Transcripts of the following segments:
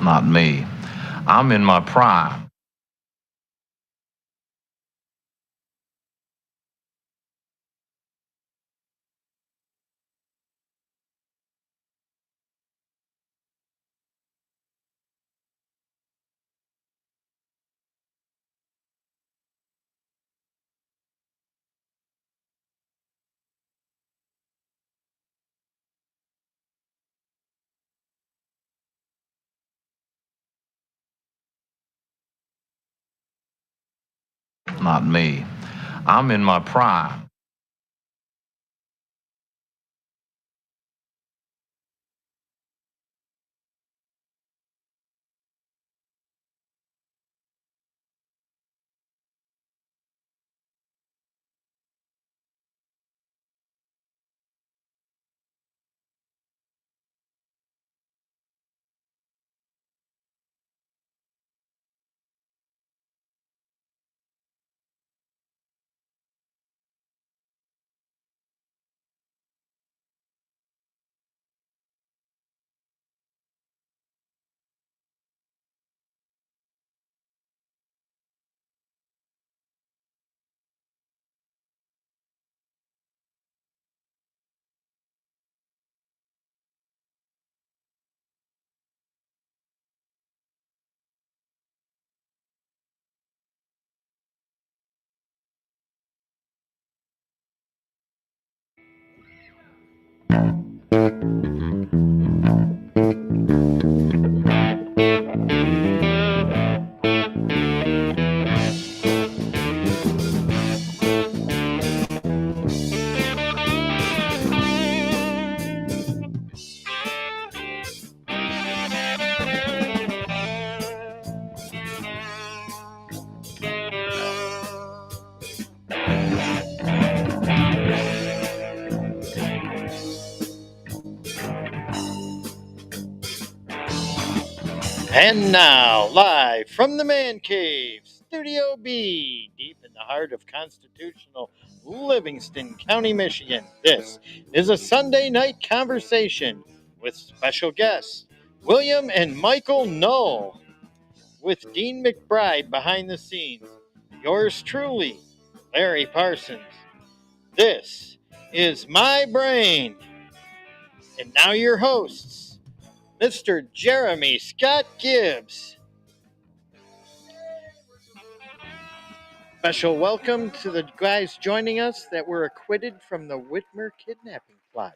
Not me. I'm in my prime. Not me. I'm in my prime. And now, live from the Man Cave, Studio B, deep in the heart of constitutional Livingston County, Michigan, this is a Sunday night conversation with special guests William and Michael Null, with Dean McBride behind the scenes. Yours truly, Larry Parsons. This is My Brain. And now your hosts, Mr. Jeremy Scott Gibbs. Special welcome to the guys joining us that were acquitted from the Whitmer kidnapping plot.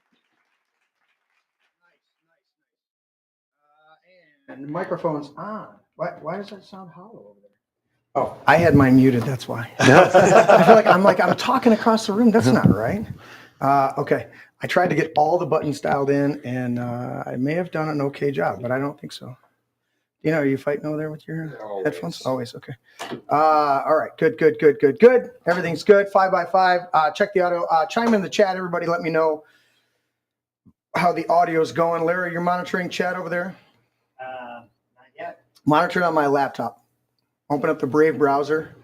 And the microphone's on. Why does that sound hollow over there? Oh, I had mine muted. That's why. I feel like I'm talking across the room. That's not right. Okay. I tried to get all the buttons dialed in, and I may have done an okay job, but I don't think so. You know, are you fighting over there with your headphones? Always. Okay. All right. Good. Everything's good. 5x5. Check the audio. Chime in the chat. Everybody let me know how the audio is going. Larry, you're monitoring chat over there? Not yet. Monitor it on my laptop. Open up the Brave browser.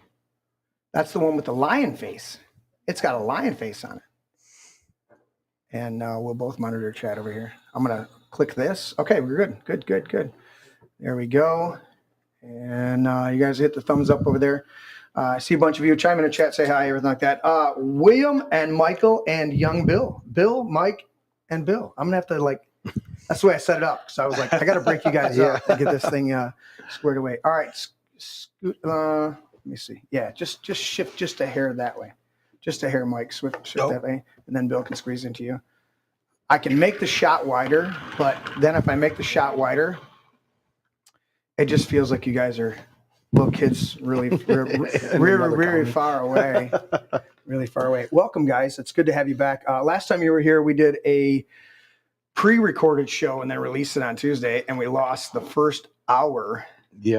That's the one with the lion face. It's got a lion face on it. And we'll both monitor chat over here. I'm going to click this. Okay, we're good. There we go. And you guys hit the thumbs up over there. I see a bunch of you. Chime in the chat, say hi, everything like that. William and Michael and young Bill. Bill, Mike, and Bill. I'm going to have to, that's the way I set it up. So I was like, I got to break you guys up to get this thing squared away. All right. Let me see. Yeah, just shift just a hair that way. Just a hair, Mike. Shift that way. And then Bill can squeeze into you. I can make the shot wider, but then if I make the shot wider, it just feels like you guys are little kids really far away. Really far away. Welcome, guys. It's good to have you back. Last time you were here, we did a pre-recorded show and then released it on Tuesday, and we lost the first hour of the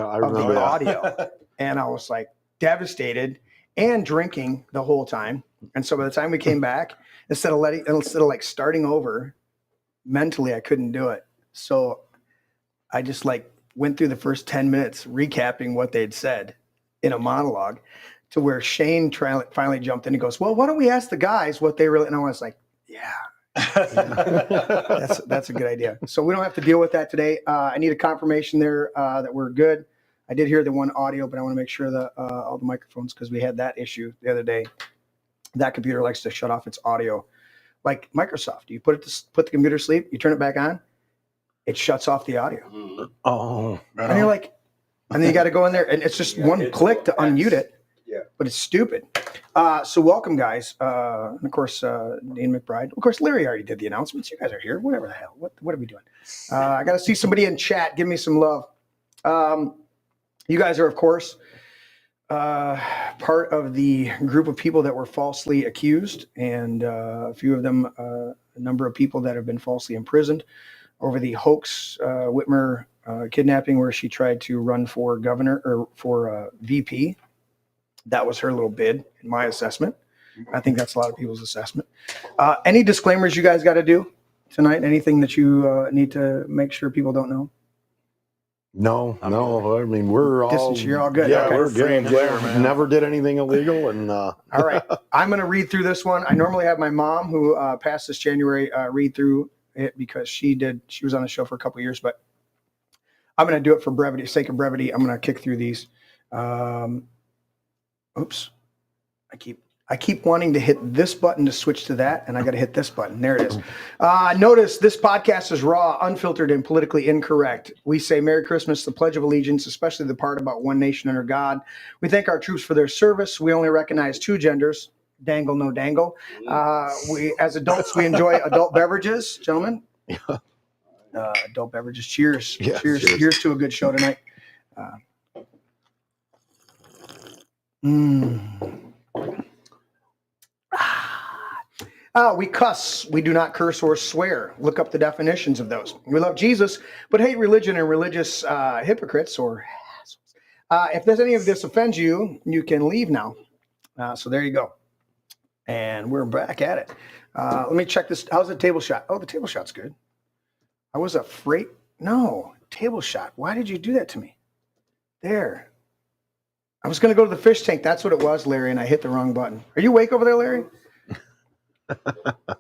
audio. And I was like devastated and drinking the whole time. And so by the time we came back, instead of starting over, mentally I couldn't do it. So I just went through the first 10 minutes recapping what they'd said in a monologue, to where Shane finally jumped in and goes, well, why don't we ask the guys what they really, and I was like, yeah, That's a good idea. So we don't have to deal with that today. I need a confirmation there that we're good. I did hear the one audio, but I want to make sure that all the microphones, because we had that issue the other day. That computer likes to shut off its audio. Like Microsoft, you put the computer to sleep, you turn it back on, it shuts off the audio. Oh, and you're like, and then you got to go in there, and it's just one click to unmute it. Yeah, but it's stupid. So welcome, guys. And of course, Dean McBride. Of course, Larry already did the announcements. You guys are here. Whatever the hell. What are we doing? I got to see somebody in chat. Give me some love. You guys are, of course, part of the group of people that were falsely accused, and a few of them, a number of people that have been falsely imprisoned over the hoax Whitmer kidnapping, where she tried to run for governor or for VP. That was her little bid, in my assessment. I think that's a lot of people's assessment. Any disclaimers you guys got to do tonight? Anything that you need to make sure people don't know? No. I mean, we're all. You're all good. Yeah, okay. we're good. Yeah, never did anything illegal, and. All right, I'm going to read through this one. I normally have my mom, who passed this January, read through it because she was on the show for a couple of years, but I'm going to do it for brevity, sake of brevity. I'm going to kick through these. Oops, I keep wanting to hit this button to switch to that, and I got to hit this button. There it is. Notice this podcast is raw, unfiltered, and politically incorrect. We say Merry Christmas, the Pledge of Allegiance, especially the part about one nation under God. We thank our troops for their service. We only recognize two genders. Dangle, no dangle. We, as adults, we enjoy adult beverages, gentlemen. Adult beverages. Cheers. Yeah, cheers to a good show tonight. We cuss. We do not curse or swear. Look up the definitions of those. We love Jesus, but hate religion and religious hypocrites or assholes. If there's any of this offends you, you can leave now. So there you go. And we're back at it. Let me check this. How's the table shot? Oh, the table shot's good. I was afraid. No, table shot. Why did you do that to me? There. I was going to go to the fish tank. That's what it was, Larry, and I hit the wrong button. Are you awake over there, Larry? I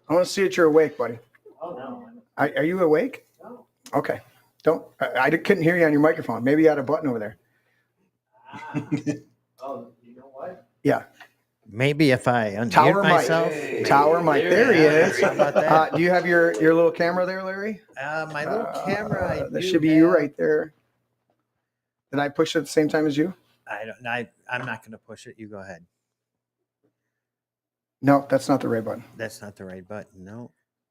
want to see that you're awake, buddy. Oh, no. Are you awake? No. Okay. I couldn't hear you on your microphone. Maybe you had a button over there. Oh, you know what? Yeah. Maybe if I unmute Tower myself. Mike. Tower Mike. There he is. How about that? Do you have your little camera there, Larry? My little camera. That should be you right there. Did I push it at the same time as you? I'm not going to push it. You go ahead. No, that's not the right button. That's not the right button.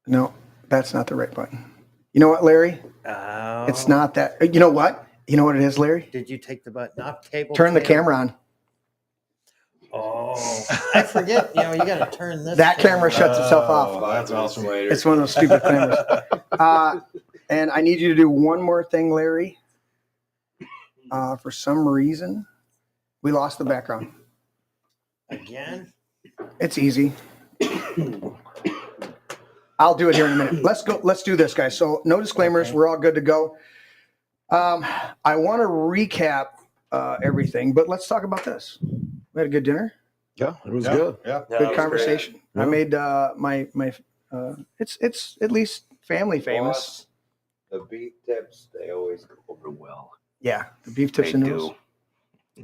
No, that's not the right button. You know what, Larry? Oh. It's not that. You know what? You know what it is, Larry? Did you take the button off? Table. Turn the camera on. Oh, I forget. You got to turn this. That camera shuts itself off. That's awesome later. It's one of those stupid cameras. And I need you to do one more thing, Larry. For some reason, we lost the background. Again? It's easy. I'll do it here in a minute. Let's go. Let's do this, guys. So no disclaimers. Okay. We're all good to go. I want to recap everything, but let's talk about this. We had a good dinner. Yeah, it was good. Yeah, good conversation. Yeah. I made my it's at least family famous. The beef tips, they always go over well. Yeah, the beef tips and noodles.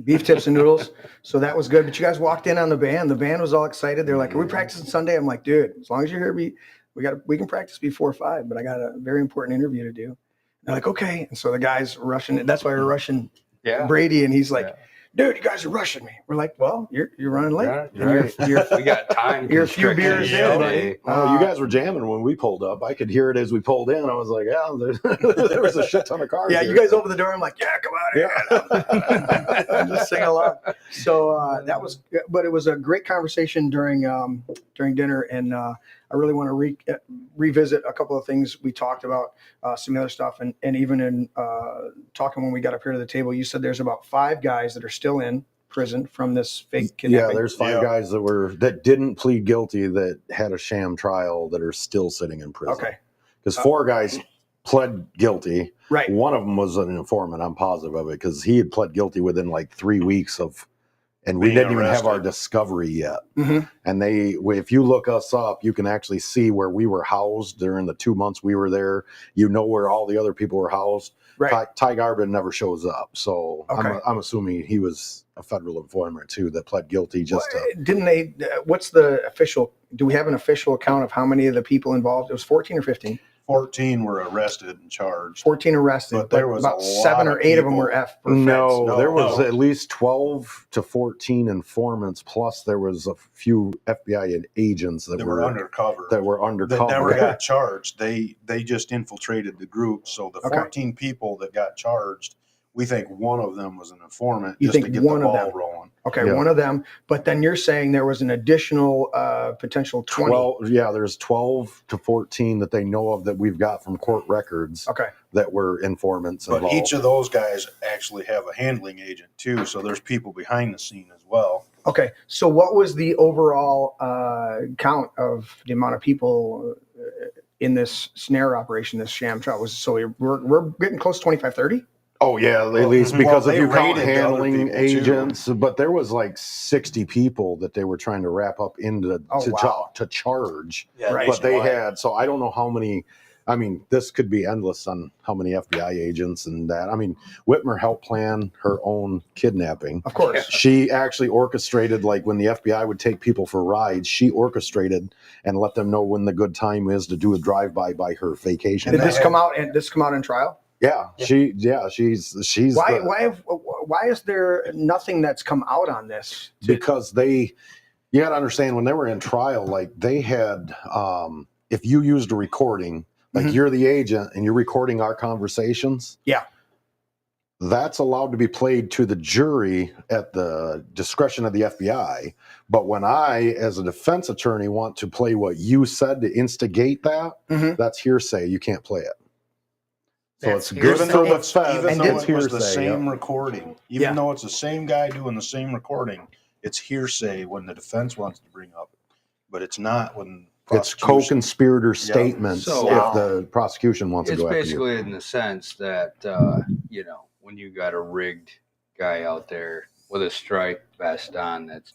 Beef tips and noodles. So that was good. But you guys walked in on the band. The band was all excited. They're like, "Are we practicing Sunday?" I'm like, "Dude, as long as you're here, we can practice before 5, but I got a very important interview to do." They're like, "Okay." And so the guys were rushing. That's why we're rushing Brady, and he's like, "Dude, you guys are rushing me." We're like, "Well, you're running late. We got time. You're a few beers in, buddy." Oh, you guys were jamming when we pulled up. I could hear it as we pulled in. I was like, "Yeah, there was a shit ton of cars." Yeah, here. you guys opened the door. I'm like, "Yeah, come on." Yeah. I'm just singing along. So that was, but it was a great conversation during dinner, and I really want to revisit a couple of things we talked about, some other stuff, and even in talking when we got up here to the table, you said there's about 5 guys that are still in prison from this fake kidnapping. Yeah, there's 5 guys that didn't plead guilty that had a sham trial that are still sitting in prison. Okay, because 4 guys pled guilty. Right. One of them was an informant. I'm positive of it because he had pled guilty within like 3 weeks of and we being didn't even have our arrested. discovery yet. Mm-hmm. And if you look us up, you can actually see where we were housed during the 2 months we were there. You know where all the other people were housed. Right. Ty Garbin never shows up, so Okay. I'm assuming he was a federal informant too that pled guilty just to. Didn't they? What's the official? Do we have an official account of how many of the people involved? It was 14 or 15. 14 were arrested and charged. 14 arrested, But there was about a lot 7 or of 8 of them people- were F. For No, feds. there was No. at least 12 to 14 informants, plus there was a few FBI agents that They were undercover. that were That undercover. never got charged. They just infiltrated the group. So the Okay. 14 people that got charged, we think one of them was an informant You just think to get one the of ball them? rolling. Okay, Yeah. one of them. But then you're saying there was an additional potential 20. 12, yeah, there's 12 to 14 that they know of that we've got from court records Okay. that were informants But involved. each of those guys actually have a handling agent too. So there's people behind the scene as well. Okay. So what was the overall count of the amount of people in this snare operation, this sham trial? We're getting close to 25, 30? Oh yeah, at least Well, because if they you count raided the other handling people, too. agents, but there was like 60 people that they were trying to wrap up into Oh, wow. to charge. Yeah, Right. But they had, so I don't know how many. I mean, this could be endless on how many FBI agents and that. I mean, Whitmer helped plan her own kidnapping. Of course. She actually orchestrated, like when the FBI would take people for rides, she orchestrated and let them know when the good time is to do a drive-by by her vacation. Did And this come out in trial? She's Why is there nothing that's come out on this? because you got to understand when they were in trial, like they had, if you used a recording, like Mhm. you're the agent and you're recording our conversations. Yeah. That's allowed to be played to the jury at the discretion of the FBI. But when I, as a defense attorney, want to play what you said to instigate that, Mhm. that's hearsay. You can't play it. So That's it's good Even for though the it's, feds. even and though it's it was the hearsay, same yeah. recording, Yeah. even though it's the same guy doing the same recording, it's hearsay when the defense wants to bring up, but it's not when It's prosecution- co-conspirator statements So- if the prosecution wants to It's go after you. basically in the sense that, when you got a rigged guy out there with a striped vest on that's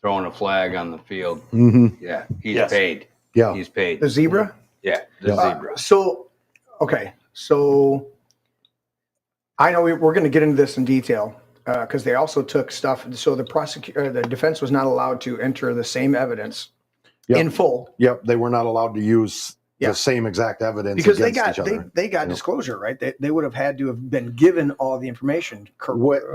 throwing a flag on the field, Mm-hmm. yeah, he's Yes. paid. Yeah. He's paid. The zebra? Yeah, the Yeah. zebra. So I know we're going to get into this in detail because they also took stuff. So the defense was not allowed to enter the same evidence Yep. in full Yep, they were not allowed to use Yeah. the same exact evidence because they against got each other. they got Yep. disclosure, right? They would have had to have been given all the information.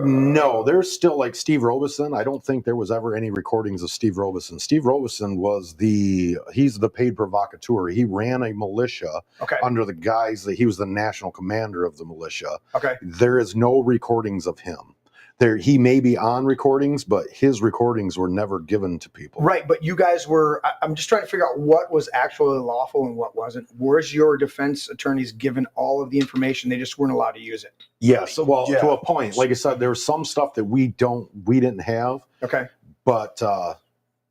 No, there's still like Steve Robeson. I don't think there was ever any recordings of Steve Robeson. Steve Robeson was he's the paid provocateur. He ran a militia Okay. under the guise that he was the national commander of the militia. Okay. There is no recordings of him. He may be on recordings, but his recordings were never given to people. Right, but you guys were. I'm just trying to figure out what was actually lawful and what wasn't. Was your defense attorneys given all of the information? They just weren't allowed to use it. Yes, well, Yeah. to a point. Like I said, there was some stuff that we didn't have, Okay. but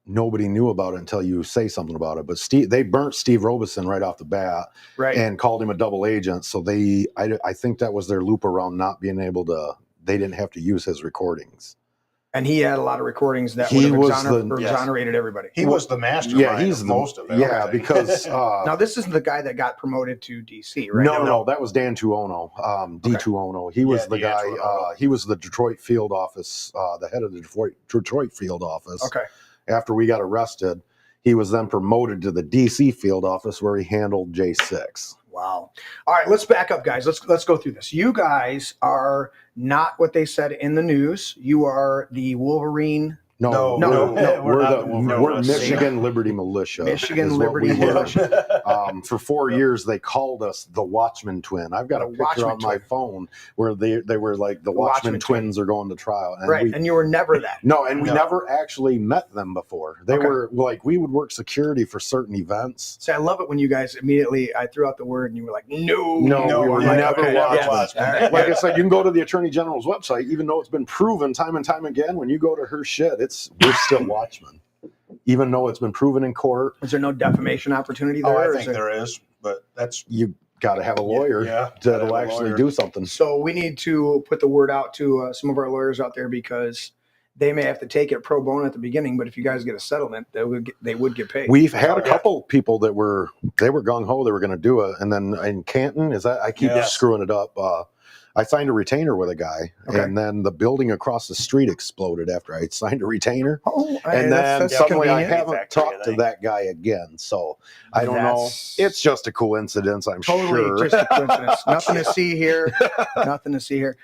nobody knew about it until you say something about it. But they burnt Steve Robeson right off the bat Right. and called him a double agent. So I think that was their loop around not being able to. They didn't have to use his recordings. And he had a lot of recordings that He would was have Yes. exonerated everybody. He was the mastermind he's of the most of it. Yeah, Okay. because Now this isn't the guy that got promoted to DC, right? no, that was Dan Tuono, D2Ono. He was Yeah, the guy. D'Antuono. He was the Detroit field office, the head of the Detroit field office. Okay. After we got arrested, he was then promoted to the DC field office where he handled J6. Wow. All right, let's back up, guys. Let's go through this. You guys are not what they said in the news. You are the Wolverine. No, No, we're not the Wolverine. we're Michigan Liberty Militia. Michigan is what Liberty we were. Militia. For 4 years, they called us the Watchman Twin. I've got The a picture Watchman on my Twin. phone where they were like the Watchman Watchman Twin. Twins are going to trial. And Right, and you were never that. No, and we No. never actually met them before. They Okay. were like, we would work security for certain events. See, I love it when you guys immediately, I threw out the word and you were like, no. No, we were I'm like, never okay, Watchmen. all right. Like I said, you can go to the Attorney General's website, even though it's been proven time and time again, when you go to her shit, we're still Watchmen. Even though it's been proven in court, Was there no defamation opportunity there? Oh, I or think is it- there is, but that's you got to have a lawyer Yeah, gotta have to a actually lawyer. do something. So we need to put the word out to some of our lawyers out there because they may have to take it pro bono at the beginning, but if you guys get a settlement, they would get paid. We've had a couple people that were gung ho, they were going to do it, and then in Canton, I keep screwing it up. I signed a retainer with a guy, and then the building across the street exploded after I signed a retainer. And then that's suddenly I convenient. haven't talked to that guy again. So I don't know. It's just a coincidence, I'm sure. Totally just a coincidence. Nothing to see here. Nothing to see here.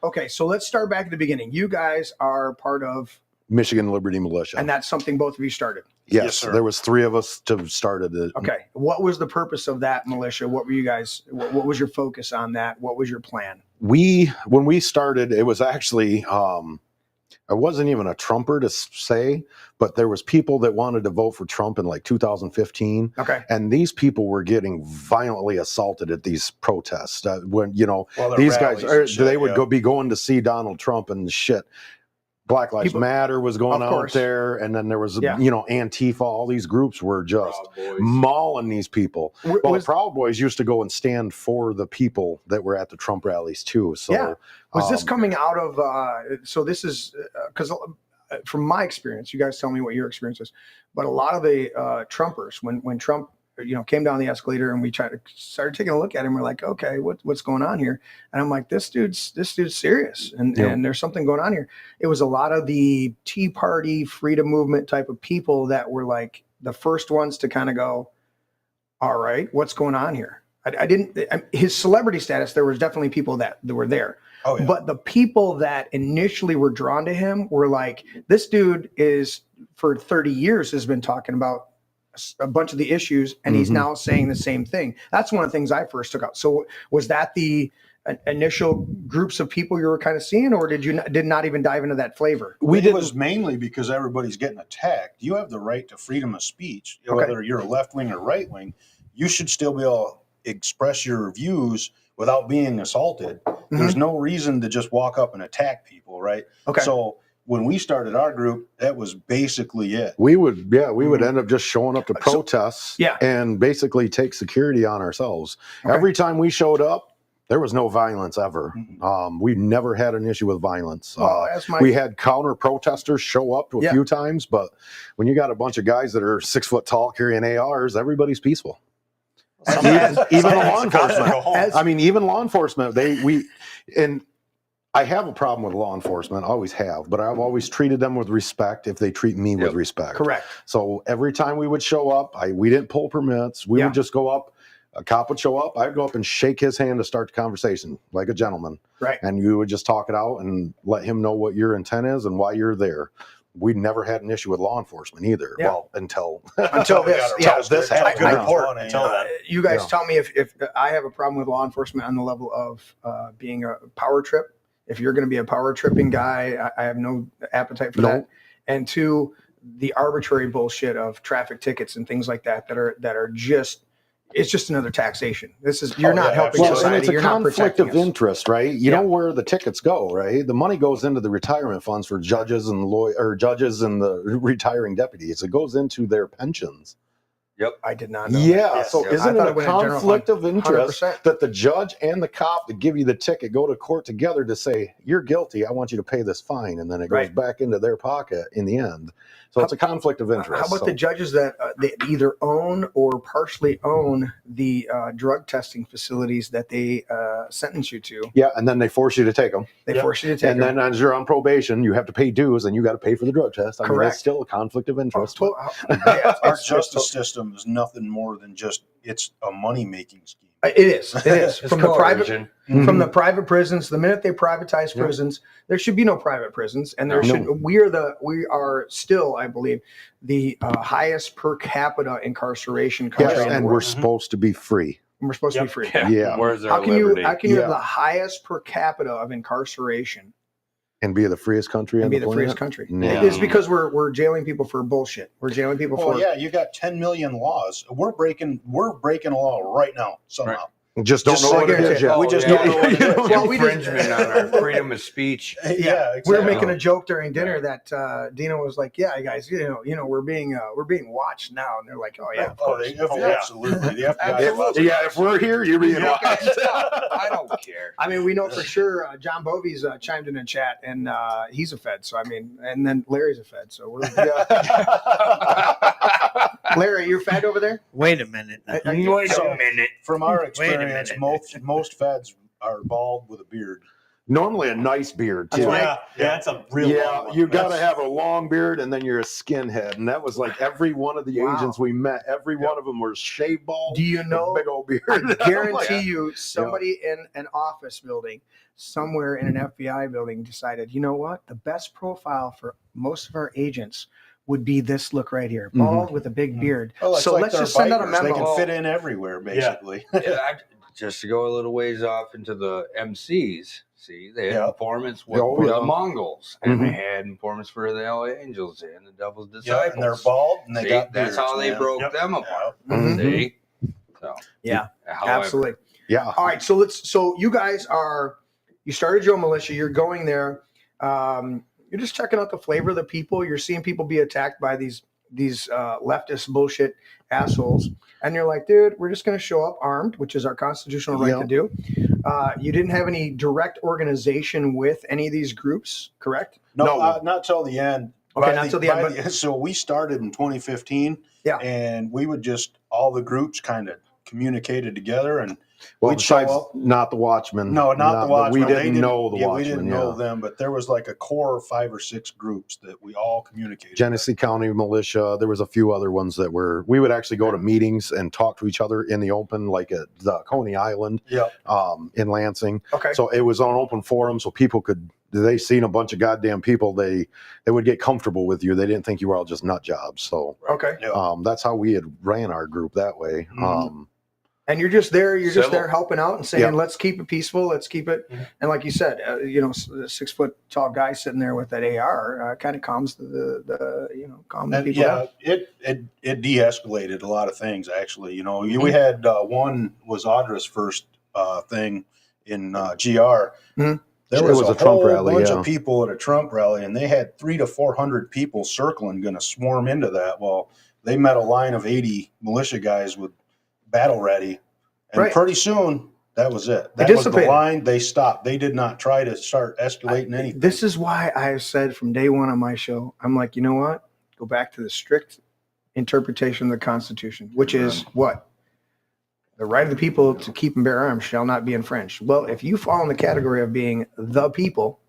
Okay, so let's start back at the beginning. You guys are part of Michigan Liberty Militia. And that's something both of you started. Yes, there was 3 of us to started it. Okay. What was the purpose of that militia? What were you guys, what was your focus on that? What was your plan? When we started, it was actually, I wasn't even a Trumper to say, but there was people that wanted to vote for Trump in like 2015. Okay. And these people were getting violently assaulted at these protests. When, these guys, they would be going to see Donald Trump and shit. Black Lives Matter was going out there, and then there was, Antifa. All these groups were just mauling these people. The Proud Boys used to go and stand for the people that were at the Trump rallies too. So, was this coming out of? So this is because from my experience, you guys tell me what your experience is. But a lot of the Trumpers, when Trump came down the escalator and we started taking a look at him. We're like, okay, what's going on here? And I'm like, this dude's serious, and there's something going on here. It was a lot of the Tea Party, freedom movement type of people that were like the first ones to kind of go, all right, what's going on here? His celebrity status, there was definitely people that were there. Oh, yeah. But the people that initially were drawn to him were like, this dude is for 30 years has been talking about a bunch of the issues, and he's now saying the same thing. That's one of the things I first took out. So was that the initial groups of people you were kind of seeing, or did not even dive into that flavor? It was mainly because everybody's getting attacked. You have the right to freedom of speech, whether you're a left wing or right wing. You should still be able to express your views without being assaulted. There's no reason to just walk up and attack people, right? Okay. So when we started our group, that was basically it. We would end up just showing up to protests and basically take security on ourselves. Okay. Every time we showed up, there was no violence ever. We never had an issue with violence. We had counter protesters show up a few times, but when you got a bunch of guys that are 6 foot tall carrying ARs, everybody's peaceful. Even law enforcement. Even law enforcement, and I have a problem with law enforcement, always have, but I've always treated them with respect if they treat me with respect. Correct. So every time we would show up, we didn't pull permits. We would just go up. A cop would show up. I'd go up and shake his hand to start the conversation like a gentleman. Right. And you would just talk it out and let him know what your intent is and why you're there. We never had an issue with law enforcement either. Yeah. Well, until this happened. You guys tell me if I have a problem with law enforcement on the level of being a power trip. If you're going to be a power tripping guy, I have no appetite for that. And 2, the arbitrary bullshit of traffic tickets and things like that are just, it's just another taxation. You're not helping society. And it's a conflict of interest, right? You know where the tickets go, right? The money goes into the retirement funds for judges and judges and the retiring deputies. It goes into their pensions. Yep. I did not know. Yeah. That. So isn't it a conflict of interest 100%. That the judge and the cop that give you the ticket go to court together to say, you're guilty, I want you to pay this fine, and then it goes back into their pocket in the end. So it's a conflict of interest. How about the judges that they either own or partially own the drug testing facilities that they sentence you to? Yeah, and then they force you to take them. Force you to take them. And then as you're on probation, you have to pay dues, and you got to pay for the drug test. I mean, that's still a conflict of interest. Our justice system is nothing more than it's a money-making scheme. It is. From the private prisons. The minute they privatize prisons, there should be no private prisons, and we are still, I believe, the highest per capita incarceration country. Yes, and we're supposed to be free. We're supposed to be free. Yeah. Where's our how can liberty? you have the highest per capita of incarceration and be the freest country and be the freest country? Yeah. It's because we're jailing people for bullshit. We're jailing people for. Yeah, you got 10 million laws. We're breaking a law right now somehow. Just don't know what it is yet. We just don't know what it is. Well, we Infringement on our freedom of speech. Yeah, exactly. We were making a joke during dinner that Dino was like, "Yeah, guys, you know, we're being watched now," and they're like, "Oh yeah, of course. Absolutely. The FBI Yeah, if we're here, you're being watched. I don't care. I mean, we know for sure John Bovey's chimed in the chat, and he's a Fed. So I mean, and then Larry's a Fed. So we're Larry, you're Fed over there? Wait a minute. Wait a minute. From our experience, most feds are bald with a beard. Normally a nice beard too. That's a real long one. You got to have a long beard, and then you're a skinhead, and that was like every one of the agents we met. Every one of them was shaved bald. Do you know? Big old beard. I guarantee you, somebody in an office building, somewhere in an FBI building, decided, you know what? The best profile for most of our agents would be this look right here, bald with a big beard. Well, so like let's just send out a memo. They can fit in everywhere, basically. Just to go a little ways off into the MCs. See, they had informants with Oh, yeah. the Mongols, and they had informants for the LA Angels and the Devil's Disciples. Yeah, and they're bald, and they See, got that's beards, how they broke them apart. See, so Yeah, however, absolutely. Yeah. All right, so you guys you started your militia. You're going there. You're just checking out the flavor of the people. You're seeing people be attacked by these leftist bullshit assholes, and you're like, dude, we're just going to show up armed, which is our constitutional right to do. You didn't have any direct organization with any of these groups, correct? No, not till the end. Okay, not till the end. So we started in 2015, and we would just all the groups kind of communicated together, and we'd show up. Not the Watchmen. No, not the Watchmen. We didn't know the Watchmen. We didn't know them, but there was like a core of 5 or 6 groups that we all communicated. Genesee County Militia. There was a few other ones that we would actually go to meetings and talk to each other in the open, like at the Coney Island, in Lansing. Okay. So it was on an open forum, so people could. They seen a bunch of goddamn people. They would get comfortable with you. They didn't think you were all just nut jobs. So that's how we had ran our group that way. And you're just there. You're just there helping out and saying, "Let's keep it peaceful. Let's keep it." And like you said, the 6 foot tall guy sitting there with that AR kind of calms the people down. It de-escalated a lot of things actually. We had one was Audra's first thing in GR. There was a Trump rally, bunch of people at a Trump rally, and they had 300 to 400 people circling, going to swarm into that. Well, they met a line of 80 militia guys with battle ready, and pretty soon that was it. That was the line. They stopped. They did not try to start escalating anything. This is why I have said from day one on my show, I'm like, you know what? Go back to the strict interpretation of the Constitution, which is what? The right of the people to keep and bear arms shall not be infringed. Well, if you fall in the category of being the people,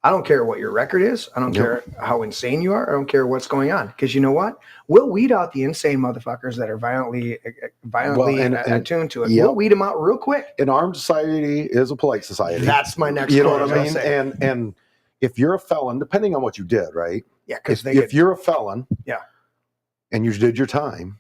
I don't care what your record is. I don't care how insane you are. I don't care what's going on. Because you know what? We'll weed out the insane motherfuckers that are violently attuned to it. We'll weed them out real quick. An armed society is a polite society. That's my next You know what I mean? And if you're a felon, depending on what you did, right? Yeah, because if you're a felon and you did your time,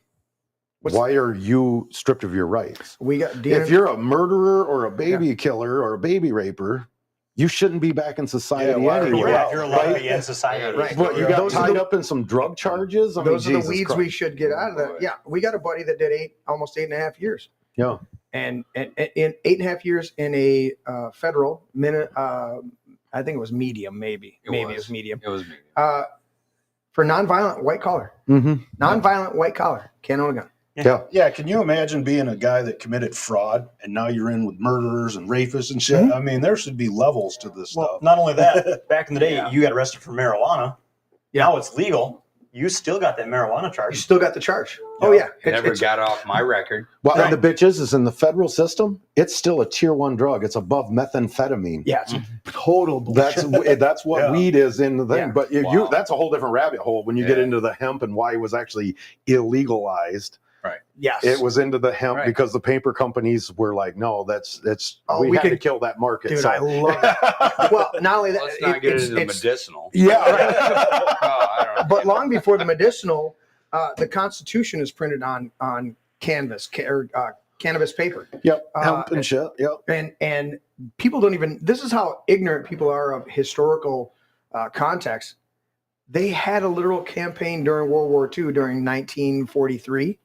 why are you stripped of your rights? If you're a murderer or a baby killer or a baby raper, you shouldn't be back in society anyway. If you're allowed to be in society. Right. But you got tied up in some drug charges? Those are the weeds we should get out of that. Yeah, we got a buddy that did almost 8.5 years. Yeah. And in 8.5 years in a federal minute, I think it was medium, maybe. It was medium. It was medium. For nonviolent white collar. Nonviolent white collar. Can't own a gun. Yeah. Can you imagine being a guy that committed fraud and now you're in with murderers and rapists and shit? I mean, there should be levels to this stuff. Not only that, back in the day, you got arrested for marijuana. Now it's legal. You still got that marijuana charge. You still got the charge. Oh, yeah. Never got off my record. Well, and the bitch is in the federal system, it's still a tier 1 drug. It's above methamphetamine. Yeah, it's total bullshit. That's what weed is in the thing. But that's a whole different rabbit hole when you get into the hemp and why it was actually illegalized. Right. Yes. It was into the hemp because the paper companies were like, no, we had to kill that market. Dude, I love it. Well, not only that, let's not get into the medicinal. Yeah. Right. But long before the medicinal, the Constitution is printed on canvas or cannabis paper. Yep. Hemp and shit. Yep. And people don't even. This is how ignorant people are of historical context. They had a literal campaign during World War II, during 1943,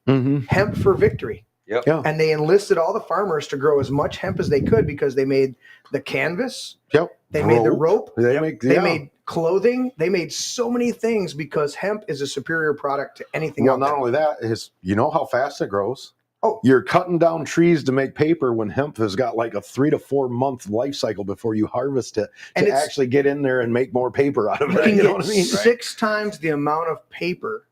Hemp for Victory. Yep. Yeah. And they enlisted all the farmers to grow as much hemp as they could because they made the canvas. Yep. They made the rope. They made clothing. They made so many things because hemp is a superior product to anything Well, out not there. only that is, you know how fast it grows? Oh. You're cutting down trees to make paper when hemp has got like a 3 to 4 month life cycle before you harvest it And to it's- actually get in there and make more paper out of You it. can You know get what I mean? 6 times the amount of paper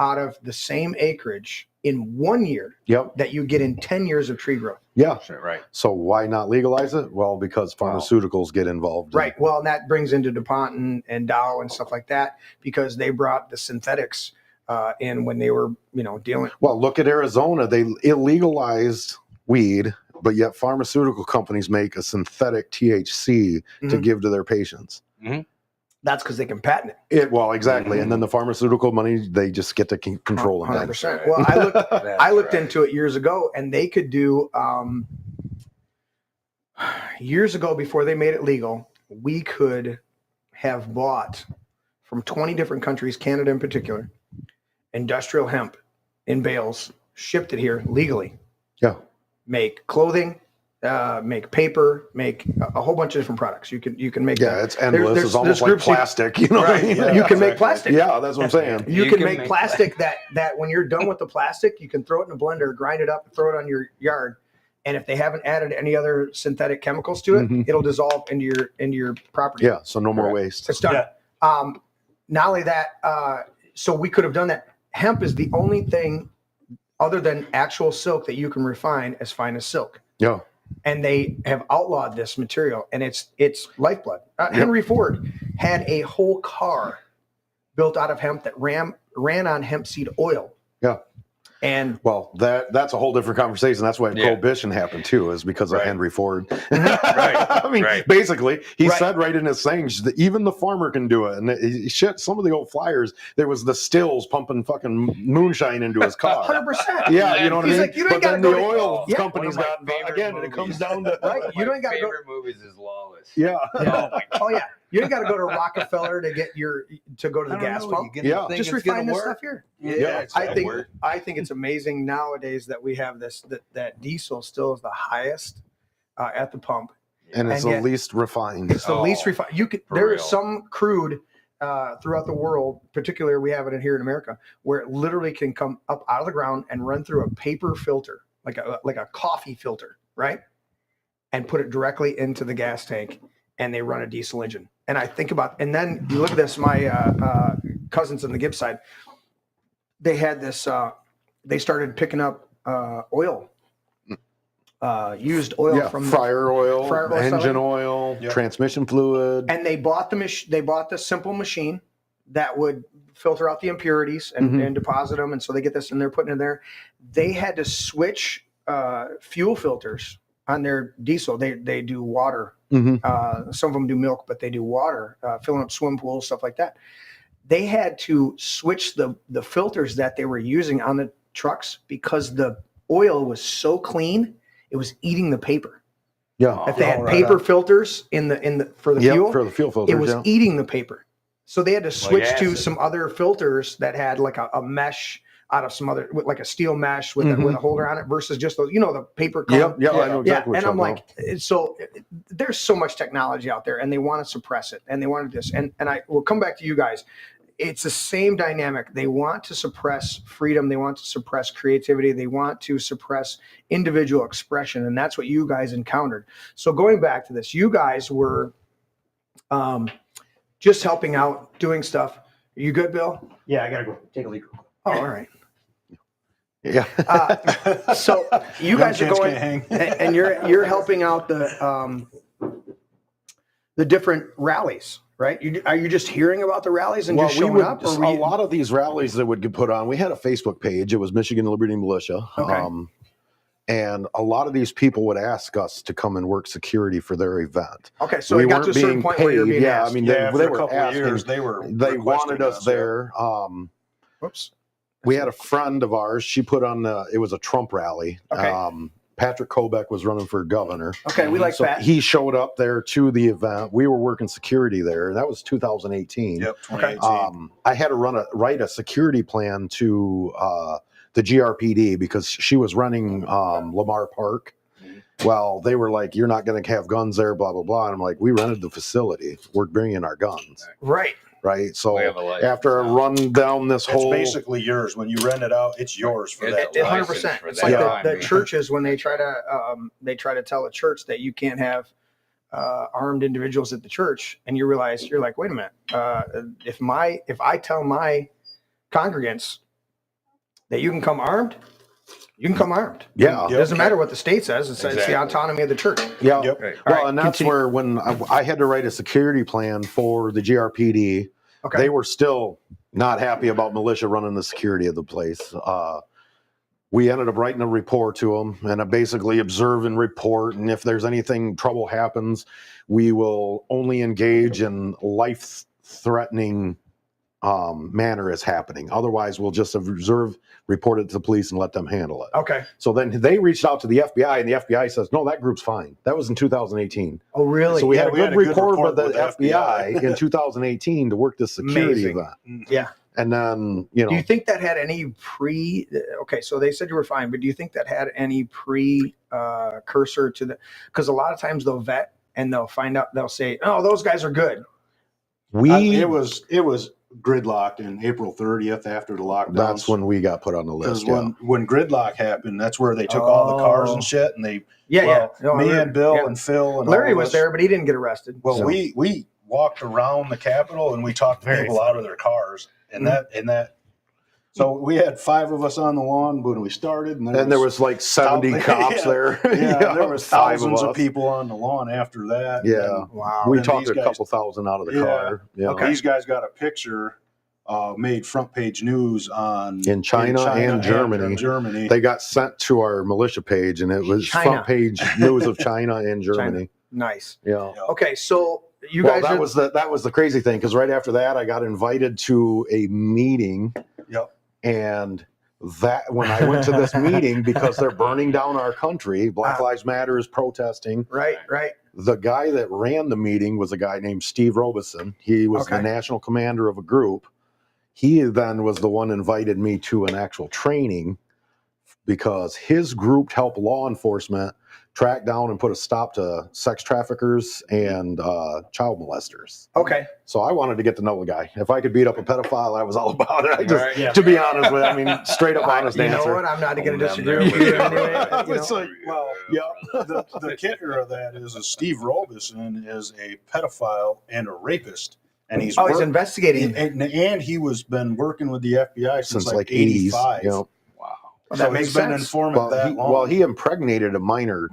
out of the same acreage in 1 year Yep. that you get in 10 years of tree growth. Yeah. Right. So why not legalize it? Well, because pharmaceuticals get involved. Right. Well, and that brings into DuPont and Dow and stuff like that because they brought the synthetics in when they were, dealing. Well, look at Arizona. They illegalized weed, but yet pharmaceutical companies make a synthetic THC to Mhm. give to their patients. That's because they can patent it. Well, exactly. And then the pharmaceutical money, they just get to control it. 100%. Well, I looked into it years ago, and they could do years ago before they made it legal. We could have bought from 20 different countries, Canada in particular, industrial hemp in bales, shipped it here legally. Yeah. Make clothing, make paper, make a whole bunch of different products. You can make. Yeah, it's endless. It's almost like plastic. You know what I mean? You can make plastic. Yeah, that's what I'm saying. You can make plastic that when you're done with the plastic, you can throw it in a blender, grind it up, and throw it on your yard. And if they haven't added any other synthetic chemicals to it, it'll dissolve into your property. Yeah, so no more waste. It's done. Yeah. Not only that, so we could have done that. Hemp is the only thing other than actual silk that you can refine as fine as silk. Yeah. And they have outlawed this material, and it's lifeblood. Henry Ford had a whole car built out of hemp that ran on hemp seed oil. Yeah. And well, that's a whole different conversation. That's why Prohibition happened too, is because of Henry Ford. I mean, basically, he said right in his thing that even the farmer can do it. And shit, some of the old flyers, there was the stills pumping fucking moonshine into his car. 100%. Yeah, you know what I mean? Like, but then the oil companies got again. It comes down to you don't got to go. Movies is Lawless. Yeah. Oh yeah. You ain't got to go to Rockefeller to get to go to the gas pump. Just refine this stuff here. Yeah. I think it's amazing nowadays that we have this that diesel still is the highest at the pump, and it's the least refined. It's the least refined. There is some crude throughout the world, particularly we have it in here in America, where it literally can come up out of the ground and run through a paper filter, like a coffee filter, right, and put it directly into the gas tank, and they run a diesel engine. And I think about, and then you look at this, my cousins on the Gibbs side, they had this, they started picking up oil, used oil from fryer oil, engine oil, Yep. transmission fluid. And they bought the simple machine that would filter out the impurities and deposit them. And so they get this and they're putting it in there. They had to switch fuel filters on their diesel. They do water. Some of them do milk, but they do water, filling up swim pools, stuff like that. They had to switch the filters that they were using on the trucks because the oil was so clean, it was eating the paper. Yeah. If they had paper filters for the fuel, for the fuel filters, it was eating the paper. So they had to switch to some other filters that had like a mesh out of some other, like a steel mesh with a holder on it versus just those, the paper. I know exactly what and I'm like, so there's so much technology out there, and they want to suppress it, and they want to this, and I will come back to you guys. It's the same dynamic. They want to suppress freedom. They want to suppress creativity. They want to suppress individual expression, and that's what you guys encountered. So going back to this, you guys were just helping out, doing stuff. Are you good, Bill? Yeah, I gotta go take a leak. Oh, all right. Yeah. So you guys are going, and you're helping out the different rallies, right? Are you just hearing about the rallies and just showing up? A lot of these rallies that would get put on, we had a Facebook page. It was Michigan Liberty Militia. Okay. And a lot of these people would ask us to come and work security for their event. Okay, so it got to a certain point where you're being asked. I mean, they were asking. They wanted us there. Whoops. We had a friend of ours. She put on. It was a Trump rally. Okay. Patrick Kobeck was running for governor. Okay, we like that. He showed up there to the event. We were working security there. That was 2018. Yep, 2018. I had to write a security plan to the GRPD because she was running Lamar Park. Well, they were like, you're not going to have guns there, blah, blah, blah. And I'm like, we rented the facility. We're bringing our guns. Right. Right. So after I run down this whole. It's basically yours. When you rent it out, it's yours for that. 100%. It's like the churches when they try to tell a church that you can't have armed individuals at the church, and you realize you're like, wait a minute. If I tell my congregants that you can come armed, you can come armed. Yeah. It doesn't matter what the state says. It's the autonomy of the church. Yeah. Yep. Right. Well, and that's where when I had to write a security plan for the GRPD, they were still not happy about militia running the security of the place. We ended up writing a report to them, and I basically observe and report. And if there's anything trouble happens, we will only engage in life-threatening manner is happening. Otherwise, we'll just observe, report it to the police, and let them handle it. Okay. So then they reached out to the FBI, and the FBI says, no, that group's fine. That was in 2018. Oh, really? So we had a good report with the FBI in 2018 to work this security event. Yeah. And then, you know. Do you think that had any okay, so they said you were fine, but do you think that had any precursor to the, because a lot of times they'll vet and they'll find out, they'll say, oh, those guys are good. It was gridlocked in April 30th after the lockdown. That's when we got put on the list. Because when gridlock happened, that's where they took all the cars and shit, and they and Bill and Phil and Larry was there, but he didn't get arrested. Well, we walked around the Capitol and we talked people out of their cars, and that. So we had 5 of us on the lawn when we started, and there was like 70 cops there. There was thousands of people on the lawn after that. Yeah, wow. We talked a couple thousand out of the car. Yeah. Okay. These guys got a picture, made front page news in China and Germany. They got sent to our militia page, and it was front page news of China and Germany. Nice. Yeah. Okay, so you guys. That was the crazy thing, because right after that, I got invited to a meeting. Yep. And that when I went to this meeting, because they're burning down our country, Black Lives Matter is protesting. Right. The guy that ran the meeting was a guy named Steve Robeson. He was the national commander of a group. He then was the one invited me to an actual training because his group helped law enforcement track down and put a stop to sex traffickers and child molesters. Okay. So I wanted to get to know the guy. If I could beat up a pedophile, I was all about it. To be honest with you, I mean, straight up honest answer. You know what? I'm not going to disagree with you anyway. It's like, the kicker of that is Steve Robeson is a pedophile and a rapist. And he's investigating. And he was been working with the FBI since like 85. You know? Wow. So that makes been informant that long. Well, he impregnated a minor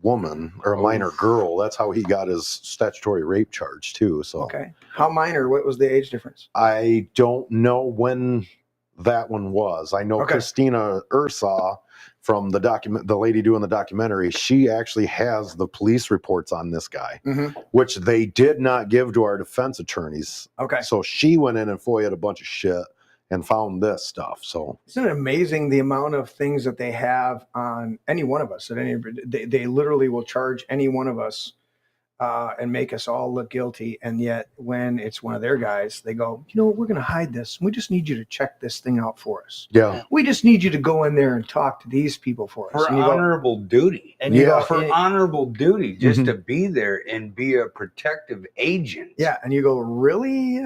woman or a minor girl. That's how he got his statutory rape charge too. So okay, how minor? What was the age difference? I don't know when that one was. I know Christina Ursaw from the lady doing the documentary. She actually has the police reports on this guy, which they did not give to our defense attorneys. Okay, so she went in and FOIA'd a bunch of shit and found this stuff. So isn't it amazing the amount of things that they have on any one of us? They literally will charge any one of us and make us all look guilty. And yet when it's one of their guys, they go, you know what, we're going to hide this. We just need you to check this thing out for us. Yeah. We just need you to go in there and talk to these people for us. For honorable duty. And honorable duty, just to be there and be a protective agent. Yeah. And you go, really?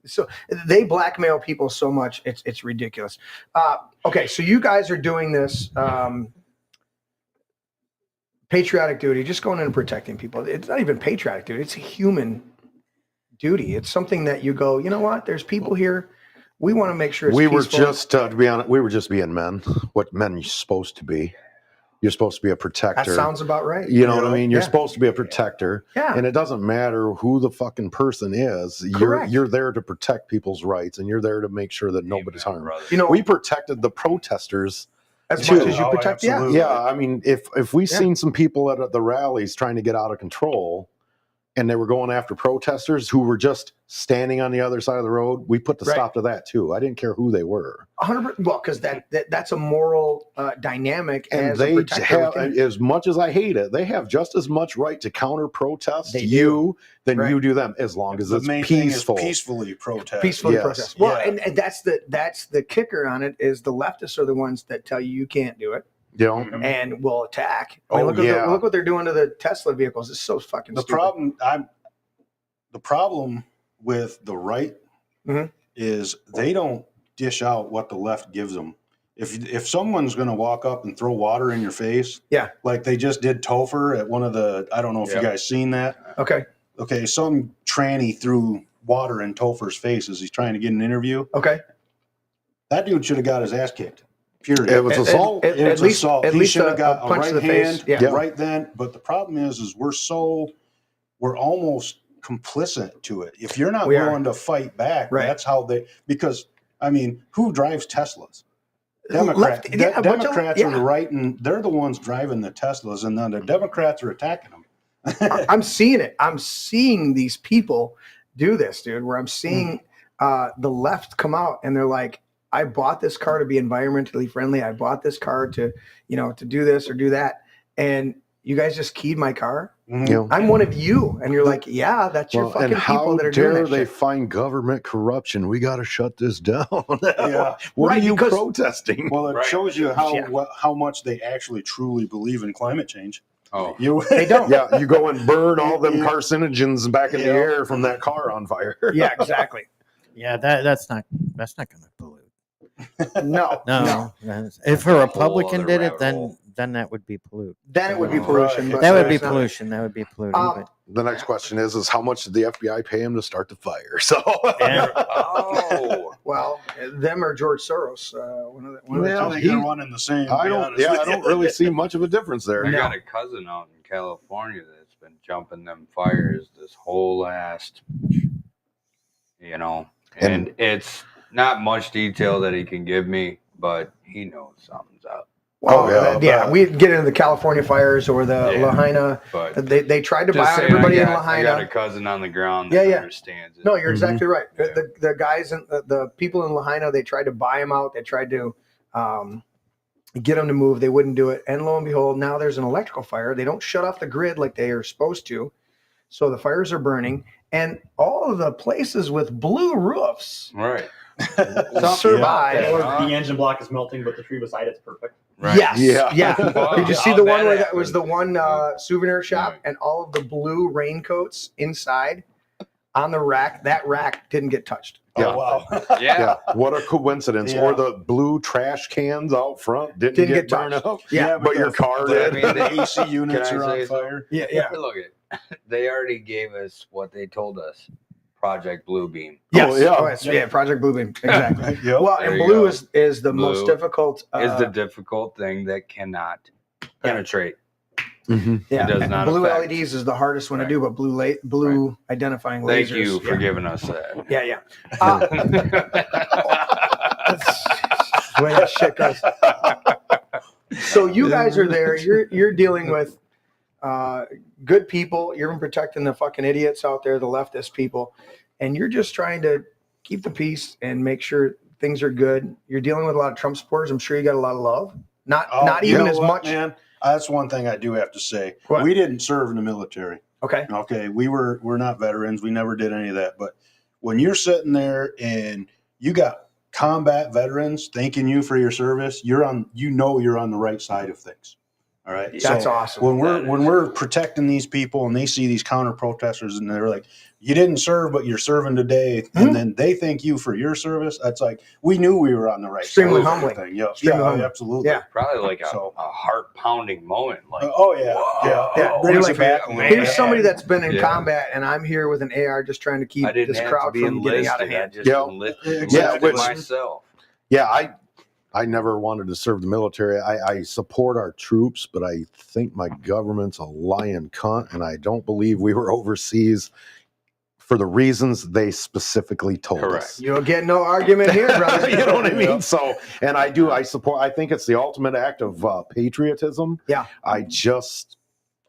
So they blackmail people so much. It's ridiculous. Okay. So you guys are doing this, patriotic duty, just going in and protecting people. It's not even patriotic duty. It's a human duty. It's something that you go, you know what? There's people here. We want to make sure it's peaceful. Were just, to be honest, we were just being men. What men you're supposed to be. You're supposed to be a protector. That sounds about right. You know what I mean? You're supposed to be a protector. Yeah. And it doesn't matter who the fucking person is. You're there to protect people's rights, and you're there to make sure that nobody's harmed. You know, we protected the protesters as much as you protect. Yeah. I mean, if we seen some people at the rallies trying to get out of control, and they were going after protesters who were just standing on the other side of the road, we put the stop to that too. I didn't care who they were. 100%. Well, because that's a moral dynamic, and as they a protector have, as much as I hate it, they have just as much right to counter protest than Right. you do them, as long as The it's main thing is peaceful. peacefully protest. Peacefully Yes. protest. Well, Yeah. and that's the kicker on it is the leftists are the ones that tell you can't do it You know, and will attack. I mean, Oh, look what they're doing to the Tesla vehicles. It's so fucking stupid. The problem with the right Mhm. is they don't dish out what the left gives them. If someone's going to walk up and throw water in your face, like they just did Topher at one of the, I don't know if you guys seen that. Okay, some tranny threw water in Topher's face as he's trying to get an interview. Okay, that dude should have got his ass kicked. Period. It was assault. At least should have got a punch right to the hand face. right then. But the problem is we're almost complicit to it. If you're not willing to fight back, that's how because I mean, who drives Teslas? Democrats are the right, and they're the ones driving the Teslas, and then the Democrats are attacking them. I'm seeing it. I'm seeing these people do this, dude, where I'm seeing the left come out and they're like, I bought this car to be environmentally friendly. I bought this car to do this or do that. And you guys just keyed my car. Mm-hmm. I'm one of you. And you're like, yeah, that's your fucking people that are doing that. How dare they shit. find government corruption? We got to shut this down. Yeah. What are you protesting? Well, it shows you how much they actually truly believe in climate change. Oh, they don't. Yeah, you go and burn all them carcinogens back in the air from that car on fire. Yeah, exactly. Yeah, that's not going to pollute. No. If a Republican did it, then that would be pollute. Then it would be pollution. But That would be pollution. That would be polluting. But The next question is how much did the FBI pay him to start the fire? So, well, them or George Soros. I think they're one and the same. I don't really see much of a difference there. I got a cousin out in California that's been jumping them fires this whole last, and it's not much detail that he can give me, but he knows something's up. We get into the California fires or the Lahaina. But they tried to buy out everybody in Lahaina. I got a cousin on the ground that understands it. No, you're exactly right. The guys and the people in Lahaina, they tried to buy them out. They tried to get them to move. They wouldn't do it. And lo and behold, now there's an electrical fire. They don't shut off the grid like they are supposed to. So the fires are burning. And all of the places with blue roofs survive. Or the engine block is melting, but the tree beside it's perfect. Right. Yes. Yeah. Did you see the one where that was the one souvenir shop and all of the blue raincoats inside on the rack? That rack didn't get touched. Oh, wow. Yeah. What a coincidence. Yeah. Or the blue trash cans out front didn't get burned touched. up. Yeah, but your car did. The AC units Can I are on say fire. Yeah. Look they already gave us what they told us. Project Bluebeam. Yes. Project Bluebeam. Exactly. Well, and blue is the most difficult. Is the difficult thing that cannot penetrate. Mm-hmm. Yeah. It does not blue affect. LEDs is the hardest one to do, but blue identifying lasers. Thank you for giving us that. Yeah. That's the way that shit goes. So you guys are there. You're dealing with good people. You're protecting the fucking idiots out there, the leftist people, and you're just trying to keep the peace and make sure things are good. You're dealing with a lot of Trump supporters. I'm sure you got a lot of love. Not even as much. Man, that's one thing I do have to say. What? We didn't serve in the military. Okay. We're not veterans. We never did any of that. But when you're sitting there and you got combat veterans thanking you for your service, you're on the right side of things. All right. That's awesome. When we're protecting these people and they see these counter protesters and they're like, you didn't serve, but you're serving today. And then they thank you for your service. That's like, we knew we were on the right Extremely side. humbling. Thing. Yeah, Humbling. absolutely. Yeah. Probably like a heart pounding moment. Like, Brings you back. Here's somebody that's been in combat, and I'm here with an AR just trying to keep this crowd from getting out of hand. Enlisted myself. Yeah, I never wanted to serve the military. I support our troops, but I think my government's a lying cunt, and I don't believe we were overseas for the reasons they specifically told us. You'll get no argument here, brother. You know what I mean? So, and I support, I think it's the ultimate act of patriotism. Yeah. I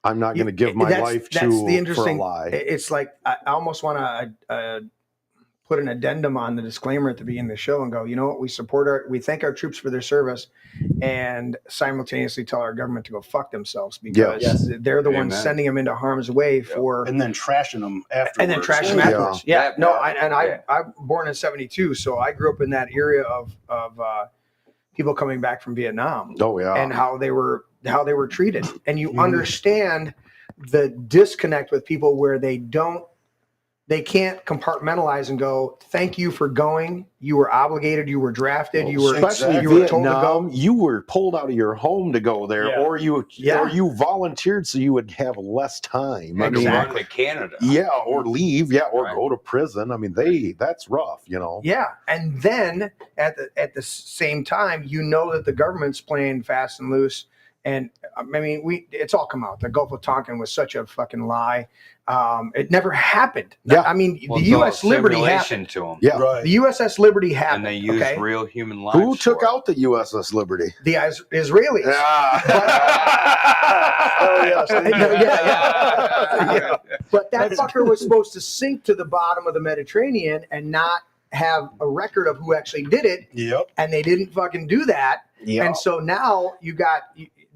I'm not going to give my life for a lie. It's like I almost want to put an addendum on the disclaimer at the beginning of the show and go, you know what? We thank our troops for their service, and simultaneously tell our government to go fuck themselves because they're the ones sending them into harm's way and then trashing them afterwards. I'm born in '72, so I grew up in that area of people coming back from Vietnam. Oh yeah, and how they were treated, and you understand the disconnect with people where they can't compartmentalize and go, thank you for going. You were obligated. You were drafted. You were told to go. You were pulled out of your home to go there, or you volunteered so you would have less time. Exactly. To Canada. Yeah, or leave. Yeah, or go to prison. I mean, that's rough, you know. Yeah, and then at the same time, you know that the government's playing fast and loose. And I mean, it's all come out. The Gulf of Tonkin was such a fucking lie. It never happened. Yeah. I mean, the U.S. Liberty happened to them. Yeah. Right. The USS Liberty happened. And they used real human lives. Who took out the USS Liberty? The Israelis. But that fucker was supposed to sink to the bottom of the Mediterranean and not have a record of who actually did it. Yep. And they didn't fucking do that. Yep. And so now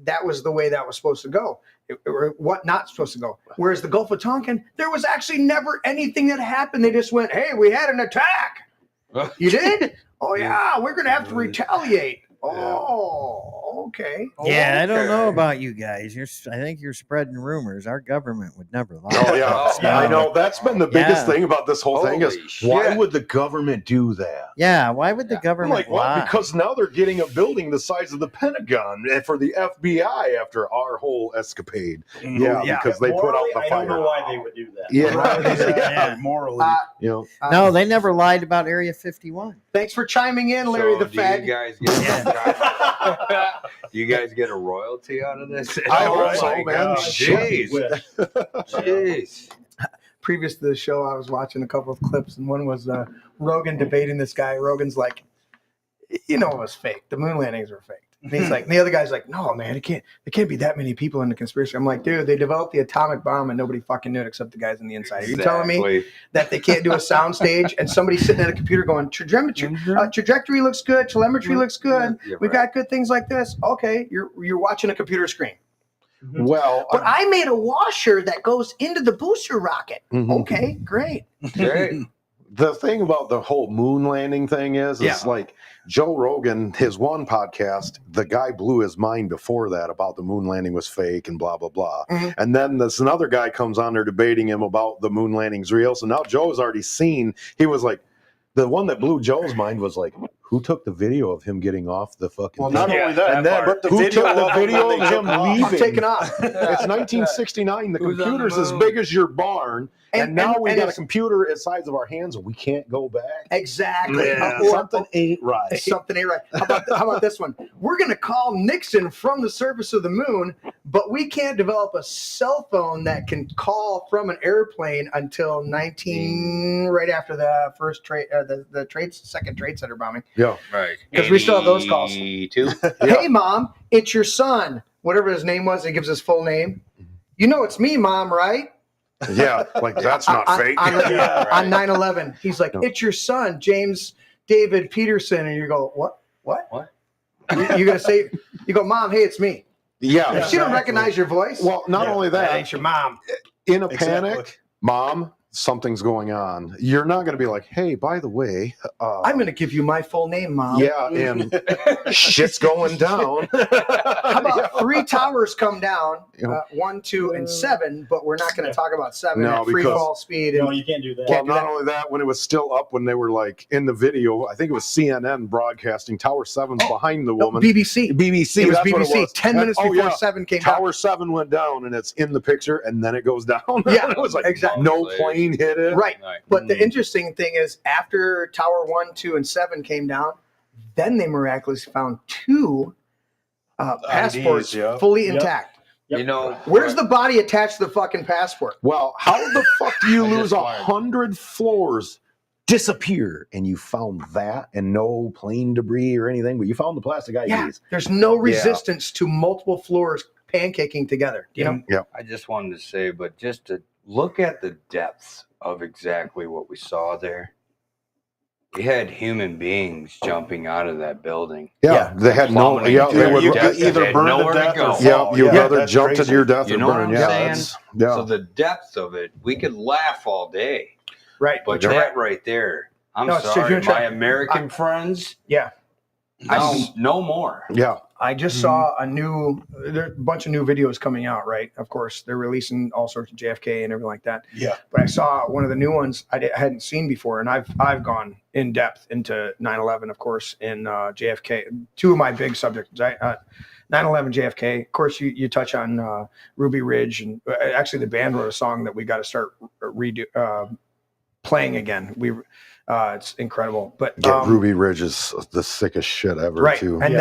that was the way that was supposed to go. Or what not supposed to go. Whereas the Gulf of Tonkin, there was actually never anything that happened. They just went, hey, we had an attack. You did? Oh, yeah, we're going to have to retaliate. Oh, okay. Yeah, okay. I don't know about you guys. I think you're spreading rumors. Our government would never lie. Oh, yeah. I know. That's been the biggest thing about this whole thing is why would the government do that? Yeah, why would the government lie? Well, because now they're getting a building the size of the Pentagon for the FBI after our whole escapade. Yeah, because they put out the fire. I don't know why they would do that. Yeah. Morally. No, they never lied about Area 51. Thanks for chiming in, Larry the Fed. You guys get a royalty out of this? I hope so, man. Jeez. Previous to the show, I was watching a couple of clips, and one was Rogan debating this guy. Rogan's like, you know, it was fake. The moon landings were fake. And he's like, and the other guy's like, no, man, there can't be that many people in the conspiracy. I'm like, dude, they developed the atomic bomb and nobody fucking knew it except the guys on the inside. Are you telling me that they can't do a sound stage and somebody's sitting at a computer going, trajectory looks good, telemetry looks good. We've got good things like this. Okay, you're watching a computer screen. Well, but I made a washer that goes into the booster rocket. Okay, great. The thing about the whole moon landing thing is like Joe Rogan, his one podcast, the guy blew his mind before that about the moon landing was fake and blah, blah, blah. And then this another guy comes on there debating him about the moon landing's real. So now Joe's already seen, he was like, the one that blew Joe's mind was like, who took the video of him getting off the fucking Well, not only that, but the video of him leaving. I'm taking off. It's 1969. The computer's as big as your barn. And now we got a computer the size of our hands, and we can't go back. Exactly. Yeah. Something ain't right. Something ain't right. How about this one? We're going to call Nixon from the surface of the moon, but we can't develop a cell phone that can call from an airplane until right after the first second Trade Center bombing. Yeah, right. Because we still have those calls. 82. Hey, Mom, it's your son. Whatever his name was, he gives his full name. You know it's me, Mom, right? Yeah, like that's not fake. On 9/11, he's like, it's your son, James David Peterson. And you go, what? You're going to say, you go, Mom, hey, it's me. Yeah. If she don't recognize your voice. Well, not only that. Ain't your mom. In a panic, Mom, something's going on. You're not going to be like, hey, by the way. I'm going to give you my full name, Mom. Yeah, and shit's going down. How about 3 towers come down, 1, 2, and 7, but we're not going to talk about 7 at free fall speed. No, you can't do that. Well, not only that, when it was still up, when they were like in the video, I think it was CNN broadcasting, Tower 7's behind the woman. BBC. It was BBC. 10 minutes before 7 came down. Tower 7 went down, and it's in the picture, and then it goes down. Yeah, it was like exactly. No plane hit it. Right. But the interesting thing is, after Tower 1, 2, and 7 came down, then they miraculously found 2 passports fully intact. You know, where's the body attached to the fucking passport? Well, how the fuck do you lose 100 floors, disappear, and you found that and no plane debris or anything, but you found the plastic IDs? Yeah, there's no resistance to multiple floors pancaking together. You know? Yeah. I just wanted to say, but just to look at the depths of exactly what we saw there. We had human beings jumping out of that building. Yeah, they had no. Plummeting Yeah, to they their would death. They either had burn to nowhere death go. or fall. Yeah, you'd rather that's jump to crazy. your death You or know burn. what I'm Yeah, saying? that's, yeah. So the depth of it, we could laugh all day, Right. but you're that right there, I'm No, so sorry, you're my American friends, Yeah. no more. Yeah. I just saw a bunch of new videos coming out, right? Of course, they're releasing all sorts of JFK and everything like that. Yeah. But I saw one of the new ones I hadn't seen before, and I've gone in depth into 9/11, of course, in JFK. Two of my big subjects, 9/11, JFK. Of course, you touch on Ruby Ridge, and actually the band wrote a song that we got to start playing again. It's incredible. But Ruby Ridge is the sickest shit ever, right. too. And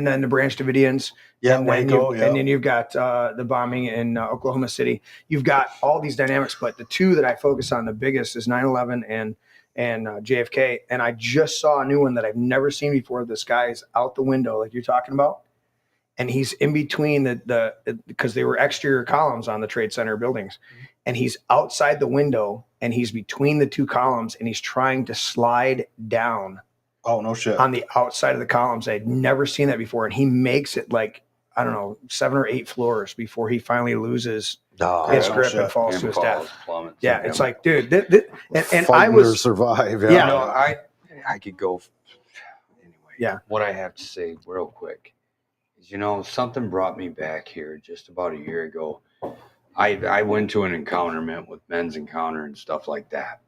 then the Branch Davidians. Yeah, and then Waco, and then you've got the bombing in Oklahoma City. You've got all these dynamics, but the two that I focus on the biggest is 9/11 and JFK. And I just saw a new one that I've never seen before. This guy's out the window, like you're talking about, and he's in between the because they were exterior columns on the Trade Center buildings, and he's outside the window and he's between the two columns and he's trying to slide down. Oh, no shit. On the outside of the columns. I'd never seen that before. And he makes it like, I don't know, 7 or 8 floors before he finally loses his grip and falls to his death. Yeah, it's like, dude, and I was survive. You know, I could go anyway. Yeah. What I have to say real quick is, you know, something brought me back here just about a year ago. I went to an encounterment with Men's Encounter and stuff like that.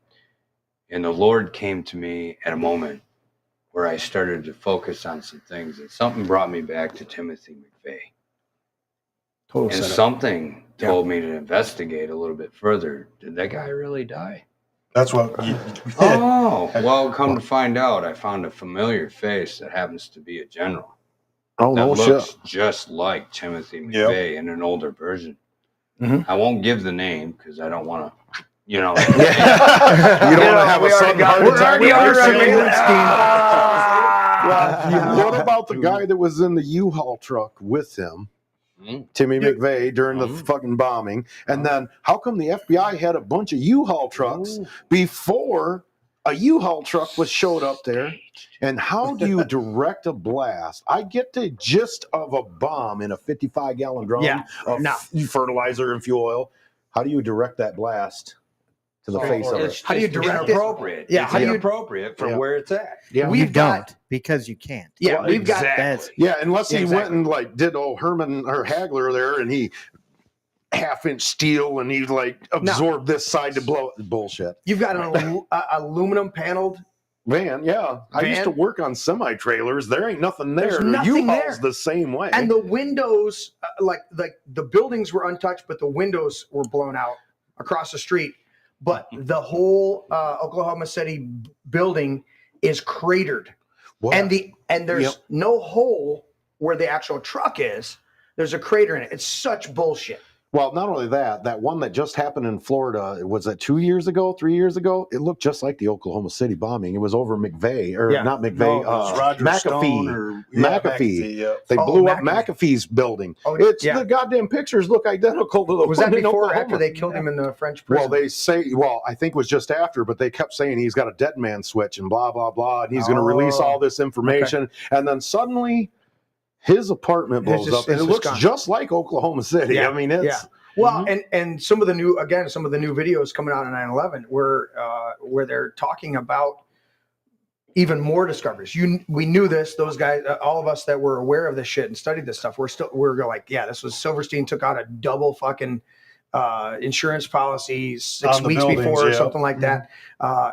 And the Lord came to me at a moment where I started to focus on some things, and something brought me back to Timothy McVeigh. Total and something told me to investigate a little bit further. Did that guy really die? That's what. Well, come to find out, I found a familiar face that happens to be a general. Oh, that no looks shit. just like Timothy McVeigh in an older version. I won't give the name because I don't want to, you know. You don't want to have a sudden heart attack. What about the guy that was in the U-Haul truck with him? Timmy McVeigh during the fucking bombing. And then how come the FBI had a bunch of U-Haul trucks before a U-Haul truck showed up there? And how do you direct a blast? I get the gist of a bomb in a 55-gallon drum of fertilizer and fuel oil. How do you direct that blast to the face of it? How do you direct it? Inappropriate. Yeah, it's how do you inappropriate from where it's at? Yeah, you don't because you can't. Yeah, Well, we've got exactly. Yeah, unless he went and like did Herman or Hagler there, and he half-inch steel, and he like absorbed this side to blow it. Bullshit. You've got an aluminum paneled van. Yeah, I used to work on semi-trailers. There ain't nothing there. There's nothing there. The same way. And the windows, like the buildings were untouched, but the windows were blown out across the street. But the whole Oklahoma City building is cratered. What? And there's no hole where the actual truck is. There's a crater in it. It's such bullshit. Well, not only that, that one that just happened in Florida, was that 2 years ago, 3 years ago? It looked just like the Oklahoma City bombing. It was over McVeigh, or not McVeigh, McAfee. McAfee. They blew up McAfee's building. The goddamn pictures look identical to the Was that before or after they killed him in the French prison? Well, I think it was just after, but they kept saying he's got a dead man switch and blah, blah, blah, and he's going to release all this information. Okay. And then suddenly his apartment blows up, and it looks just like Oklahoma City. Yeah. I mean, it's well, and some of the new videos coming out on 9/11 where they're talking about even more discoveries. We knew this; those guys, all of us that were aware of this shit and studied this stuff, we're like, this was Silverstein took out a double fucking insurance policy 6 weeks before or something like that.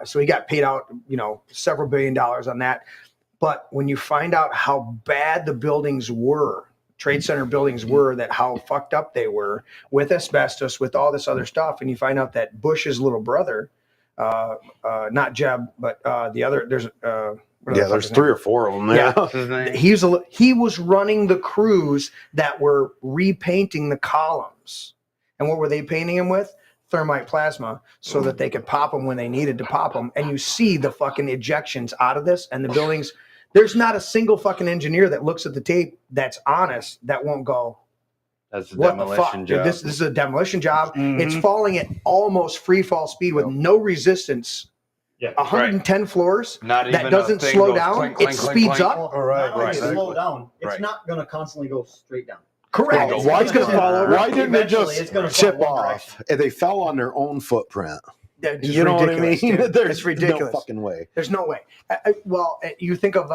So he got paid out, several $1 billion on that. But when you find out how bad the buildings were, Trade Center buildings were, that how fucked up they were with asbestos, with all this other stuff, and you find out that Bush's little brother, not Jeb, but the other, there's there's 3 or 4 of them there. Yeah. He was running the crews that were repainting the columns. And what were they painting them with? Thermite plasma, so that they could pop them when they needed to pop them. And you see the fucking ejections out of this, and the buildings. There's not a single fucking engineer that looks at the tape that's honest that won't go, That's a what the fuck? demolition Dude, job. this is a demolition job. Mhm. It's falling at almost free fall speed with no resistance. Yeah. 110 floors. Not That even doesn't a thing slow goes down. clink, It clink, clink, speeds clink. up. Well, All right, not only does it exactly. slow down, it's Right. not going to constantly go straight down. Correct. Well, It's going to fall over. Why didn't they Eventually, just it's gonna chip fall one off? And they fell on their own footprint. That's just You know what I ridiculous, mean? dude. There's It's ridiculous. no fucking way. There's no way. You think of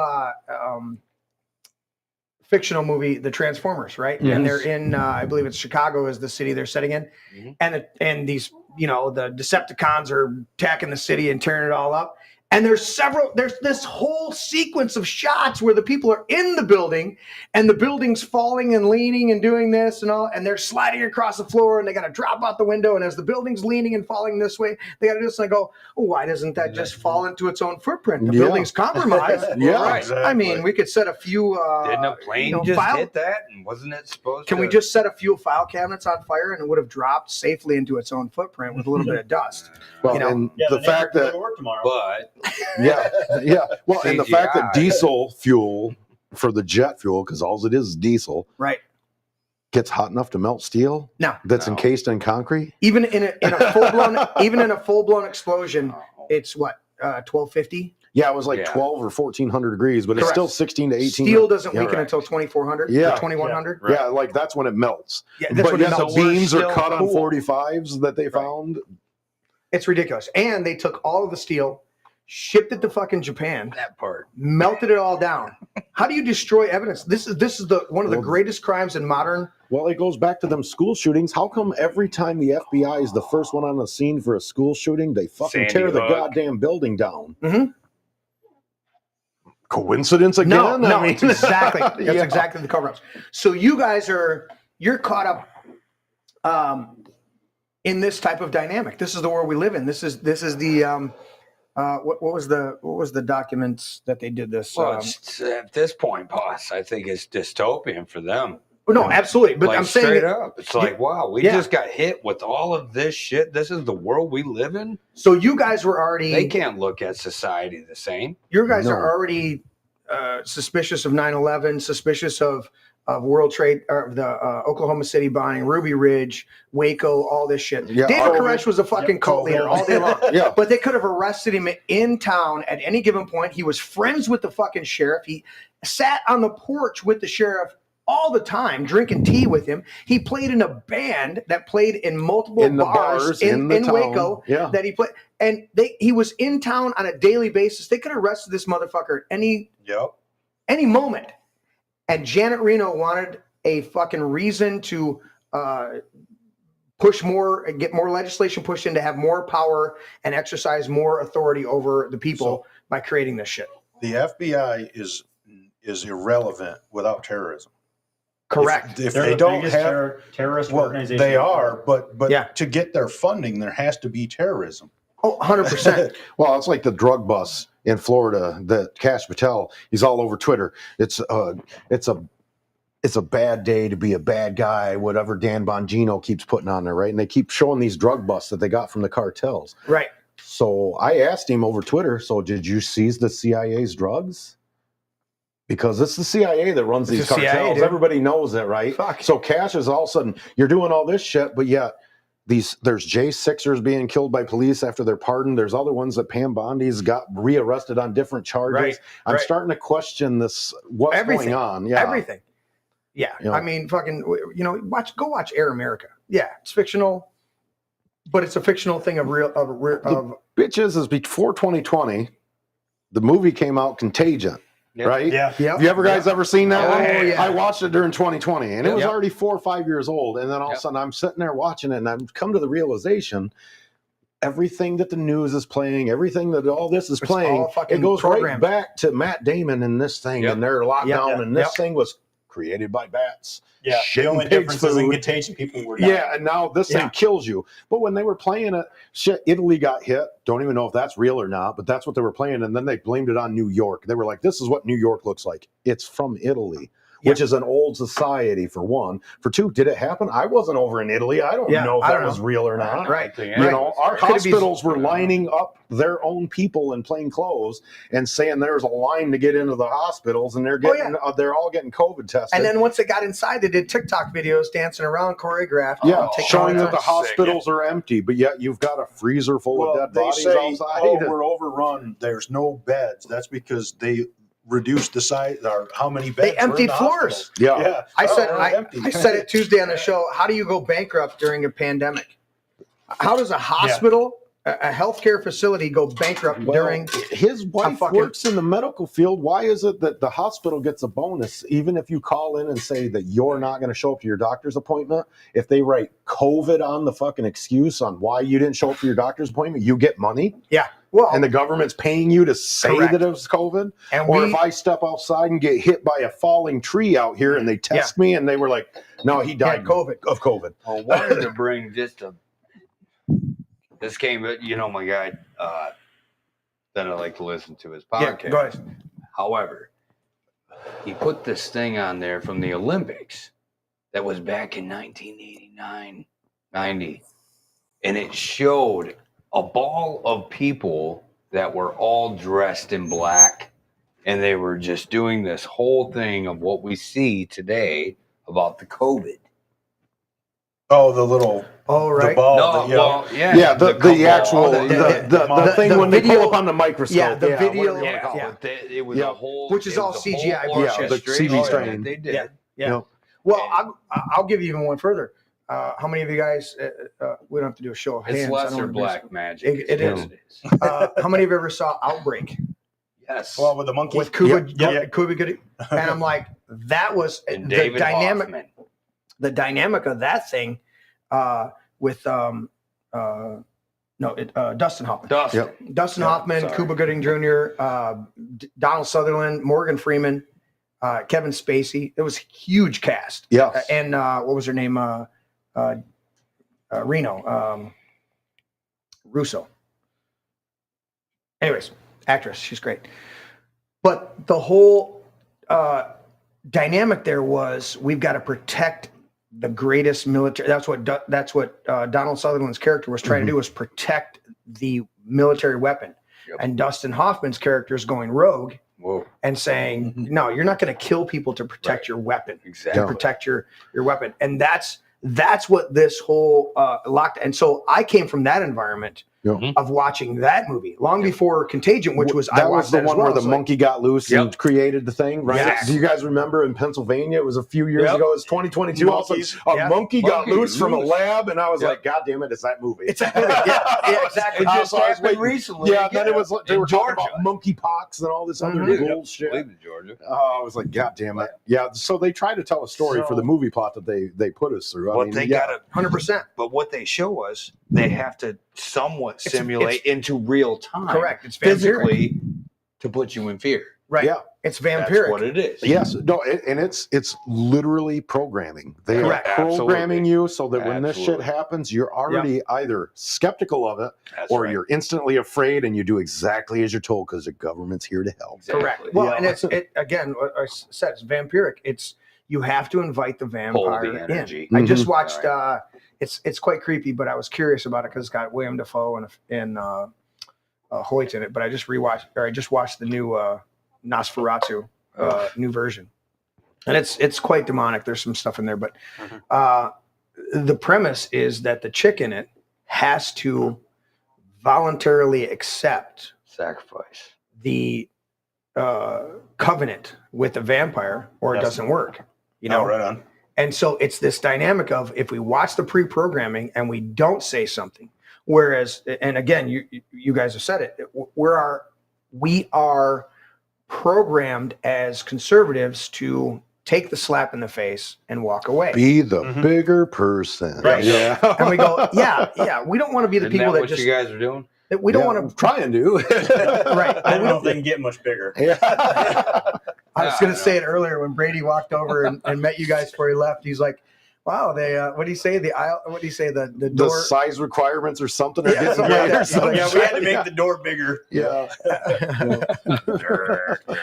fictional movie, The Transformers, right? Yes. And they're in, I believe it's Chicago is the city they're setting in, and these, the Decepticons are attacking the city and tearing it all up. And there's this whole sequence of shots where the people are in the building and the building's falling and leaning and doing this and all, and they're sliding across the floor and they got to drop out the window. And as the building's leaning and falling this way, they got to do this. And I go, oh, why doesn't that just fall into its own footprint? The building's compromised. Yeah, Right. Exactly. I mean, we could set a few. Didn't a plane just hit that? And wasn't it supposed to? Can we just set a few file cabinets on fire and it would have dropped safely into its own footprint with a little bit of dust? Well, You know, and Yeah, the fact that work tomorrow. But yeah. Well, and the fact that CGI. diesel fuel for the jet fuel, because all it is diesel, Right. gets hot enough to melt steel No. that's No. encased in concrete. Even in a full blown explosion, it's what 1250. Yeah, it was like Yeah. 12 or 1400 degrees, but it's Correct. still 16 to 18. Steel doesn't Yeah, weaken right. until 2400 Yeah. or 2100. Yeah, like that's when it melts. Yeah, that's But what it yeah, the melts. beams are still cut on cool. 45s that they found. It's ridiculous. And they took all of the steel, shipped it to fucking Japan, that part. melted it all down. How do you destroy evidence? This is one of the greatest crimes in modern. Well, it goes back to them school shootings. How come every time the FBI is the first one on the scene for a school shooting, they fucking Sandy tear the Hook. goddamn building down? Mhm. Coincidence again? No, I mean, it's exactly that's yeah. exactly the cover-ups. So you guys you're caught up in this type of dynamic. This is the world we live in. This is the what was the documents that they did this? Well, it's, at this point, boss, I think it's dystopian for them. No, absolutely. But Like, I'm saying straight up, it's like, wow, we Yeah. just got hit with all of this shit. This is the world we live in. so. You guys were already. They can't look at society the same. You guys No. are already suspicious of 9/11, suspicious of World Trade or the Oklahoma City bombing, Ruby Ridge, Waco, all this shit. Yeah, David all of Koresh was a fucking cult leader all day long. Yeah. But they could have arrested him in town at any given point. He was friends with the fucking sheriff. He sat on the porch with the sheriff all the time, drinking tea with him. He played in a band that played in multiple In the bars bars, in the town. Waco Yeah. that he played. And he was in town on a daily basis. They could have arrested this motherfucker at any moment. And Janet Reno wanted a fucking reason to push more, get more legislation pushed in to have more power and exercise more authority over the people by creating this shit. The FBI is irrelevant without terrorism. Correct. If They're they the don't biggest have, terrorist well, organization. they are, but Yeah. to get their funding, there has to be terrorism. Oh, 100%. Well, it's like the drug bus in Florida that Cash Patel, he's all over Twitter. It's a bad day to be a bad guy, whatever Dan Bongino keeps putting on there, right? And they keep showing these drug busts that they got from the cartels. Right. So I asked him over Twitter, so did you seize the CIA's drugs? Because it's the CIA that runs It's these the CIA, cartels. dude. Everybody knows that, right? Fuck. So Cash is all of a sudden, you're doing all this shit, but yet there's J6ers being killed by police after their pardon. There's other ones that Pam Bondi's got rearrested on different charges. Right, I'm right. starting to question this, what's Everything. going on. Yeah. Everything. Yeah. Yeah. I mean, fucking, go watch Air America. Yeah. It's fictional, but it's a fictional thing of Bitches is before 2020, the movie came out, Contagion. Yeah. Right? Yeah. yeah. Have you ever guys ever seen that Oh, one? yeah. I watched it during 2020 and it was Yep. already 4 or 5 years old. And then all of a sudden I'm sitting there watching it and I've come to the realization everything that the news is playing, everything that all this is It's playing, all fucking it goes programmed. right back to Matt Damon and this thing Yep. and their lockdown. Yep. And this Yep. thing was created by bats. Yeah. Shitting The only pigs' difference is in food. contagion. People were dying. Yeah, and now this Yeah. thing kills you. But when they were playing it, shit, Italy got hit. Don't even know if that's real or not, but that's what they were playing. And then they blamed it on New York. They were like, this is what New York looks like. It's from Italy. which is an old society for one. For two, did it happen? I wasn't over in Italy. I don't know if that was real or not. Right. You know, our hospitals were lining up their own people in plain clothes and saying there's a line to get into the hospitals, and they're getting they're all getting COVID tested. And then once they got inside, they did TikTok videos dancing around, choreographed. Showing that the hospitals are empty, but yet you've got a freezer full of dead bodies outside. Oh, we're overrun. There's no beds. That's because they reduced the size or how many beds. They emptied floors. Yeah. I said it Tuesday on the show. How do you go bankrupt during a pandemic? How does a hospital, a healthcare facility, go bankrupt during? His wife works in the medical field. Why is it that the hospital gets a bonus even if you call in and say that you're not going to show up to your doctor's appointment? If they write COVID on the fucking excuse on why you didn't show up for your doctor's appointment, you get money. Yeah. Well, and the government's paying you to say that it was COVID. Or if I step outside and get hit by a falling tree out here and they test me and they were like, no, he died of COVID. I wanted to bring just a. This came, you know, my guy that I like to listen to his podcast. Yeah, go ahead. However, he put this thing on there from the Olympics that was back in 1989, 90. And it showed a ball of people that were all dressed in black. And they were just doing this whole thing of what we see today about the COVID. Oh, the little the ball. The actual the thing when they pull up on the microscope. Yeah, the video. It was a whole, which is all CGI. The CG strain. They did. Yeah. Well, I'll give you even one further. How many of you guys? We don't have to do a show of hands. It's lesser black magic. It is. How many of you ever saw Outbreak? Yes. Well, with the monkey. With Cuba, Cuba Gooding. And I'm like, that was the dynamic. Hoffman. The dynamic of that thing with Dustin Hoffman. Dustin Hoffman, Cuba Gooding Jr., Donald Sutherland, Morgan Freeman, Kevin Spacey. It was a huge cast. Yes. And what was her name? Russo. Anyways, actress. She's great. But the whole dynamic there was we've got to protect the greatest military. That's what Donald Sutherland's character was trying to do, was protect the military weapon. And Dustin Hoffman's character is going rogue and saying, no, you're not going to kill people to protect your weapon. Exactly. To protect your weapon. And that's what this whole locked. And so I came from that environment of watching that movie long before Contagion, which was that was the one where the monkey got loose and created the thing, right? Yes. Do you guys remember in Pennsylvania? It was a few years ago. It's 2022. Also, a monkey got loose from a lab, and I was like, "God damn it, it's that movie!" It's that movie. Yeah, exactly. It just happened recently. Yeah, then it was they were talking about monkeypox and all this other bullshit. In Georgia. I was like, "God damn it!" Yeah, so they try to tell a story for the movie plot that they put us through. But they got it 100%. But what they show us, they have to somewhat simulate into real time. Correct. It's physically to put you in fear. Right. Yeah. It's vampiric. That's what it is. Yes. No. And it's literally programming. They are programming you so that when this shit happens, you're already either skeptical of it or you're instantly afraid, and you do exactly as you're told because the government's here to help. Exactly. Correct. Well, and it's again, what I said, it's vampiric. It's you have to invite the vampire in. I just watched. It's quite creepy, but I was curious about it because it's got William Dafoe and Hoyt in it. But I just watched the new Nosferatu new version, and it's quite demonic. There's some stuff in there, but the premise is that the chick in it has to voluntarily sacrifice the covenant with the vampire, or it doesn't work. You know, right on. And so it's this dynamic of if we watch the pre-programming and we don't say something, whereas, and again, you guys have said it, we are programmed as conservatives to take the slap in the face and walk away. Be the bigger person. Right. Yeah. And we go, yeah. We don't want to be the people that what just. you guys are doing? That we don't want to try and do. Right. I don't know if they can get much bigger. I was going to say it earlier when Brady walked over and met you guys before he left. He's like, "Wow, they what do you say? The aisle? What do you say? The door the size requirements or something? Or something like that. Yeah, we had to make the door bigger. Yeah.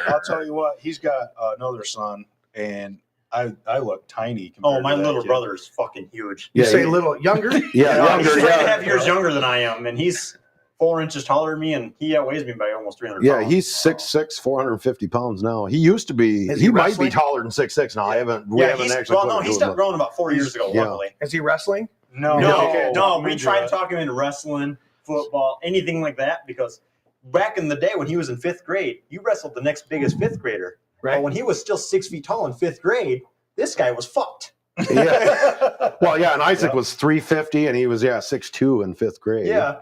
I'll tell you what. He's got another son, and I look tiny. Oh, my to that little kid. brother is fucking huge. You say little younger? Younger. He's 3.5 years younger than I am, and he's 4 inches taller than me, and he outweighs me by almost 300 Yeah, pounds. he's 6'6", 450 pounds now. He used to be. Is He he might wrestling? be taller than 6'6" now. We Yeah, haven't actually. he stopped growing about 4 years ago. Yeah. Luckily, Is he wrestling? no. We tried to talk him into wrestling, football, anything like that, because back in the day when he was in 5th grade, you wrestled the next biggest 5th grader. Right. But when he was still 6 feet tall in 5th grade, this guy was fucked. Yeah. Well, yeah, and Isaac was 350, and he was 6'2" in 5th grade. Yeah.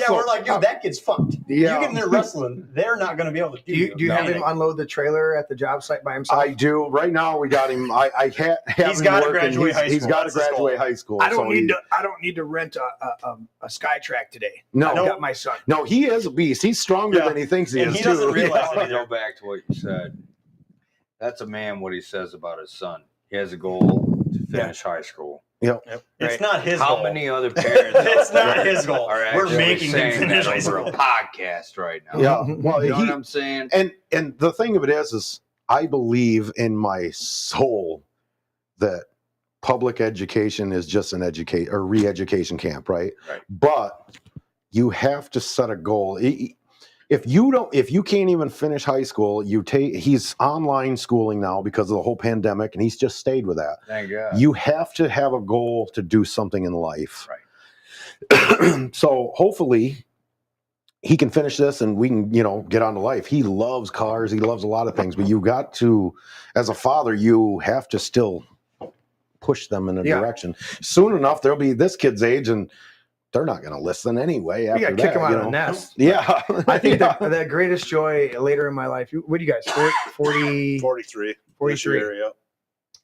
So, we're like, dude, that kid's fucked. Yeah. You get in there wrestling, they're not going to be able to do Do you have him unload the trailer at the job site by himself? I do. Right now, we got him. I have He's him gotta working. graduate high school. He's got to That's his graduate goal. high school. I don't need to rent a Skytrack today. No, I've got my son. No, he is a beast. He's stronger than he thinks he And is. he doesn't too. realize I want to go back to what you said. That's a man, what he says about his son. He has a goal to finish high school. Yep. It's not his How goal. many other parents It's not his goal. are We're actually making him saying finish that high over school. a podcast right now? Yeah. Well, You know what I'm saying? And the thing of it is I believe in my soul that public education is just an re-education camp, right? But you have to set a goal. If you can't even finish high school, he's online schooling now because of the whole pandemic, and he's just stayed with that. Thank God. You have to have a goal to do something in life. Right. So hopefully he can finish this and we can, get on to life. He loves cars. He loves a lot of things, but you got to, as a father, you have to still push them in a direction. Soon enough, there'll be this kid's age and they're not going to listen anyway. You got to kick them out of the nest. Yeah. I think the greatest joy later in my life, what do you guys, 40? 43. 43. Year,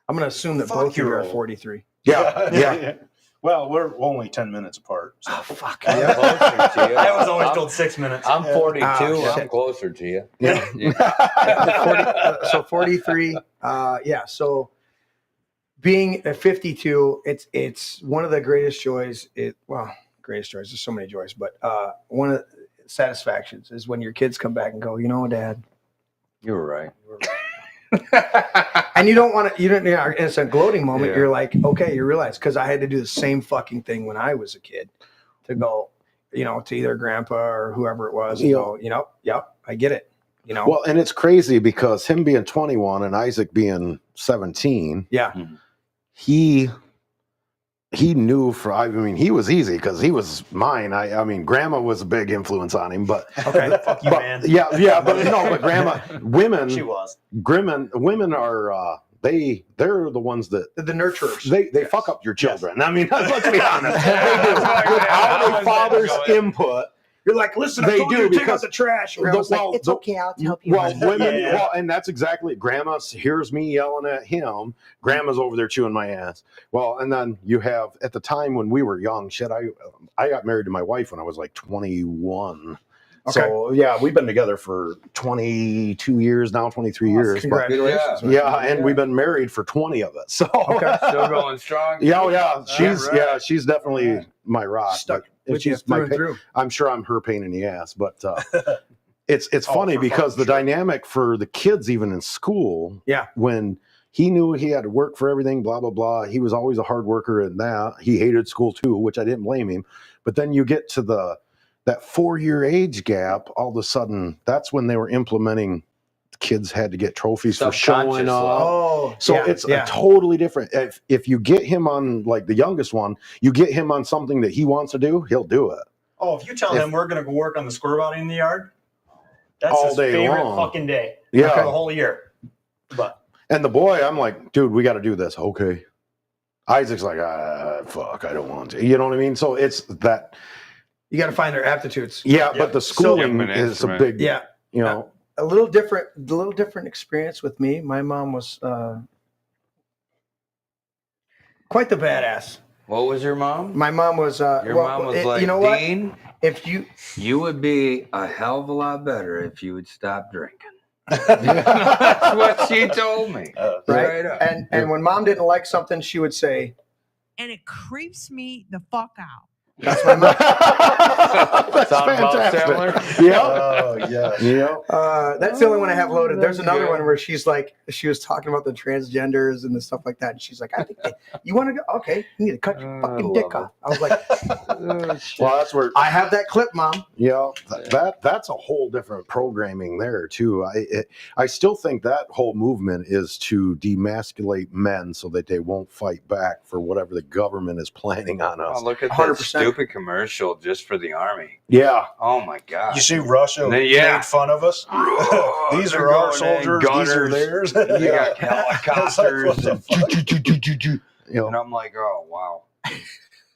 I'm going to assume that both of you are 43. Yeah. Well, we're only 10 minutes apart. So. Oh, fuck. I'm closer to you. I was always told 6 minutes. I'm 42. shit. I'm closer to you. Yeah. So 43. So being a 52, it's one of the greatest joys. Greatest joys. There's so many joys, but one of the satisfactions is when your kids come back and go, Dad, You were right. and you don't want to. It's a gloating moment. Yeah. You're like, okay, you realize because I had to do the same fucking thing when I was a kid to go, to either grandpa or whoever it was, and go, yep, I get it. Well, and it's crazy because him being 21 and Isaac being 17. Yeah. He knew he was easy because he was mine. I mean, grandma was a big influence on him, but okay, fuck you, man. Yeah, but grandma, women, she was. Women are, they're the ones that the nurturers. They fuck up your children. Yes. I mean, let's be honest. They do. Without a father's input. You're like, listen, I told you to take out the trash. It's okay, I'll help you. Well, women, and that's exactly it. Grandma hears me yelling at him. Grandma's over there chewing my ass. Well, and then you have, at the time when we were young, I got married to my wife when I was like 21. Okay. So, yeah, we've been together for 22 years now, 23 years. Congratulations. And we've been married for 20 of it. So, still going strong. Yeah. She's definitely my rock. Stuck. She's through. I'm sure I'm her pain in the ass, but it's funny because the dynamic for the kids, even in school, when he knew he had to work for everything, blah, blah, blah. He was always a hard worker in that. He hated school too, which I didn't blame him. But then you get to that 4-year age gap, all of a sudden, that's when they were implementing kids had to get trophies for showing up. It's a totally different. If you get him on, like the youngest one, you get him on something that he wants to do, he'll do it. Oh, if you tell him we're going to go work on the square body in the yard, that's all his day favorite long. fucking day. Yeah, for the whole year. And the boy, I'm like, dude, we got to do this. Okay. Isaac's like, fuck, I don't want to. You know what I mean? So it's that. You got to find their aptitudes. Yeah, but the schooling is a big. A little different experience with me. My mom was quite the badass. What was your mom? My mom was. Your mom was like, Dean, if you would be a hell of a lot better if you would stop drinking. That's what she told me. Right. And when mom didn't like something, she would say, and it creeps me the fuck out That's my mom. That's fantastic. Yeah. Oh, yes. Yeah. That's the only one I have loaded. There's another one where she was talking about the transgenders and the stuff like that. And she's like, I think you want to go? Okay, you need to cut your fucking dick off. I was like, Well, that's where I have that clip, Mom. Yeah, that's a whole different programming there too. I still think that whole movement is to demasculate men so that they won't fight back for whatever the government is planning on us. Oh, look at 100%. that stupid commercial just for the Army. Yeah. Oh my God. You see Russia made fun of us? These are our soldiers, these are theirs. You got helicopters. And I'm like, oh, wow.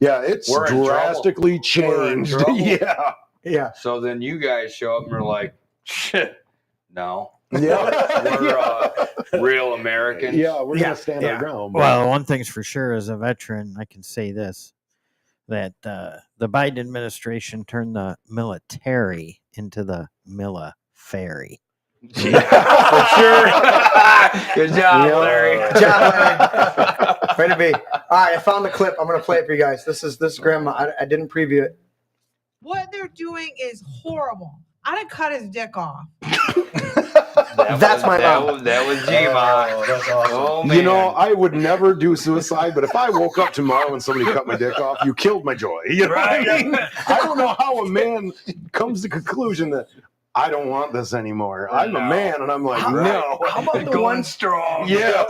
Yeah, it's We're in drastically changed. trouble. Yeah. Yeah. So then you guys show up and are like, shit, no. Yeah. We're real Americans. Yeah, we're going to stand our ground. Well, one thing's for sure, as a veteran, I can say this, that the Biden administration turned the military into the Milla-fairy. Yeah, for sure. Good job, Larry. Good job, Larry. Way to be. All right, I found the clip. I'm going to play it for you guys. This is Grandma. I didn't preview it. What they're doing is horrible. I done cut his dick off. That's my mom. That was G-Ma. Oh, that's awesome. Oh, man. You know, I would never do suicide, but if I woke up tomorrow and somebody cut my dick off, you killed my joy. You know what I mean? I don't know how a man comes to the conclusion that I don't want this anymore. I'm a man, and I'm like, no. How about the Going ones? strong. Yeah.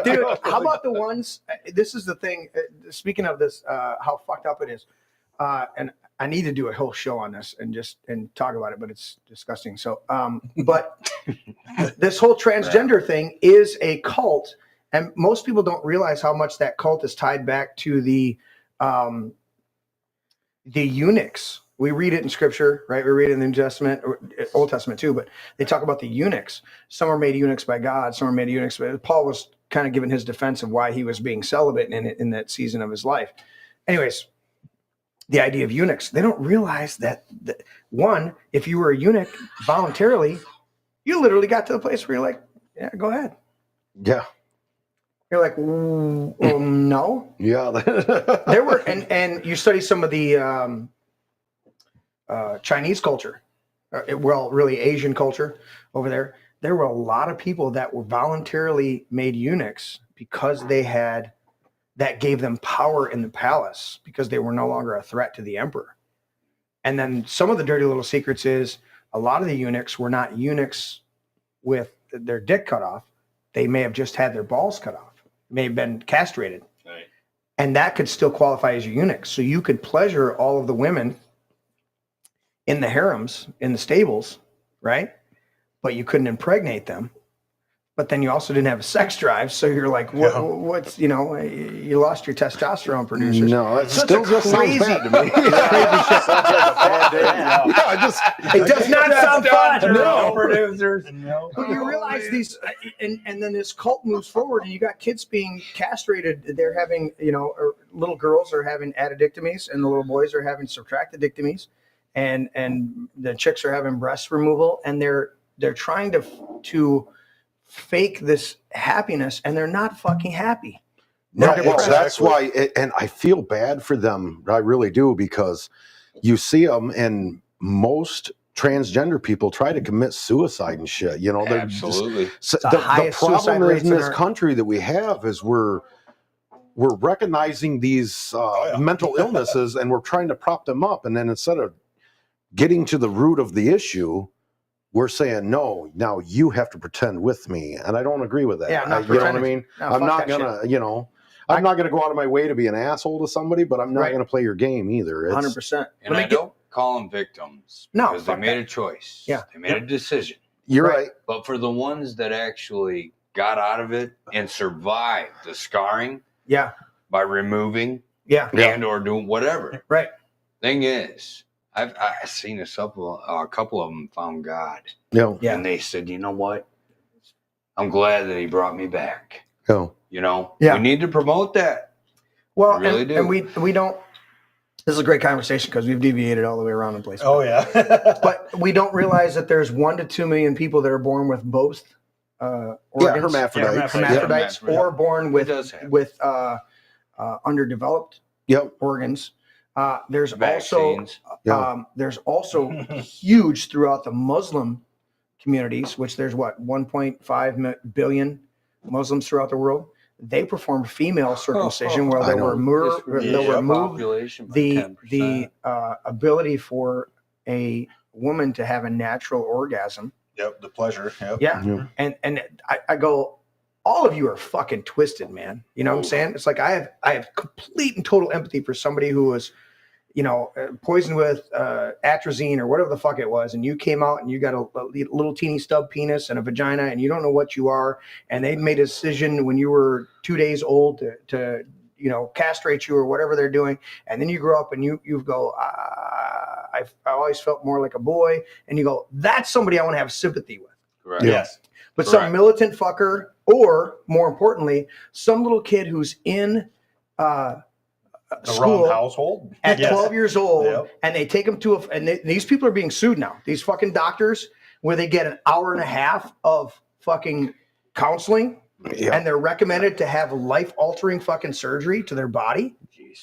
Dude, how about the ones? This is the thing. Speaking of this, how fucked up it is, and I need to do a whole show on this and talk about it, but it's disgusting. So, but this whole transgender thing is a cult, and most people don't realize how much that cult is tied back to the eunuchs. We read it in Scripture, right? We read it in the New Testament, or Old Testament too, but they talk about the eunuchs. Some are made eunuchs by God, some are made eunuchs. Paul was kind of giving his defense of why he was being celibate in that season of his life. Anyways, the idea of eunuchs, they don't realize that, one, if you were a eunuch voluntarily, you literally got to the place where you're like, yeah, go ahead. Yeah. You're like, no. Yeah. There were, and you study some of the Chinese culture, well, really Asian culture over there. There were a lot of people that were voluntarily made eunuchs because that gave them power in the palace because they were no longer a threat to the emperor. And then some of the dirty little secrets is a lot of the eunuchs were not eunuchs with their dick cut off. They may have just had their balls cut off, may have been castrated. Right. And that could still qualify as a eunuch. So you could pleasure all of the women in the harems, in the stables, right? But you couldn't impregnate them. But then you also didn't have a sex drive, so you're like, what's, you lost your testosterone producers. No, it so still just sounds bad to me. It does not sound fun. No. Producers. No. But you realize these, and then this cult moves forward, and you got kids being castrated. They're having, or little girls are having addictomies, and the little boys are having subtractedectomies, and the chicks are having breast removal, and they're trying to fake this happiness, and they're not fucking happy. No, that's why, and I feel bad for them. I really do, because you see them, and most transgender people try to commit suicide and shit. Absolutely. The problem in this country that we have is we're recognizing these mental illnesses, and we're trying to prop them up, and then instead of getting to the root of the issue, we're saying, no, now you have to pretend with me. And I don't agree with that. Yeah, you know what I mean? No, I'm not going to, I'm not going to go out of my way to be an asshole to somebody, but I'm not going to play your game either. 100%. And I don't call them victims. No, because they made a choice. Yeah. They made a decision. You're right. But for the ones that actually got out of it and survived the scarring by removing and or doing whatever. Right. Thing is, I've seen a couple of them found God. Yeah. And they said, you know what? I'm glad that he brought me back. Oh. We need to promote that. Well, we really do. And we don't. This is a great conversation because we've deviated all the way around the place. Oh, yeah. But we don't realize that there's 1 to 2 million people that are born with both organs. Hermaphrodites, or born with underdeveloped organs. There's Vaccines. also huge throughout the Muslim communities, which there's 1.5 billion Muslims throughout the world. They performed female circumcision where they will remove the ability for a woman to have a natural orgasm. Yep, the pleasure. Yep. Yeah. And I go, all of you are fucking twisted, man. You know what I'm saying? It's like I have complete and total empathy for somebody who was, poisoned with atrazine or whatever the fuck it was, and you came out and you got a little teeny stub penis and a vagina, and you don't know what you are, and they made a decision when you were 2 days old to castrate you or whatever they're doing, and then you grow up and you go, I always felt more like a boy, and you go, that's somebody I want to have sympathy with. Correct. Yes. But some militant fucker, or more importantly, some little kid who's in school wrong household at 12 years old, and they take them to these people are being sued now. These fucking doctors, where they get an hour and a half of fucking counseling, and they're recommended to have life-altering fucking surgery to their body.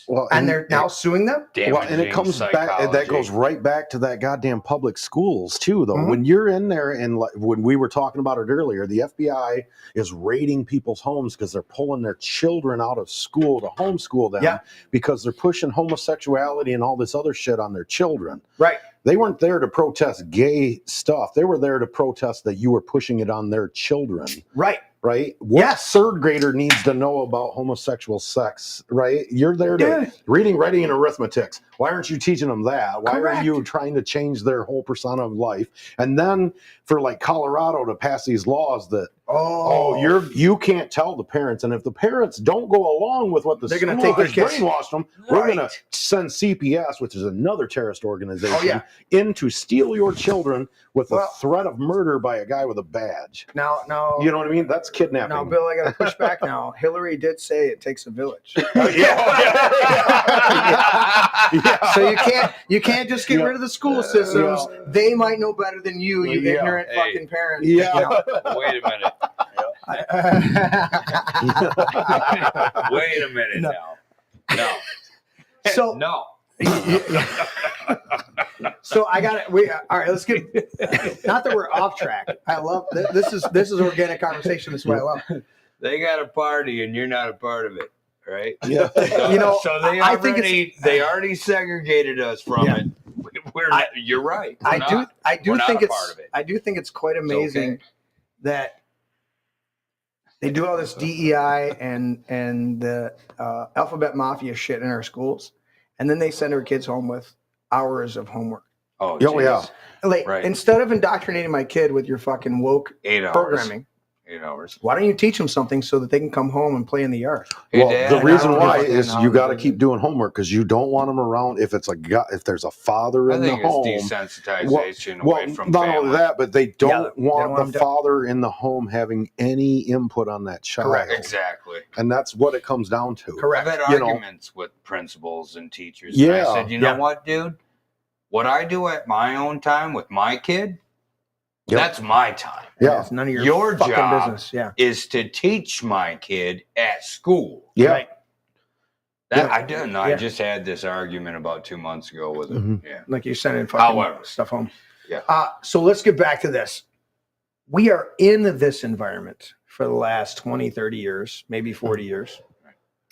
Well, and they're now suing them. Well, and it comes back. That goes right back to that goddamn public schools too, though. When you're in there, and when we were talking about it earlier, the FBI is raiding people's homes because they're pulling their children out of school to homeschool them because they're pushing homosexuality and all this other shit on their children. Right. They weren't there to protest gay stuff. They were there to protest that you were pushing it on their children. Right. Right? What third grader needs to know about homosexual sex, right? You're there to reading, writing, and arithmetic. Why aren't you teaching them that? Why are you trying to change their whole persona of life? And then for like Colorado to pass these laws that, you can't tell the parents. And if the parents don't go along with what they're going to take, brainwash them, we're going to send CPS, which is another terrorist organization, in to steal your children with a threat of murder by a guy with a badge. Now, you know what I mean? That's kidnapping. Now, Bill, I got to push back now. Hillary did say it takes a village. So you can't just get rid of the school systems. They might know better than you ignorant fucking parents. Wait a minute. Wait a minute now. No. So no. So I got it. All right. Let's get. Not that we're off track. I love this. Is organic conversation. That's what I love. They got a party and you're not a part of it, right? Yeah. So they already segregated us from it. You're right. I do think it's quite amazing that they do all this DEI and the alphabet mafia shit in our schools, and then they send our kids home with hours of homework. Oh yeah. Like, instead of indoctrinating my kid with your fucking woke 8 hours. programming, 8 hours. Why don't you teach them something so that they can come home and play in the yard? Well, the reason why is you got to keep doing homework because you don't want them around. If there's a father in the home, it's desensitization away from not family. only that, but they don't want the father in the home having any input on that child. Correct. Exactly. And that's what it comes down to. Correct. I've had arguments with principals and teachers. And I said, you know what, dude? What I do at my own time with my kid, that's my time. Yeah, it's none of your fucking job business. Is to teach my kid at school. Yeah. Right. I didn't. I just had this argument about 2 months ago with him. Yeah. Like you're sending fucking stuff home. Yeah. So let's get back to this. We are in this environment for the last 20, 30 years, maybe 40 years.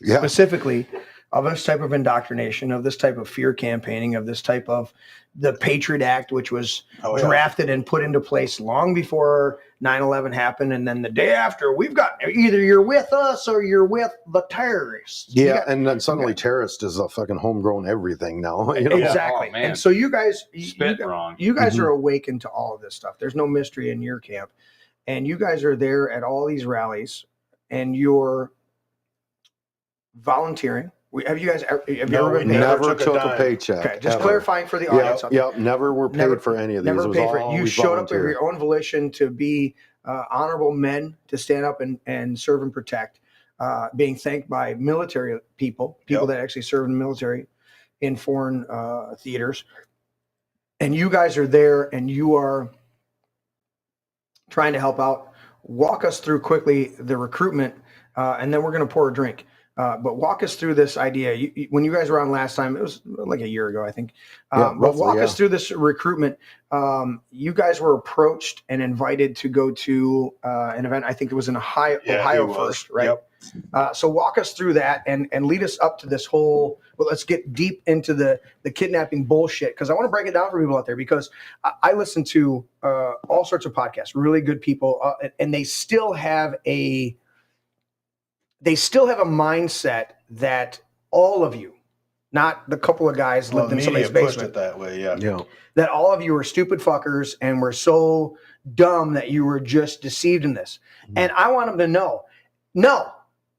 Yeah. Specifically of this type of indoctrination, of this type of fear campaigning, of this type of the Patriot Act, which was drafted and put into place long before 9/11 happened. And then the day after, we've got either you're with us or you're with the terrorists. Yeah, and then suddenly terrorist is a fucking homegrown everything now. You know? Exactly. Oh, and so you guys, wrong. You guys are awakened to all of this stuff. There's no mystery in your camp. And you guys are there at all these rallies and you're volunteering. Have you ever been paid? Never took a paycheck. Okay, just clarifying for the audience. Never were paid for any of these. Never paid for it. You showed up of your own volition to be honorable men, to stand up and serve and protect, being thanked by military people that actually serve in the military in foreign theaters. And you guys are there and you are trying to help out. Walk us through quickly the recruitment, and then we're going to pour a drink. But walk us through this idea. When you guys were on last time, it was like a year ago, I think. Yeah, but walk roughly, us through this recruitment. You guys were approached and invited to go to an event. I think it was in Ohio first, right? Yep. So walk us through that and lead us up to this whole. Well, let's get deep into the kidnapping bullshit, because I want to break it down for people out there, because I listen to all sorts of podcasts, really good people, and they still have a mindset that all of you, not the couple of guys lived in somebody's basement, pushed it that way, yeah. that all of you are stupid fuckers and were so dumb that you were just deceived in this. And I want them to know, no,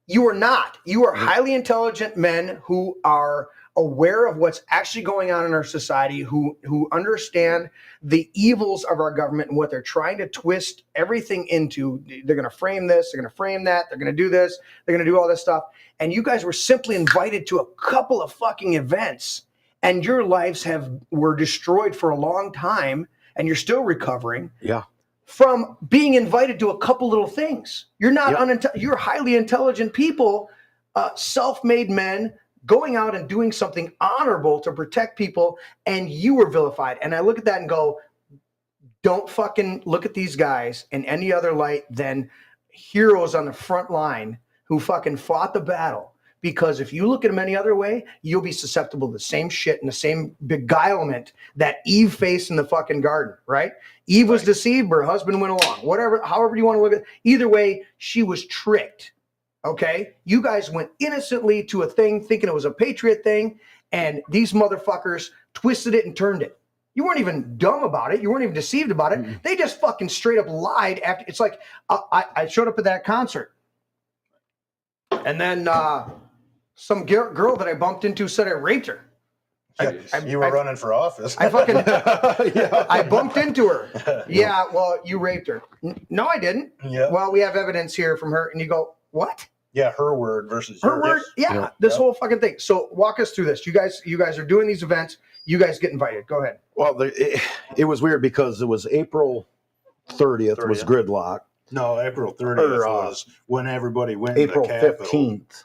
you are not. You are highly intelligent men who are aware of what's actually going on in our society, who understand the evils of our government and what they're trying to twist everything into. They're going to frame this, they're going to frame that, they're going to do this, they're going to do all this stuff. And you guys were simply invited to a couple of fucking events, and your lives were destroyed for a long time, and you're still recovering. Yeah. From being invited to a couple little things. You're not you're highly intelligent people, self-made men, going out and doing something honorable to protect people, and you were vilified. And I look at that and go, don't fucking look at these guys in any other light than heroes on the front line who fucking fought the battle. Because if you look at them any other way, you'll be susceptible to the same shit and the same beguilement that Eve faced in the fucking garden, right? Eve was deceived, her husband went along. However you want to look at it. Either way, she was tricked. Okay? You guys went innocently to a thing thinking it was a patriot thing, and these motherfuckers twisted it and turned it. You weren't even dumb about it. You weren't even deceived about it. Mm-hmm. They just fucking straight up lied after. It's like, I showed up at that concert, and then some girl that I bumped into said I raped her. You were running for office. I fucking I bumped into her. Yeah, well, you raped her. No, I didn't. Yeah. Well, we have evidence here from her, and you go, what? Yeah, her word versus her word. Yeah, this whole fucking thing. So walk us through this. You guys are doing these events. You guys get invited. Go ahead. Well, it was weird because it was April 30th was gridlock. No, April 30th was when everybody went April to the Capitol. 15th.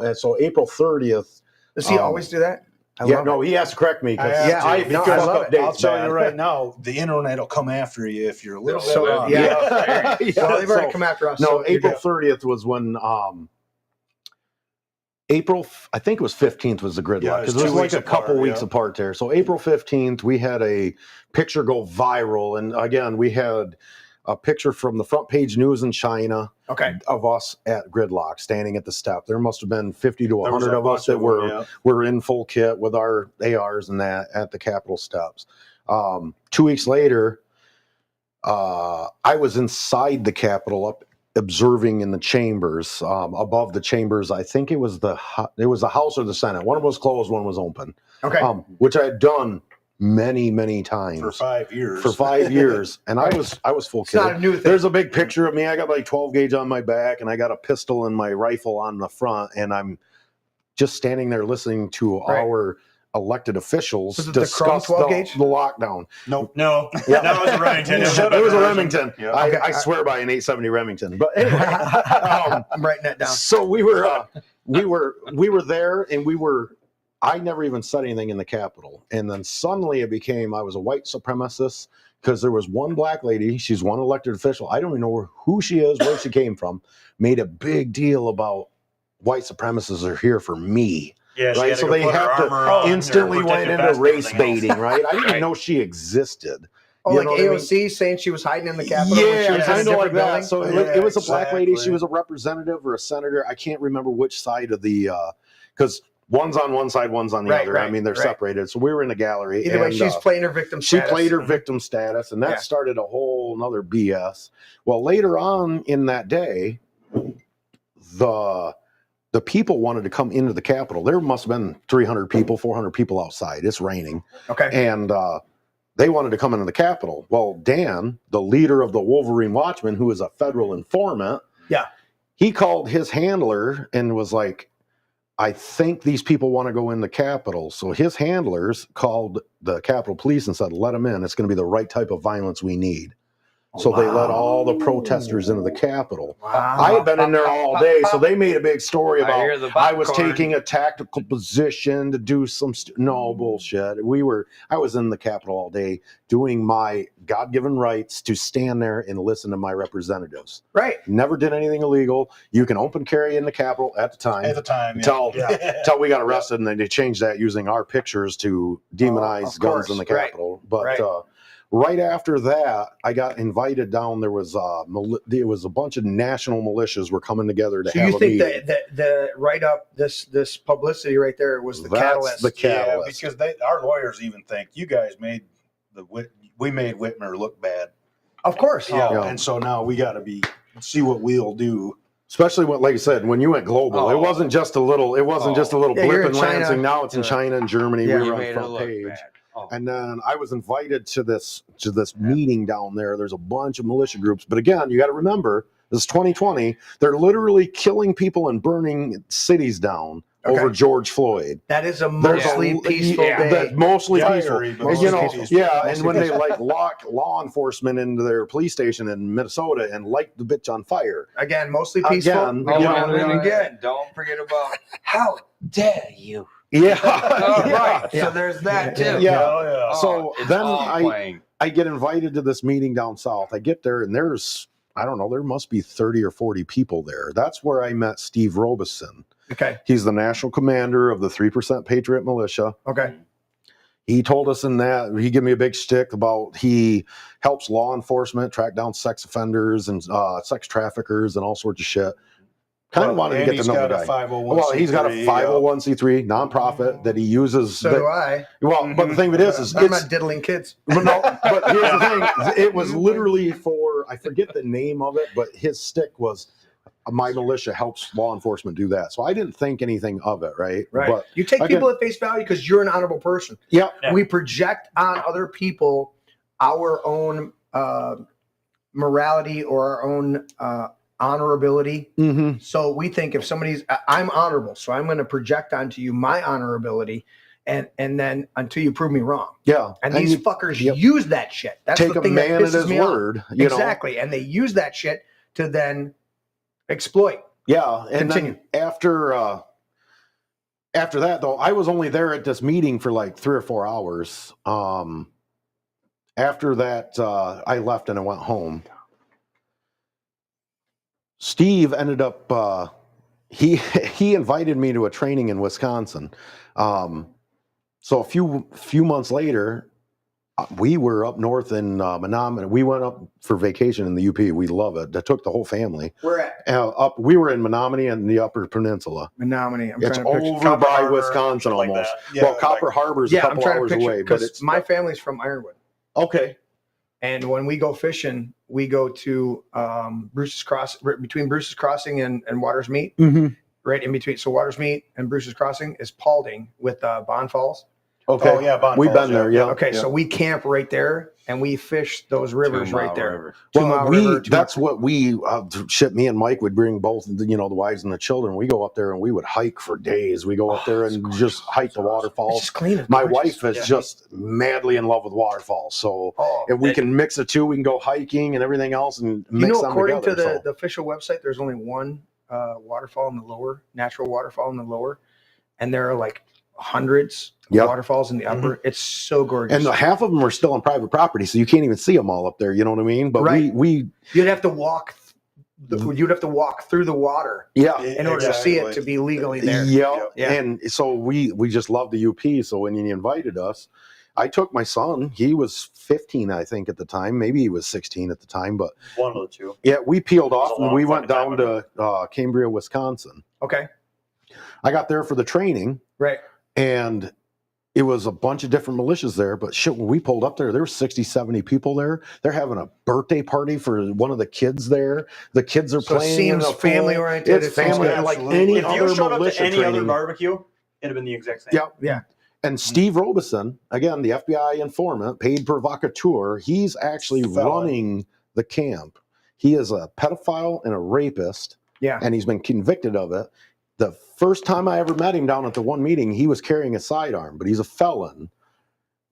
And so April 30th. Does he always do that? He has to correct me. I love it. I'll tell you right now, the internet will come after you if you're a little bit wrong. Well, they've already come after us. No, April 30th was when I think it was 15th was the gridlock, because it was like a couple weeks apart there. So April 15th, we had a picture go viral, and again, we had a picture from the front page news in China of us at gridlock, standing at the step. There must have been 50 to 100 of us that were in full kit with our ARs and that at the Capitol steps. 2 weeks later, I was inside the Capitol up observing in the chambers, above the chambers. I think it was the House or the Senate. One was closed, one was open. Which I had done many times for 5 years. For 5 years, and I was full kit. It's not a new thing. There's a big picture of me. I got like 12 gauge on my back, and I got a pistol and my rifle on the front, and I'm just standing there listening to our elected officials discuss the lockdown. No, yeah. that was a Remington. It was a Remington. Yeah. I swear by an 870 Remington. But anyway, I'm writing that down. So we were there, and I never even said anything in the Capitol. And then suddenly it became, I was a white supremacist, because there was one black lady, she's one elected official, I don't even know who she is, where she came from, made a big deal about white supremacists are here for me. Yeah, right? So they have to instantly went into race baiting, right? I didn't even know she existed. Oh, like AOC saying she was hiding in the Capitol? Yeah, kind of like that. So it was a black lady. She was a representative or a senator. I can't remember which side of the, because one's on one side, one's on the other. I mean, they're separated. So we were in the gallery. Either way, she's playing her victim status. She played her victim status, and that started a whole nother BS. Well, later on in that day, the people wanted to come into the Capitol. There must have been 300 people, 400 people outside. It's raining. And they wanted to come into the Capitol. Well, Dan, the leader of the Wolverine Watchmen, who is a federal informant, he called his handler and was like, I think these people want to go in the Capitol. So his handlers called the Capitol Police and said, let them in. It's going to be the right type of violence we need. So they let all the protesters into the Capitol. Wow. I had been in there all day, so they made a big story I hear about the I was popcorn. taking a tactical position to do some no bullshit. I was in the Capitol all day doing my God-given rights to stand there and listen to my representatives. Right. Never did anything illegal. You can open carry in the Capitol at the time. At the time, Until we got arrested, and then they changed that using our pictures to demonize guns in the Capitol. But right after that, I got invited down. There was it was a bunch of national militias were coming together to have a meeting. So you think that the write up this publicity right there was the catalyst? The catalyst. Yeah, because our lawyers even think you guys made we made Whitmer look bad. Of course. Yeah. And so now we got to see what we'll do. Especially when, like I said, when you went global, it wasn't just a little. It wasn't just a little blip in Lansing. Now it's in China and Germany. We were on front page. And then I was invited to this meeting down there. There's a bunch of militia groups, but again, you got to remember this is 2020. They're literally killing people and burning cities down over George Floyd. That is a mostly peaceful day. Mostly peaceful. And when peaceful. they lock law enforcement into their police station in Minnesota and light the bitch on fire. Again, mostly peaceful. Again, don't forget about how dare you. Yeah. Right. So there's that too. Yeah. So then I get invited to this meeting down south. I get there and there's, I don't know, there must be 30 or 40 people there. That's where I met Steve Robeson. Okay. He's the national commander of the 3% Patriot Militia. Okay. He told us in that, he gave me a big shtick about he helps law enforcement track down sex offenders and sex traffickers and all sorts of shit. Kind of wanted to get to know the guy. Well, he's got a 501c3 nonprofit that he uses. So do I. Well, but the thing of it is I'm not diddling kids. But here's the thing. It was literally for, I forget the name of it, but his stick was, my militia helps law enforcement do that. So I didn't think anything of it, right? Right. But you take people at face value because you're an honorable person. Yeah. We project on other people our own morality or our own honorability. Mm-hmm. So we think if I'm honorable, so I'm going to project onto you my honorability, and then until you prove me wrong. Yeah. And these fuckers use that shit. That's Take the thing a man that pisses at his me word. off. You Exactly. And they use that shit to then exploit. Yeah. And continue. Then after that, though, I was only there at this meeting for like 3 or 4 hours. After that, I left and I went home. Steve ended up, he invited me to a training in Wisconsin. So a few months later, we were up north in Menominee. We went up for vacation in the UP. We love it. That took the whole family. Where at? We were in Menominee and the Upper Peninsula. Menominee. It's over by Wisconsin almost. Well, Copper Harbor's a couple hours away, but it's my family's from Ironwood. Okay. And when we go fishing, we go to Bruce's between Bruce's Crossing and Waters Meet, right in between. So Waters Meet and Bruce's Crossing is Paulding with Bond Falls. Okay. Oh yeah, Bond We've Falls, been there. Yeah. Okay, so we camp right there and we fish those rivers right there. That's what we shit. Me and Mike would bring both, the wives and the children. We go up there and we would hike for days. We go up there and just hike the waterfalls. It's just clean. My wife is just madly in love with waterfalls. So if we can mix the two, we can go hiking and everything else and mix them according together. To the official website, there's only one waterfall in the lower, natural waterfall in the lower, and there are like hundreds of waterfalls in the upper. It's so gorgeous. And half of them are still on private property, so you can't even see them all up there. You know what I mean? But you'd have to walk. You'd have to walk through the water. In order to see it to be legally there. Yeah. And so we just love the UP. So when you invited us, I took my son. He was 15, I think, at the time. Maybe he was 16 at the time, but one of the two. Yeah, we peeled off and we went down to Cambria, Wisconsin. Okay. I got there for the training. Right. And it was a bunch of different militias there, but shit, when we pulled up there were 60, 70 people there. They're having a birthday party for one of the kids there. The kids are playing. It seems family oriented. It's family like any if other you showed up to any training. other barbecue, it'd have been the exact same. Yeah. And Steve Robeson, again, the FBI informant, paid provocateur, he's actually running the camp. He is a pedophile and a rapist. Yeah. And he's been convicted of it. The first time I ever met him down at the one meeting, he was carrying a sidearm, but he's a felon.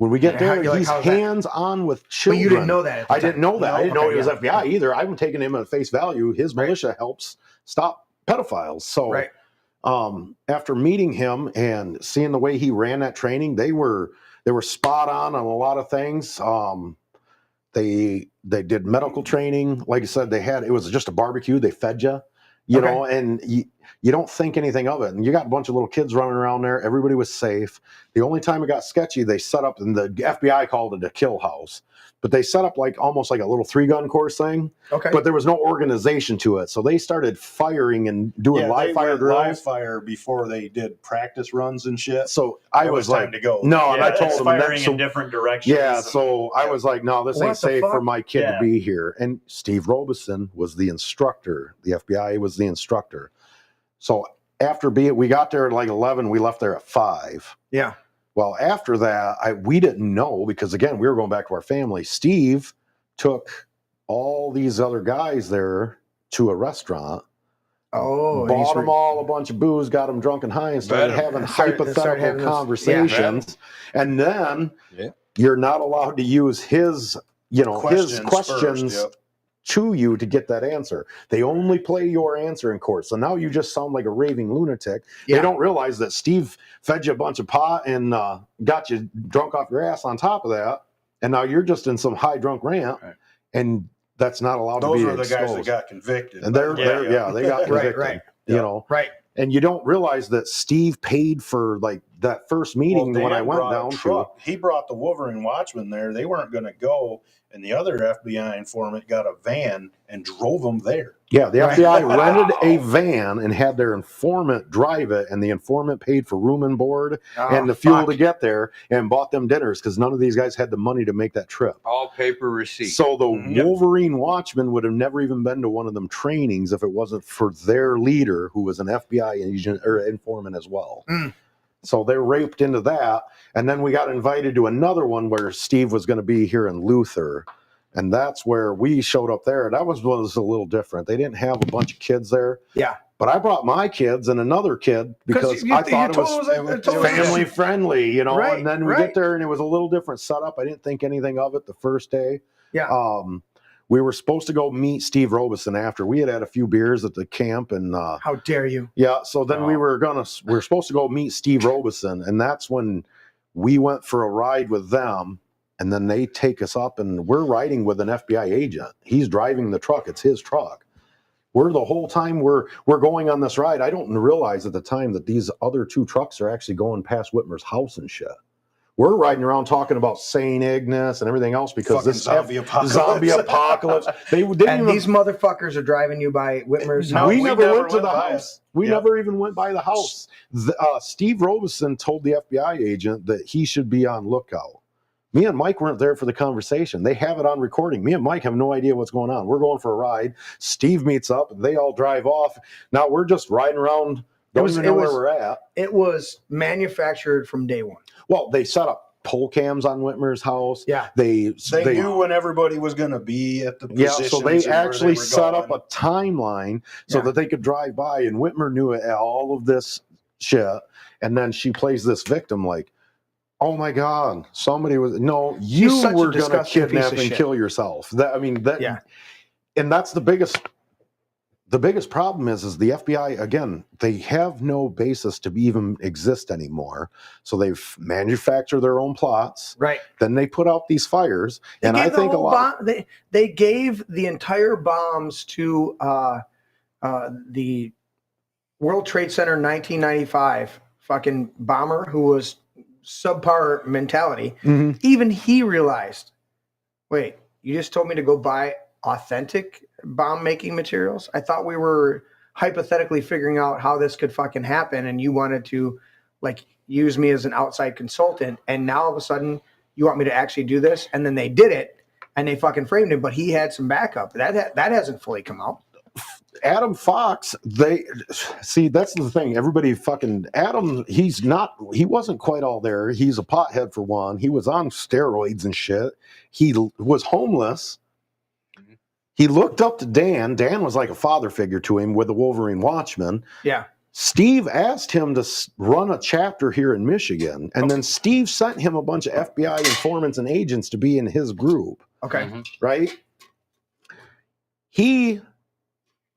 When we get And how- there, you're like, he's how's that? hands-on with But children. you didn't know that at the I didn't time. know that. No? I didn't know Okay, he was yeah. FBI either. I'm taking him at face value. His militia helps stop pedophiles. So Right. after meeting him and seeing the way he ran that training, they were spot on a lot of things. They did medical training. Like I said, it was just a barbecue. They fed you, you know, and you don't think anything of it. And you got a bunch of little kids running around there. Everybody was safe. The only time it got sketchy, they set up, and the FBI called it a kill house, but they set up almost like a little 3-gun course thing. Okay. But there was no organization to it. So they started firing and doing live fire drills. Live fire before they did practice runs and shit. So I It was time like, to go. no, and I told them firing in different directions. yeah, so I was like, no, this What ain't the safe for fuck? my kid to be here. And Steve Robeson was the instructor. The FBI was the instructor. So after we got there at 11, we left there at 5. Yeah. Well, after that, we didn't know because, again, we were going back to our family. Steve took all these other guys there to a restaurant. Oh, Bought them all a bunch of booze, got them drunk and high, and started having hypothetical conversations. And then you're not allowed to use his questions first, to you to get that answer. They only play your answer in court. So now you just sound like a raving lunatic. Yeah. They don't realize that Steve fed you a bunch of pot and got you drunk off your ass on top of that. And now you're just in some high drunk rant. And that's not allowed to be Those were the exposed. guys that got convicted. And they got convicted. Right. You know, right. And you don't realize that Steve paid for that first meeting when I went down to. He brought the Wolverine Watchmen there. They weren't going to go, and the other FBI informant got a van and drove them there. Yeah, the FBI rented a van and had their informant drive it, and the informant paid for room and board and the fuel to get there and bought them dinners because none of these guys had the money to make that trip. All paper receipts. So the Wolverine Watchmen would have never even been to one of them trainings if it wasn't for their leader, who was an FBI agent or informant as well. So they raped into that, and then we got invited to another one where Steve was going to be here in Luther. And that's where we showed up there. That was a little different. They didn't have a bunch of kids there. Yeah. But I brought my kids and another kid because I thought it was family friendly, you know. Right, and then we get there and it was a little different setup. I didn't think anything of it the first day. Yeah. We were supposed to go meet Steve Robeson after. We had a few beers at the camp, and how dare you? Yeah. So then we were supposed to go meet Steve Robeson, and that's when we went for a ride with them. And then they take us up, and we're riding with an FBI agent. He's driving the truck. It's his truck. We're the whole time we're going on this ride. I don't realize at the time that these other 2 trucks are actually going past Whitmer's house and shit. We're riding around talking about St. Ignace and everything else because fucking this zombie apocalypse. They didn't these motherfuckers are driving you by Whitmer's house. We never went to the house. We never even went by the house. Steve Robeson told the FBI agent that he should be on lookout. Me and Mike weren't there for the conversation. They have it on recording. Me and Mike have no idea what's going on. We're going for a ride. Steve meets up. They all drive off. Now we're just riding around. Don't even know where we're at. It was manufactured from day one. Well, they set up pole cams on Whitmer's house. Yeah. They knew when everybody was going to be at the position. Yeah, so they actually set up a timeline so that they could drive by, and Whitmer knew all of this shit. And then she plays this victim like, oh my God, somebody was you were going to kidnap and kill yourself. And that's the biggest problem is the FBI, again, they have no basis to even exist anymore. So they've manufactured their own plots. Right. Then they put out these fires. And I think they gave the entire bombs to the World Trade Center 1995 fucking bomber who was subpar mentality. Mm-hmm. Even he realized, wait, you just told me to go buy authentic bomb making materials? I thought we were hypothetically figuring out how this could fucking happen, and you wanted to use me as an outside consultant, and now all of a sudden you want me to actually do this? And then they did it and they fucking framed him, but he had some backup. That hasn't fully come out. Adam Fox, that's the thing. Everybody fucking Adam, he wasn't quite all there. He's a pothead for one. He was on steroids and shit. He was homeless. He looked up to Dan. Dan was like a father figure to him with the Wolverine Watchmen. Yeah. Steve asked him to run a chapter here in Michigan, and then Steve sent him a bunch of FBI informants and agents to be in his group. Okay. Right? He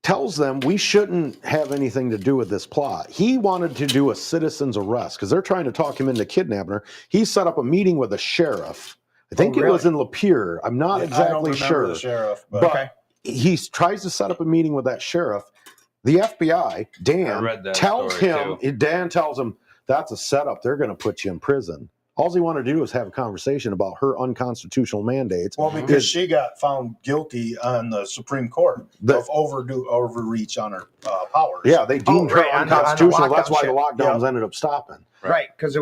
tells them we shouldn't have anything to do with this plot. He wanted to do a citizen's arrest because they're trying to talk him into kidnapping her. He set up a meeting with a sheriff. I think it was in Lapeer. I'm not exactly sure. The sheriff, but he tries to set up a meeting with that sheriff. The FBI, Dan, tells him that's a setup. They're going to put you in prison. All he wanted to do was have a conversation about her unconstitutional mandates. Well, because she got found guilty on the Supreme Court of overreach on her powers. Yeah, they deemed her unconstitutional. That's why the lockdowns ended up stopping. Right, because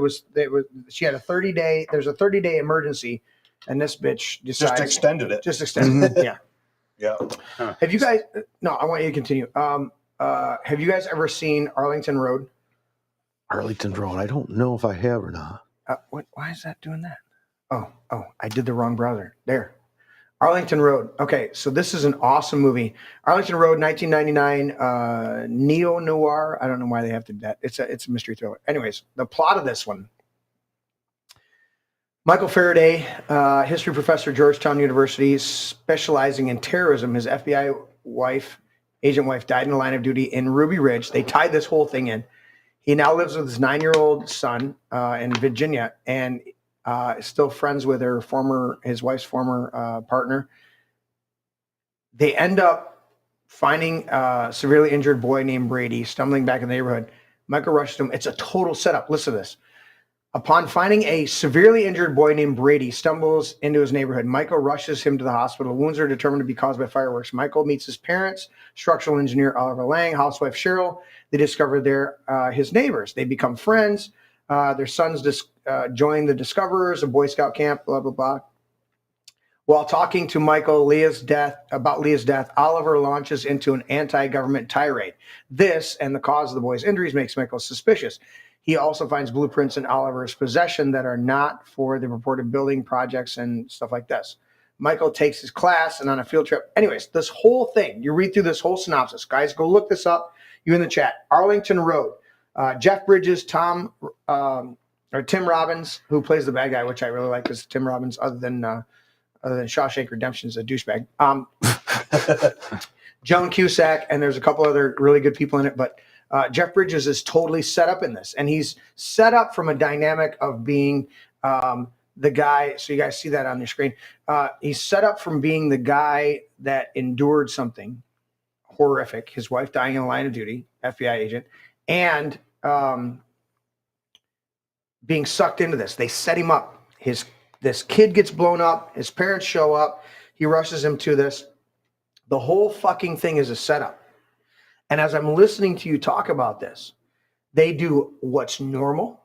she had a 30-day. There's a 30-day emergency, and this bitch decides, just extended it. Just extended it. Yeah. Yeah. Have you guys? No, I want you to continue. Have you guys ever seen Arlington Road? Arlington Road. I don't know if I have or not. Why is that doing that? Oh, I did the wrong browser. There. Arlington Road. Okay, so this is an awesome movie. Arlington Road, 1999, neo-noir. I don't know why they have to do that. It's a mystery thriller. Anyways, the plot of this one. Michael Faraday, history professor, Georgetown University, specializing in terrorism. His FBI agent wife, died in the line of duty in Ruby Ridge. They tied this whole thing in. He now lives with his 9-year-old son in Virginia, and is still friends with his wife's former partner. They end up finding a severely injured boy named Brady stumbling back in the neighborhood. Michael rushes him. It's a total setup. Listen to this. Upon finding a severely injured boy named Brady stumbles into his neighborhood, Michael rushes him to the hospital. Wounds are determined to be caused by fireworks. Michael meets his parents, structural engineer Oliver Lang, housewife Cheryl. They discover they're his neighbors. They become friends. Their sons join the Discoverers, a Boy Scout camp, blah, blah, blah. While talking to Michael about Leah's death, Oliver launches into an anti-government tirade. This and the cause of the boy's injuries makes Michael suspicious. He also finds blueprints in Oliver's possession that are not for the reported building projects and stuff like this. Michael takes his class and on a field trip. Anyways, this whole thing, you read through this whole synopsis. Guys, go look this up. You in the chat. Arlington Road. Jeff Bridges, Tim Robbins, who plays the bad guy, which I really like because Tim Robbins, other than Shawshank Redemption, is a douchebag. Joan Cusack, and there's a couple other really good people in it, but Jeff Bridges is totally set up in this, and he's set up from a dynamic of being the guy. So you guys see that on your screen. He's set up from being the guy that endured something horrific, his wife dying in the line of duty, FBI agent, and being sucked into this. They set him up. This kid gets blown up. His parents show up. He rushes him to this. The whole fucking thing is a setup. And as I'm listening to you talk about this, they do what's normal.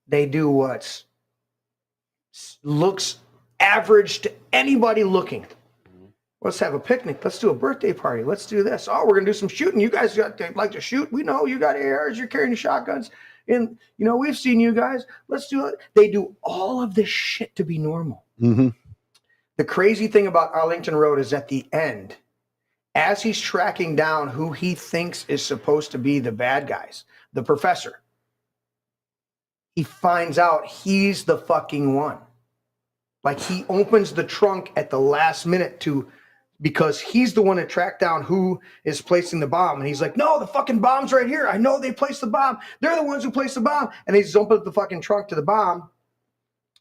They do what looks average to anybody looking. Let's have a picnic. Let's do a birthday party. Let's do this. Oh, we're going to do some shooting. You guys like to shoot. We know you got ARs. You're carrying shotguns. And, we've seen you guys. Let's do it. They do all of this shit to be normal. Mm-hmm. The crazy thing about Arlington Road is at the end, as he's tracking down who he thinks is supposed to be the bad guys, the professor, he finds out he's the fucking one. Like, he opens the trunk at the last minute because he's the one that tracked down who is placing the bomb. And he's like, no, the fucking bomb's right here. I know they placed the bomb. They're the ones who placed the bomb. And they just open up the fucking trunk to the bomb.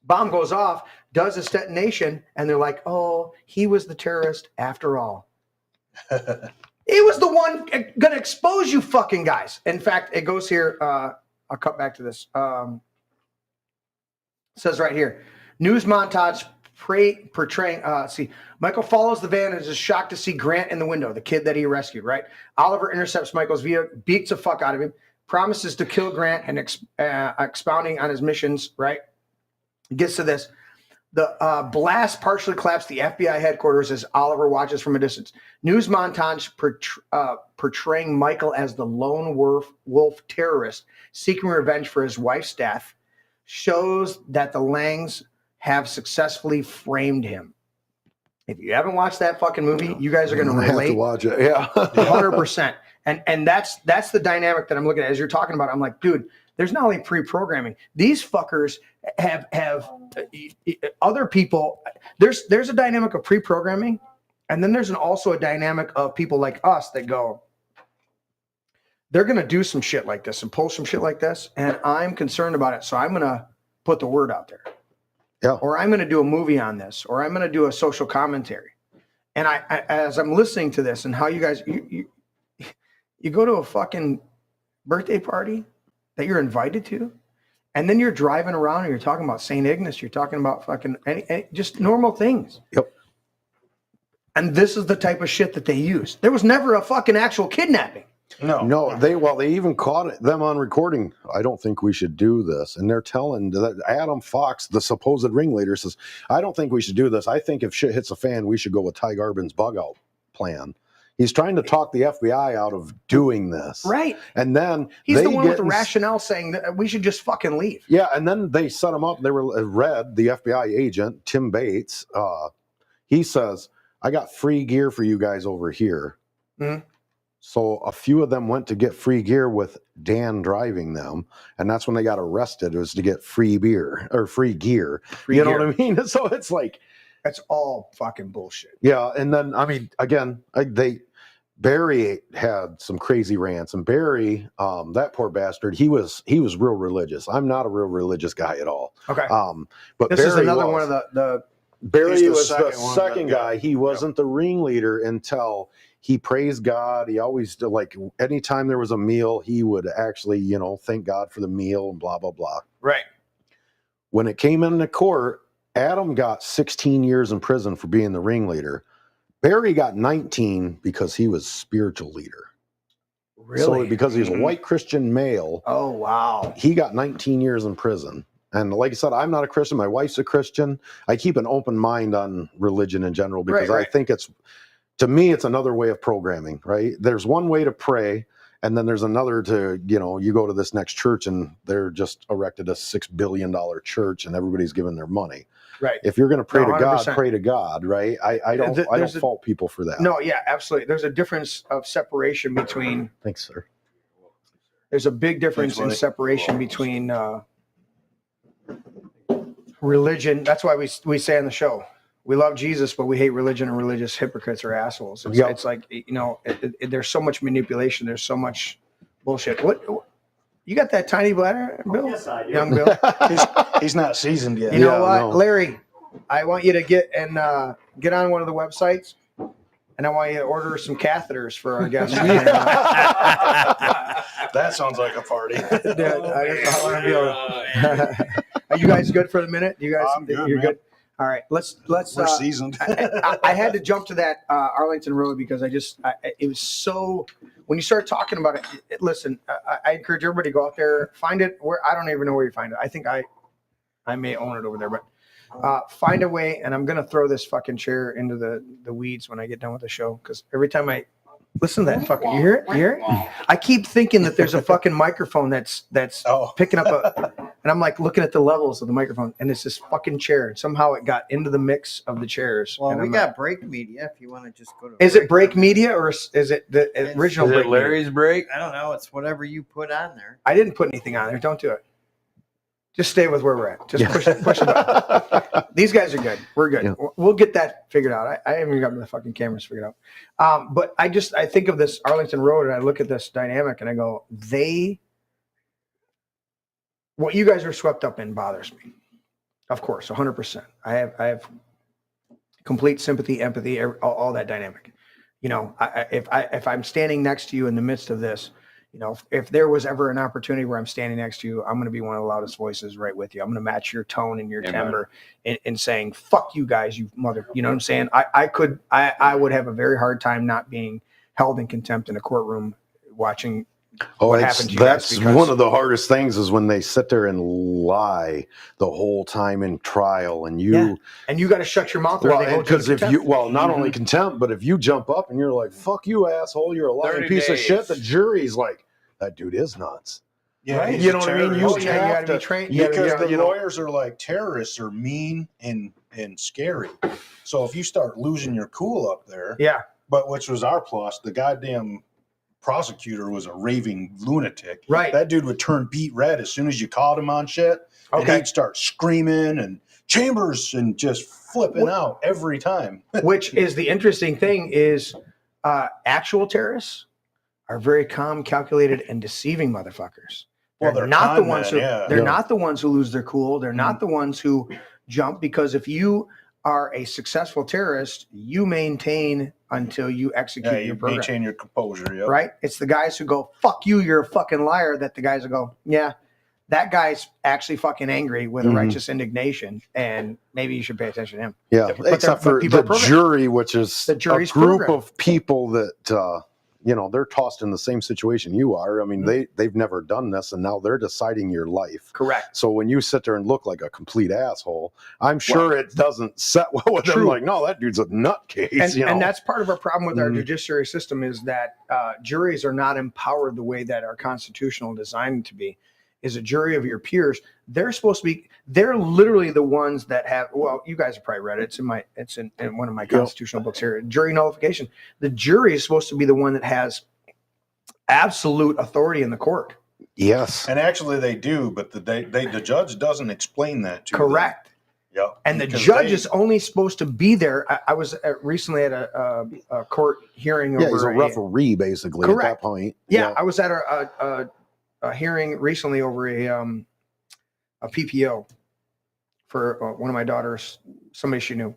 Bomb goes off, does its detonation, and they're like, oh, he was the terrorist after all. He was the one going to expose you fucking guys. In fact, it goes here. I'll cut back to this. It says right here, news montage portraying, Michael follows the van and is shocked to see Grant in the window, the kid that he rescued, right? Oliver intercepts Michael's vehicle, beats the fuck out of him, promises to kill Grant and expounding on his missions, right? Gets to this. The blast partially collapsed the FBI headquarters as Oliver watches from a distance. News montage portraying Michael as the lone wolf terrorist seeking revenge for his wife's death shows that the Langs have successfully framed him. If you haven't watched that fucking movie, you guys are going to relate. Have to watch it. Yeah. 100%. And that's the dynamic that I'm looking at as you're talking about. I'm like, dude, there's not only pre-programming. These fuckers have other people. There's a dynamic of pre-programming, and then there's also a dynamic of people like us that go, they're going to do some shit like this and pull some shit like this, and I'm concerned about it. So I'm going to put the word out there. Yeah. Or I'm going to do a movie on this, or I'm going to do a social commentary. And I as I'm listening to this and how you guys, you go to a fucking birthday party that you're invited to, and then you're driving around and you're talking about St. Ignace, you're talking about fucking just normal things. Yep. And this is the type of shit that they use. There was never a fucking actual kidnapping. No, they even caught them on recording. I don't think we should do this. And they're telling that Adam Fox, the supposed ringleader, says, I don't think we should do this. I think if shit hits a fan, we should go with Ty Garbin's bug out plan. He's trying to talk the FBI out of doing this. Right. And then he's the one with the rationale saying that we should just fucking leave. Yeah. And then they set him up. They were Red, the FBI agent, Tim Bates. He says, I got free gear for you guys over here. Mm-hmm. So a few of them went to get free gear with Dan driving them, and that's when they got arrested. It was to get free beer or free gear. You know what I mean? So it's like that's all fucking bullshit. Yeah, and then I mean, again, Barry had some crazy rants, and Barry, that poor bastard, he was real religious. I'm not a real religious guy at all. Okay, but this Barry is another one of the. Barry was the second guy. He wasn't the ringleader until he praised God. He always did, like, anytime there was a meal, he would actually, thank God for the meal and blah, blah, blah. Right. When it came into court, Adam got 16 years in prison for being the ringleader. Barry got 19 because he was spiritual leader. Really? So because he was a white Christian male. Oh, wow. He got 19 years in prison. And like I said, I'm not a Christian. My wife's a Christian. I keep an open mind on religion in general because I think to me, it's another way of programming, right? There's one way to pray, and then there's another to, you go to this next church and they're just erected a $6 billion church and everybody's giving their money. Right. If you're going to pray to God, pray to God, right? I don't fault people for that. No, yeah, absolutely. There's a difference of separation between. Thanks, sir. There's a big difference in separation between religion. That's why we say on the show, we love Jesus, but we hate religion, and religious hypocrites are assholes. It's like, there's so much manipulation. There's so much bullshit. What you got that tiny bladder, Bill? Yes, I do. Young Bill. He's not seasoned yet. You know what, no. Larry? I want you to get on one of the websites, and I want you to order some catheters for our guests. That sounds like a party. Dude, are you guys good for the minute? You guys, you're good. All right, let's. We're seasoned. I had to jump to that Arlington Road because it was so. When you start talking about it, listen. I encourage everybody to go out there, find it. Where I don't even know where you find it. I think I may own it over there, but find a way. And I'm gonna throw this fucking chair into the weeds when I get done with the show because every time I listen to that fucking, you hear it? You hear it? I keep thinking that there's a fucking microphone that's picking up and I'm like looking at the levels of the microphone, and it's this fucking chair. And somehow it got into the mix of the chairs. Well, and we got break media if you want to just go to. Is it break media or is it the original? Is break it Larry's media? break? I don't know. It's whatever you put on there. I didn't put anything on there. Don't do it. Just stay with where we're at. Just push the button. These guys are good. We're good. Yeah. We'll get that figured out. I haven't even got the fucking cameras figured out. But I think of this Arlington Road and I look at this dynamic and I go, what you guys are swept up in bothers me. Of course, 100%. I have complete sympathy, empathy, all that dynamic. If I'm standing next to you in the midst of this, if there was ever an opportunity where I'm standing next to you, I'm going to be one of the loudest voices right with you. I'm going to match your tone and your timbre in saying, fuck you guys, you mother, you know what I'm saying? I would have a very hard time not being held in contempt in a courtroom watching what happened to you guys. That's one of the hardest things is when they sit there and lie the whole time in trial and you got to shut your mouth. Because not only contempt, but if you jump up and you're like, fuck you, asshole, you're a lying piece of shit, the jury's like, that dude is nuts. Yeah, right? You know what I mean? You got to be trained. Because the lawyers are like, terrorists are mean and scary. So if you start losing your cool up there, yeah. But which was our plus, the goddamn prosecutor was a raving lunatic. Right. That dude would turn beet red as soon as you caught him on shit. And Okay. he'd start screaming and Chambers and just flipping out every time. Which is the interesting thing is actual terrorists are very calm, calculated, and deceiving motherfuckers. Well, They're they're not the con ones men, who yeah. they're not the ones who lose their cool. They're not the ones who jump, because if you are a successful terrorist, you maintain until you execute Yeah, your you program. maintain your composure. Yep. Right? It's the guys who go, "Fuck you, you're a fucking liar," that the guys who go, "Yeah, that guy's actually fucking angry with a righteous indignation, and maybe you should pay attention to him." Yeah, But except but for people the are jury, which is The a jury's group program. of people that they're tossed in the same situation you are. I mean, they've never done this, and now they're deciding your life. Correct. So when you sit there and look like a complete asshole, I'm sure it doesn't set well with them. Like, no, that dude's a nutcase. And that's part of our problem with our judiciary system is that juries are not empowered the way that our constitutional designed to be. Is a jury of your peers. They're supposed to be. They're literally the ones that have. Well, you guys have probably read it. It's in one of my constitutional books here. Jury nullification. The jury is supposed to be the one that has absolute authority in the court. Yes. And actually they do, but the judge doesn't explain that to Correct. them. Yep. And the Because judge is only supposed to be there. I was recently at a court hearing. Yeah, over he's a referee basically at that point. Yeah, I was at a hearing recently over a PPO for one of my daughters, somebody she knew.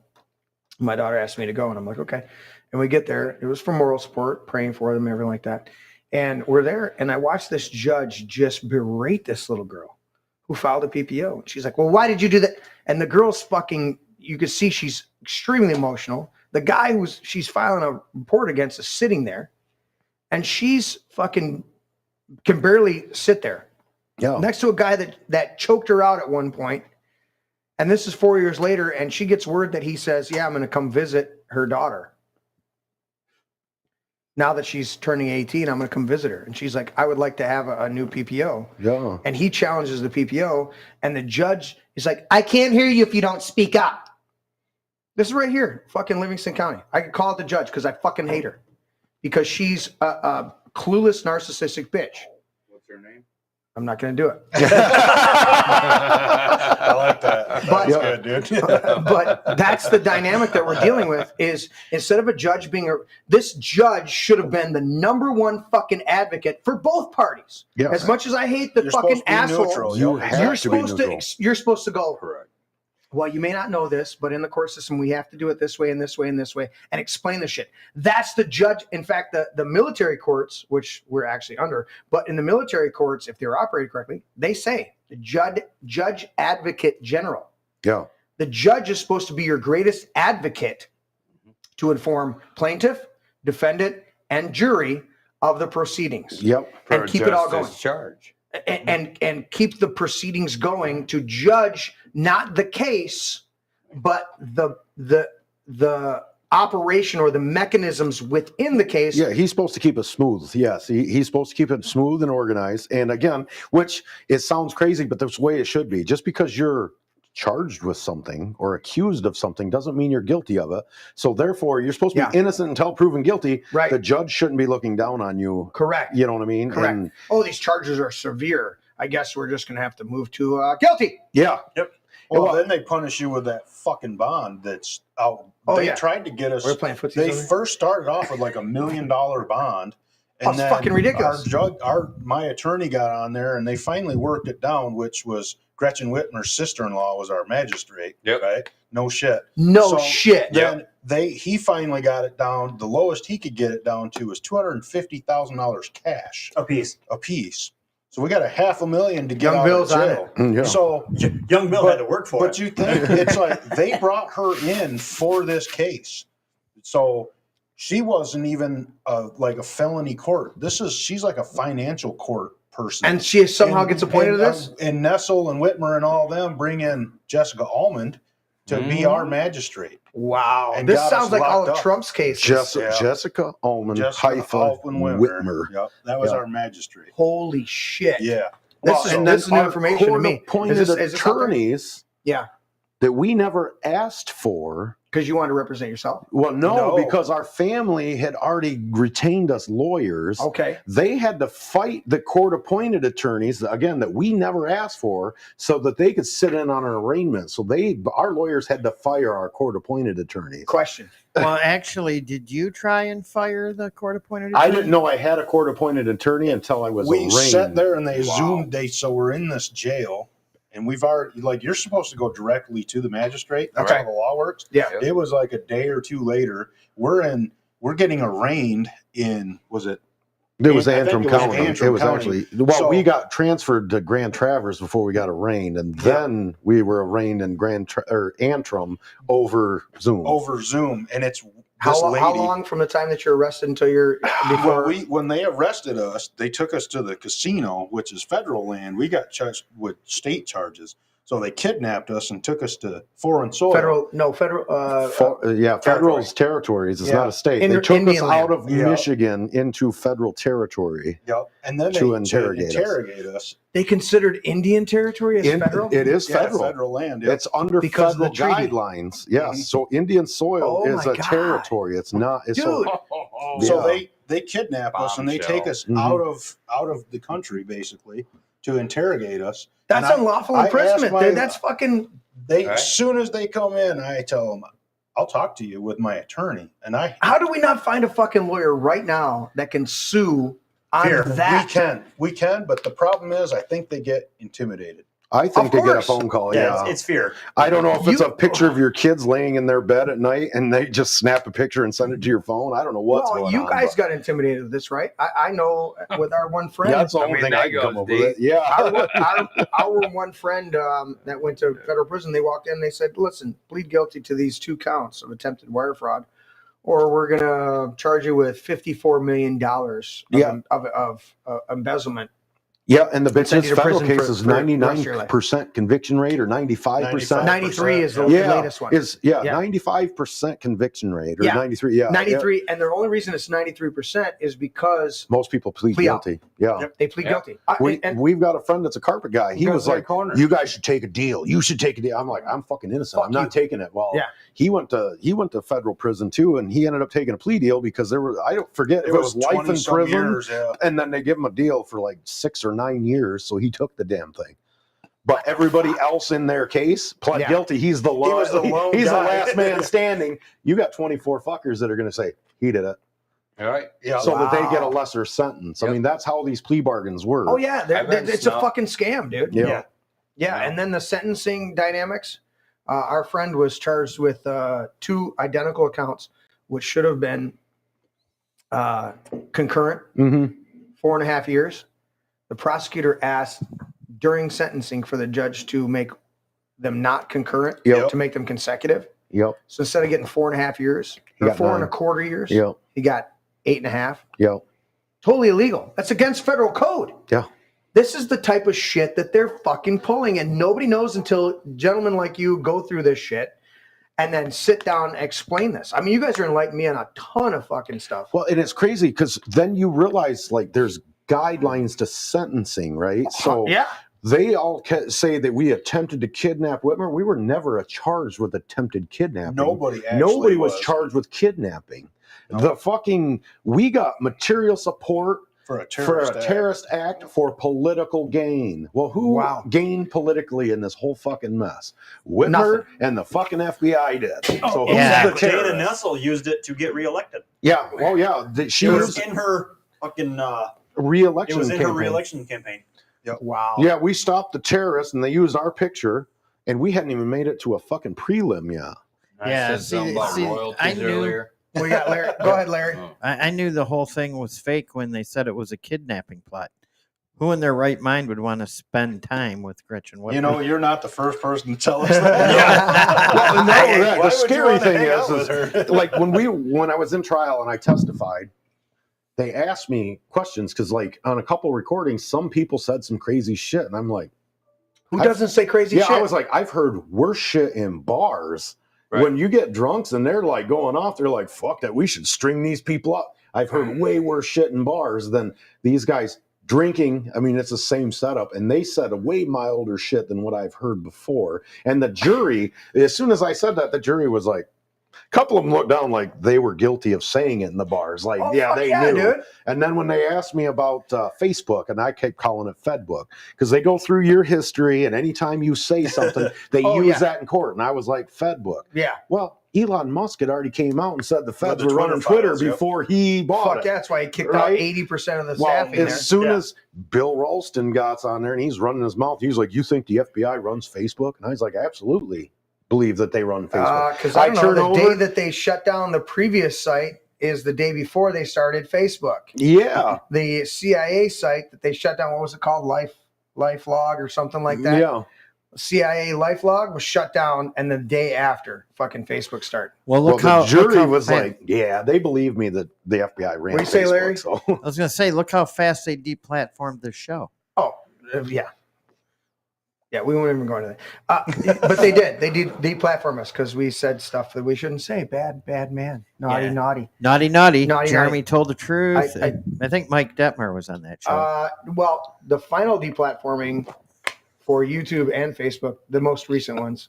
My daughter asked me to go, and I'm like, okay. And we get there. It was for moral support, praying for them, everything like that. And we're there, and I watched this judge just berate this little girl who filed a PPO. And she's like, well, why did you do that? And the girl's fucking, you could see she's extremely emotional. The guy she's filing a report against is sitting there, and she's fucking can barely sit there. Yeah. Next to a guy that choked her out at one point. And this is 4 years later, and she gets word that he says, yeah, I'm going to come visit her daughter. Now that she's turning 18, I'm going to come visit her. And she's like, I would like to have a new PPO. Yeah. And he challenges the PPO, and the judge is like, I can't hear you if you don't speak up. This is right here, fucking Livingston County. I could call it the judge because I fucking hate her. Because she's a clueless, narcissistic bitch. What's her name? I'm not going to do it. I like that. That's good, dude. But that's the dynamic that we're dealing with is instead of a judge being this judge should have been the number one fucking advocate for both parties. Yes. As much as I hate the fucking asshole, neutral. you're supposed to go. Correct. Well, you may not know this, but in the court system, we have to do it this way and this way and this way and explain the shit. That's the judge. In fact, the military courts, which we're actually under, but in the military courts, if they're operated correctly, they say the judge advocate general. Yeah. The judge is supposed to be your greatest advocate to inform plaintiff, defendant, and jury of the proceedings. Yep. And keep it all going. Charge. And keep the proceedings going to judge not the case, but the operation or the mechanisms within the case. Yeah, he's supposed to keep it smooth. Yes, he's supposed to keep it smooth and organized. And again, which it sounds crazy, but that's the way it should be. Just because you're charged with something or accused of something doesn't mean you're guilty of it. So therefore, you're supposed to be innocent until proven guilty. Right. The judge shouldn't be looking down on you. Correct. You know what I mean? Correct. And, these charges are severe. I guess we're just going to have to move to guilty. Yeah. Yep. Well, then they punish you with that fucking bond that's out. They tried to get us. We're playing footsie. They first started off with like $1 million bond. And it's fucking ridiculous. My attorney got on there, and they finally worked it down, which was Gretchen Whitmer's sister-in-law was our magistrate. Yep. Right? No shit. No shit. Then he finally got it down. The lowest he could get it down to was $250,000 cash A piece. So we got $500,000 to get Young out Bill's of on jail. it. Yeah. So Young Bill had to work for it. But you think it's like they brought her in for this case. So she wasn't even like a felony court. She's like a financial court person. And she somehow gets appointed to this? And Nessel and Whitmer and all them bring in Jessica Almond to be our magistrate. Wow. And This got sounds us like all locked of up. Trump's cases. Jessica Almond, Whitmer. Yep, that was our magistrate. Holy shit. Yeah. This is new information to me. Appointed Is this out there? attorneys Yeah. that we never asked for. Because you want to represent yourself? Well, no, because our family had already retained us lawyers. Okay. They had to fight the court-appointed attorneys, again, that we never asked for, so that they could sit in on an arraignment. So our lawyers had to fire our court-appointed attorneys. Question. Well, actually, did you try and fire the court-appointed attorney? I didn't know I had a court-appointed attorney until I was arraigned. We sat there and they zoomed. So we're in this jail. And we've already, you're supposed to go directly to the magistrate. That's how the law works. Yeah. It was like a day or two later. We're getting arraigned in, was it? It was Antrim County. It was County. actually, we got transferred to Grand Traverse before we got arraigned. And then we were arraigned in Antrim over Zoom. And it's how long from the time that you're arrested until you're before? Well, when they arrested us, they took us to the casino, which is federal land. We got charged with state charges. So they kidnapped us and took us to foreign soil. Federal's territories. It's not a state. They took us out of Michigan into federal territory. Yep. And then to they interrogate us. They considered Indian territory as federal? It is federal. Federal land. It's under federal guidelines. Yes. So Indian soil is a territory. It's not. It's so they kidnap us and they take us out of the country basically to interrogate us. That's unlawful imprisonment, dude. That's fucking. As soon as they come in, I tell them, I'll talk to you with my attorney. And how do we not find a fucking lawyer right now that can sue on that? We can, but the problem is, I think they get intimidated. I think they get a phone call. Yeah, it's fear. I don't know if it's a picture of your kids laying in their bed at night and they just snap a picture and send it to your phone. I don't know what's going on. You guys got intimidated with this, right? I know with our one friend. That's the only thing I can come up with. Yeah. Our one friend that went to federal prison, they walked in and they said, listen, plead guilty to these 2 counts of attempted wire fraud, or we're going to charge you with $54 million of embezzlement. Yeah, and the federal case is 99% conviction rate or 95%. 93 is the latest one. 95% conviction rate or 93. Yeah, 93, and the only reason it's 93% is because most people plead guilty. Yeah, they plead guilty. We've got a friend that's a carpet guy. He was like, "You guys should take a deal. You should take a deal." I'm like, "I'm fucking innocent. I'm not taking it." Well, he went to federal prison too, and he ended up taking a plea deal because I don't forget if it was life in prison, and then they give him a deal for like 6 or 9 years, so he took the damn thing. But everybody else in their case pled guilty. He's the last man standing. You got 24 fuckers that are going to say he did it. All right. Yeah. So that they get a lesser sentence. I mean, that's how these plea bargains work. Oh yeah, it's a fucking scam, dude. Yeah. And then the sentencing dynamics. Our friend was charged with 2 identical accounts, which should have been concurrent, 4.5 years. The prosecutor asked during sentencing for the judge to make them not concurrent, to make them consecutive. Yep. So instead of getting 4.5 years, or 4.25 years, he got 8.5. Yep. Totally illegal. That's against federal code. Yeah. This is the type of shit that they're fucking pulling, and nobody knows until gentlemen like you go through this shit and then sit down and explain this. I mean, you guys are enlightening me on a ton of fucking stuff. Well, and it's crazy because then you realize like there's guidelines to sentencing, right? So they all say that we attempted to kidnap Whitmer. We were never charged with attempted kidnapping. Nobody was charged with kidnapping. We got material support for a terrorist act for political gain. Well, who gained politically in this whole fucking mess? Whitmer and the fucking FBI did. So Dana Nessel used it to get reelected. Yeah. Well, yeah. She was in her fucking re-election. It was in her re-election campaign. Yep. Wow. Yeah, we stopped the terrorists and they used our picture, and we hadn't even made it to a fucking prelim yet. Yeah, I knew. Earlier. We got Larry. Go ahead, Larry. I knew the whole thing was fake when they said it was a kidnapping plot. Who in their right mind would want to spend time with Gretchen Whitmer? You know, you're not the first person to tell us that. Well, the scary thing is like when I was in trial and I testified, they asked me questions because, like, on a couple recordings, some people said some crazy shit, and I'm like, "Who doesn't say crazy shit?" Yeah, I was like, "I've heard worse shit in bars. Right. When you get drunks and they're like going off, they're like, fuck that, we should string these people up. I've heard way worse shit in bars than these guys. drinking. I mean, it's the same setup, and they said a way milder shit than what I've heard before. And the jury, as soon as I said that, the jury was like, a couple of them looked down like they were guilty of saying it in the bars. Like, they knew. Dude. And then when they asked me about Facebook, and I kept calling it Fedbook, because they go through your history, and anytime you say something, they use that in court. And I was like, Fedbook. Yeah. Well, Elon Musk had already came out and said the feds were running Twitter before he bought it. That's why he kicked out 80% of the staff. As soon as Bill Ralston got on there and he's running his mouth, he's like, "You think the FBI runs Facebook?" And I was like, "Absolutely believe that they run Facebook." Because I don't know, the day that they shut down the previous site is the day before they started Facebook. Yeah. The CIA site that they shut down, what was it called? LifeLog or something like that? Yeah. CIA LifeLog was shut down, and the day after fucking Facebook started. Well, the jury was like, "Yeah, they believe me that the FBI ran." What do you say, Larry? So. I was going to say, look how fast they deplatformed the show. Oh, yeah. Yeah, we won't even go into that. But they did. They did deplatform us because we said stuff that we shouldn't say. Bad man. Naughty. Jeremy told the truth. I think Mike Detmer was on that show. Well, the final deplatforming for YouTube and Facebook, the most recent ones,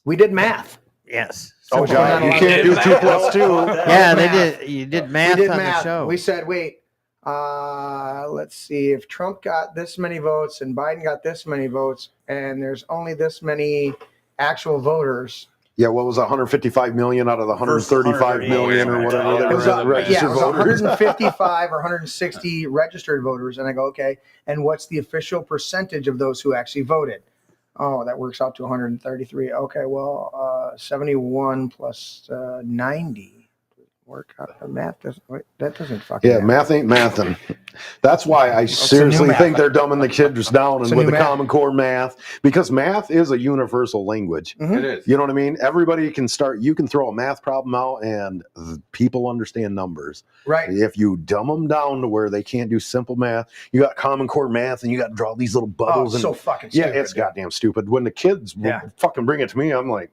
we did math. Yes. Oh, God, you can't do 2 + 2. Yeah, they did. You did math on the show. We said, wait, let's see, if Trump got this many votes and Biden got this many votes, and there's only this many actual voters. Yeah, what was 155 million out of the 135 million or whatever? It was 155 or 160 registered voters. And I go, okay, and what's the official percentage of those who actually voted? Oh, that works out to 133. Okay, well, 71 plus 90. Work out the math that doesn't fucking math ain't mathin'. That's why I seriously think they're dumbing the kids down and with the Common Core math, because math is a universal language. Mm-hmm. It is. You know what I mean? Everybody can start. You can throw a math problem out, and people understand numbers. Right. If you dumb them down to where they can't do simple math, you got Common Core math, and you got to draw these little bubbles. So fucking stupid. Yeah, it's goddamn stupid. When the kids fucking bring it to me, I'm like,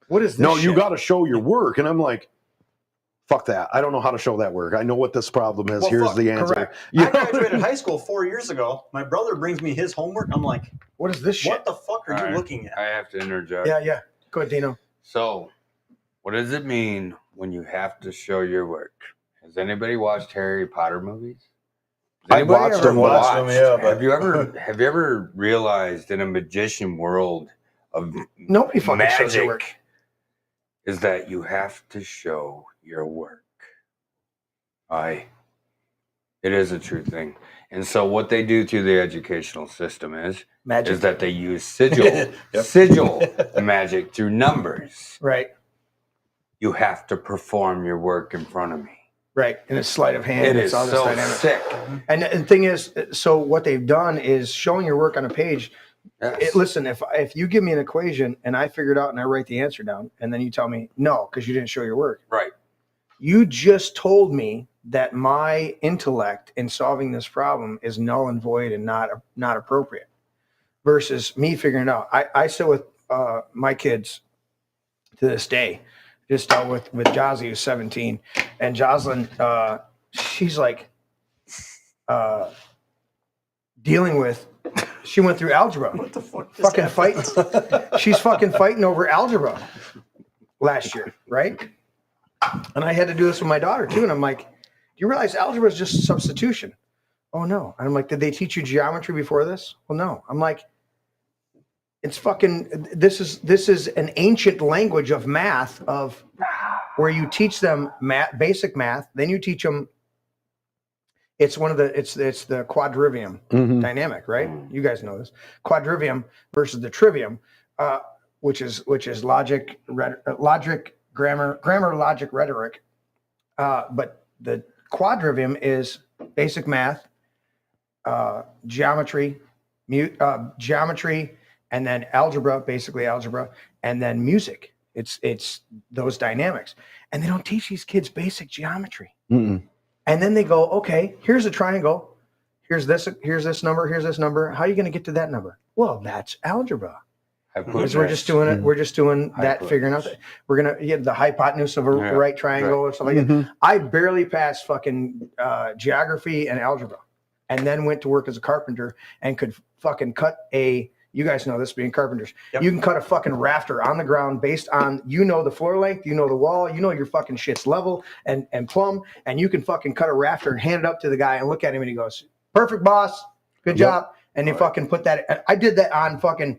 "What is this?" No, you got to show your work, and I'm like, fuck that. I don't know how to show that work. I know what this problem is. Here's the answer. Correct. I graduated high school 4 years ago. My brother brings me his homework. I'm like, what is this shit? What the fuck are you looking at? I have to interject. Yeah. Go ahead, Dino. So, what does it mean when you have to show your work? Has anybody watched Harry Potter movies? I watched them. Yeah, have you ever realized in a magician world of nobody fucking magic shows your work is that you have to show your work? It is a true thing. And so what they do to the educational system is that they use sigil magic through numbers. Right. You have to perform your work in front of me. Right. And it's sleight of hand. It it's is all this so dynamic. sick. And the thing is, so what they've done is showing your work on a page. Yes. Listen, if you give me an equation and I figure it out and I write the answer down, and then you tell me no because you didn't show your work. Right. You just told me that my intellect in solving this problem is null and void and not appropriate, versus me figuring it out. I sit with my kids to this day. Just dealt with Jozzy, who's 17, and Jocelyn, she's like dealing with. She went through algebra. What the fuck? Fucking fighting. She's fucking fighting over algebra last year, right? And I had to do this with my daughter too. And I'm like, do you realize algebra is just substitution? Oh no. And I'm like, did they teach you geometry before this? Well, no. I'm like, it's fucking. This is an ancient language of math, of where you teach them basic math, then you teach them. It's one of the it's the quadrivium dynamic, right? You guys know this quadrivium versus the trivium, which is logic, grammar, logic, rhetoric. But the quadrivium is basic math, geometry, and then algebra, basically algebra, and then music. It's those dynamics, and they don't teach these kids basic geometry. And then they go, okay, here's a triangle. Here's this number. Here's this number. How are you going to get to that number? Well, that's algebra. Because we're just doing it. We're just doing that, figuring out that we're going to get the hypotenuse of a right triangle or something like that. I barely passed fucking geography and algebra. and then went to work as a carpenter and could fucking cut you guys know this being carpenters. Yep. You can cut a fucking rafter on the ground based on, the floor length, the wall, your fucking shit's level and plumb, and you can fucking cut a rafter and hand it up to the guy and look at him and he goes, perfect, boss. Good job. And they fucking put that. I did that on fucking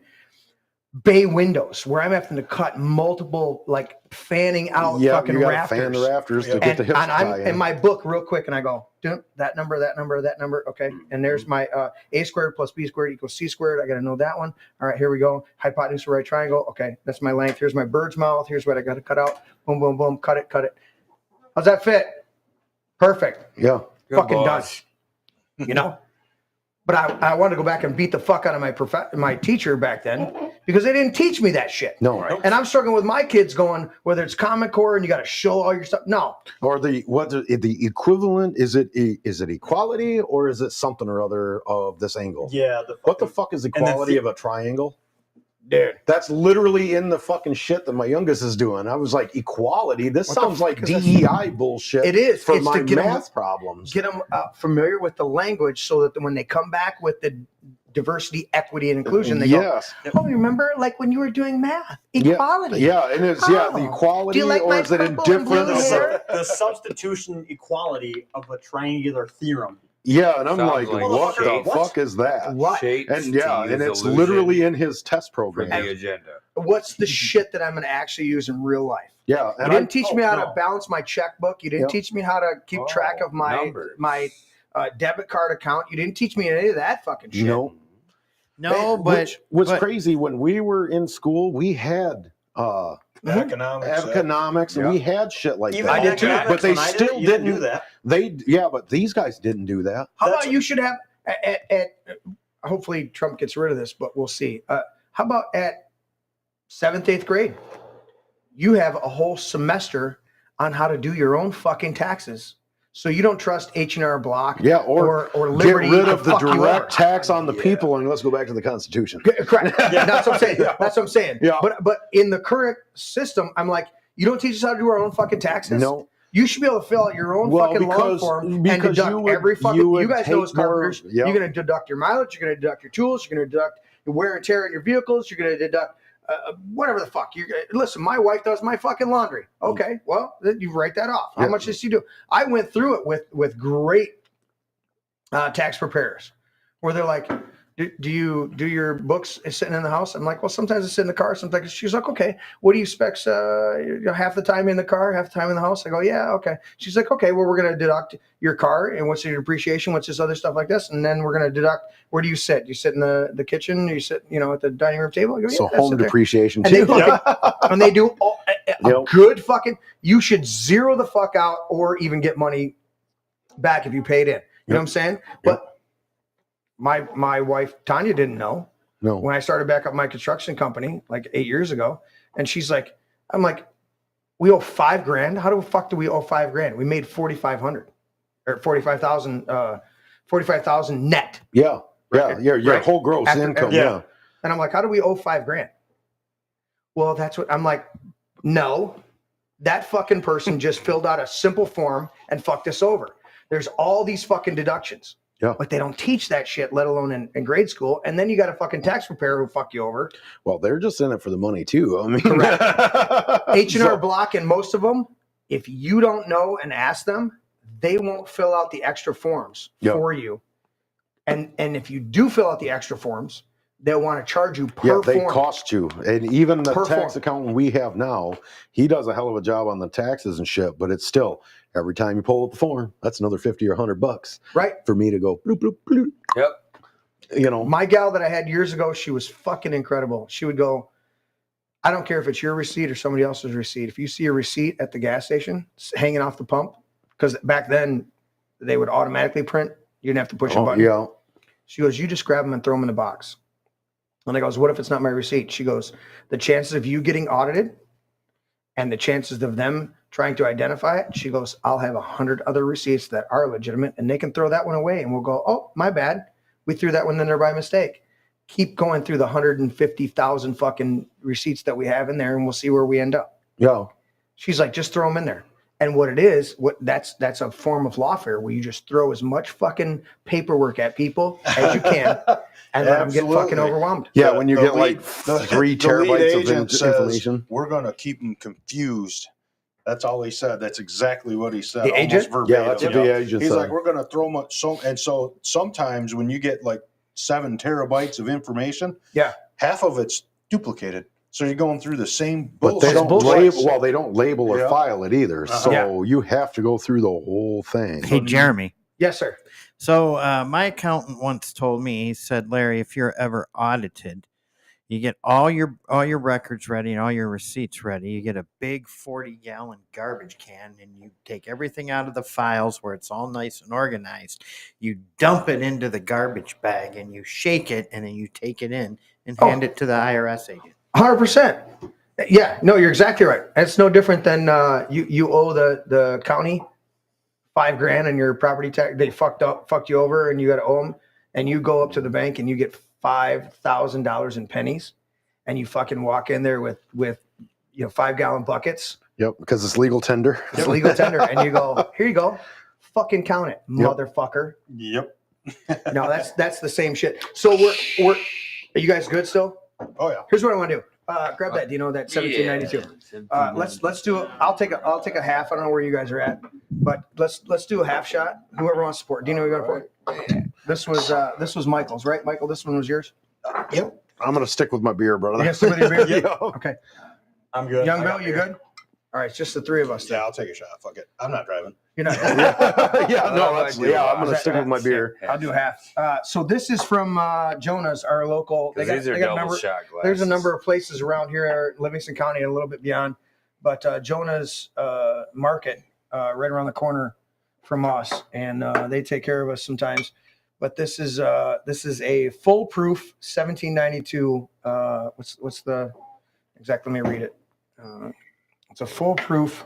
bay windows where I'm having to cut multiple, like, fanning out fucking you gotta rafters. fan the rafters to get the hips and I'm in my book real quick and I go, that number. Okay. And there's my A squared plus B squared equals C squared. I got to know that one. All right, here we go. Hypotenuse of right triangle. Okay. That's my length. Here's my bird's mouth. Here's what I got to cut out. Boom, boom, boom. Cut it. How's that fit? Perfect. Yeah. Fucking done. But I wanted to go back and beat the fuck out of my teacher back then because they didn't teach me that shit. No, right. And I'm struggling with my kids going, whether it's Common Core and you got to show all your stuff. No. Or the equivalent, is it equality or is it something or other of this angle? Yeah. What the fuck is equality of a triangle? Dude. That's literally in the fucking shit that my youngest is doing. I was like, equality? This sounds like DEI bullshit. It is. For it's my to get math problems. Get them familiar with the language so that when they come back with the diversity, equity, and inclusion, they go, oh, remember like when you were doing math? Equality. Yeah, and it's, the equality, like or is it in different? The substitution equality of a triangular theorem. Yeah, and I'm Sounds like, like what the shapes. fuck is that? What? Shapes And to and use it's illusion literally in his test for program. the agenda. What's the shit that I'm going to actually use in real life? Yeah, You and didn't teach me how to balance my checkbook. You didn't teach me how to keep track of my debit card account. You didn't teach me any of that fucking shit. No, but which was crazy. When we were in school, we had economics, and we had shit like Even that. I did too, but they still didn't didn't do that. But these guys didn't do that. How about you should have at hopefully Trump gets rid of this, but we'll see. How about at 7th, 8th grade, you have a whole semester on how to do your own fucking taxes. So you don't trust H&R Block or Liberty. Get rid of the direct tax on the people, and let's go back to the Constitution. Correct. That's what I'm saying. That's what I'm saying. Yeah. But in the current system, I'm like, you don't teach us how to do our own fucking taxes? No. You should be able to fill out your own fucking loan form and deduct every fucking. You guys know as carpenters, you're going to deduct your mileage, you're going to deduct your tools, you're going to deduct the wear and tear in your vehicles, you're going to deduct whatever the fuck. Listen, my wife does my fucking laundry. Okay, well, then you write that off. How much does she do? I went through it with great tax preparers where they're like, do you do your books sitting in the house? I'm like, well, sometimes it's in the car. Sometimes she's like, okay, what do you expect? Half the time in the car, half the time in the house. I go, yeah, okay. She's like, okay, well, we're going to deduct your car and what's your depreciation, what's this other stuff like this, and then we're going to deduct. Where do you sit? You sit in the kitchen? You sit, at the dining room table? I go, So home depreciation and too. And they do a good fucking. You should zero the fuck out or even get money back if you paid in. You know what I'm saying? But my wife Tanya didn't know. No. When I started back up my construction company like 8 years ago, and she's like, I'm like, we owe $5,000. How the fuck do we owe $5,000? We made 4,500 or 45,000 net. Yeah. Yeah. Your whole gross income. Yeah. And I'm like, how do we owe $5,000? Well, that's what I'm like. No, that fucking person just filled out a simple form and fucked us over. There's all these fucking deductions. Yeah. But they don't teach that shit, let alone in grade school. And then you got a fucking tax preparer who fuck you over. Well, they're just in it for the money too. I mean, correct. H&R Block and most of them, if you don't know and ask them, they won't fill out the extra forms for you. And if you do fill out the extra forms, they'll want to charge you per form. They cost you. And even the tax accountant we have now, he does a hell of a job on the taxes and shit, but it's still every time you pull up the form, that's another $50 or $100. Right. For me to go bloop, bloop, bloop. Yep. My gal that I had years ago, she was fucking incredible. She would go, I don't care if it's your receipt or somebody else's receipt. If you see a receipt at the gas station hanging off the pump, because back then they would automatically print, you didn't have to push a button. Yeah. She goes, you just grab them and throw them in the box. And I goes, what if it's not my receipt? She goes, the chances of you getting audited and the chances of them trying to identify it, she goes, I'll have 100 other receipts that are legitimate and they can throw that one away. And we'll go, oh, my bad. We threw that one in there by mistake. Keep going through the 150,000 fucking receipts that we have in there and we'll see where we end up. Yeah. She's like, just throw them in there. And what it is, that's a form of lawfare where you just throw as much fucking paperwork at people as you can and let them get fucking overwhelmed. Yeah, when you get like 3 terabytes of information. We're going to keep them confused. That's all he said. That's exactly what he said. The agent? Verbatim. Yeah, that's what the agent He's said. like, we're going to throw much. So sometimes when you get like 7 terabytes of information, half of it's duplicated. So you're going through the same bullshit. But they don't label. Well, they don't label or file it either. So you have to go through the whole thing. Hey, Jeremy. Yes, sir. So my accountant once told me, he said, Larry, if you're ever audited, you get all your records ready and all your receipts ready. You get a big 40-gallon garbage can and you take everything out of the files where it's all nice and organized. You dump it into the garbage bag and you shake it and then you take it in and hand it to the IRS agent. 100%. Yeah, no, you're exactly right. It's no different than you owe the county $5,000 in your property tax. They fucked you over, and you got to owe them. And you go up to the bank and you get $5,000 in pennies, and you fucking walk in there with 5-gallon buckets. Yep, because it's legal tender. It's legal tender, and you go, here you go, fucking count it, motherfucker. Yep. No, that's the same shit. So we're are you guys good still? Oh yeah. Here's what I want to do. Grab that. Do you know that 1792? Let's do it. I'll take a half. I don't know where you guys are at, but let's do a half shot. Whoever wants to support. Do you know who you're going for? This was Michael's, right? Michael, this one was yours. Yep. I'm gonna stick with my beer, brother. You gonna stick with your beer? Yep. Okay. I'm good. Young Bill, you good? All right, it's just the three of us. Then. Yeah, I'll take a shot. Fuck it. I'm not driving. You're not. I'm gonna stick with my beer. I'll do half. So this is from Jonah's, our local. They got double shot glasses. There's a number of places around here, Livingston County, and a little bit beyond. But Jonah's Market, right around the corner from us, and they take care of us sometimes. But this is a foolproof 1792. What's the exact? Let me read it. It's a foolproof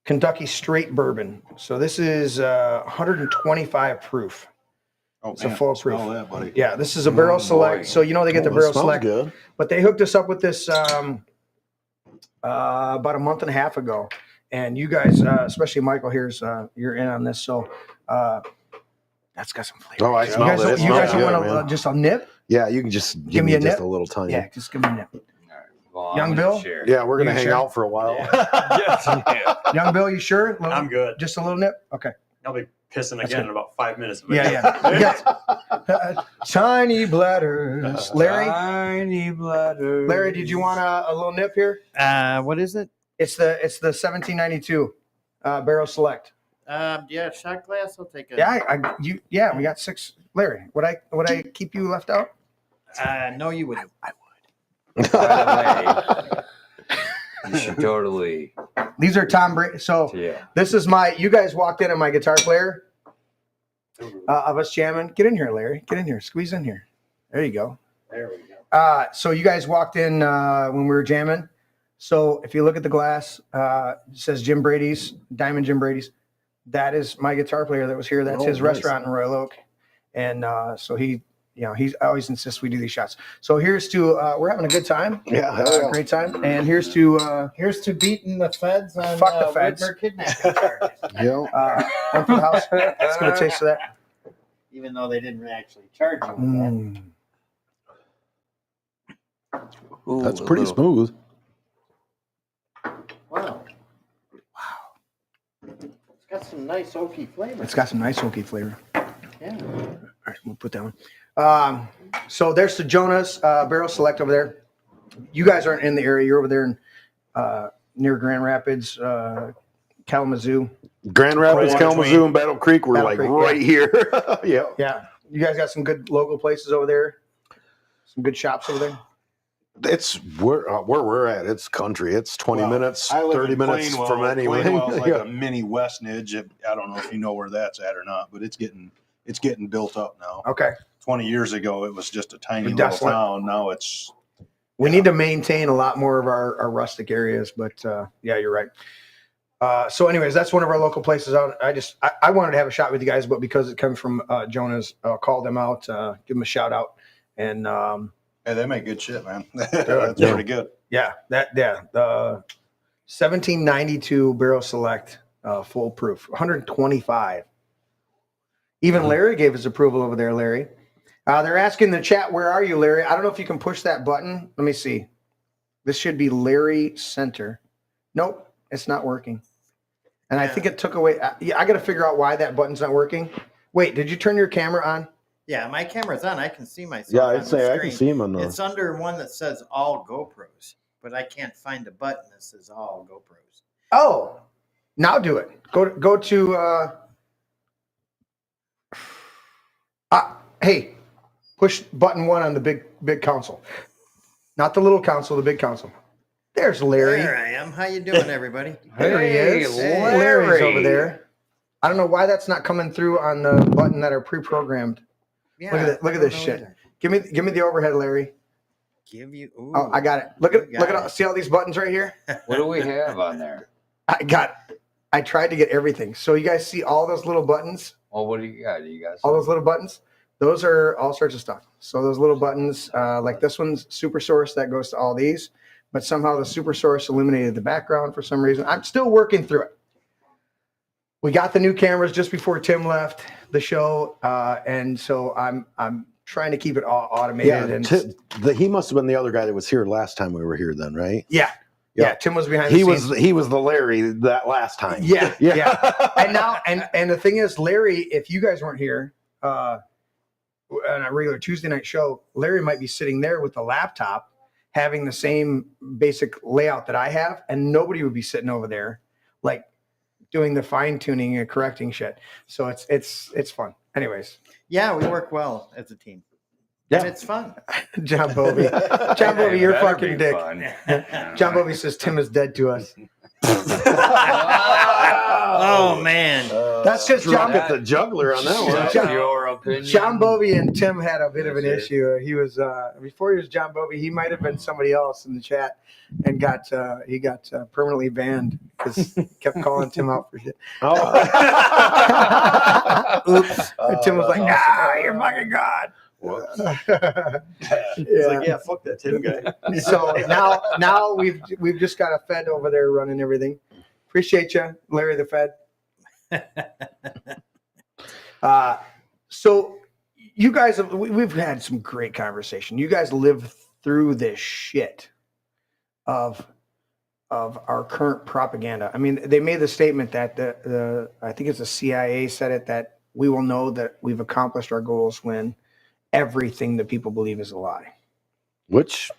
Kentucky straight bourbon. So this is 125 proof. Oh, it's a foolproof. Smell that, buddy. Yeah, this is a barrel select. So you know they get the barrel select. Good. But they hooked us up with this about a month and a half ago. And you guys, especially Michael, you're in on this. So that's got some flavor. Oh, I smell it. You guys want just a nip? Yeah, you can just give me a just nip? a little tiny. Yeah, just give me a nip. Well, Young Bill? Yeah, we're gonna hang sure? out for a while. Young Bill, you sure? I'm good. Just a little nip? Okay. I'll be pissing again in about 5 minutes. Yeah. Tiny bladders. Larry? Tiny bladders. Larry, did you want a little nip here? What is it? It's the 1792 barrel select. Yeah, shot glass. I'll take it. Yeah, we got 6. Larry, would I keep you left out? No, you wouldn't. I would. By the way, you should totally. These are Tom Brady. So this is you guys walked in on my guitar player of us jamming. Get in here, Larry. Get in here. Squeeze in here. There you go. There we go. So you guys walked in when we were jamming. So if you look at the glass, it says Jim Brady's, Diamond Jim Brady's. That is my guitar player that was here. That's his restaurant in Royal Oak. And so he always insists we do these shots. So here's to we're having a good time. Yeah, great time. And here's to beating the feds on fuck the feds. Whitmer kidnapping charges. One for the house. Let's get a taste of that. Even though they didn't actually charge you with that. That's pretty smooth. Wow. It's got some nice oaky flavor. It's got some nice oaky flavor. Yeah. All right, we'll put that one. So there's the Jonah's Barrel Select over there. You guys aren't in the area. You're over there in near Grand Rapids, Kalamazoo. Grand Rapids, Kalamazoo, and Battle Creek were right here. Yeah. Yeah. You guys got some good local places over there. Some good shops over there. It's where we're at. It's country. It's 20 minutes, 30 minutes from anywhere. Plainwell's like a mini Westnedge. I don't know if you know where that's at or not, but it's getting built up now. Okay. 20 years ago, it was just a tiny little town. Now it's. We need to maintain a lot more of our rustic areas, but yeah, you're right. So, anyways, that's one of our local places out. I wanted to have a shot with you guys, but because it comes from Jonah's, call them out, give them a shout out, and. Hey, they make good shit, man. That's pretty good. Yeah, the 1792 barrel select, full proof, 125. Even Larry gave his approval over there, Larry. They're asking in the chat, where are you, Larry? I don't know if you can push that button. Let me see. This should be Larry Center. Nope, it's not working. And I think it took away. I got to figure out why that button's not working. Wait, did you turn your camera on? Yeah, my camera's on. I can see myself. Yeah, on I'd the say I screen. can see him on the. It's under one that says all GoPros, but I can't find a button that says all GoPros. Oh, now do it. Go to. Hey, push button 1 on the big console, not the little console, the big console. There's Larry. There I am. How you doing, everybody? There he is. Larry's over there. I don't know why that's not coming through on the button that are pre-programmed. Yeah, look at this shit. Either. Give me the overhead, Larry. Give you. Ooh, Oh, I got it. Look at all, see all these buttons right here? What do we have on there? I tried to get everything. So you guys see all those little buttons? Well, what do you got? You got All those little buttons? Those are all sorts of stuff. So those little buttons, like this one's super source, that goes to all these. But somehow the super source eliminated the background for some reason. I'm still working through it. We got the new cameras just before Tim left the show, and so I'm trying to keep it all automated. Yeah, he must have been the other guy that was here last time we were here. Then, right? Yeah. Tim was behind. He was the Larry that last time. Yeah. And now, and the thing is, Larry, if you guys weren't here on a regular Tuesday night show, Larry might be sitting there with the laptop, having the same basic layout that I have, and nobody would be sitting over there, like doing the fine tuning and correcting shit. So it's fun. Anyways. Yeah, we work well as a team. Yeah, and it's fun. John Bovey, you're fucking dick. John Bovey says Tim is dead to us. Oh man, that's just John. Get the juggler on that one. Your opinion. John Bovey and Tim had a bit of an issue. He was before he was John Bovey. He might have been somebody else in the chat, and got permanently banned because kept calling Tim out for shit. Oops. And Tim was like, "You're fucking God." It's like, yeah, fuck that Tim guy. So now we've just got a Fed over there running everything. Appreciate you, Larry the Fed. So you guys we've had some great conversation. You guys live through this shit of our current propaganda. I mean, they made the statement that the I think it's the CIA said it, that we will know that we've accomplished our goals when everything that people believe is a lie. Which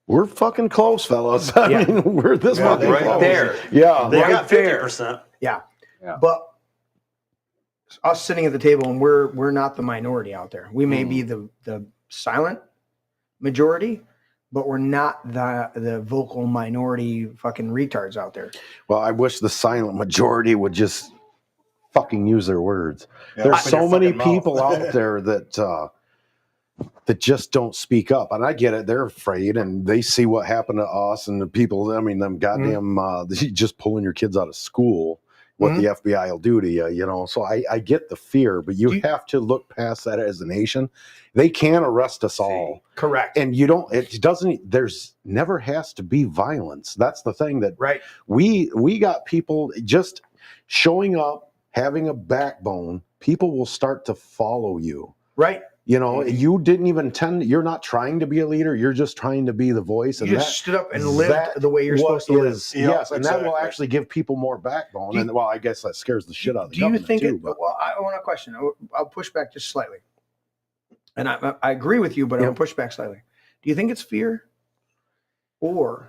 we're fucking close, fellas. I mean, we're this fucking right close. there. Yeah, They got 50%. Yeah. But us sitting at the table, and we're not the minority out there. We may be the silent majority, but we're not the vocal minority fucking retards out there. Well, I wish the silent majority would just fucking use their words. Yeah, There's open so your many fucking people mouth. out there that just don't speak up, and I get it. They're afraid, and they see what happened to us and the people. I mean, them goddamn just pulling your kids out of school. What the FBI will do to you, you know. So I get the fear, but you have to look past that as a nation. They can arrest us all. Correct. And you don't, it doesn't, there's never has to be violence. That's the thing that we got people just showing up, having a backbone. People will start to follow you. Right. You know, you didn't even you're not trying to be a leader. You're just trying to be the voice. You And just stood up and lived the way you're supposed to live. Yes, and that will actually give people more backbone. And well, I guess that scares the shit out of the government too. Well, I want a question. I'll push back just slightly. And I agree with you, but I'll push back slightly. Do you think it's fear? Or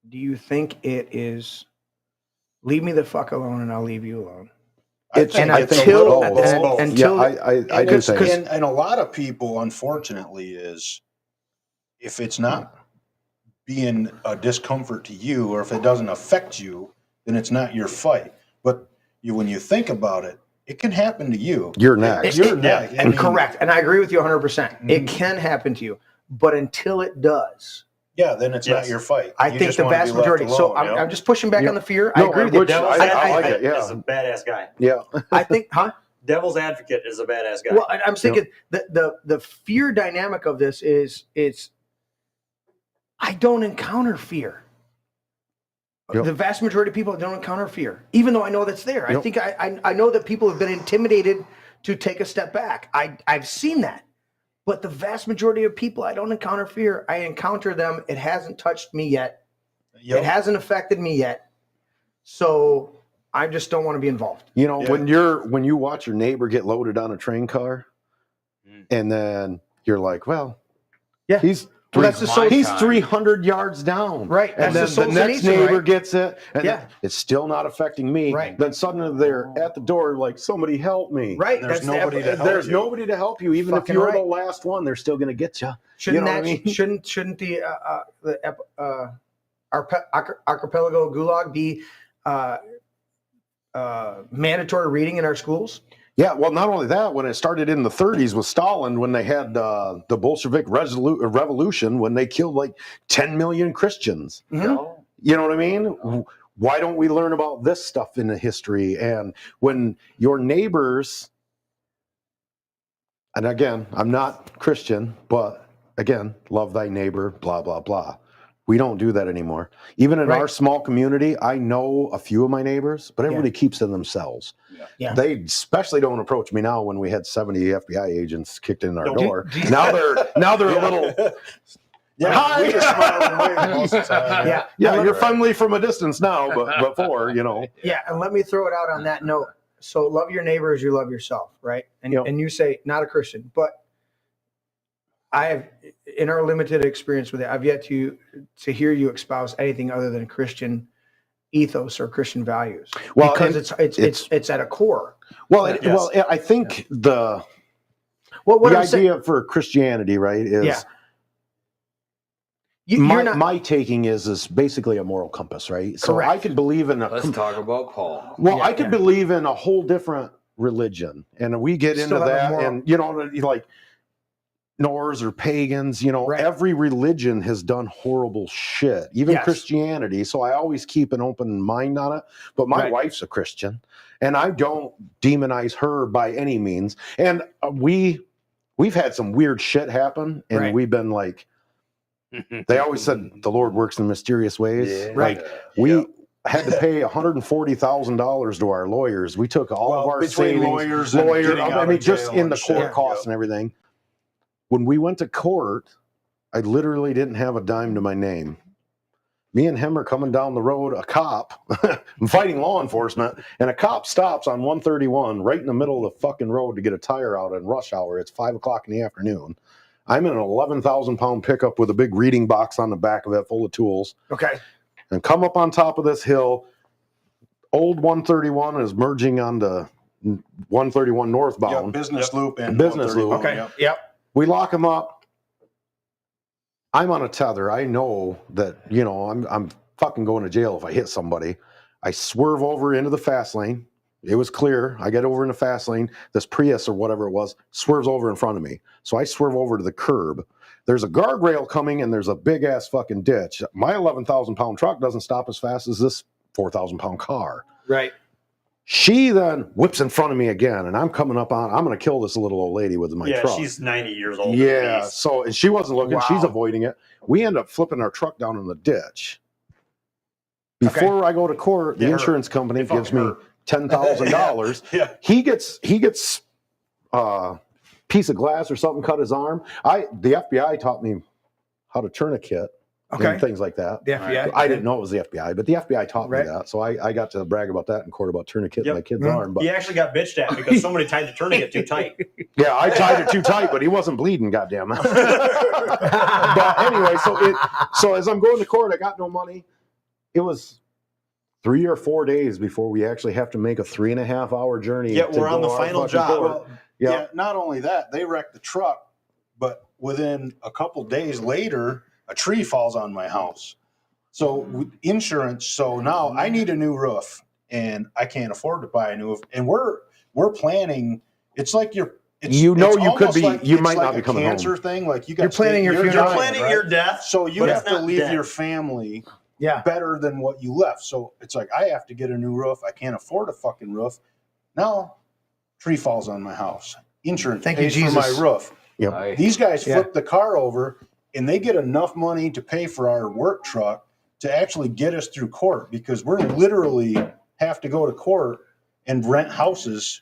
do you think it is leave me the fuck alone and I'll leave you alone? Until I do think, and a lot of people, unfortunately, is if it's not being a discomfort to you, or if it doesn't affect you, then it's not your fight. But when you think about it, it can happen to you. You're next. You're next. And correct. And I agree with you 100%. It can happen to you, but until it does. Yeah, then it's not your fight. I think the vast majority. So I'm just pushing back on the fear. I agree with you. Devil's Advocate is a badass guy. Yeah. I think, Devil's Advocate is a badass guy. Well, I'm thinking the fear dynamic of this is I don't encounter fear. The vast majority of people don't encounter fear, even though I know that's there. I think I know that people have been intimidated to take a step back. I've seen that. But the vast majority of people, I don't encounter fear. I encounter them. It hasn't touched me yet. It hasn't affected me yet. So I just don't want to be involved. You know, when you watch your neighbor get loaded on a train car, and then you're like, well, he's 300 yards down. Right. And then the next neighbor gets it, and it's still not affecting me. Right. Then suddenly they're at the door like, somebody help me. Right. There's nobody to help There's nobody to help you. Even if you're the last one, they're still going to get you. Shouldn't mean? Shouldn't the archipelago gulag be mandatory reading in our schools? Yeah, well, not only that, when it started in the 30s with Stalin, when they had the Bolshevik revolution, when they killed like 10 million Christians. Mm-hmm. You know what I mean? Why don't we learn about this stuff in the history? And when your neighbors, and again, I'm not Christian, but again, love thy neighbor, blah, blah, blah. We don't do that anymore. Even in our small community, I know a few of my neighbors, but everybody keeps to themselves. Yeah. They especially don't approach me now when we had 70 FBI agents kicked in our door. Now they're a little. Hi. You're friendly from a distance now, but before, Yeah, and let me throw it out on that note. So love your neighbor as you love yourself, right? And and you say not a Christian, but I have, in our limited experience with it, I've yet to hear you espouse anything other than Christian ethos or Christian values. Well, because it's at a core. Well, I think the idea for Christianity, right, is my taking is basically a moral compass, right? So I could believe in Let's talk about Paul. Well, I could believe in a whole different religion, and we get into that, and like Norse or pagans, every religion has done horrible shit, even Christianity. So I always keep an open mind on it. But my wife's a Christian, and I don't demonize her by any means. And we've had some weird shit happen, and we've been like, they always said the Lord works in mysterious ways. Yeah. Like we had to pay $140,000 to our lawyers. We took all of our savings, just in the court costs and everything. When we went to court, I literally didn't have a dime to my name. Me and him are coming down the road, a cop, I'm fighting law enforcement, and a cop stops on 131 right in the middle of the fucking road to get a tire out in rush hour. It's 5 o'clock in the afternoon. I'm in an 11,000-pound pickup with a big reading box on the back of it full of tools. Okay. And come up on top of this hill. Old 131 is merging onto 131 northbound. Business loop and business loop. Okay. Yep. We lock him up. I'm on a tether. I know that, I'm fucking going to jail if I hit somebody. I swerve over into the fast lane. It was clear. I get over in the fast lane. This Prius or whatever it was swerves over in front of me. So I swerve over to the curb. There's a guardrail coming and there's a big ass fucking ditch. My 11,000-pound truck doesn't stop as fast as this 4,000-pound car. Right. She then whips in front of me again, and I'm coming up on. I'm going to kill this little old lady with my truck. Yeah, she's 90 years old. Yeah, so and she wasn't looking. Wow. She's avoiding it. We end up flipping our truck down in the ditch. Before I go to court, the insurance company gives me $10,000. Yeah. He gets piece of glass or something cut his arm. The FBI taught me how to tourniquet. And things like that. The FBI. I didn't know it was the FBI, but the FBI taught me that. So I got to brag about that in court about tourniqueting my kid's arm. But he actually got bitched at because somebody tied the tourniquet too tight. Yeah, I tied it too tight, but he wasn't bleeding, goddamn. But anyway, so as I'm going to court, I got no money. It was 3 or 4 days before we actually have to make a 3.5-hour journey. Yeah, we're on the final job. Well, not only that, they wrecked the truck, but within a couple days later, a tree falls on my house. So insurance. So now I need a new roof, and I can't afford to buy a new roof. And we're planning. It's like you could be. Like, you might not be coming home. Cancer thing. Like you're planning your funeral. You're planning your death. So you have to leave your family better than what you left. So it's like I have to get a new roof. I can't afford a fucking roof. Now, tree falls on my house. Insurance pays for my roof. Yep. These guys flip the car over. And they get enough money to pay for our work truck to actually get us through court, because we're literally have to go to court and rent houses.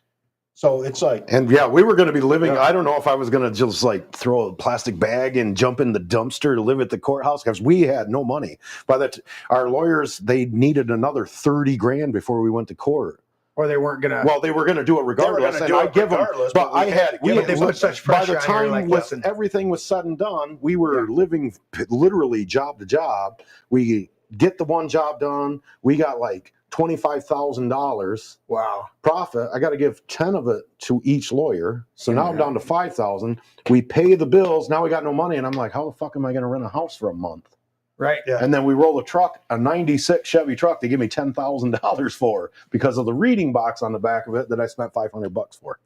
So it's like, and yeah, we were going to be living. I don't know if I was going to just like throw a plastic bag and jump in the dumpster to live at the courthouse, because we had no money. By that, our lawyers, they needed another $30,000 before we went to court. Or they weren't gonna. Well, they were going to do it regardless, and I give them. But I had. We they put such pressure by the time on you, like, everything was said and done, we were living literally job to job. We get the one job done. We got like $25,000. Wow. Profit. I got to give 10 of it to each lawyer. So now I'm down to 5,000. We pay the bills. Now we got no money, and I'm like, how the fuck am I going to rent a house for a month? Right. Yeah. And then we roll a truck, a 96 Chevy truck. They give me $10,000 for, because of the reading box on the back of it that I spent $500 for.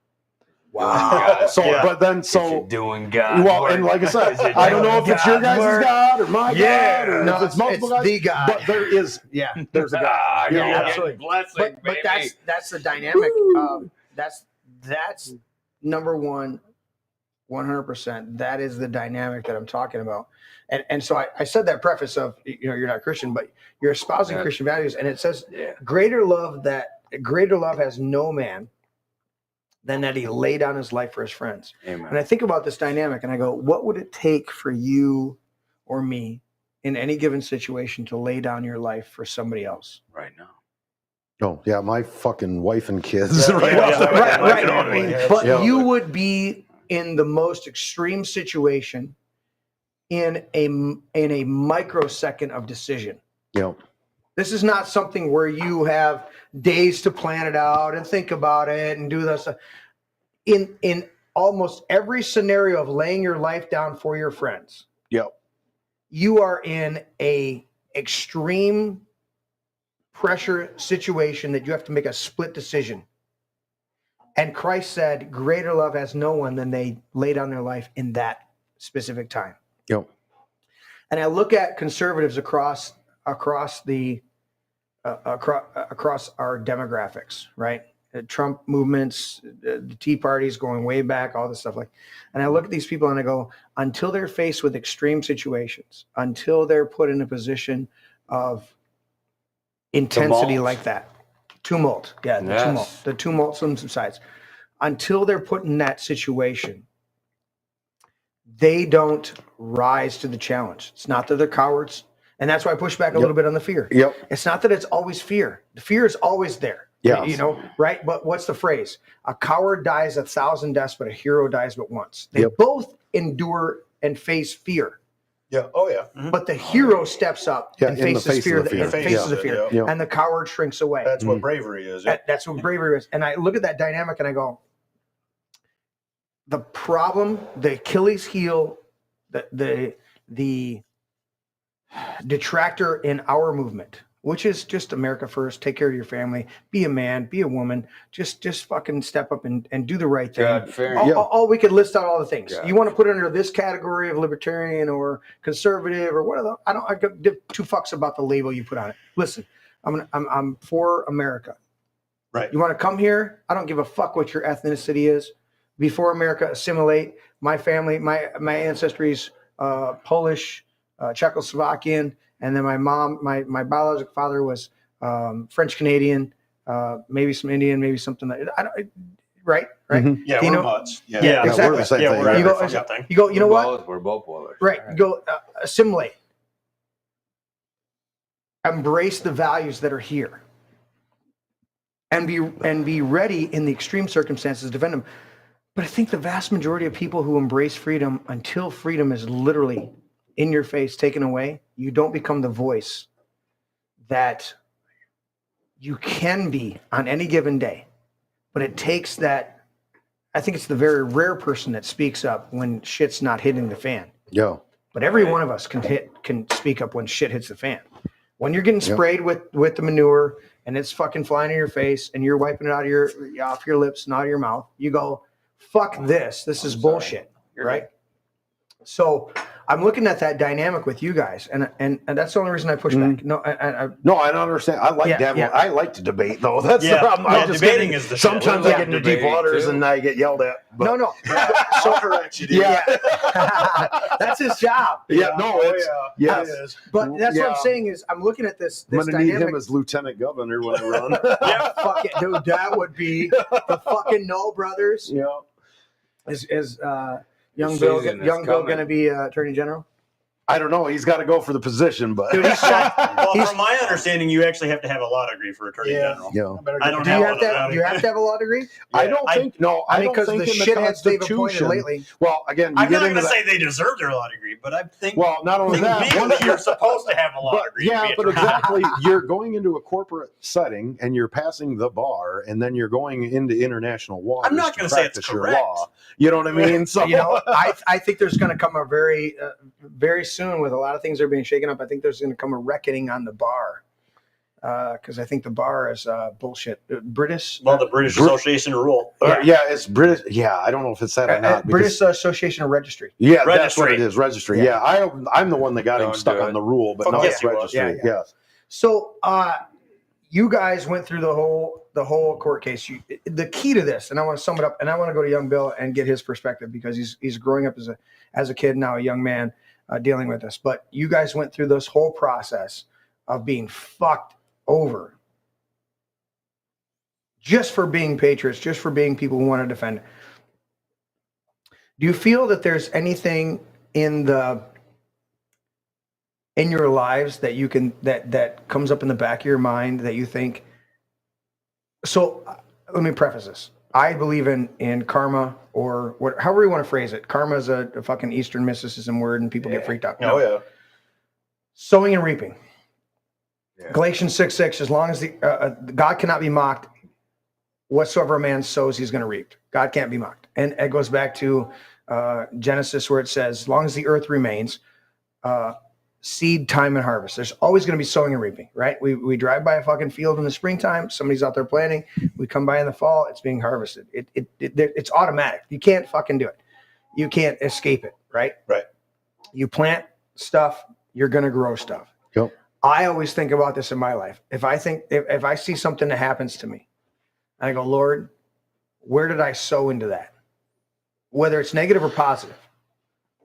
Wow. So doing God. Well, and like I said, I don't know if it's your guys' God or my God, or no, if it's multiple guys. the God. But there is, there's a God. Absolutely. Blessing, But that's the dynamic. That's number one, 100%. That is the dynamic that I'm talking about. And so I said that preface of, you're not Christian, but you're espousing Christian values, and it says greater love has no man than that he laid down his life for his friends. Amen. And I think about this dynamic, and I go, what would it take for you or me in any given situation to lay down your life for somebody else Right now. Oh, yeah, my fucking wife and kids. Right. But you would be in the most extreme situation in a microsecond of decision. Yeah. This is not something where you have days to plan it out and think about it and do this. In almost every scenario of laying your life down for your friends, you are in a extreme pressure situation that you have to make a split decision. And Christ said, greater love has no one than they lay down their life in that specific time. Yep. And I look at conservatives across our demographics, right? The Trump movements, the Tea Party's going way back, all this stuff and I look at these people and I go, until they're faced with extreme situations, until they're put in a position of intensity like that, tumult, the tumult subsides, until they're put in that situation, they don't rise to the challenge. It's not that they're cowards. And that's why I push back a little bit on the fear. It's not that it's always fear. The fear is always there. Right? But what's the phrase? A coward dies 1,000 deaths, but a hero dies but once. They both endure and face fear. Yeah. Oh, yeah. Mm-hmm. But the hero steps up and faces fear. Faces the fear. And the coward shrinks away. That's what bravery is. That's what bravery is. And I look at that dynamic and I go, the problem, the Achilles heel, the detractor in our movement, which is just America first, take care of your family, be a man, be a woman, just fucking step up and do the right thing. All we could list out all the things. You want to put it under this category of libertarian or conservative or whatever. I give two fucks about the label you put on it. Listen, I'm for America. Right. You want to come here? I don't give a fuck what your ethnicity is. Before America assimilate, my family, my ancestry's Polish, Czechoslovakian, and then my mom, my biological father was French Canadian, maybe some Indian, maybe something like that. Right? Mm-hmm. Yeah, we're mutts. Yeah, exactly. We're the same thing. You go. You know what? We're both Polish. Right. You go assimilate. Embrace the values that are here, and be ready in the extreme circumstances to defend them. But I think the vast majority of people who embrace freedom until freedom is literally in your face, taken away, you don't become the voice that you can be on any given day. But it takes that. I think it's the very rare person that speaks up when shit's not hitting the fan. Yeah. But every one of us can speak up when shit hits the fan. When you're getting sprayed with the manure and it's fucking flying in your face and you're wiping it off your lips and out of your mouth, you go, fuck this. This is bullshit, right? So I'm looking at that dynamic with you guys, and that's the only reason I push back. No, I don't understand. I like I like to debate though. That's the problem. I'm just debating is the sometimes I get into deep waters and I get yelled at. But. No. So correct you, dude. Yeah, that's his job. Yeah, no, it is. But that's what I'm saying is I'm looking at this. I'm gonna need him as lieutenant governor when I run. Fuck it, dude. That would be the fucking Null brothers. Yeah. Is young Bill going to be attorney general? I don't know. He's got to go for the position, but dude, from my understanding, you actually have to have a law degree for attorney general. Yeah. I don't do have you one. have to, you have to have a law degree? Yeah. I don't think. No, I don't because think the in the shitheads they've appointed Constitution. lately. Well, again, I'm not going to say they deserve their law degree, but I think. Well, not only that, legally you're supposed to have a law degree. Yeah, but exactly, you're going into a corporate setting and you're passing the bar, and then you're going into international law. I'm not going to say it's correct. Law. You know what I mean? So I think there's going to come a very soon with a lot of things that are being shaken up. I think there's going to come a reckoning on the bar. Because I think the bar is bullshit. British. Well, the British Association of Rule. Yeah, it's British. Yeah, I don't know if it's that or not. British Association of Registry. Yeah, that's what it is. Registry. Yeah, I'm the one that got him stuck on the rule, but no, it's registry. Yeah. So, you guys went through the whole court case. The key to this, and I want to sum it up, and I want to go to young Bill and get his perspective because he's growing up as a kid now, a young man dealing with this. But you guys went through this whole process of being fucked over just for being patriots, just for being people who want to defend. Do you feel that there's anything in your lives that you can that comes up in the back of your mind that you think? So let me preface this. I believe in karma, or however you want to phrase it. Karma is a fucking Eastern mysticism word, and people get freaked out. Oh yeah. Sowing and reaping. Yeah. Galatians 6:6, as long as God cannot be mocked, whatsoever a man sows, he's going to reap. God can't be mocked. And it goes back to Genesis where it says, as long as the earth remains, seed, time, and harvest. There's always going to be sowing and reaping, right? We drive by a fucking field in the springtime, somebody's out there planting. We come by in the fall, it's being harvested. It's automatic. You can't fucking do it. You can't escape it, right? Right. You plant stuff, you're going to grow stuff. Yep. I always think about this in my life. If I see something that happens to me, and I go, Lord, where did I sow into that? Whether it's negative or positive.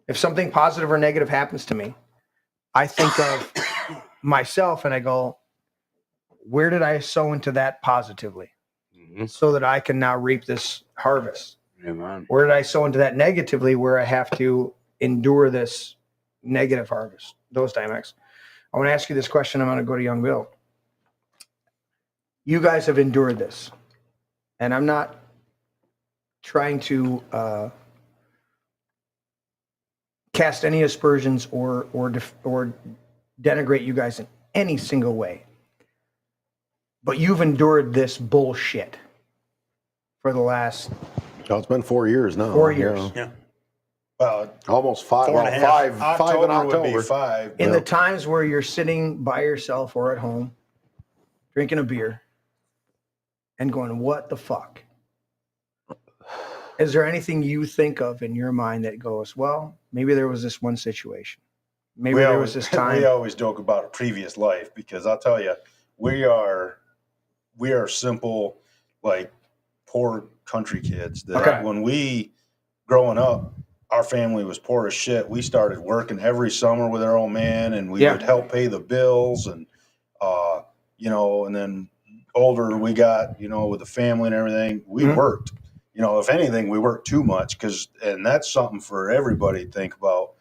If something positive or negative happens to me, I think of myself and I go, where did I sow into that positively? Mm-hmm. So that I can now reap this harvest. Amen. Where did I sow into that negatively where I have to endure this negative harvest? Those dynamics. I want to ask you this question. I'm going to go to young Bill. You guys have endured this. And I'm not trying to cast any aspersions or denigrate you guys in any single way. But you've endured this bullshit for the last... Oh, it's been 4 years now. 4 years. Yeah. Almost five. 4.5. Five in October. Would be 5. In the times where you're sitting by yourself or at home, drinking a beer, and going, what the fuck? Is there anything you think of in your mind that goes, well, maybe there was this one situation. Maybe there was this time. We always joke about a previous life because I'll tell you, we are simple, like poor country kids that when we growing up, our family was poor as shit. We started working every summer with our old man, and we would help pay the bills, and and then older we got, with the family and everything, we worked. If anything, we worked too much and that's something for everybody to think about.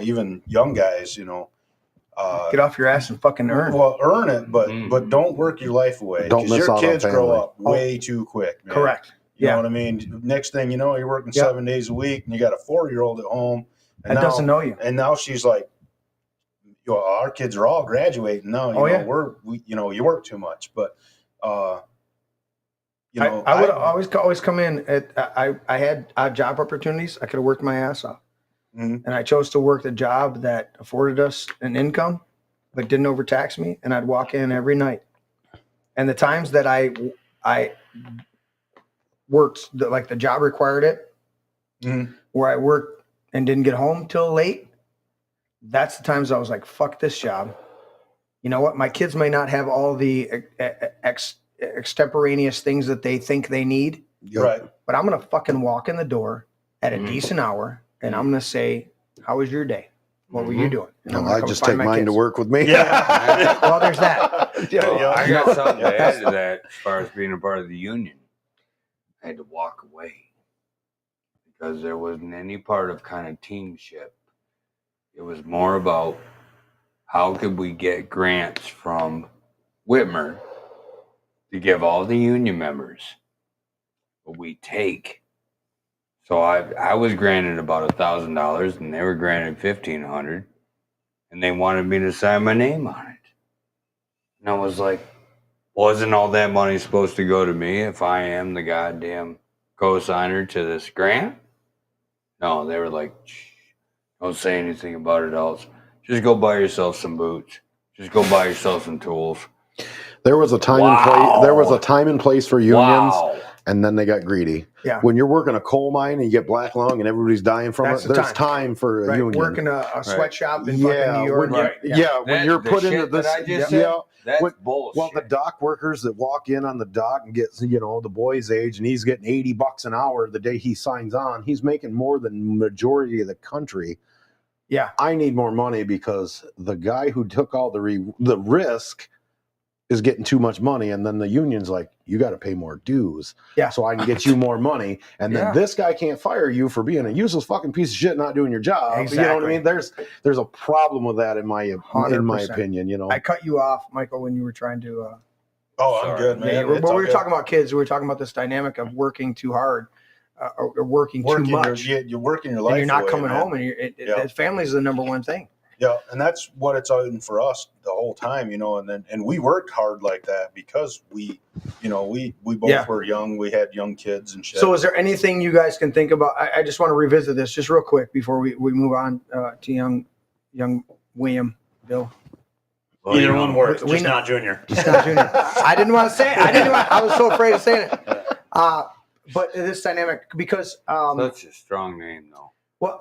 Even young guys, get off your ass and fucking earn. Well, earn it, but don't work your life away. Don't miss your out kids on grow family. up way too quick. Man. Correct. You know what I mean? Next thing you know, you're working 7 days a week, and you got a 4-year-old at home. And that doesn't know you. And now she's like, our kids are all graduating now. You work too much. But, I would always come in I had odd job opportunities. I could have worked my ass off. Mm-hmm. And I chose to work the job that afforded us an income, but didn't overtax me. And I'd walk in every night. And the times that I worked, the job required it, where I worked and didn't get home till late, that's the times I was like, fuck this job. You know what? My kids may not have all the extemporaneous things that they think they need. Right. But I'm going to fucking walk in the door at a decent hour and I'm going to say, how was your day? What were you doing? No, I just take mine to work with me. Yeah. Well, there's that. I got something to add to that as far as being a part of the union. I had to walk away because there wasn't any part of kind of teamship. It was more about how could we get grants from Whitmer to give all the union members what we take. So I was granted about $1,000 and they were granted $1,500 and they wanted me to sign my name on it. And I was like, wasn't all that money supposed to go to me if I am the goddamn co-signer to this grant? No, they were like, shh, don't say anything about it else. Just go buy yourself some boots. Just go buy yourself some tools. There was a time and place. There was a time and place for unions, and then they got greedy. Yeah. When you're working a coal mine and you get black lung and everybody's dying from it, there's time for a union. Working a sweatshop in fucking New York. When you're put into this, that's bullshit. Well, the dock workers that walk in on the dock and get, the boy's age, and he's getting $80 an hour the day he signs on. He's making more than majority of the country. Yeah, I need more money because the guy who took all the risk is getting too much money, and then the union's like, you got to pay more dues, so I can get you more money, and then this guy can't fire you for being a useless fucking piece of shit not doing your job. Exactly. You know what I mean? There's a problem with that in my 100%. opinion. I cut you off, Michael, when you were trying to. I'm good, man. Yeah, we were talking about kids. We were talking about this dynamic of working too hard. Or working too much. You're working your life. And you're not away, coming man. home, and family is the number one thing. Yeah, and that's what it's been for us the whole time, and we worked hard like that because we both were young. We had young kids and shit. So is there anything you guys can think about? I just want to revisit this just real quick before we move on to young William, Bill. Well, either one works, just not Junior. Just not Junior. I didn't want to say it. I was so afraid of saying it. But this dynamic, because such a strong name, though. Well,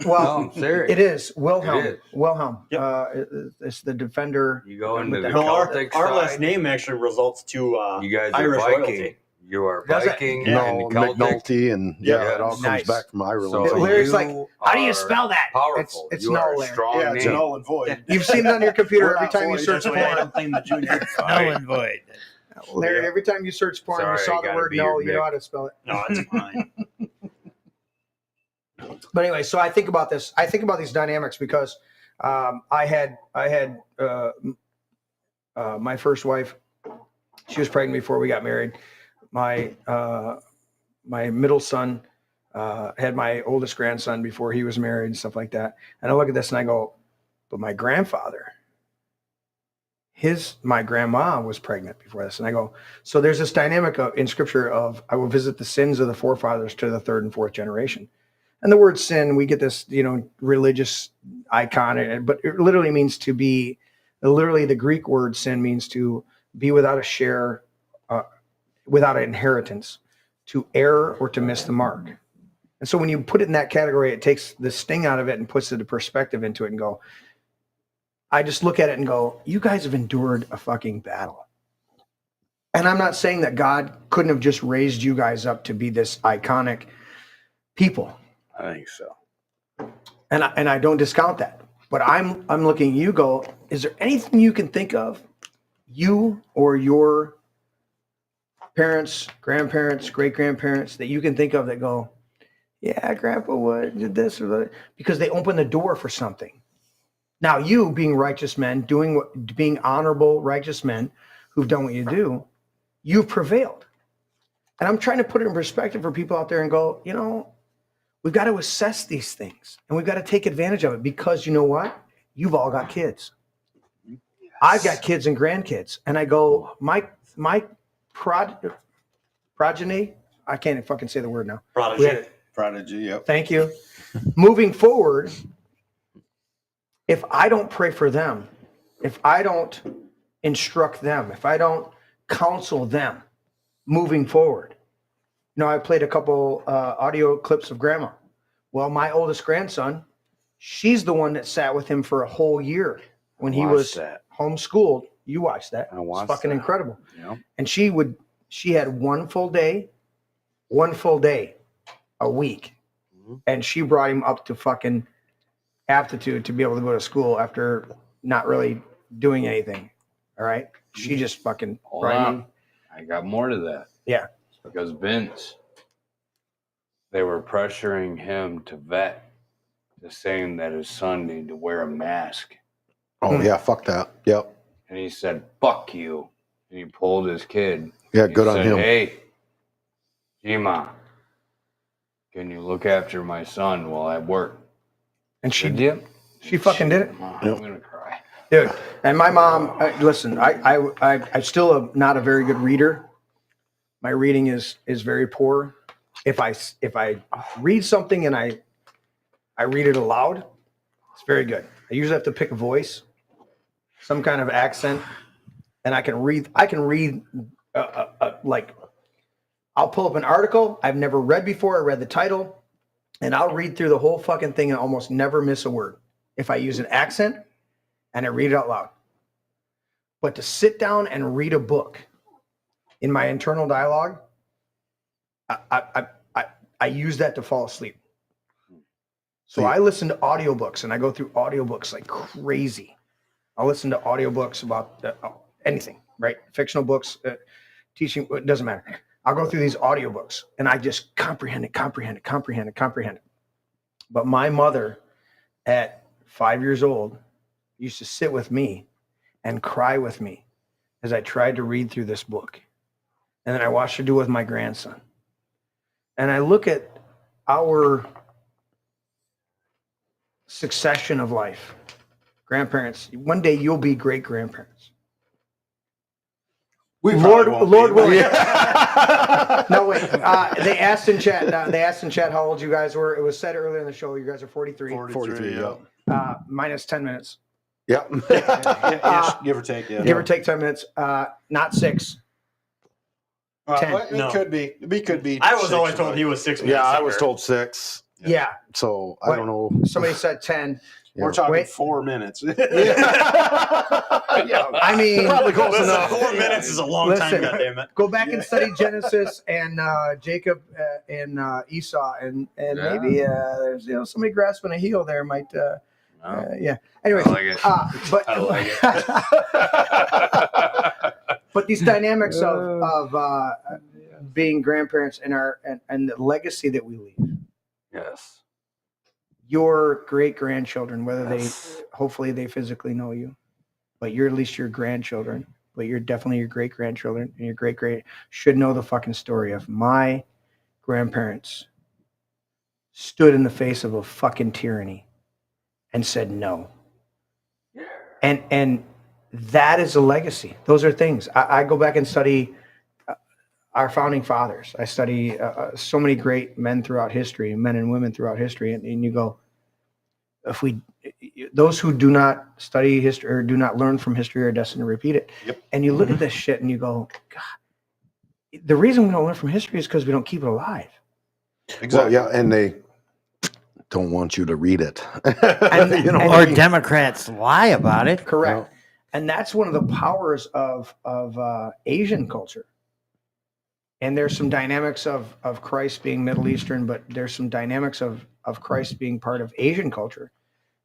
no, I'm serious. It is Wilhelm. It is. Wilhelm. Yep. It's the defender. You go into the Celtic our last name actually results to you guys Irish are Viking. royalty. You are Does it? Viking No, and Celtic. McNulty, and it all comes back from Ireland. So Larry's like, you how do you are spell that? Powerful. It's you Null, are a Larry. strong It's name. null and void. You've seen it on your computer We're every not time you void, search that's why I porn. don't claim the Junior. Null and void. Larry, every time you search porn, Sorry, you saw the gotta word be no, your you know Vic. how to spell it. No, it's fine. But anyway, so I think about this. I think about these dynamics because I had my first wife. She was pregnant before we got married. My middle son had my oldest grandson before he was married and stuff like that. And I look at this and I go, but my grandfather, my grandma was pregnant before this. And I go, so there's this dynamic in scripture of I will visit the sins of the forefathers to the third and fourth generation. And the word sin, we get this, religious icon, but it literally means to be, literally the Greek word sin means to be without a share, without an inheritance, to err or to miss the mark. And so when you put it in that category, it takes the sting out of it and puts the perspective into it and go, I just look at it and go, you guys have endured a fucking battle. And I'm not saying that God couldn't have just raised you guys up to be this iconic people. I think so. And I don't discount that. But I'm looking at you go, is there anything you can think of, you or your parents, grandparents, great-grandparents, that you can think of that go, yeah, Grandpa did this or that, because they open the door for something. Now, you being righteous men, being honorable, righteous men who've done what you do, you've prevailed. And I'm trying to put it in perspective for people out there and go, we've got to assess these things and we've got to take advantage of it because you know what? You've all got kids. Yes. I've got kids and grandkids. And I go, my progeny, I can't fucking say the word now. Prodigy, yep. Thank you. Moving forward, if I don't pray for them, if I don't instruct them, if I don't counsel them moving forward, I played a couple audio clips of grandma. Well, my oldest grandson, She's the one that sat with him for a whole year when he was homeschooled. You watched that. It's fucking incredible. Yep. And she had one full day a week. And she brought him up to fucking aptitude to be able to go to school after not really doing anything. All right. She just fucking Hold on. I got more to that. Yeah. Because Vince, they were pressuring him to vet, to saying that his son needed to wear a mask. Oh, yeah, fuck that. Yep. And he said, fuck you. And he pulled his kid. Yeah, He good on said, him. Hey, Gima, can you look after my son while I work? And she did. She fucking did it. I'm going to cry. Dude, and my mom, listen, I'm still not a very good reader. My reading is very poor. If I read something and I read it aloud, it's very good. I usually have to pick a voice, some kind of accent, and I can read like, I'll pull up an article I've never read before. I read the title, and I'll read through the whole fucking thing and almost never miss a word if I use an accent and I read it out loud. But to sit down and read a book in my internal dialogue, I use that to fall asleep. So I listen to audiobooks, and I go through audiobooks like crazy. I'll listen to audiobooks about anything, right? Fictional books, teaching, it doesn't matter. I'll go through these audiobooks, and I just comprehend it. But my mother at 5 years old used to sit with me and cry with me as I tried to read through this book. And then I watched her do it with my grandson. And I look at our succession of life. Grandparents, one day you'll be great grandparents. Lord willing. No, wait. They asked in chat how old you guys were. It was said earlier in the show, you guys are 43. 43, yeah. Minus 10 minutes. Yep. Give or take, yeah. Give or take 10 minutes. Not 6. 10. It could be. It could be. I was always told he was 6 minutes. Yeah, I was told 6. Yeah. So I don't know. Somebody said 10. We're talking 4 minutes. I mean, probably close enough. 4 minutes is a long time, goddammit. Go back and study Genesis and Jacob and Esau, and maybe there's somebody grasping a heel there might. Yeah. Anyway, I like it. but these dynamics of being grandparents and the legacy that we leave. Yes. Your great grandchildren, whether hopefully they physically know you, but you're at least your grandchildren, but you're definitely your great grandchildren, and your great should know the fucking story of my grandparents stood in the face of a fucking tyranny and said no. And that is a legacy. Those are things. I go back and study our founding fathers. I study so many great men throughout history, men and women throughout history. And you go, those who do not study history or do not learn from history are destined to repeat it. Yep. And you look at this shit and you go, God, the reason we don't learn from history is because we don't keep it alive. Exactly. Well, yeah, and they don't want you to read it. Or Democrats lie about it. Correct. Yeah. And that's one of the powers of Asian culture. And there's some dynamics of Christ being Middle Eastern, but there's some dynamics of Christ being part of Asian culture.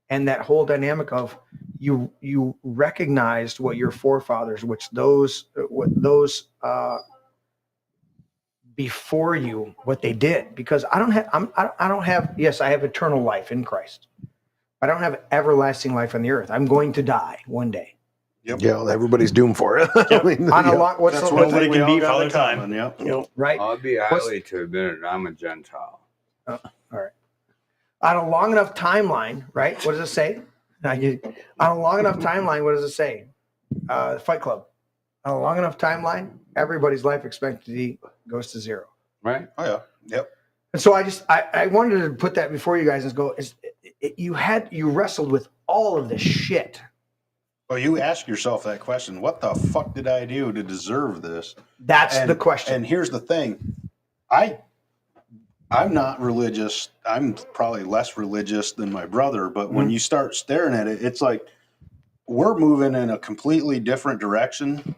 And that whole dynamic of you recognized what your forefathers, those before you, what they did. Because I don't have, yes, I have eternal life in Christ. I don't have everlasting life on the earth. I'm going to die one day. Yep. Yeah, everybody's doomed for it. Yep. I mean, on a long, what's that's the what Nobody we can all be got Father in Time. common, yeah. right? I'll be highly to admit it. I'm a Gentile. All right. On a long enough timeline, right? What does it say? On a long enough timeline, what does it say? Fight Club. On a long enough timeline, everybody's life expectancy goes to 0. Right? Oh, yeah. Yep. And so I wanted to put that before you guys and go, you wrestled with all of this shit. Well, you ask yourself that question. What the fuck did I do to deserve this? That's the question. And here's the thing. I I'm not religious. I'm probably less religious than my brother, but when you start staring at it, it's like we're moving in a completely different direction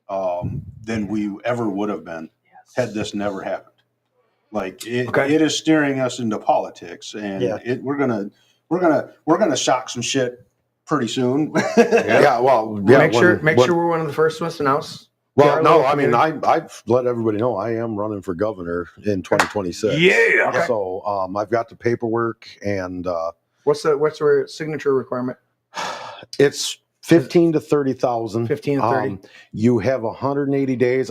than we ever would have been had this never happened. Like it is steering us into politics, and we're gonna shock some shit pretty soon. Make sure we're one of the first ones to announce. Well, no, I mean, I've let everybody know I am running for governor in 2026. Yeah. Okay. So I've got the paperwork, and what's the signature requirement? It's 15 to 30,000. 15 to 30. You have 180 days.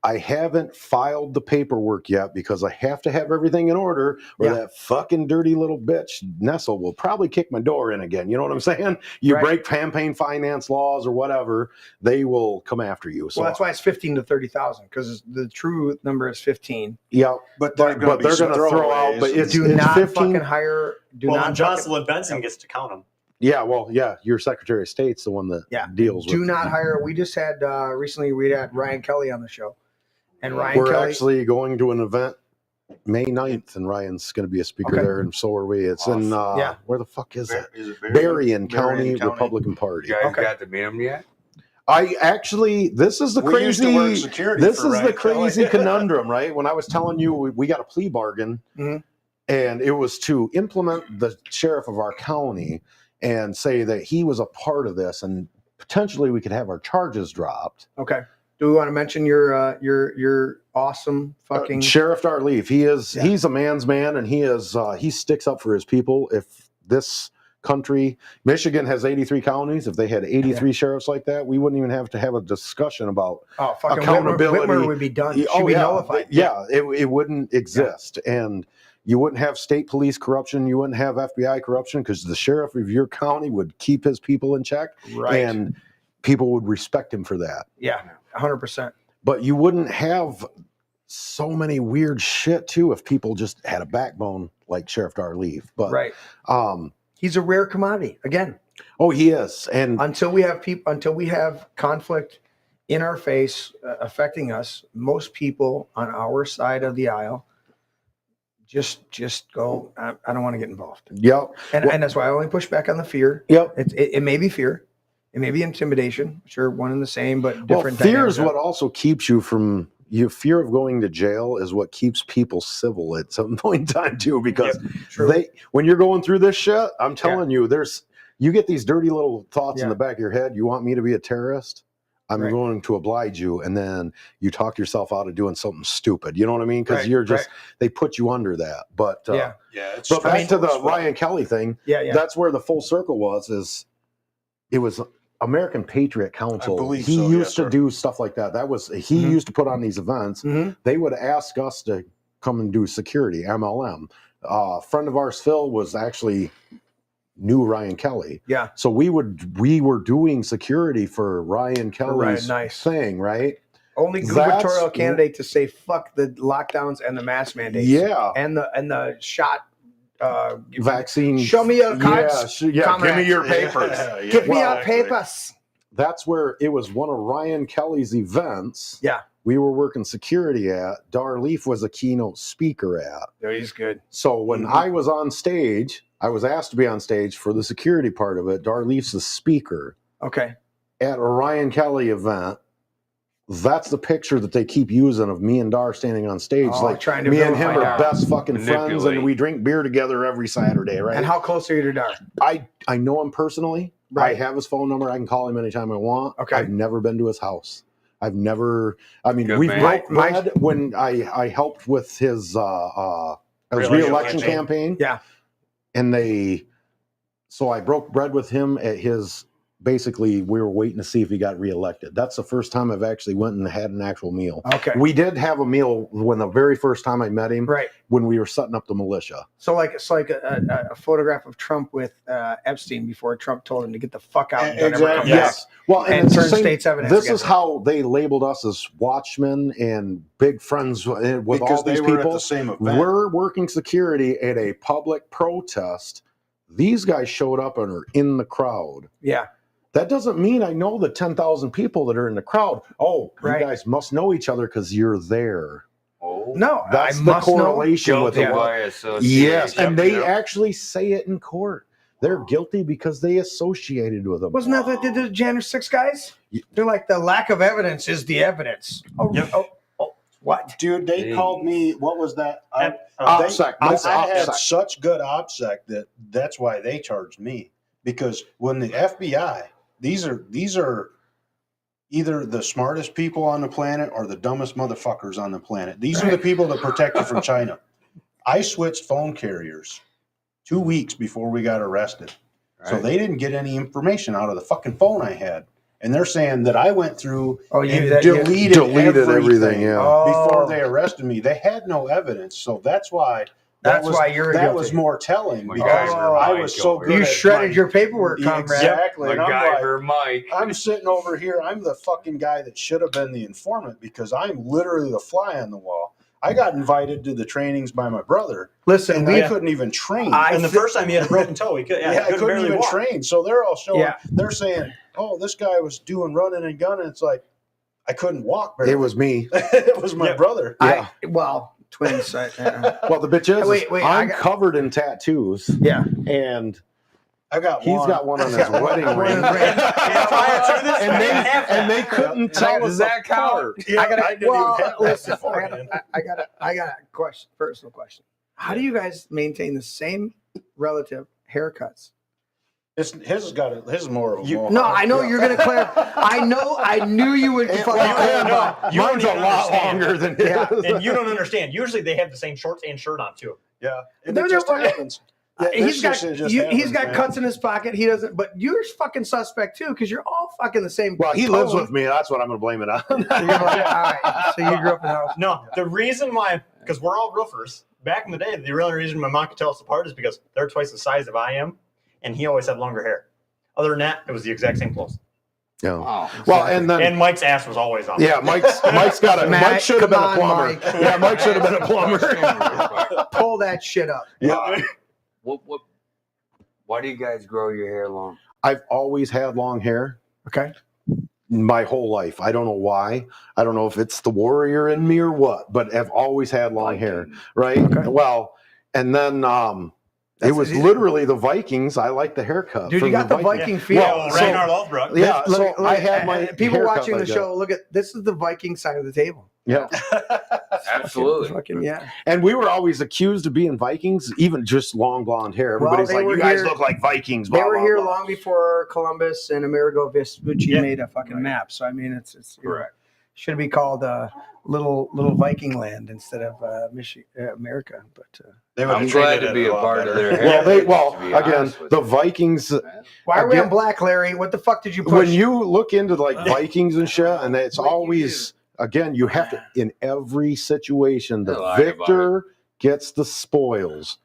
I haven't filed the paperwork yet because I have to have everything in order, or that fucking dirty little bitch Nestle will probably kick my door in again. You know what I'm saying? You break campaign finance laws or whatever, they will come after you. So that's why it's 15 to 30,000, because the true number is 15. Yeah, but they're going to throw out. But it's not 15. Fucking hire. Jocelyn Benson gets to count them. Yeah, well, your Secretary of State's the one that deals with. Do not hire. We just had recently we had Ryan Kelly on the show. And we're actually going to an event May 9th, and Ryan's going to be a speaker there, and so are we. It's in where the fuck is it? Is it Berrien County Republican Party. You guys got to meet him yet? This is the crazy conundrum, right? When I was telling you we got a plea bargain, and it was to implement the sheriff of our county and say that he was a part of this, and potentially we could have our charges dropped. Okay. Do we want to mention your awesome fucking Sheriff Darleaf? He's a man's man, and he sticks up for his people. If this country, Michigan has 83 counties, if they had 83 sheriffs like that, we wouldn't even have to have a discussion about accountability. Whitmer would be done. Be nullified. It wouldn't exist, and you wouldn't have state police corruption. You wouldn't have FBI corruption, because the sheriff of your county would keep his people in check, and people would respect him for that. Yeah. 100%. But you wouldn't have so many weird shit too if people just had a backbone like Sheriff Darleaf. But he's a rare commodity again. Oh, he is. And until we have conflict in our face affecting us, most people on our side of the aisle just go, I don't want to get involved. Yep. And that's why I only push back on the fear. Yep. It may be fear. It may be intimidation, sure, one and the same, but different. Fear is what also keeps you from fear of going to jail is what keeps people civil at some point in time too, because when you're going through this shit, I'm telling you, you get these dirty little thoughts in the back of your head. You want me to be a terrorist? I'm going to oblige you, and then you talk yourself out of doing something stupid. You know what I mean? Because you're just they put you under that. But but back to the Ryan Kelly thing. That's where the full circle was. It was American Patriot Council. He used to do stuff like that. He used to put on these events. They would ask us to come and do security, MLM. A friend of ours, Phil, was actually knew Ryan Kelly. Yeah. So we were doing security for Ryan Kelly's thing, right? Only gubernatorial candidate to say fuck the lockdowns and the mask mandates. Yeah. And the shot vaccine. Show me your cards. Give me your papers. Give me your papers. That's where it was one of Ryan Kelly's events. Yeah. We were working security at. Darleaf was a keynote speaker at. Oh, he's good. So when I was on stage, I was asked to be on stage for the security part of it. Darleaf's the speaker. Okay. At a Ryan Kelly event. That's the picture that they keep using of me and Dar standing on stage. Like trying to me and him are best fucking friends, and we drink beer together every Saturday, right? And how close are you to Dar? I know him personally. Right. I have his phone number. I can call him anytime I want. Okay. I've never been to his house. We've broke bread when I helped with his re-election campaign. Yeah. And so I broke bread with him at his. Basically, we were waiting to see if he got reelected. That's the first time I've actually went and had an actual meal. Okay. We did have a meal when the very first time I met him. Right. When we were setting up the militia. So it's like a photograph of Trump with Epstein before Trump told him to get the fuck out and never come back. Well, and turn state's evidence. This is how they labeled us as watchmen and big friends with all these people. At the same event. We're working security at a public protest. These guys showed up and are in the crowd. Yeah. That doesn't mean I know the 10,000 people that are in the crowd. Oh, you guys must know each other because you're there. Oh. No, That's I the must correlation with Guilty the by association. Yes, and they Yep. actually say it in court. They're guilty because they associated with them. Wasn't that what they did to January 6 guys? They're like, the lack of evidence is the evidence. Oh, Yep. What? Dude, they called me, what was that? OPSEC. I That's had OPSEC. such good OPSEC that's why they charged me. Because when the FBI, these are either the smartest people on the planet or the dumbest motherfuckers on the planet. These are the people that protect you from China. I switched phone carriers 2 weeks before we got arrested. Right. So they didn't get any information out of the fucking phone I had. And they're saying that I went through and deleted everything before they arrested me. They had no evidence. So that's why that was more telling, because I was so good. You shredded your paperwork, comrade. Exactly. And MacGyver Mike. I'm sitting over here. I'm the fucking guy that should have been the informant, because I'm literally the fly on the wall. I got invited to the trainings by my brother. Listen, we couldn't even train. And the first time he had a broken toe, he I couldn't even train. So they're all showing. Yeah. They're saying, "Oh, this guy was doing running and gunning." It's like I couldn't walk. Barely. It was me. It was my brother. Yeah. Twins. Well, the bitch is, I'm covered in tattoos. Yeah. And I got he's one. got one on his wedding ring. And they couldn't tell us that counter. Yeah, I didn't even have listen, I got a question, personal question. How do you guys maintain the same relative haircuts? His is more of a mohawk. No, I know you're going to clarify. I knew you would. You Mine's a lot longer than his. And you don't understand. Usually they have the same shorts and shirt on too. Yeah, it just happens. He's got cuts in his pocket. He doesn't, but you're fucking suspect too, because you're all fucking the same. Well, he lives with me. That's what I'm going to blame it on. All right. So you grew up in the house. No, the reason why, because we're all roofers. Back in the day, the only reason my mom could tell us apart is because they're twice the size of I am, and he always had longer hair. Other than that, it was the exact same clothes. Yeah. Wow. Well, and Mike's ass was always on. Yeah, Mike's got a. Mike should have been a plumber. Mike. Yeah, Mike should have been a plumber. Pull that shit up. Yeah. Why do you guys grow your hair long? I've always had long hair. Okay. My whole life. I don't know why. I don't know if it's the warrior in me or what, but I've always had long hair. Right. Okay. Well, and then it was literally the Vikings. I like the haircut. Dude, you got the Viking feel. Well, Ragnar Lothbrok. Yeah. So I had my people watching the show. Look at this is the Viking side of the table. Yeah. Absolutely. Fucking, yeah. And we were always accused of being Vikings, even just long blonde hair. Everybody's like, you guys look like Vikings. They were here long before Columbus and Amerigo Vespucci made a fucking map. So I mean, it's correct. Should be called little Viking land instead of America. But I'm glad to be a part of their hair. Well, again, the Vikings. Why are we on black, Larry? What the fuck did you push? When you look into like Vikings and shit, and it's always. Again, you have to, in every situation, the victor gets the spoils.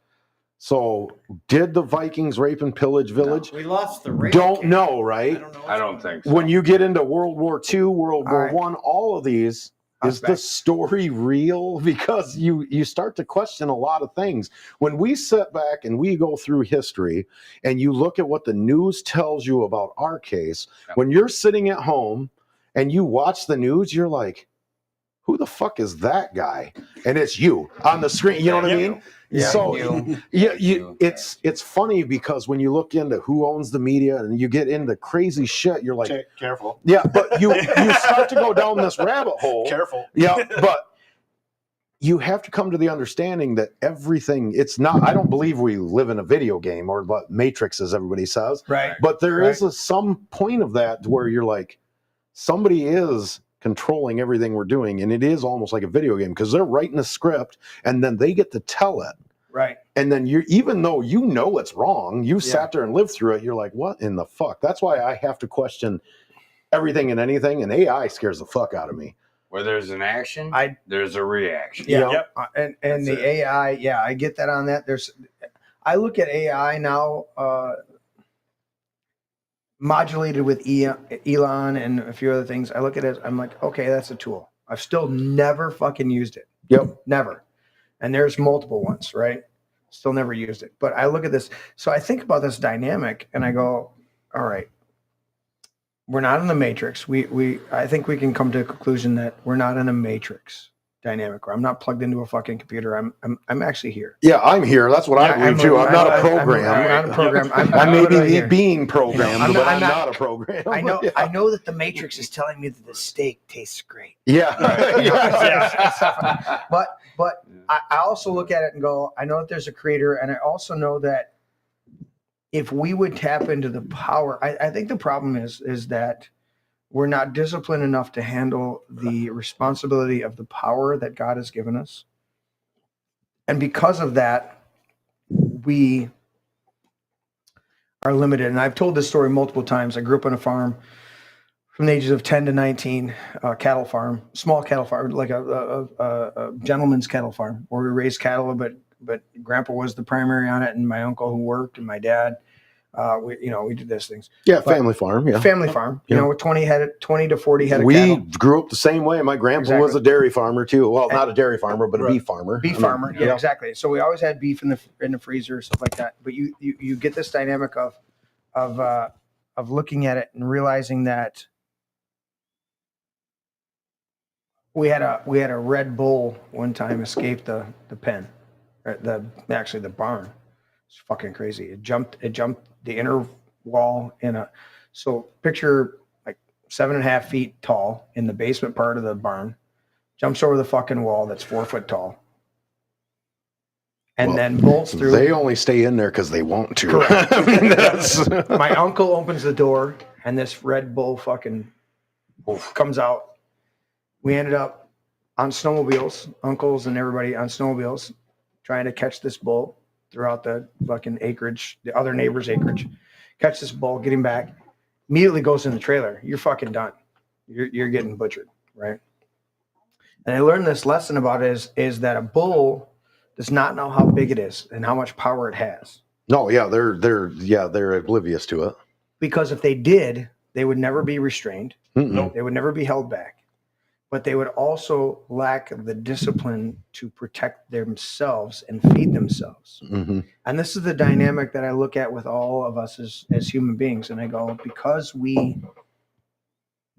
So, did the Vikings rape and pillage village? No, we lost the rape. Don't know, right? I don't think so. When you get into World War II, World War I, all of these, is the story real? Because you start to question a lot of things. When we sit back and we go through history and you look at what the news tells you about our case, when you're sitting at home, and you watch the news, you're like, who the fuck is that guy? And it's you on the screen. You know what I mean? Yeah, so it's funny because when you look into who owns the media and you get into crazy shit, you're like, careful. Yeah, but you start to go down this rabbit hole. Careful. Yeah, but you have to come to the understanding that everything, it's not, I don't believe we live in a video game or what Matrix, as everybody says. Right. But there is some point of that where you're like, somebody is controlling everything we're doing, and it is almost like a video game because they're writing a script and then they get to tell it. Right. And then even though you know it's wrong, you sat there and lived through it, you're like, what in the fuck? That's why I have to question everything and anything, and AI scares the fuck out of me. Where there's an action, there's a reaction. Yeah. Yep. And the AI, I get that on that. I look at AI now, modulated with Elon and a few other things. I look at it, I'm like, okay, that's a tool. I've still never fucking used it. Yep. Never. And there's multiple ones, right? Still never used it. But I look at this. So I think about this dynamic and I go, all right, we're not in the matrix. I think we can come to a conclusion that we're not in a matrix. dynamic where I'm not plugged into a fucking computer. I'm actually here. Yeah, I'm here. That's what I believe too. I'm not a program. I'm not a program. I may literally be here. being programmed, but I'm not a program. I know that the Matrix is telling me that the steak tastes great. Yeah. But I also look at it and go, I know that there's a creator, and I also know that if we would tap into the power, I think the problem is that we're not disciplined enough to handle the responsibility of the power that God has given us. And because of that, we are limited. And I've told this story multiple times. I grew up on a farm from the ages of 10 to 19, cattle farm, small cattle farm, like a gentleman's cattle farm where we raised cattle, but Grandpa was the primary on it, and my uncle who worked, and my dad. We did those things. Yeah, family farm. Yeah, family farm. You know, with 20 to 40 head of we cattle. grew up the same way. My grandpa was a dairy farmer too. Well, not a dairy farmer, but a beef farmer. Yeah, exactly. So we always had beef in the freezer, stuff like that. But you get this dynamic of looking at it and realizing that we had a Red Bull one time escape the pen, the barn. It's fucking crazy. It jumped the inner wall so picture like 7.5 feet tall in the basement part of the barn, jumps over the fucking wall that's 4 foot tall, and then bolts through. They only stay in there because they want to. Correct. I mean, that's... My uncle opens the door, and this Red Bull fucking comes out. We ended up on snowmobiles, uncles and everybody on snowmobiles, trying to catch this bull throughout the fucking acreage, the other neighbor's acreage. Catch this bull, get him back. Immediately goes in the trailer. You're fucking done. You're getting butchered, right? And I learned this lesson about it is that a bull does not know how big it is and how much power it has. No, yeah, they're oblivious to it. Because if they did, they would never be restrained. Mm-mm. They would never be held back. But they would also lack the discipline to protect themselves and feed themselves. Mm-hmm. And this is the dynamic that I look at with all of us as human beings. And I go, because we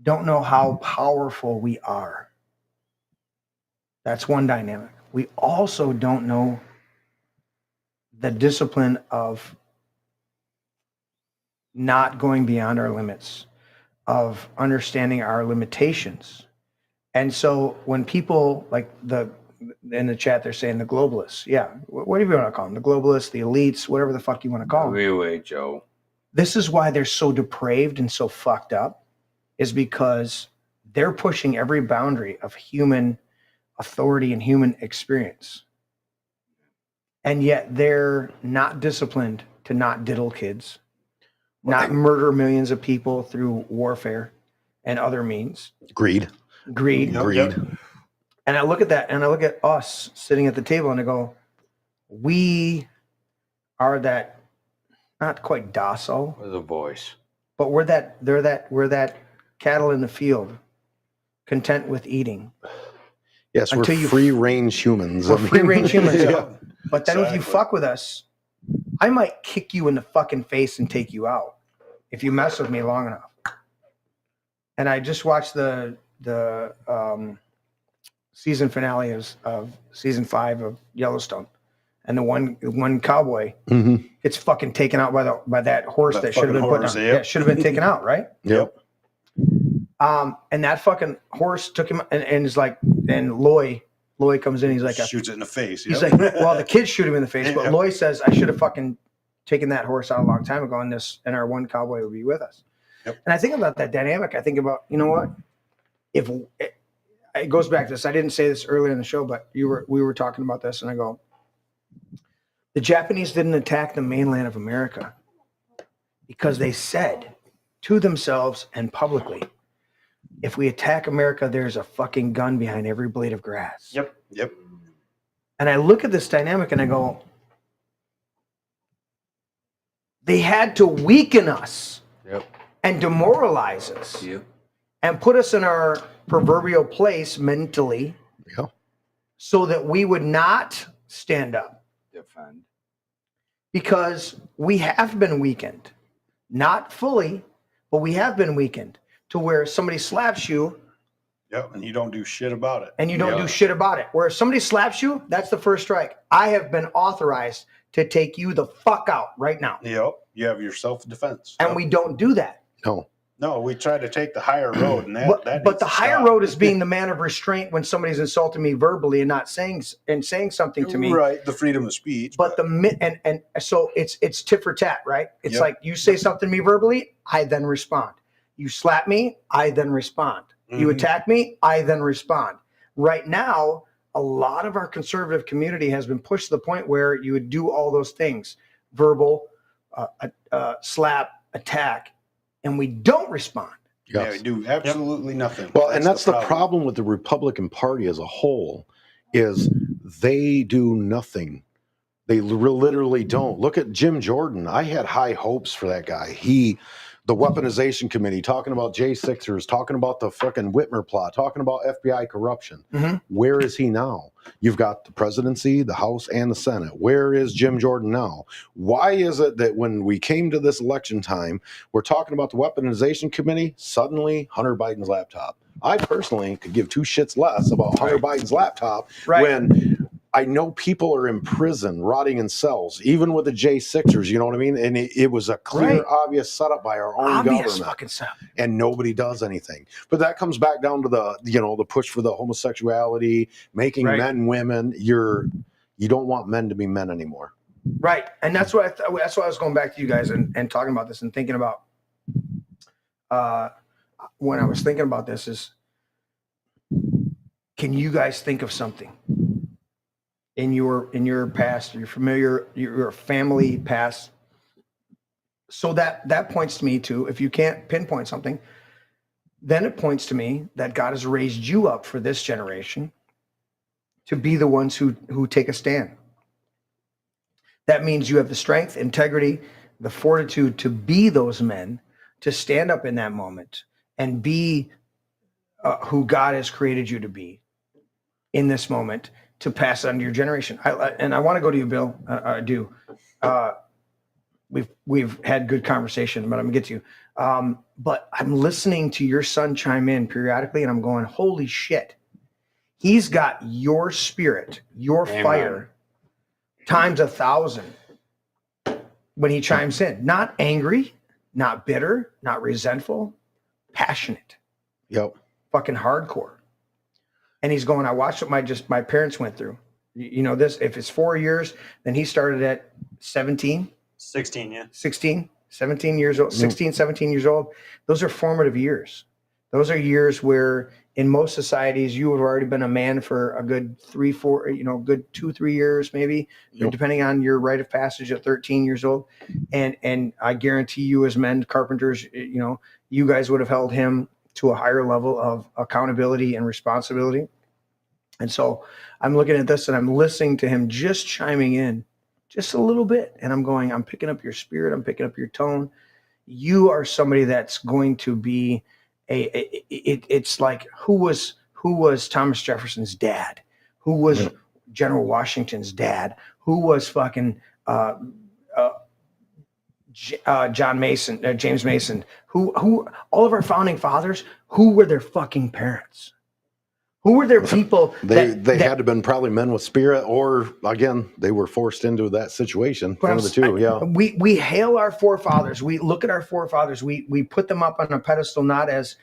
don't know how powerful we are. That's one dynamic. We also don't know the discipline of not going beyond our limits, of understanding our limitations. And so when people like in the chat, they're saying the globalists. Yeah. What do you want to call them? The globalists, the elites, whatever the fuck you want to call them. Wait, Joe. This is why they're so depraved and so fucked up, is because they're pushing every boundary of human authority and human experience. And yet they're not disciplined to not diddle kids, not murder millions of people through warfare and other means. Greed. Yep. And I look at that, and I look at us sitting at the table, and I go, we are that, not quite docile. With a voice. But we're that cattle in the field, content with eating. Yes, we're free-range humans. We're free-range humans. Yeah. But then if you fuck with us, I might kick you in the fucking face and take you out if you mess with me long enough. And I just watched the season finale of season 5 of Yellowstone, and the one cowboy gets fucking taken out by that horse that should have been put down. Yeah, should have been taken out, right? Yep. And that fucking horse took him, and is like, and Loy comes in. He's like, shoots it in the face. He's like, well, the kids shoot him in the face, but Loy says, I should have fucking taken that horse out a long time ago, and our one cowboy would be with us. Yep. And I think about that dynamic. I think about, you know what? If it goes back to this, I didn't say this earlier in the show, but we were talking about this, and I go, the Japanese didn't attack the mainland of America because they said to themselves and publicly, if we attack America, there's a fucking gun behind every blade of grass. Yep. And I look at this dynamic and I go, they had to weaken us and demoralize us and put us in our proverbial place mentally so that we would not stand up. Defend. Because we have been weakened. Not fully, but we have been weakened to where somebody slaps you Yep, and you don't do shit about it. And you don't do shit about it. Where if somebody slaps you, that's the first strike. I have been authorized to take you the fuck out right now. Yep, you have your self-defense. And we don't do that. No, we try to take the higher road, and but the higher road is being the man of restraint when somebody's insulting me verbally and not saying something to me. Right, the freedom of speech. But and so it's tit for tat, right? It's like you say something to me verbally, I then respond. You slap me, I then respond. You attack me, I then respond. Right now, a lot of our conservative community has been pushed to the point where you would do all those things: verbal, slap, attack. And we don't respond. Yeah, we do absolutely nothing. Well, and that's the problem with the Republican Party as a whole, is they do nothing. They literally don't. Look at Jim Jordan. I had high hopes for that guy. The weaponization committee, talking about J6ers, talking about the fucking Whitmer plot, talking about FBI corruption. Where is he now? You've got the presidency, the House, and the Senate. Where is Jim Jordan now? Why is it that when we came to this election time, we're talking about the weaponization committee, suddenly Hunter Biden's laptop? I personally could give two shits less about Hunter Biden's laptop when I know people are in prison, rotting in cells, even with the J6ers, you know what I mean? And it was a clear, obvious setup by our own government. And nobody does anything. But that comes back down to the push for the homosexuality, making men women. You don't want men to be men anymore. Right. And that's why I was going back to you guys and talking about this and thinking about when I was thinking about this is, can you guys think of something in your past, your family past? So that points to me too. If you can't pinpoint something, then it points to me that God has raised you up for this generation to be the ones who take a stand. That means you have the strength, integrity, the fortitude to be those men, to stand up in that moment and be who God has created you to be in this moment, to pass it on to your generation. I want to go to you, Bill. I do. We've had good conversation, but I'm gonna get to you. But I'm listening to your son chime in periodically, and I'm going, holy shit. He's got your spirit, your fire, times 1,000 when he chimes in. Not angry, not bitter, not resentful, passionate. Yep. Fucking hardcore. And he's going, I watched what my parents went through. You know this, if it's 4 years, then he started at 17. 16, yeah. 16, 17 years old, 16, 17 years old. Those are formative years. Those are years where in most societies, you have already been a man for a good 3, 4, good 2, 3 years, maybe, depending on your rite of passage at 13 years old. And I guarantee you as men, carpenters, you guys would have held him to a higher level of accountability and responsibility. And so I'm looking at this and I'm listening to him just chiming in just a little bit. And I'm going, I'm picking up your spirit. I'm picking up your tone. You are somebody that's going to be it's like, who was Thomas Jefferson's dad? Who was General Washington's dad? Who was fucking, James Mason, who all of our founding fathers, who were their fucking parents? Who were their people? They had to have been probably men with spirit, or again, they were forced into that situation. One of the two, yeah. We hail our forefathers. We look at our forefathers. We put them up on a pedestal, not as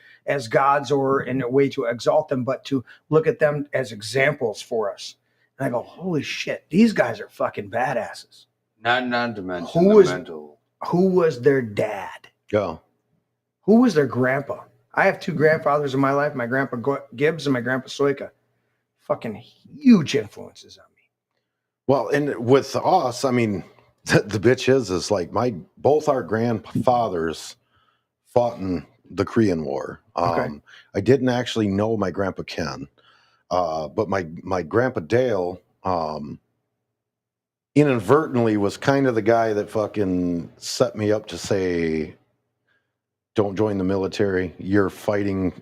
gods or in a way to exalt them, but to look at them as examples for us. And I go, holy shit, these guys are fucking badasses. Not to mention the mental. Who was their dad? Yeah. Who was their grandpa? I have 2 grandfathers in my life, my grandpa Gibbs and my grandpa Soika. Fucking huge influences on me. Well, and with us, I mean, the bitch is like both our grandfathers fought in the Korean War. I didn't actually know my grandpa Ken, but my grandpa Dale, inadvertently was kind of the guy that fucking set me up to say, don't join the military. You're fighting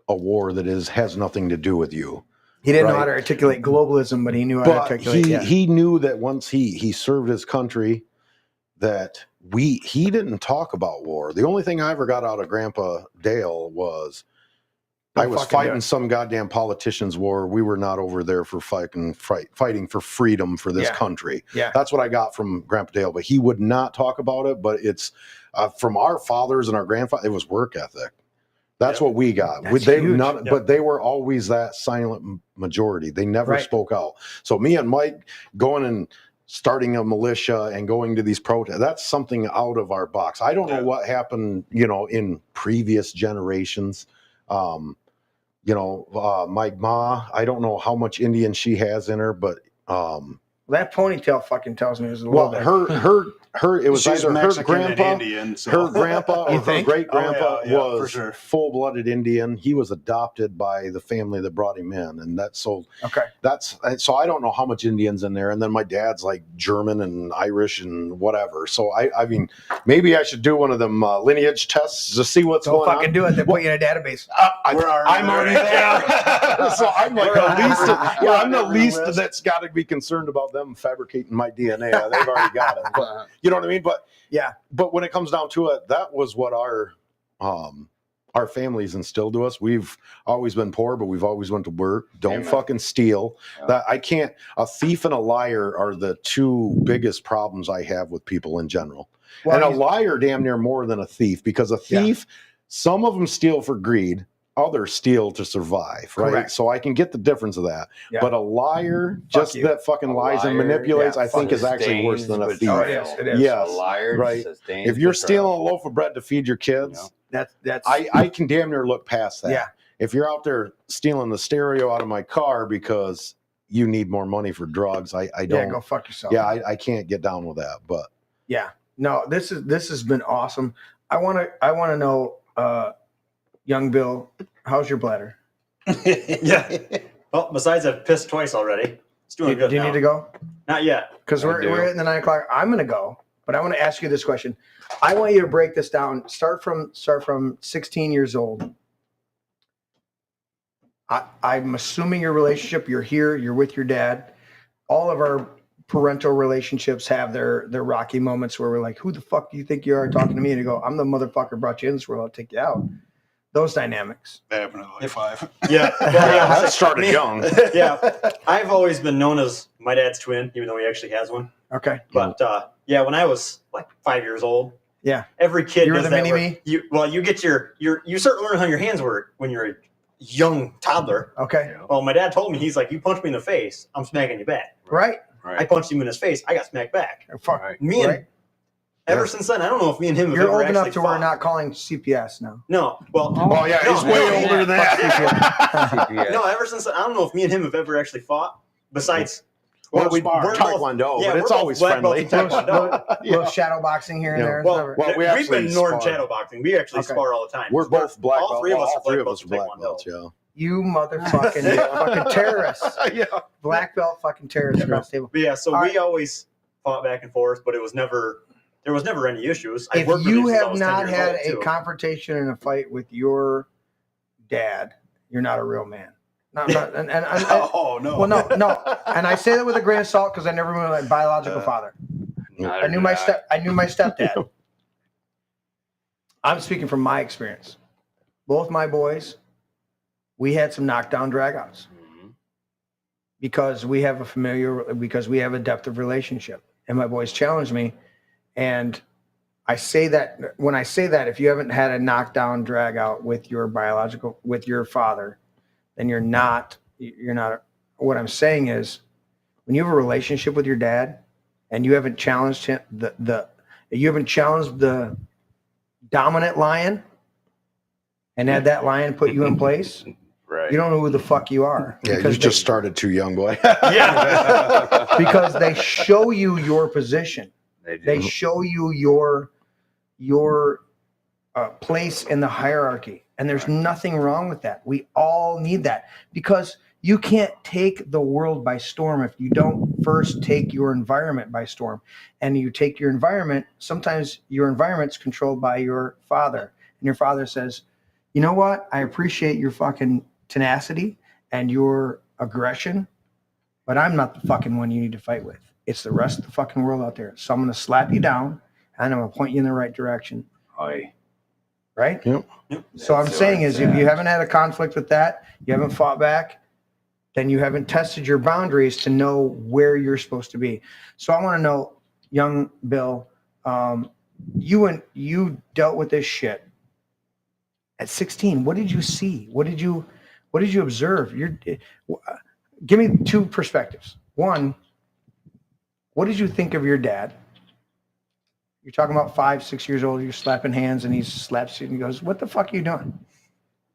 a war that has nothing to do with you. He didn't know how to articulate globalism, but he knew how to articulate. He knew that once he served his country, that he didn't talk about war. The only thing I ever got out of Grandpa Dale was, I was fighting some goddamn politician's war. We were not over there for fighting for freedom for this country. Yeah. That's what I got from Grandpa Dale. But he would not talk about it. But it's from our fathers and our grandfathers, it was work ethic. That's what we got. But they were always that silent majority. They never spoke out. So me and Mike going and starting a militia and going to these protests, that's something out of our box. I don't know what happened, in previous generations. My ma, I don't know how much Indian she has in her, but that ponytail fucking tells me it was a little bit. It was She's either her Mexican grandpa, and Indian, so. her grandpa, or her great grandpa was for sure. full-blooded Indian. He was adopted by the family that brought him in, and so I don't know how much Indian's in there. And then my dad's like German and Irish and whatever. So I mean, maybe I should do one of them lineage tests to see what's going on. Fucking do it. They put you in a database. I'm already there. So I'm like I'm the least that's got to be concerned about them fabricating my DNA. They've already got it. But, you know what I mean? But when it comes down to it, that was what our families instilled to us. We've always been poor, but we've always went to work. Don't fucking steal. That I can't. A thief and a liar are the two biggest problems I have with people in general. Well, and a liar damn near more than a thief, because a thief, some of them steal for greed. Others steal to survive, right? Correct. So I can get the difference of that. Yeah. But a liar, that fucking lies and manipulates, I think is actually worse than a thief. It is. Yes, a liar, right? If you're stealing a loaf of bread to feed your kids, I can damn near look past that. Yeah. If you're out there stealing the stereo out of my car because you need more money for drugs, I don't. Yeah, go fuck yourself. Yeah, I can't get down with that. But no, this has been awesome. I want to know. Young Bill, how's your bladder? Well, besides I've pissed twice already. It's doing good. Do you need to go? Not yet. Because we're hitting the 9 o'clock. I'm going to go, but I want to ask you this question. I want you to break this down. Start from 16 years old. I'm assuming your relationship. You're here. You're with your dad. All of our parental relationships have their rocky moments where we're like, "Who the fuck do you think you are talking to me?" And you go, "I'm the motherfucker brought you in this world. I'll take you out." Those dynamics. That happened at like 5. Yeah. That started young. Yeah. I've always been known as my dad's twin, even though he actually has one. Okay. But when I was like 5 years old, every kid you were does the that. mini-me? You get you start learning how your hands work when you're a young toddler. Okay. Well, my dad told me, he's like, you punch me in the face, I'm smacking you back. Right. I punched him in his face, I got smacked back. Fuck. Me and ever since then, I don't know if me and him have You're ever old enough actually to fought. we're not calling CPS now. No. Well, he's way older than that. No, ever since then, I don't know if me and him have ever actually fought. Besides, we're Taekwondo, but it's always friendly. Little shadow boxing here and there. Well, we've been Northern shadow boxing. We actually spar all the time. We're both black belts. All three of us are black belts. Yeah. You motherfucking fucking terrorists. Black belt fucking terrorists across the table. But so we always fought back and forth, but there was never any issues. If you have not had a confrontation and a fight with your dad, you're not a real man. No. Oh no. Well, no. And I say that with a grain of salt because I never knew my biological father. I knew my stepdad. I'm speaking from my experience. Both my boys, we had some knockdown dragouts because we have a depth of relationship, and my boys challenged me. And I say that when I say that, if you haven't had a knockdown drag out with your father, then you're not, what I'm saying is when you have a relationship with your dad and you haven't challenged him, you haven't challenged the dominant lion and had that lion put you in place. Right. You don't know who the fuck you are. Yeah, you just started too young, boy. Because they show you your position. They show you your place in the hierarchy. And there's nothing wrong with that. We all need that because you can't take the world by storm if you don't first take your environment by storm. And you take your environment, sometimes your environment's controlled by your father. And your father says, you know what? I appreciate your fucking tenacity and your aggression, but I'm not the fucking one you need to fight with. It's the rest of the fucking world out there. So I'm going to slap you down and I'm going to point you in the right direction. Aye. right? Yep. So I'm saying is if you haven't had a conflict with that, you haven't fought back, then you haven't tested your boundaries to know where you're supposed to be. So I want to know, young Bill, you dealt with this shit at 16. What did you see? What did you observe? Give me two perspectives. One, what did you think of your dad? You're talking about 5, 6 years old. You're slapping hands, and he slaps you and he goes, "What the fuck are you doing?"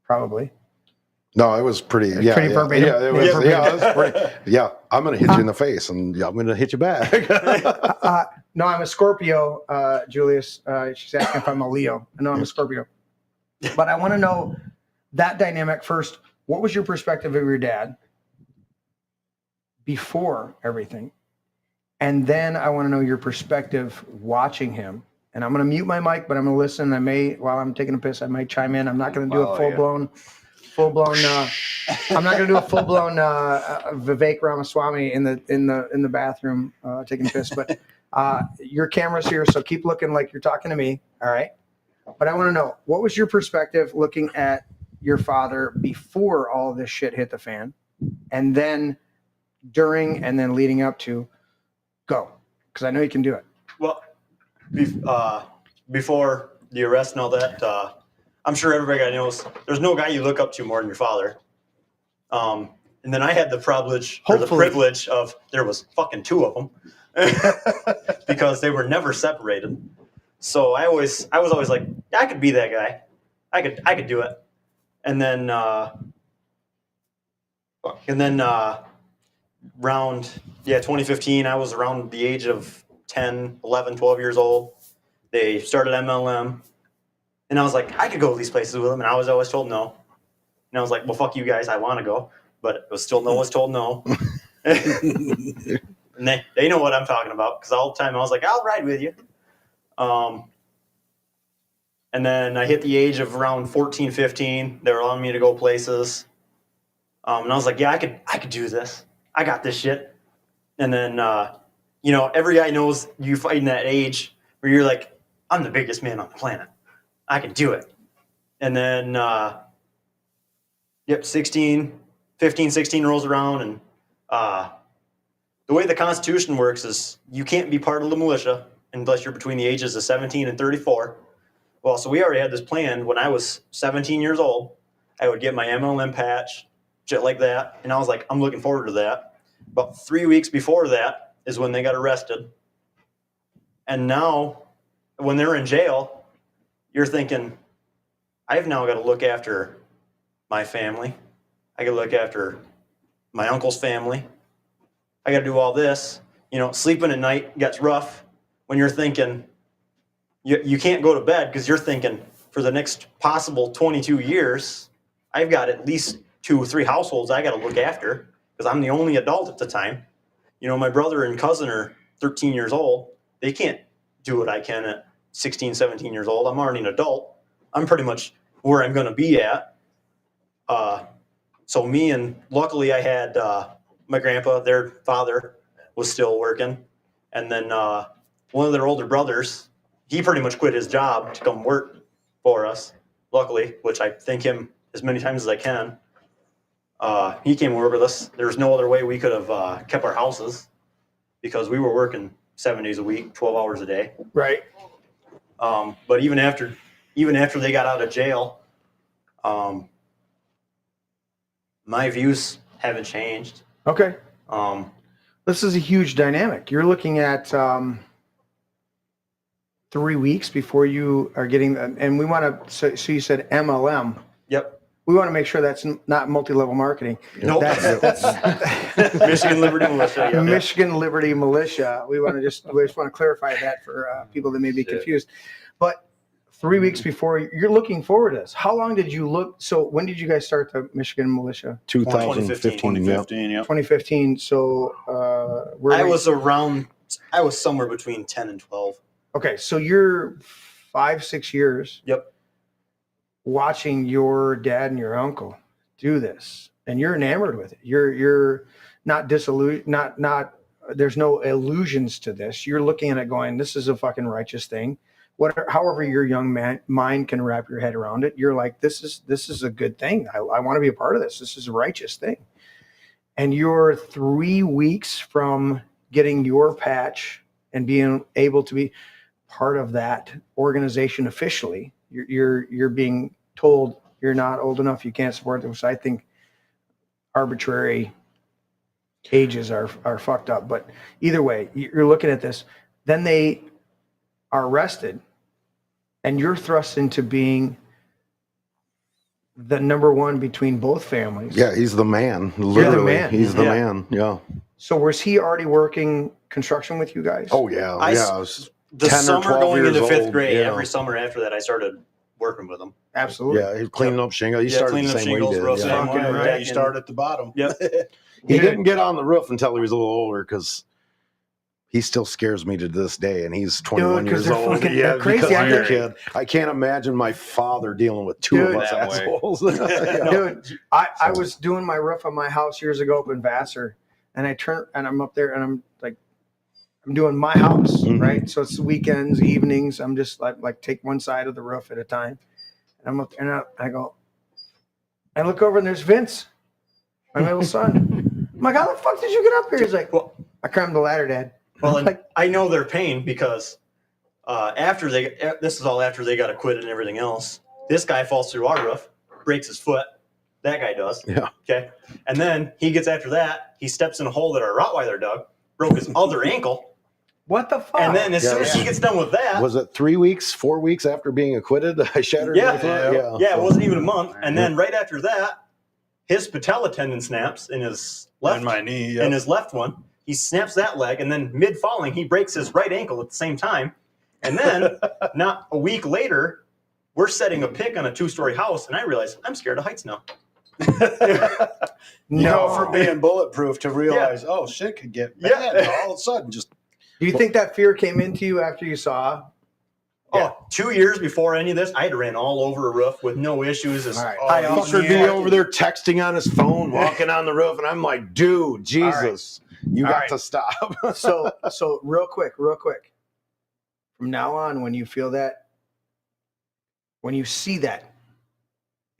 Probably. No, it was pretty. Yeah, pretty verbatim. Yeah, it was. Yeah, it was pretty. Yeah, I'm gonna hit you in the face, and I'm gonna hit you back. No, I'm a Scorpio, Julius. She's asking if I'm a Leo. No, I'm a Scorpio. But I want to know that dynamic first. What was your perspective of your dad before everything? And then I want to know your perspective watching him. And I'm going to mute my mic, but I'm going to listen. While I'm taking a piss, I might chime in. I'm not going to do a full-blown, I'm not going to do a full-blown Vivek Ramaswamy in the bathroom taking a piss. But your camera's here, so keep looking like you're talking to me. All right. But I want to know, what was your perspective looking at your father before all of this shit hit the fan, and then during, and then leading up to? Go, because I know you can do it. Well, before the arrest and all that, I'm sure everybody knows there's no guy you look up to more than your father. And then I had the privilege of there was fucking 2 of them because they were never separated. So I was always like, I could be that guy. I could do it. And then around 2015, I was around the age of 10, 11, 12 years old. They started MLM, and I was like, I could go to these places with them, and I was always told no. And I was like, well, fuck you guys, I want to go, but it was still no was told no. And they know what I'm talking about, because all the time I was like, I'll ride with you. And then I hit the age of around 14, 15. They were allowing me to go places, and I was like, yeah, I could do this. I got this shit. And then, every guy knows you fighting that age where you're like, I'm the biggest man on the planet. I can do it. And then, 15, 16 rolls around. And the way the Constitution works is you can't be part of the militia unless you're between the ages of 17 and 34. Well, so we already had this plan. When I was 17 years old, I would get my MLM patch, shit like that. And I was like, I'm looking forward to that. About 3 weeks before that is when they got arrested. And now, when they're in jail, you're thinking, I've now got to look after my family. I got to look after my uncle's family. I got to do all this. Sleeping at night gets rough when you're thinking, you can't go to bed because you're thinking, for the next possible 22 years, I've got at least 2 or 3 households I got to look after because I'm the only adult at the time. My brother and cousin are 13 years old. They can't do what I can at 16, 17 years old. I'm already an adult. I'm pretty much where I'm going to be at. So luckily I had my grandpa, their father, was still working. And then one of their older brothers, he pretty much quit his job to come work for us, luckily, which I thank him as many times as I can. He came over with us. There was no other way we could have kept our houses because we were working 7 days a week, 12 hours a day. Right. But even after they got out of jail, my views haven't changed. Okay. This is a huge dynamic. You're looking at 3 weeks before you are getting, and we want to, so you said MLM. Yep. We want to make sure that's not multi-level marketing. Nope. That's Michigan Liberty Militia. Yeah. Michigan Liberty Militia. We just want to clarify that for people that may be confused. But 3 weeks before, you're looking forward to this. How long did you look? So when did you guys start the Michigan Militia? 2015. 2015. So I was somewhere between 10 and 12. Okay, so you're 5-6 years. Yep. Watching your dad and your uncle do this, and you're enamored with it. You're not disillusioned. Not. There's no illusions to this. You're looking at it going, this is a fucking righteous thing. however your young mind can wrap your head around it, you're like, this is a good thing. I want to be a part of this. This is a righteous thing. And you're 3 weeks from getting your patch and being able to be part of that organization officially. You're being told you're not old enough, you can't support them. So I think arbitrary ages are fucked up. But either way, you're looking at this. Then they are arrested, and you're thrust into being the number one between both families. Yeah, he's the man. Literally, he's the man. Yeah. So was he already working construction with you guys? Oh yeah, yeah. The summer going into 5th grade, every summer after that, I started working with him. Absolutely. Yeah, he's cleaning up shingles. He started the same way he did. Yeah. You start at the bottom. Yep. He didn't get on the roof until he was a little older because he still scares me to this day, and he's 21 years old. They're crazy. I'm a kid. I can't imagine my father dealing with two of us assholes. Dude, I was doing my roof on my house years ago up in Vassar, and I turn and I'm up there and I'm like, I'm doing my house, right? So it's weekends, evenings. I'm just like take one side of the roof at a time, and I'm up there and I go, I look over and there's Vince, my middle son. I'm like, how the fuck did you get up here? He's like, well, I climbed the ladder, Dad. Well, and I know their pain because this is all after they got acquitted and everything else. This guy falls through our roof, breaks his foot. That guy does. Yeah. Okay. And then he gets after that. He steps in a hole that our Rottweiler dug, broke his other ankle. What the fuck? And then as soon as he gets done with that. Was it 3 weeks, 4 weeks after being acquitted? I shattered my foot. Yeah, it wasn't even a month. And then right after that, his patella tendon snaps in his left in my knee. In his left one. He snaps that leg, and then mid-falling, he breaks his right ankle at the same time. And then, not a week later, we're setting a pick on a 2-story house, and I realize I'm scared of heights now. You go from being bulletproof to realize, oh, shit could get bad. And all of a sudden, just. Do you think that fear came into you after you saw? Oh, 2 years before any of this, I had ran all over a roof with no issues. I would be over there texting on his phone, walking on the roof, and I'm like, dude, Jesus. You got to stop. so real quick. From now on, when you feel that, when you see that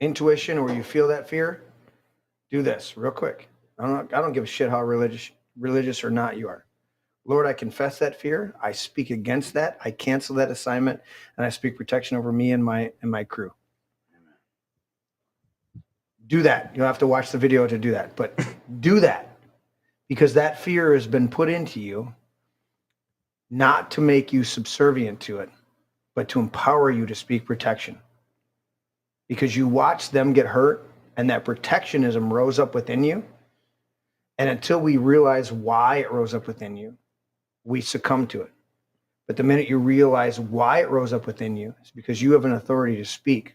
intuition or you feel that fear, do this real quick. I don't give a shit how religious or not you are. Lord, I confess that fear. I speak against that. I cancel that assignment, and I speak protection over me and my crew. Do that. You'll have to watch the video to do that, but do that. Because that fear has been put into you not to make you subservient to it, but to empower you to speak protection. Because you watch them get hurt and that protectionism rose up within you. And until we realize why it rose up within you, we succumb to it. But the minute you realize why it rose up within you, it's because you have an authority to speak.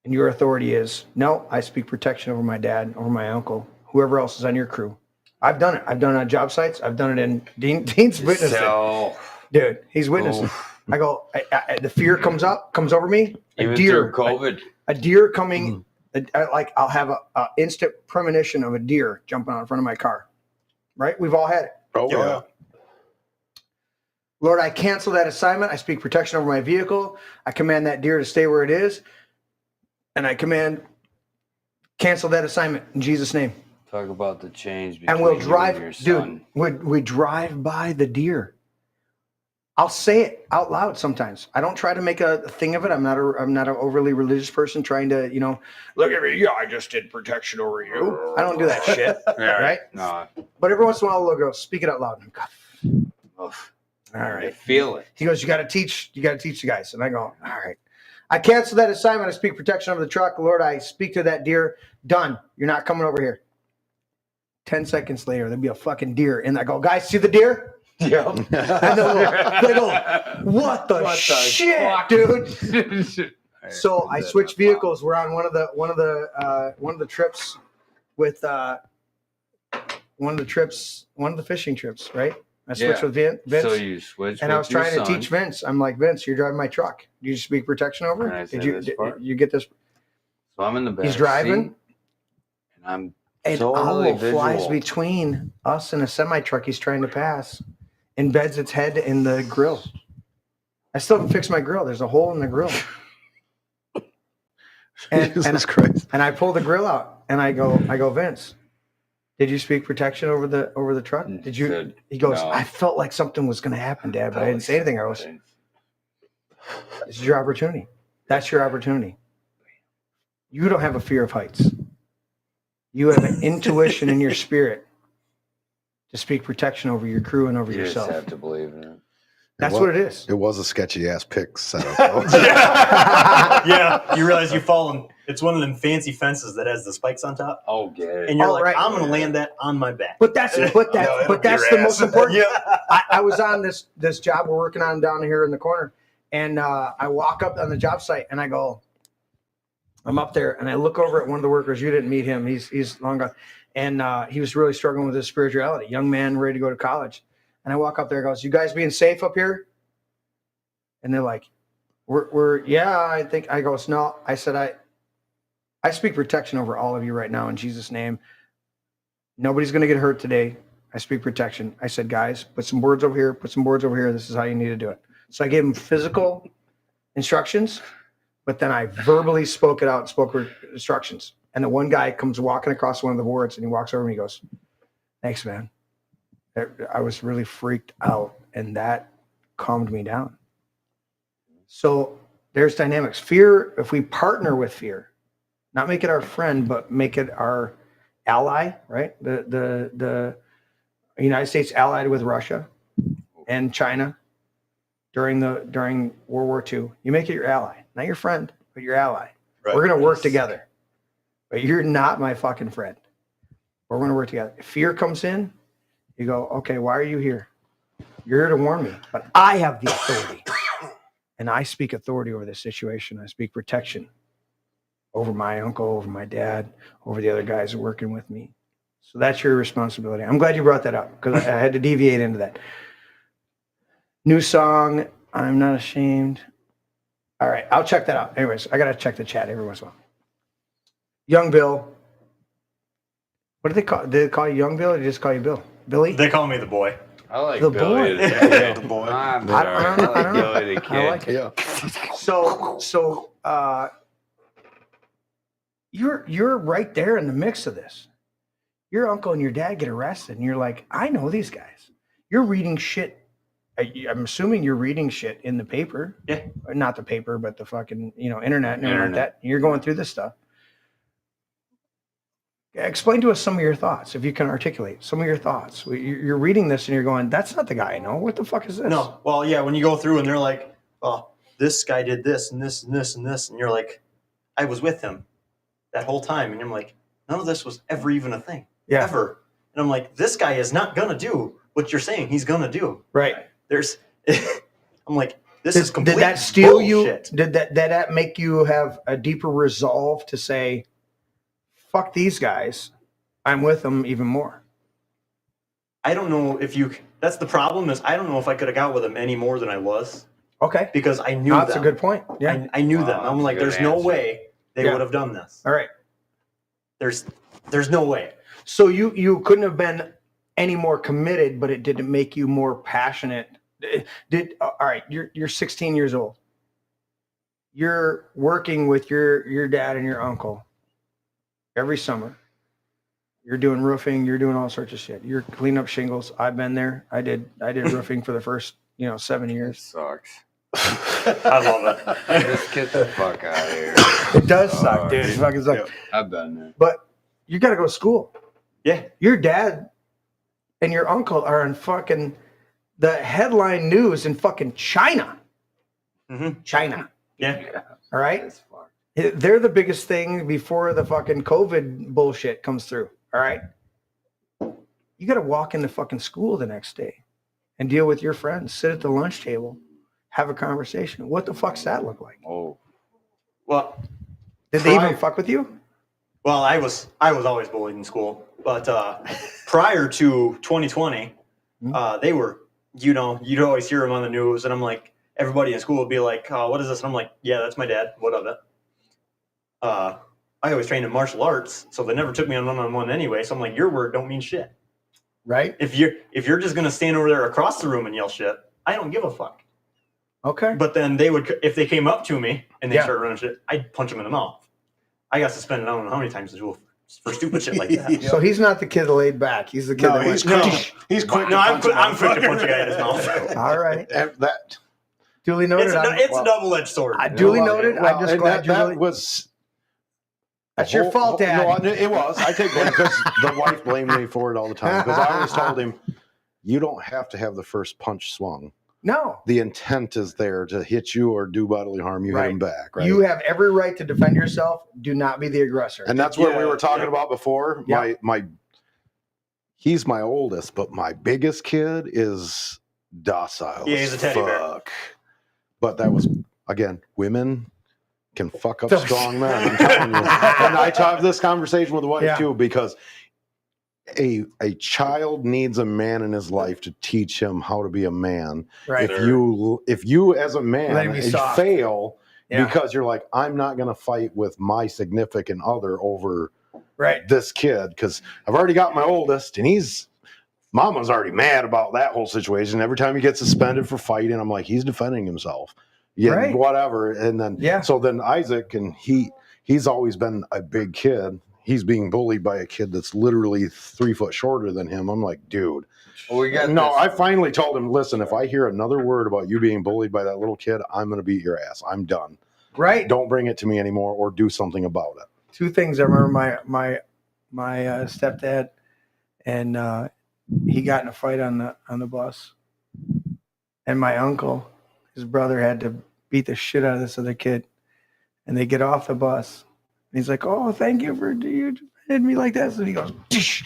And your authority is, no, I speak protection over my dad, over my uncle, whoever else is on your crew. I've done it. I've done it on job sites. I've done it in Dean's witness. Dude, he's witnessing. I go, the fear comes over me. Even through COVID. A deer coming, I'll have a instant premonition of a deer jumping out in front of my car. Right? We've all had it. Oh, yeah. Lord, I cancel that assignment. I speak protection over my vehicle. I command that deer to stay where it is. And I cancel that assignment in Jesus' name. Talk about the change between and we'll drive, your son. Dude. We drive by the deer. I'll say it out loud sometimes. I don't try to make a thing of it. I'm not an overly religious person trying to, look at me. Yeah, I just did protection over you. I don't do that shit. Right? No. But every once in a while, we'll go speak it out loud. All right. I feel it. He goes, you got to teach the guys. And I go, all right. I cancel that assignment. I speak protection over the truck. Lord, I speak to that deer. Done. You're not coming over here. 10 seconds later, there'd be a fucking deer. And I go, guys, see the deer? Yeah. And they go, what the shit, dude? So I switched vehicles. We're on one of the trips with one of the fishing trips, right? I switched with Vince. So you switched, and I was trying to teach Vince. I'm like, Vince, you're driving my truck. Do you speak protection over? Did you get this? So I'm in the back. He's driving, and I'm an owl flies between us and a semi truck he's trying to pass, embeds its head in the grill, I still haven't fixed my grill. There's a hole in the grill. Jesus Christ. And I pull the grill out and I go, Vince, did you speak protection over the truck? Did you? He goes, No. I felt like something was going to happen, Dad, but I didn't say anything. I was, this is your opportunity. That's your opportunity. You don't have a fear of heights. You have an intuition in your spirit to speak protection over your crew and over You yourself. just have to believe in it. That's what it is. It was a sketchy ass pick setup. Yeah, you realize you've fallen. It's one of them fancy fences that has the spikes on top. Oh, get it. And you're Oh, like, right. I'm going to land that on my back. But that's No, the your most ass. important. Yeah. I was on this job we're working on down here in the corner, and I walk up on the job site and I go, I'm up there and I look over at one of the workers. You didn't meet him. He's long gone, and he was really struggling with his spirituality. Young man ready to go to college, and I walk up there and goes, "You guys being safe up here?" And they're like, "We're yeah." I think I goes, "No." I said, I speak protection over all of you right now in Jesus' name. Nobody's going to get hurt today. I speak protection. I said, guys, put some boards over here. Put some boards over here. This is how you need to do it. So I gave them physical instructions, but then I verbally spoke it out and spoke instructions. And the one guy comes walking across one of the boards and he walks over and he goes, thanks, man. I was really freaked out and that calmed me down. So there's dynamics. Fear, if we partner with fear, not make it our friend, but make it our ally, right? The United States allied with Russia and China during World War II. You make it your ally, not your friend, but your ally. Right. We're going to work together, but you're not my fucking friend. We're going to work together. If fear comes in, you go, okay, why are you here? You're here to warn me, but I have the authority, and I speak authority over this situation. I speak protection over my uncle, over my dad, over the other guys working with me. So that's your responsibility. I'm glad you brought that up because I had to deviate into that. New song, I'm Not Ashamed. All right, I'll check that out. Anyways, I got to check the chat every once in a while. Young Bill. What do they call? Did they call you Young Bill or did they just call you Bill? Billy? They call me the boy. I like the Billy. boy. The boy. I don't know. Billy the kid. I like it. Yeah. So you're right there in the mix of this. Your uncle and your dad get arrested, and you're like, I know these guys. You're reading shit. I'm assuming you're reading shit in the paper. Yeah. Not the paper, but the fucking internet and everything like that. You're going through this stuff. Explain to us some of your thoughts, if you can articulate some of your thoughts. You're reading this and you're going, that's not the guy I know. What the fuck is this? No. Well, yeah, when you go through and they're like, oh, this guy did this and this and this and this. And you're like, I was with him that whole time. And I'm like, none of this was ever even a thing. Yeah. Ever. And I'm like, this guy is not going to do what you're saying he's going to do. Right. I'm like, this is complete Did that steal bullshit. you? Did that make you have a deeper resolve to say, fuck these guys, I'm with them even more? I don't know if that's the problem is I don't know if I could have got with them any more than I was. Okay. Because I knew them. That's a good point. Yeah. I knew them. I'm like, there's no way they would have done this. All right. There's no way. So you couldn't have been any more committed, but it didn't make you more passionate. All right, you're 16 years old. You're working with your dad and your uncle every summer. You're doing roofing, you're doing all sorts of shit. You're cleaning up shingles. I've been there. I did roofing for the first 7 years. It sucks. I love it. Just get the fuck out of here. It does suck, dude. It fucking sucks. I've been there. But you got to go to school. Yeah. Your dad and your uncle are in fucking the headline news in fucking China. Mm-hmm. China. Yeah. All right. They're the biggest thing before the fucking COVID bullshit comes through. All right. You got to walk into fucking school the next day and deal with your friends, sit at the lunch table, have a conversation. What the fuck's that look like? Oh. Well, did they even fuck with you? Well, I was always bullied in school, but prior to 2020, they were, you'd always hear them on the news, and I'm like, everybody in school would be like, what is this? And I'm like, yeah, that's my dad. What of it? I always trained in martial arts, so they never took me on one-on-one anyway. So I'm like, your word don't mean shit. Right. If you're just gonna stand over there across the room and yell shit, I don't give a fuck. Okay. But then they would, if they came up to me and they started running shit, I'd punch them in the mouth. I got suspended. I don't know how many times for stupid shit like that. So he's not the kid that laid back. He's the kid that he's went. He's quick. No, I'm quick to punch a guy in his mouth. All right. That Duly noted. It's a double-edged sword. I duly noted. I'm just glad that was. That's your fault, Dad. No, it was. I take blame because the wife blamed me for it all the time. Because I always told him, you don't have to have the first punch swung. No. The intent is there to hit you or do bodily harm. You hit him back, right? You have every right to defend yourself. Do not be the aggressor. And that's what we were talking about before. Yeah. He's my oldest, but my biggest kid is docile. Yeah, he's a teddy bear. But that was, again, women can fuck up strong men. I'm telling you. And I have this conversation with the wife too, because a child needs a man in his life to teach him how to be a man. Right. If you as a man fail because you're like, I'm not going to fight with my significant other over this kid, because I've already got my oldest and Mama's already mad about that whole situation. Every time he gets suspended for fighting, I'm like, he's defending himself. Yeah, whatever. And then so then Isaac, and he's always been a big kid. He's being bullied by a kid that's literally 3 foot shorter than him. I'm like, dude. Well, I finally told him, listen, if I hear another word about you being bullied by that little kid, I'm going to beat your ass. I'm done. Right. Don't bring it to me anymore or do something about it. 2 things. I remember my stepdad, and he got in a fight on the bus. And my uncle, his brother, had to beat the shit out of this other kid. And they get off the bus. He's like, "Oh, thank you for you defending me like that." So he goes, he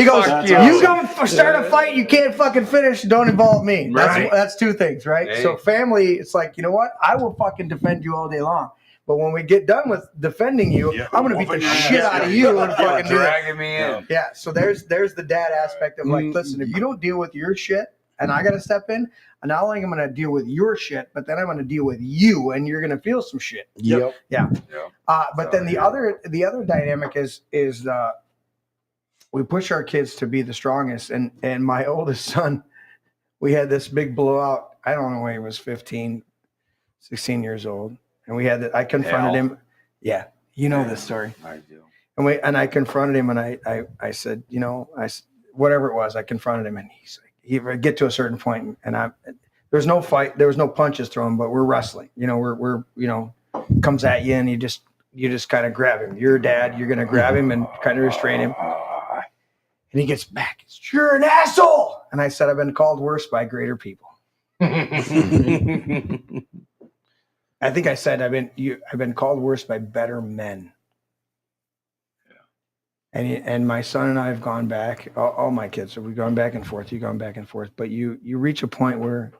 goes, "You go start a fight, you can't fucking finish. Don't involve me." That's 2 things, right? Hey. So family, it's like, you know what? I will fucking defend you all day long. But when we get done with defending you, I'm going to beat the shit out of you and fucking dragging me in. Yeah. So there's the dad aspect of like, listen, if you don't deal with your shit and I got to step in, and not only am I going to deal with your shit, but then I'm going to deal with you, and you're going to feel some shit. Yep. Yeah. But then the other dynamic is we push our kids to be the strongest. And my oldest son, we had this big blowout. I don't know when he was 15, 16 years old. And we had that. I confronted him. Yeah. You know this story. I do. And I confronted him, and I said, whatever it was, I confronted him, and he's like, he get to a certain point, and there's no fight, there was no punches thrown, but we're wrestling. We're comes at you, and you just kind of grab him. You're a dad, you're gonna grab him and kind of restrain him. And he gets back. You're an asshole. And I said, I've been called worse by greater people. I think I said I've been called worse by better men. And my son and I have gone back. All my kids, so we've gone back and forth. You've gone back and forth, but you reach a point where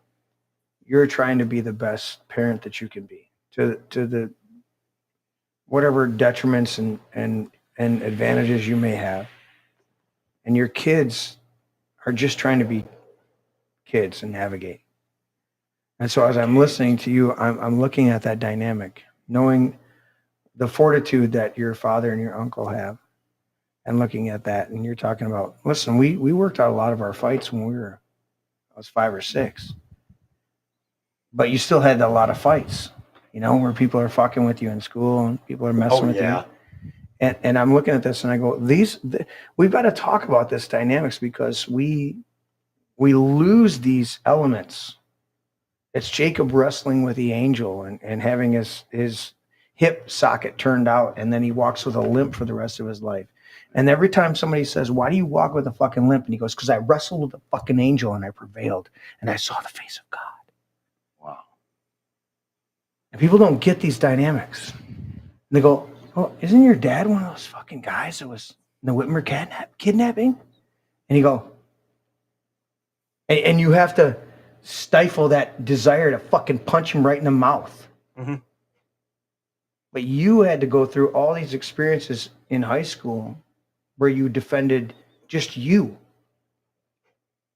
you're trying to be the best parent that you can be to the whatever detriments and advantages you may have, and your kids are just trying to be kids and navigate. And so as I'm listening to you, I'm looking at that dynamic, knowing the fortitude that your father and your uncle have. And looking at that, and you're talking about, listen, we worked out a lot of our fights when I was 5 or 6. But you still had a lot of fights, where people are fucking with you in school and people are messing with you. And I'm looking at this and I go, we've got to talk about this dynamics, because we lose these elements. It's Jacob wrestling with the angel and having his hip socket turned out, and then he walks with a limp for the rest of his life. And every time somebody says, why do you walk with a fucking limp? And he goes, because I wrestled with a fucking angel and I prevailed and I saw the face of God. Wow. And people don't get these dynamics. And they go, oh, isn't your dad one of those fucking guys that was in the Whitmer kidnapping? And you go, and you have to stifle that desire to fucking punch him right in the mouth. Mm-hmm. But you had to go through all these experiences in high school where you defended just you.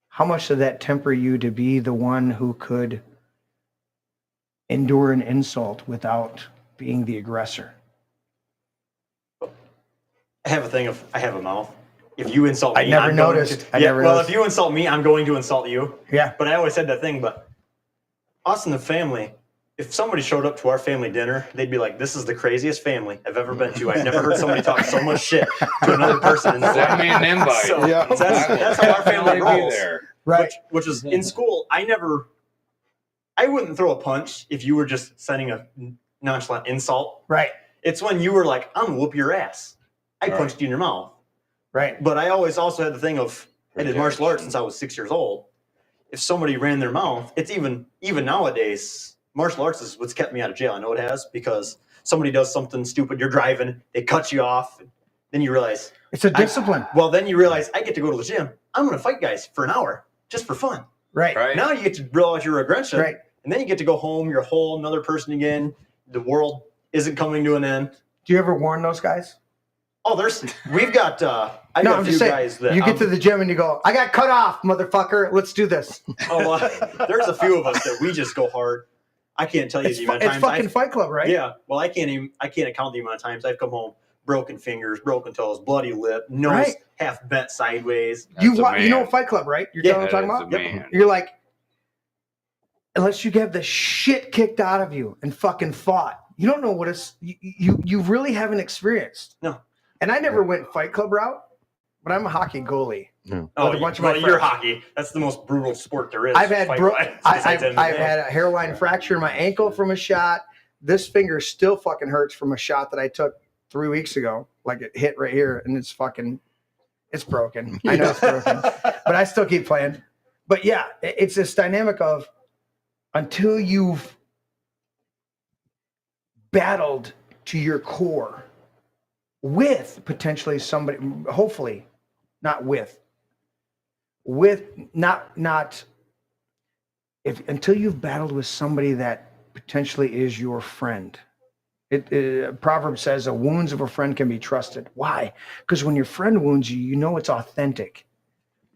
How much did that temper you to be the one who could endure an insult without being the aggressor? I have a thing of, I have a mouth. If you insult me, I never noticed. If you insult me, I'm going to insult you. Yeah. But I always said that thing, but us and the family, if somebody showed up to our family dinner, they'd be like, "This is the craziest family I've ever been to. I've never heard somebody talk so much shit to another person in their life." Send me an invite. So that's how our family rolls. Right. Which is in school. I wouldn't throw a punch if you were just sending a nonchalant insult. Right. It's when you were like, "I'm gonna whoop your ass." I punched you in your mouth. Right. But I always also had the thing of, I did martial arts since I was 6 years old. If somebody ran their mouth, it's even nowadays, martial arts is what's kept me out of jail. I know it has, because somebody does something stupid. You're driving, they cut you off. And then you realize it's a discipline. Then you realize I get to go to the gym. I'm going to fight guys for an hour just for fun. Right. Now you get to realize your aggression. Right. And then you get to go home. You're a whole another person again. The world isn't coming to an end. Do you ever warn those guys? Oh, we've got, I got a few guys that you get to the gym and you go, "I got cut off, motherfucker. Let's do this." There's a few of us that we just go hard. I can't tell you the amount of times. It's fucking Fight Club, right? Yeah. Well, I can't account the amount of times I've come home, broken fingers, broken toes, bloody lip, nose half bent sideways. You know Fight Club, right? You're what I'm talking about? Yep. You're like, unless you have the shit kicked out of you and fucking fought, you don't know what it's, you really haven't experienced. No. And I never went Fight Club route, but I'm a hockey goalie. Yeah. With a bunch of my you're hockey. That's the most brutal sport there is. I've had a hairline fracture in my ankle from a shot. This finger still fucking hurts from a shot that I took 3 weeks ago. Like it hit right here, and it's broken. I know it's broken, but I still keep playing. But yeah, it's this dynamic of until you've battled to your core with potentially somebody, hopefully not with not if until you've battled with somebody that potentially is your friend. Proverb says the wounds of a friend can be trusted. Why? Because when your friend wounds you, you know it's authentic.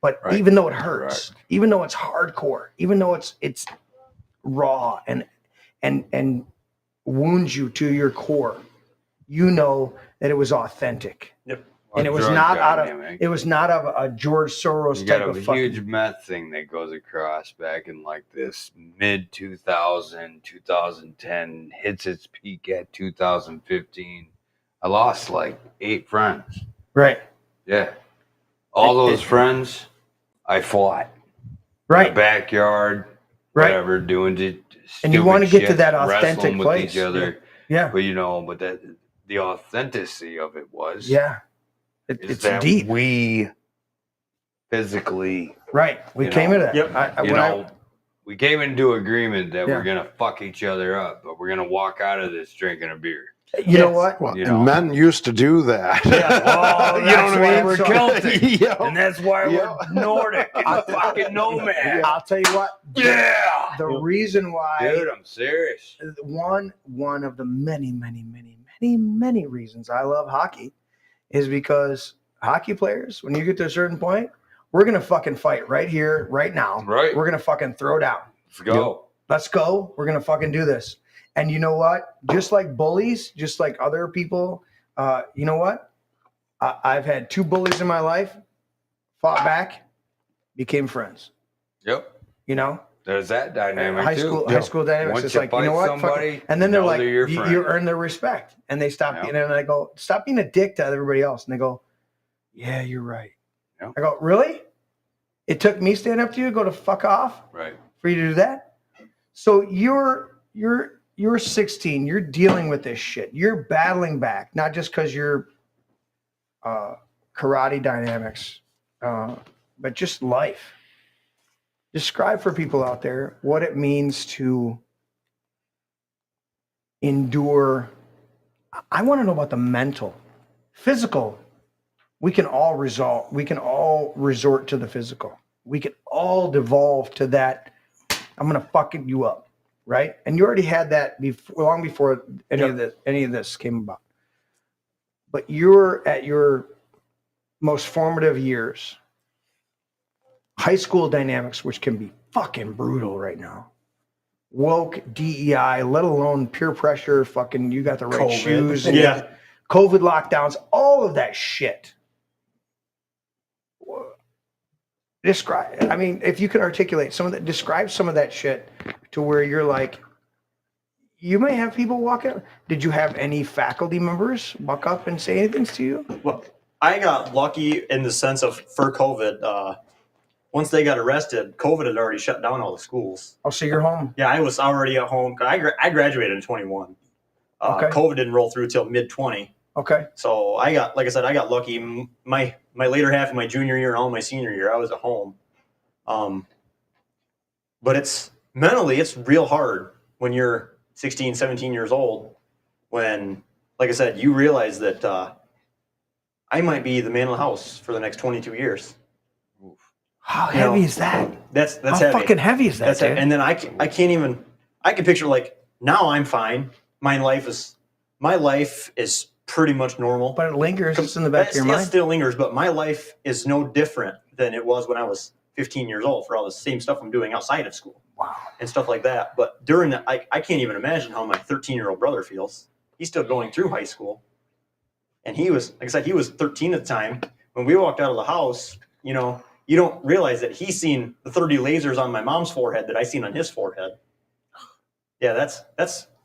But even though it hurts, even though it's hardcore, even though it's raw and wounds you to your core, you know that it was authentic. Yep. And it was not out of a George Soros You type got of a huge meth thing that goes across back in like this mid 2010, hits its peak at 2015. I lost like 8 friends. Right. Yeah. All those friends, I fought. Right. In the backyard, whatever, doing and you want to get to that wrestling authentic with place. each other. Yeah. But the authenticity of it was. Yeah. It's that deep. We physically. Right. We came into that. Yep. We came into agreement that we're going to fuck each other up, but we're going to walk out of this drinking a beer. You know what? Well, and men used to do that. Yeah. Well, you know what I mean? We're Celtic. Yeah. And that's why we're Nordic and fucking nomad. I'll tell you what. Yeah. The reason why. Dude, I'm serious. One of the many reasons I love hockey is because hockey players, when you get to a certain point, we're going to fucking fight right here, right now. Right. We're going to fucking throw down. Let's go. Let's go. We're going to fucking do this. And you know what? Just like bullies, just like other people, you know what? I've had 2 bullies in my life, fought back, became friends. Yep. You know? There's that dynamic high school dynamics. Once it's you like, you know what? somebody, and then they're like, your you earn their respect. And they stop being, and I go, stop being a dick to everybody else. And they go, yeah, you're right. Yep. I go, really? It took me standing up to you to go to fuck off for you to do that? So you're 16. You're dealing with this shit. You're battling back, not just because you're karate dynamics, but just life. Describe for people out there what it means to endure. I want to know about the mental, physical. We can all resort to the physical. We can all devolve to that. I'm going to fucking you up. Right. And you already had that long before any of this came about. But you're at your most formative years. High school dynamics, which can be fucking brutal right now. Woke, DEI, let alone peer pressure, fucking you got the right shoes. And COVID lockdowns, all of that shit. describe. I mean, if you could articulate some of that, describe some of that shit to where you're like, you may have people walk out. Did you have any faculty members walk up and say anything to you? Well, I got lucky in the sense of for COVID. Once they got arrested, COVID had already shut down all the schools. Oh, so you're home? Yeah, I was already at home. I graduated in 21. Okay. COVID didn't roll through till mid 20. Okay. So I got, like I said, I got lucky. My later half of my junior year and all my senior year, I was at home. But it's mentally, it's real hard when you're 16, 17 years old. When, like I said, you realize that I might be the man of the house for the next 22 years. How heavy is that? That's How heavy. fucking heavy is that? That's dude? heavy. And then I can't even. I can picture like now I'm fine. My life is pretty much normal. But it lingers. It's in the back of your mind. It still lingers, but my life is no different than it was when I was 15 years old for all the same stuff I'm doing outside of school. Wow. And stuff like that. But during that, I can't even imagine how my 13-year-old brother feels. He's still going through high school. And he was, like I said, he was 13 at the time. When we walked out of the house, you know, you don't realize that he's seen the 30 lasers on my mom's forehead that I seen on his forehead. Yeah, that's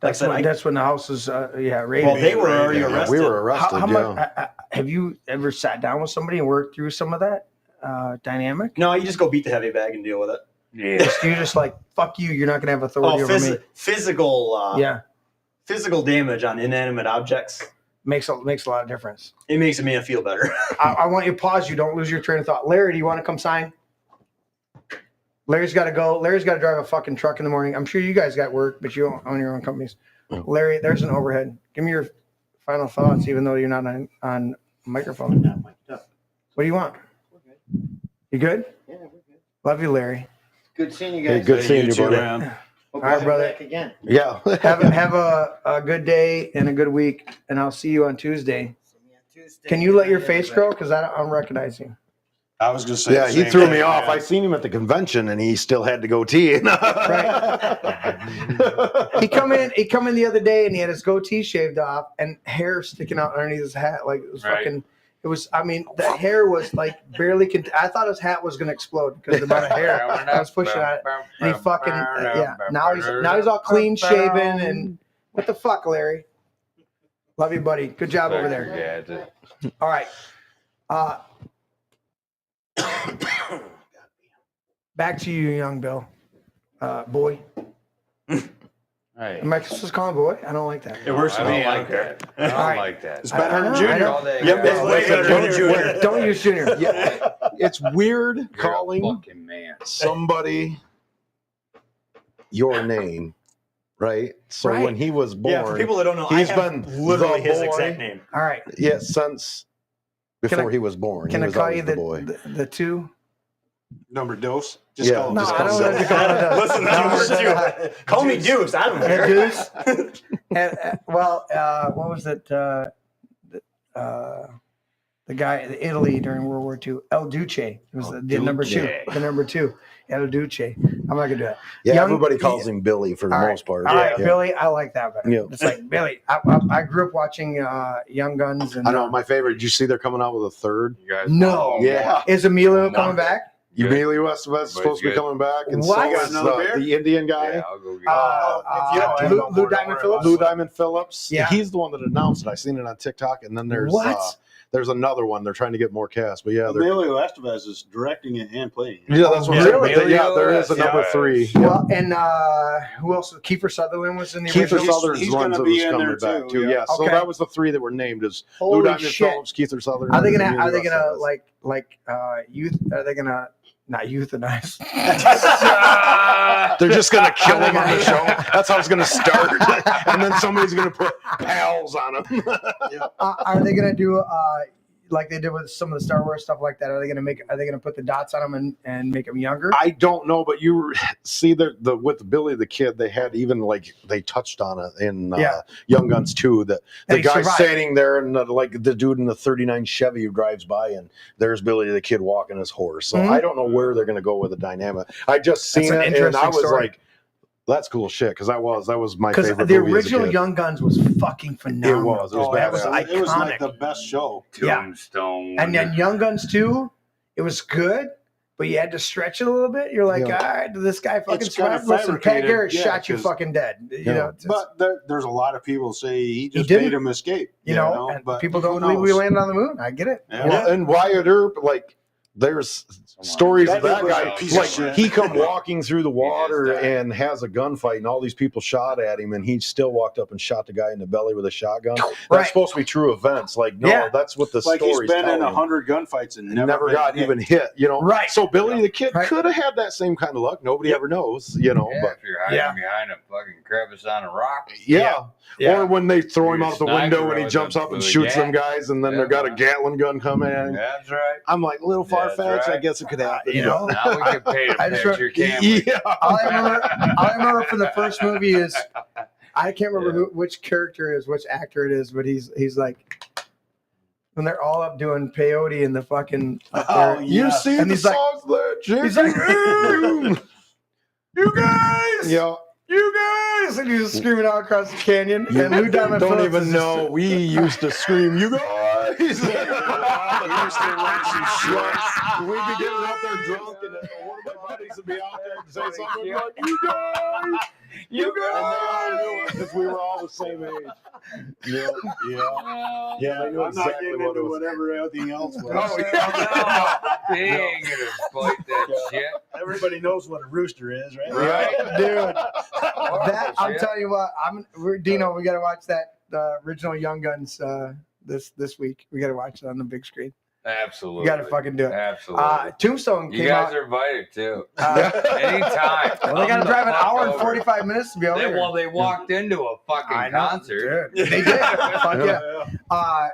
like I said, that's when the house is raided. Well, they were already arrested. We were arrested. How much, have you ever sat down with somebody and worked through some of that dynamic? No, you just go beat the heavy bag and deal with it. Yeah, you're just like, fuck you. You're not gonna have authority over me. Physical. Physical damage on inanimate objects makes a lot of difference. It makes a man feel better. I want you to pause. You don't lose your train of thought. Larry, do you want to come sign? Larry's got to go. Larry's got to drive a fucking truck in the morning. I'm sure you guys got work, but you own your own companies. Larry, there's an overhead. Give me your final thoughts, even though you're not on microphone. What do you want? We're good. You good? Yeah, we're good. Love you, Larry. Good seeing you guys. Hey, good seeing you, brother. All right, brother. Back again. Yeah. have a good day and a good week, and I'll see you on Tuesday. Can you let your face grow? Because I'm recognizing. I was going to say. Yeah, he threw me off. I seen him at the convention, and he still had to goatee. Right. He come in the other day, and he had his goatee shaved off and hair sticking out underneath his hat, like it was fucking. It was. I mean, the hair was like barely. I thought his hat was gonna explode because of the amount of hair I was pushing on it. And he fucking Now he's all clean shaven and what the fuck, Larry? Love you, buddy. Good job over there. Yeah. All right. Back to you, young Bill. Boy. Right. Am I supposed to call him boy? I don't like that. It works for I me. don't like that. I don't like that. It's better than Junior. Don't use Junior. Yeah, it's weird You're calling a fucking man. somebody your name, right? So Right. when he was born, Yeah, for people that don't know, he's I have been literally the his boy. exact name. All right. since before he was born. Can he I was call always you the boy? the two? Number dose. Just Yeah. call him. No, just I call don't him have to call it a Listen, number two. Call me Deuce. I don't care. Deuce. What was it? The guy in Italy during World War II, El Duce. It was the number two. The number two, El Duce. I'm not gonna do that. Yeah, everybody calls him Billy for the All right. most part. All right, Yeah. Billy. I like that better. Yeah. It's like Billy. I grew up watching Young Guns, and I know my favorite. Did you see they're coming out with a third? You guys No. Yeah. Is Emilio coming back? Emilio Estevez is But supposed to be good. coming back, and What? so You got is another beer? the Indian guy. Yeah, I'll go get Lou Diamond Phillips. Lou Diamond Phillips. Yeah. He's the one that announced it. I seen it on TikTok, and then there's What? there's another one. They're trying to get more cast, but yeah, they're, Emilio Estevez is directing it and playing it. yeah, that's what I'm saying. But Really? yeah, there is a number Estevez. 3. Well, and who else? Kiefer Sutherland was in the Kiefer original. Sutherland's he's the ones gonna that be was in coming there back too, too. yeah. Yeah, so Okay. that was the 3 that were named as Lou Holy Diamond shit! Phillips, Kiefer Sutherland. Are they gonna and Emilio Estevez. youth? Are they gonna not euthanize? They're just gonna kill him on the show. That's how it's gonna start, and then somebody's gonna put pals on him. Are they gonna do like they did with some of the Star Wars stuff like that? Are they gonna put the dots on them and make them younger? I don't know, but you see the with Billy the Kid, they had even like they touched on it in Young Guns 2. That the And he guy survived. standing there and like the dude in the '39 Chevy who drives by, and there's Billy the Kid walking his horse. So I don't know where they're gonna go with the dynamic. I just seen That's an it and I interesting was story. like, that's cool shit, because that was my Because favorite the movie as a original kid. Young Guns was fucking phenomenal. It was that was badass. iconic. It was like the best show. Yeah. Tombstone. And then Young Guns 2, it was good, but you had to stretch it a little bit. You're like, all right, did this guy fucking survive? Listen, Pat Garrett shot you fucking dead. You know, but there's a lot of people say he just didn't. made him escape. You know, and but people don't believe we landed on the moon. I get it. Yeah. Well, and Wyatt Earp, like, there's stories of that guy. Like, he come walking through the water and has a gunfight, and all these people shot at him, and he still walked up and shot the guy in the belly with a shotgun. That's supposed to be true events. Like, no, that's what the story's he's been in telling. 100 gunfights and never got even hit. You know, right? So Billy the Kid could have had that same kind of luck. Nobody ever knows. You know, Yeah, but if you're hiding behind a fucking crevice on a rock. Yeah. Or when they throw him Your out the window sniper and he jumps up and with a shoots gas. them guys, and then they've got a Gatling gun coming at him. That's right. I'm like, a little far fetched. right. I guess it could happen. You know, Now we can paint a picture, can't we? Yeah. all I remember from the first movie is I can't remember which character it is, which actor it is, but he's like when they're all up doing peyote in the fucking You see and the he's like, songs that Jimmy? he's like, you guys, Yeah. you guys, and he's screaming out across the canyon. And Lou Diamond Don't Phillips even is know. We used to scream, you guys. We'd be getting out there drunk, and one of my buddies would be out there and say something like, you guys. You guys! Because we were all the same age. Yeah. I knew I'm not exactly getting what into it was. whatever everything else was. Oh, yeah. They ain't gonna exploit that shit. Everybody knows what a rooster is, right? right, dude. That I'm telling you what, Dino. We got to watch that original Young Guns this week. We got to watch it on the big screen. Absolutely. You got to fucking do it. Absolutely. Tombstone You came guys out. are invited too. Anytime. Well, they got to drive an hour and 45 minutes to be over here. Well, they walked into a fucking concert. Dude. They did. Fuck yeah.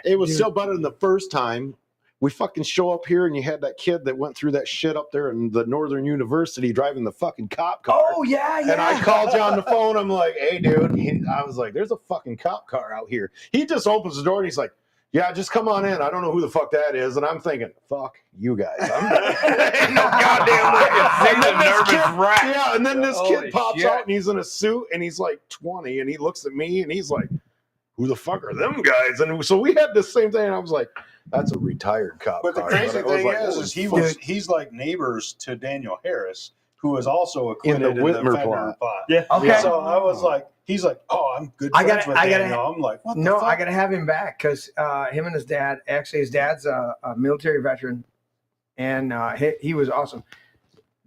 It was still better than the first time. We fucking show up here and you had that kid that went through that shit up there in the Northern University driving the fucking cop car. Oh, yeah. And I called you on the phone. I'm like, hey, dude. I was like, there's a fucking cop car out here. He just opens the door and he's like, yeah, just come on in. I don't know who the fuck that is. And I'm thinking, fuck you guys. Ain't no goddamn way. And then this kid, and then this kid pops out and he's in a suit and he's like 20 and he looks at me and he's like, who the fuck are them guys? And so we had the same thing. And I was like, that's a retired cop But the car. crazy But I was thing like, he's like neighbors to Daniel Harris, who was also acquitted in the Whitmer Fender plot. Yeah. Okay. So I was like, he's like, oh, I'm good friends with Daniel. I'm like, what the fuck? I got to have him back because him and his dad, actually his dad's a military veteran and he was awesome.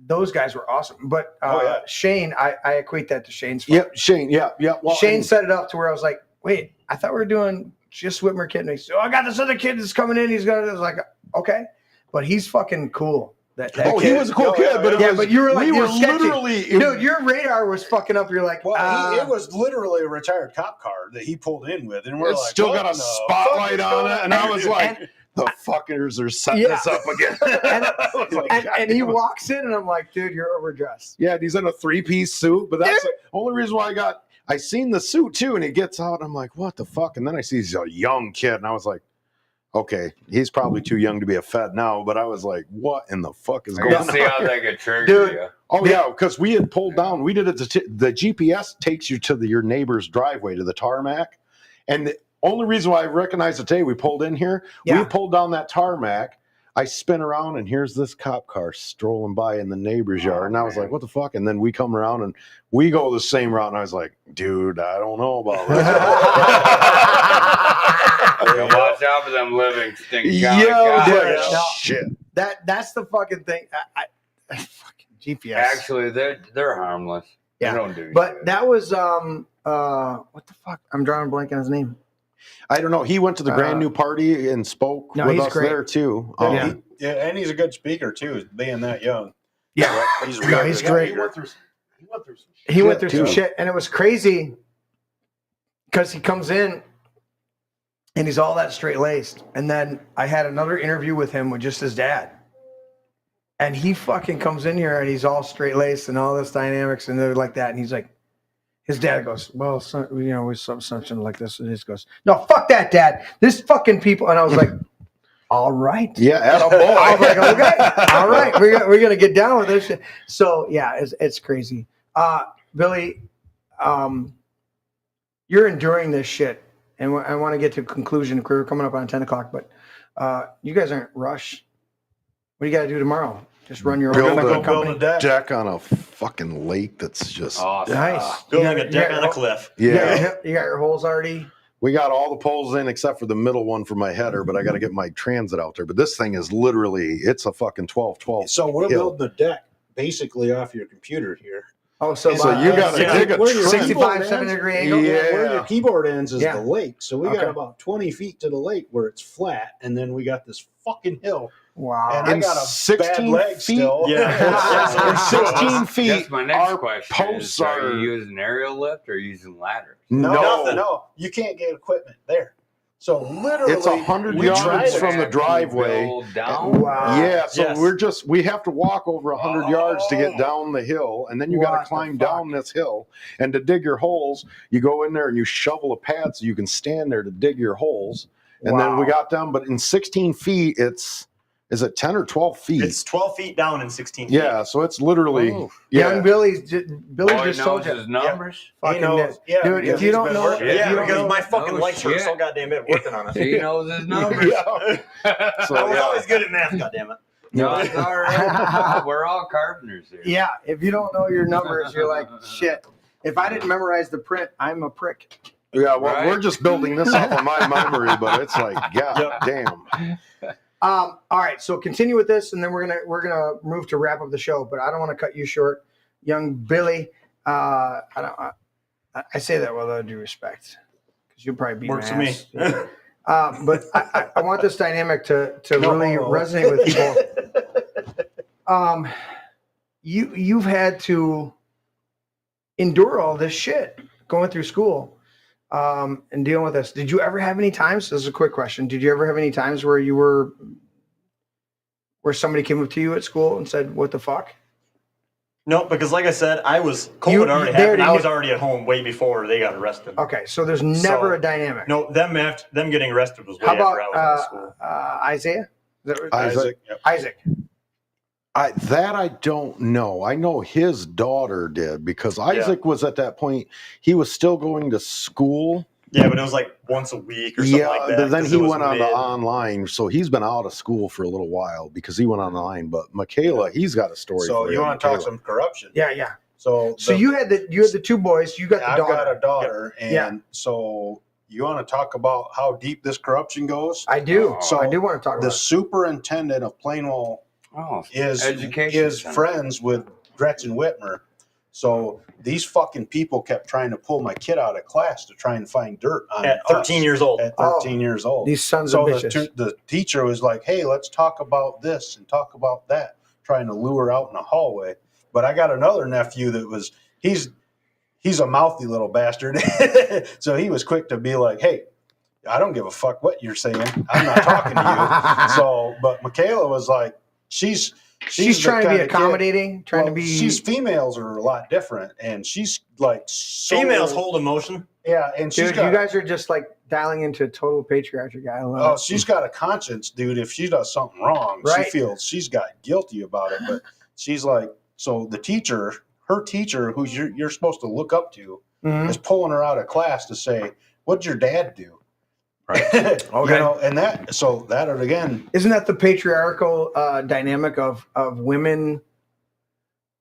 Those guys were awesome. But Shane, I equate that to Shane's fault. Yep, Shane. Yeah. Well, Shane set it up to where I was like, wait, I thought we were doing just Whitmer kid. And he said, I got this other kid that's coming in. He's going to, like, okay. But he's fucking cool. That he kid. was a cool kid. But you were like, we were sketchy. literally, dude, your radar was fucking up. You're like, it was literally a retired cop car that he pulled in with. And we're it's like, still got a spotlight on it. And I was like, the fuckers are setting this up again. and he walks in and I'm like, dude, you're overdressed. Yeah, he's in a 3-piece suit. But that's the only reason why I seen the suit too. And he gets out. And I'm like, what the fuck? And then I see he's a young kid. And I was like, okay, he's probably too young to be a Fed now. But I was like, what in the fuck is going on? See how that could trigger you. Oh, yeah, because we had pulled down. We did it. The GPS takes you to your neighbor's driveway, to the tarmac. And the only reason why I recognize it today, we pulled in here. We pulled down that tarmac. I spin around, and here's this cop car strolling by in the neighbor's yard. And I was like, what the fuck? And then we come around, and we go the same route. And I was like, dude, I don't know about that. Watch out for them Livingston shit. That's the fucking thing. I fucking GPS. Actually, they're harmless. Yeah. They don't do but shit. that was what the fuck? I'm drawing a blank on his name. I don't know. He went to the brand new party and spoke with us there too. And he's a good speaker too, being that young. Yeah, he's great. He went through some shit, and it was crazy because he comes in and he's all that straight laced. And then I had another interview with him with just his dad, and he fucking comes in here and he's all straight laced and all this dynamics and they're like that, and he's like. His dad goes, well, son, with something like this. And he goes, no, fuck that, Dad. This fucking people. And I was like, all right. Yeah, attaboy. I was like, okay, all right. We're going to get down with this shit. So, yeah, it's crazy. Billy, you're enduring this shit. And I want to get to a conclusion. We're coming up on 10 o'clock. But you guys aren't rushed What do you got to do tomorrow? Just run your Build own a company? deck on a fucking lake that's just Awesome. Nice. Building a deck on a cliff. Yeah. You got your holes already? We got all the poles in except for the middle one for my header, but I got to get my transit out there. But this thing is literally, it's a fucking 12-12. So we're hill. building a deck basically off your computer here. Oh, so So you got to dig a where your trench. 65, 70 degree angle? Yeah. Where your keyboard ends is Yeah. the lake. So we Okay. got about 20 feet to the lake where it's flat, and then we got this fucking hill. Wow. And I In got a 16 bad leg feet? still. In 16 feet, That's my next our question. posts Are are... you using aerial lift or using ladders? No, you can't get equipment there. So literally, It's 100 we tried yards it. from the driveway. Build down? Wow. Yeah, so Yes. we have to walk over 100 yards to get down the hill, and then you got What to climb the fuck? down this hill. And to dig your holes, you go in there and you shovel a pad so you can stand there to dig your holes. And then we Wow. got down, but in 16 feet, is it 10 or 12 feet? It's 12 feet down and 16 feet. Yeah, so it's literally, Young Billy Oh, just he told knows you. his numbers? He Fucking knows. dude, Yeah, if because you he's don't been know, working. if Yeah, you don't because know, my fucking No legs hurt shit. so goddamn bad working on it. He knows his numbers. so I was yeah. always good at math, goddammit. No, it's all right. We're all carpenters here. yeah, if you don't know your numbers, you're like, shit. If I didn't memorize the print, I'm a prick. Yeah, well, Right? we're just building this off of my memory, but it's like, god damn. All right, so continue with this, and then we're gonna move to wrap up the show. But I don't want to cut you short, young Billy. I say that with all due respect, because you'll probably beat Works my for me. ass. But I want this dynamic to really resonate with people. You've had to endure all this shit going through school and dealing with this. Did you ever have any times? This is a quick question. Did you ever have any times where somebody came up to you at school and said, "What the fuck"? No, because like I said, COVID already happened. I was already at home way before they got arrested. Okay, so there's never a dynamic. No, them getting arrested was way How after I was about in school. Isaiah? Isaac. Yep. Isaac. I don't know. I know his daughter did because Isaac was at that point, he was still going to school. Yeah, but it was like once a week or something like that. But then 'cause he it was went on the mid. online. So he's been out of school for a little while because he went online. But Michaela, he's got a story So for you want to talk Michaela. some corruption? Yeah. So You had the two boys. You got the I've daughter. got a daughter, and Yeah. so you want to talk about how deep this corruption goes? I do. So I do want to talk the about it. superintendent of Plainwell Oh, is education center. friends with Gretchen Whitmer. So these fucking people kept trying to pull my kid out of class to try and find dirt on At 13 us years old. At 13 years old. These sons So of bitches. the teacher was like, "Hey, let's talk about this and talk about that," trying to lure out in the hallway. But I got another nephew that was he's a mouthy little bastard, so he was quick to be like, "Hey, I don't give a fuck what you're saying. I'm not talking to you." So, but Michaela was like, she's She's the trying to be kinda kid- accommodating, trying to well, be. She's females are a lot different, and she's like Females hold emotion. Yeah, and she's Dude, got you guys are just like dialing into total patriarchy, guy. I love oh, it. she's got a conscience, dude. If she does something wrong, Right. she feels she's got guilty about it. But she's like, so the teacher, her teacher, who you're supposed to look up to, Mhm. is pulling her out of class to say, "What'd your dad do?" Right. You know, and that again. Isn't that the patriarchal dynamic of women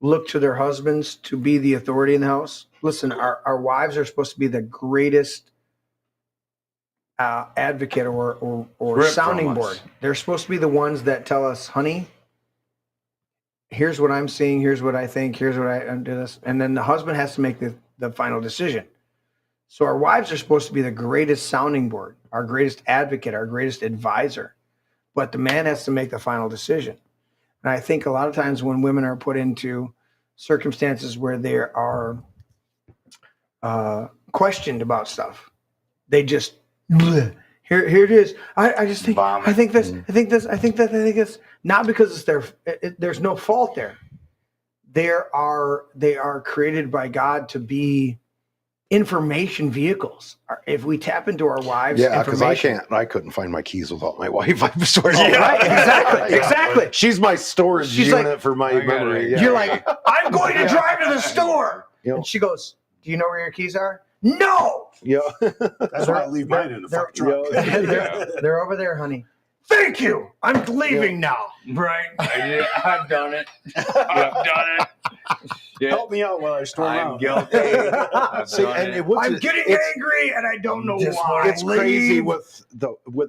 look to their husbands to be the authority in the house? Listen, our wives are supposed to be the greatest advocate or Rip sounding from us. board. They're supposed to be the ones that tell us, honey, here's what I'm seeing, here's what I think, here's what I do this. And then the husband has to make the final decision. So our wives are supposed to be the greatest sounding board, our greatest advocate, our greatest advisor. But the man has to make the final decision. And I think a lot of times when women are put into circumstances where they are questioned about stuff, they just, bleh. Here it is. I just think, I think this, I think this, I think that, I think this. Not because it's there's no fault there. They are created by God to be information vehicles. If we tap into our wives, Yeah, because information. I couldn't find my keys without my wife. I'm sorry. Yeah, right, exactly. She's my storage She's unit like- for my memory. Yeah. You're like, I'm going to drive to the store. You know? And she goes, do you know where your keys are? No. Yeah. That's why I leave mine in the fucking truck. They're over there, honey. Thank you. I'm leaving now. Right. I've done it. I've done it. Shit. Help me out while I storm I'm out. guilty. I'm getting angry, and I don't know why. It's crazy with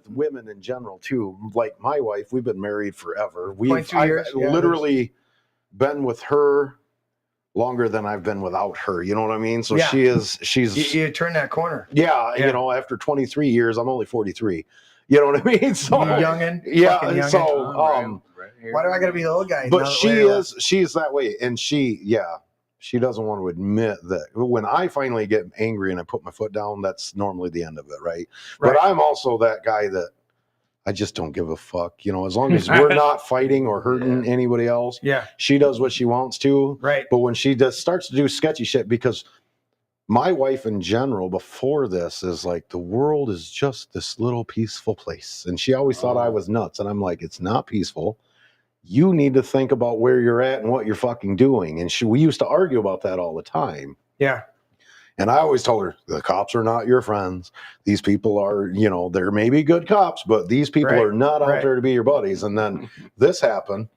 women in general too. Like my wife, we've been married forever. I've literally been with her longer than I've been without her. You know what I mean? So she's you turn that corner. Yeah, you know, after 23 years, I'm only 43. You know what I mean? So youngin'. Yeah. Youngin'. So why do I gotta be the old guy? but she's that way, and she doesn't want to admit that. When I finally get angry and I put my foot down, that's normally the end of it, right? But I'm also that guy that I just don't give a fuck, you know, as long as we're not fighting or hurting anybody else. Yeah. She does what she wants to. Right. But when she starts to do sketchy shit, because my wife in general before this is like, the world is just this little peaceful place. And she always thought I was nuts. And I'm like, it's not peaceful. You need to think about where you're at and what you're fucking doing. And we used to argue about that all the time. Yeah. And I always told her, the cops are not your friends. These people are, you know, there may be good cops, but these people are not out there to be your buddies. And then this happened.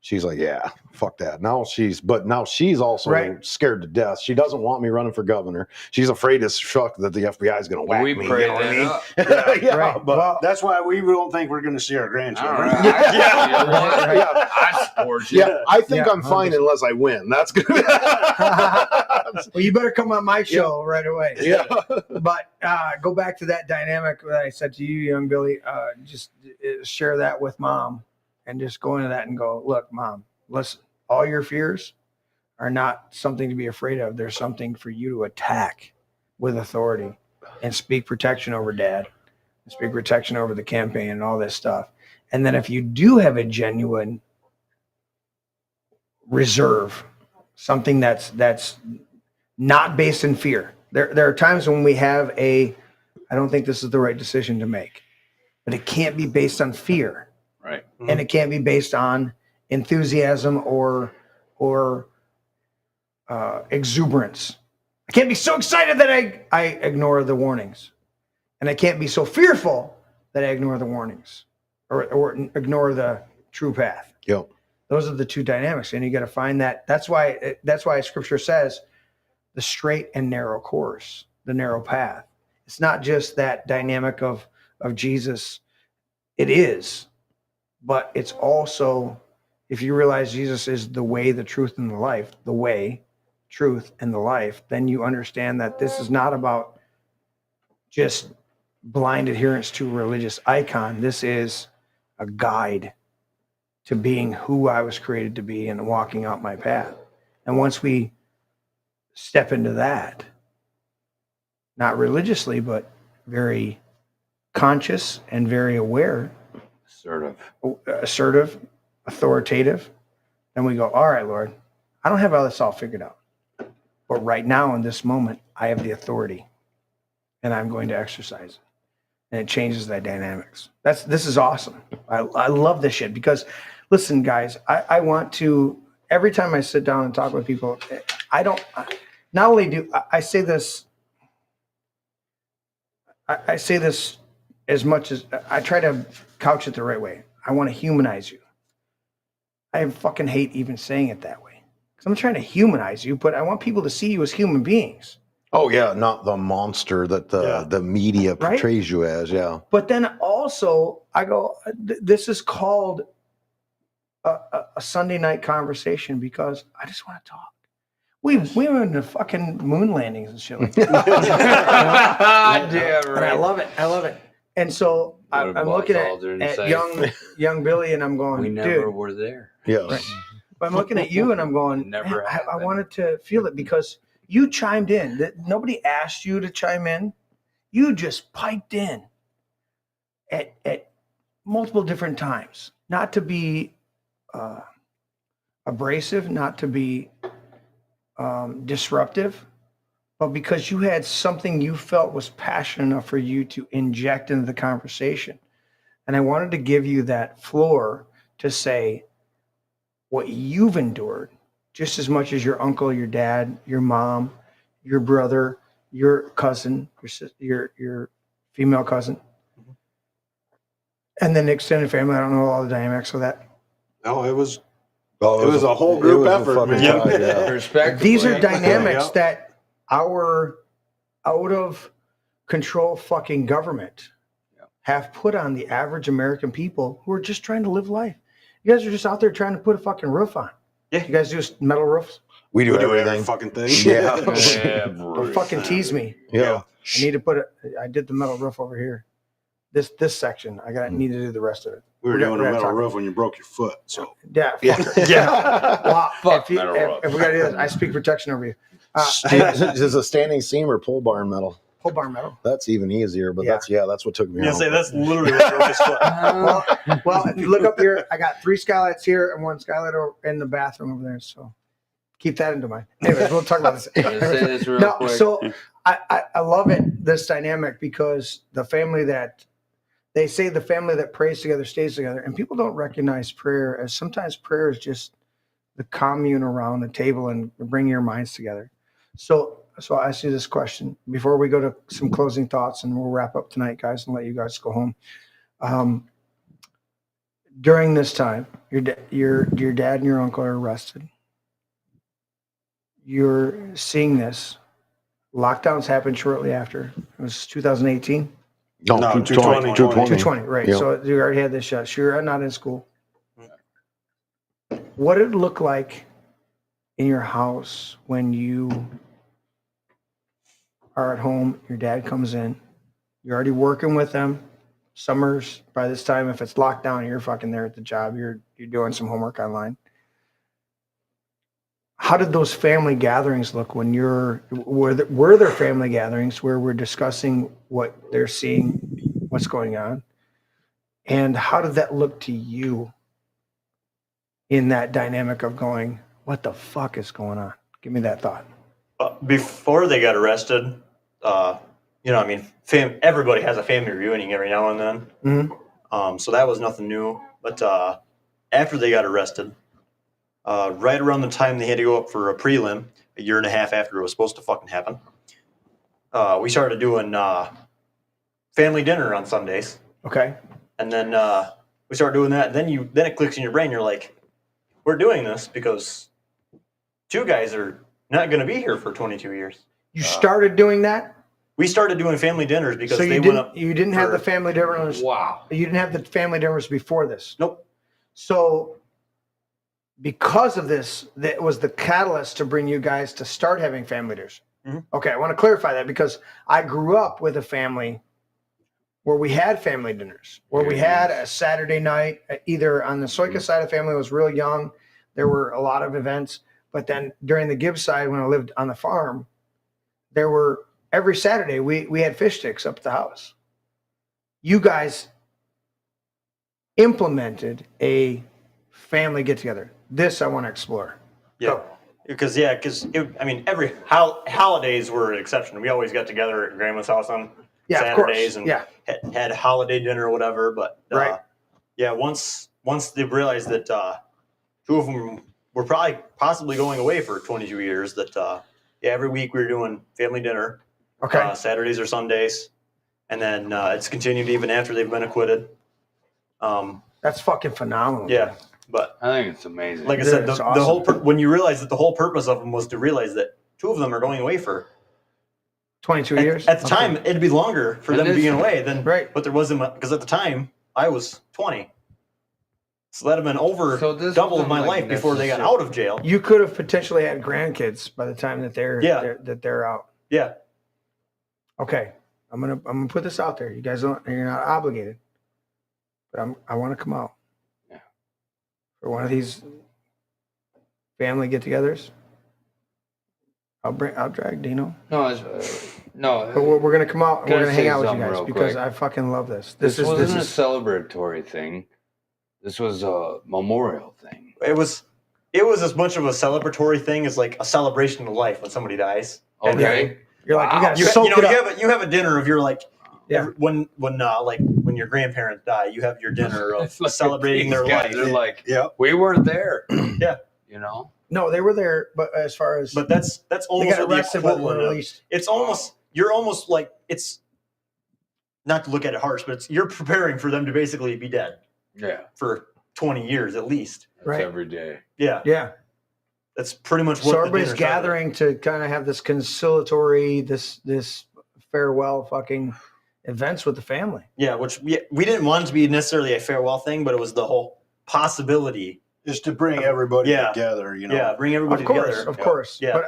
She's like, yeah, fuck that. Now she's also scared to death. She doesn't want me running for governor. She's afraid as fuck that the FBI is going to whack me. You know what I mean? But that's why we don't think we're going to see our grandchildren. I support you. Yeah, I think I'm fine unless I win. That's good. Well, you better come on my show right away. Yeah. But go back to that dynamic that I said to you, young Billy. Just share that with mom. And just go into that and go, look, mom, listen, all your fears are not something to be afraid of. There's something for you to attack with authority and speak protection over dad, and speak protection over the campaign and all this stuff. And then if you do have a genuine reserve, something that's not based in fear. There are times when we have I don't think this is the right decision to make, but it can't be based on fear. Right. And it can't be based on enthusiasm or exuberance. I can't be so excited that I ignore the warnings. And I can't be so fearful that I ignore the warnings or ignore the true path. Yep. Those are the two dynamics. And you got to find that. That's why scripture says the straight and narrow course, the narrow path. It's not just that dynamic of Jesus. It is. But it's also, if you realize Jesus is the way, the truth, and the life, the way, truth, and the life, then you understand that this is not about just blind adherence to a religious icon. This is a guide to being who I was created to be and walking out my path. And once we step into that, not religiously, but very conscious and very aware, assertive, authoritative, then we go, all right, Lord, I don't have all this all figured out. But right now in this moment, I have the authority and I'm going to exercise it. And it changes that dynamics. This is awesome. I love this shit because listen, guys, I want to, every time I sit down and talk with people, not only do I say this, I say this as much as I try to couch it the right way. I want to humanize you. I fucking hate even saying it that way because I'm trying to humanize you, but I want people to see you as human beings. Oh yeah, not the monster that the media portrays you as. Yeah. But then also I go, this is called a Sunday night conversation because I just want to talk. We were in the fucking moon landings and shit like that. Yeah, right. And I love it. I love it. And so I'm looking at young Billy, and I'm going, we never were there. Yes. Right. But I'm looking at you, and I'm going, I wanted to feel it because you chimed in. Nobody asked you to chime in. You just piped in at multiple different times, not to be abrasive, not to be disruptive, but because you had something you felt was passionate enough for you to inject into the conversation. And I wanted to give you that floor to say what you've endured just as much as your uncle, your dad, your mom, your brother, your cousin, your female cousin. And then extended family, I don't know all the dynamics of that. No, it was a whole group effort, man. These are dynamics that our out of control fucking government have put on the average American people who are just trying to live life. You guys are just out there trying to put a fucking roof on. Yeah. You guys do metal roofs? We do every everything. fucking thing. Yeah. Don't fucking tease me. Yeah. I need to I did the metal roof over here. This section. Need to do the rest of it. We were doing a metal roof when you broke your foot. So yeah. Well, if we gotta do this, I speak protection over you. Is a standing seam or pole barn metal? Pole barn metal. That's even easier, but that's what took me. That's literally what broke his foot. well, if you look up here, I got 3 skylights here and 1 skylight in the bathroom over there. So keep that into mind. Anyways, we'll talk about this. Say this real quick. So I love it, this dynamic, because the family that they say the family that prays together stays together, and people don't recognize prayer as sometimes prayer is just the commune around the table and bring your minds together. So I'll ask you this question before we go to some closing thoughts, and we'll wrap up tonight, guys, and let you guys go home. During this time, your dad and your uncle are arrested. You're seeing this. Lockdowns happened shortly after. It was 2018. No, 220, right. Yep. So you already had this shot. So you're not in school. What did it look like in your house when you are at home, your dad comes in, you're already working with them, summers, by this time, if it's locked down, you're fucking there at the job, you're doing some homework online. How did those family gatherings look when were there family gatherings where we're discussing what they're seeing, what's going on? And how did that look to you in that dynamic of going, what the fuck is going on? Give me that thought. Before they got arrested, everybody has a family reunion every now and then. Mm-hmm. So that was nothing new. But after they got arrested, right around the time they had to go up for a prelim, a year and a half after it was supposed to fucking happen, we started doing family dinner on Sundays. Okay. And then we started doing that. Then it clicks in your brain. You're like, we're doing this because 2 guys are not going to be here for 22 years. You started doing that? We started doing family dinners because so they went up. You didn't have the family dinners. Wow. You didn't have the family dinners before this. Nope. So because of this, that was the catalyst to bring you guys to start having family dinners. Mm-hmm. Okay, I want to clarify that because I grew up with a family where we had family dinners, where we had a Saturday night, either on the Soika side of the family, was real young. There were a lot of events. But then during the Gibbs side, when I lived on the farm, there were every Saturday we had fish sticks up at the house. You guys implemented a family get together. This I want to explore. Yeah, because every holidays were an exception. We always got together at Grandma's house on Saturdays and had a holiday dinner or whatever. But once they realized that 2 of them were possibly going away for 22 years, that every week we were doing family dinner. Okay. Saturdays or Sundays, and then it's continued even after they've been acquitted. That's fucking phenomenal. Yeah, man. but I think it's amazing. Like I said, the whole when you realize that the whole purpose of them was to realize that 2 of them are going away for 22 years. At the time, it'd be longer for them being away than right. But there wasn't, because at the time I was 20. So that'd have been over double of my life before they got out of jail. You could have potentially had grandkids by the time that they're out. Yeah. Okay, I'm gonna put this out there. You guys you're not obligated, but I want to come out for one of these family get-togethers. I'll drag Dino. No. But we're gonna come out and we're gonna hang out with you guys because I fucking love this. This wasn't a celebratory thing. This was a memorial thing. It was as much of a celebratory thing as like a celebration of life when somebody dies. Okay. You're like, you gotta you have a dinner of your like, when your grandparents die, you have your dinner of celebrating their life. They're like, we weren't there. Yeah. You know? No, they were there, but as far as that's almost got arrested, but were released. It's almost you're almost like it's not to look at it harsh, but you're preparing for them to basically be dead. Yeah. For 20 years at least. That's Right. every day. Yeah. Yeah. That's pretty much what. So everybody's gathering to kind of have this conciliatory, this farewell fucking events with the family. Yeah, which we didn't want it to be necessarily a farewell thing, but it was the whole possibility is to bring everybody together. You know. Yeah, bring everybody together. Of course. Yeah.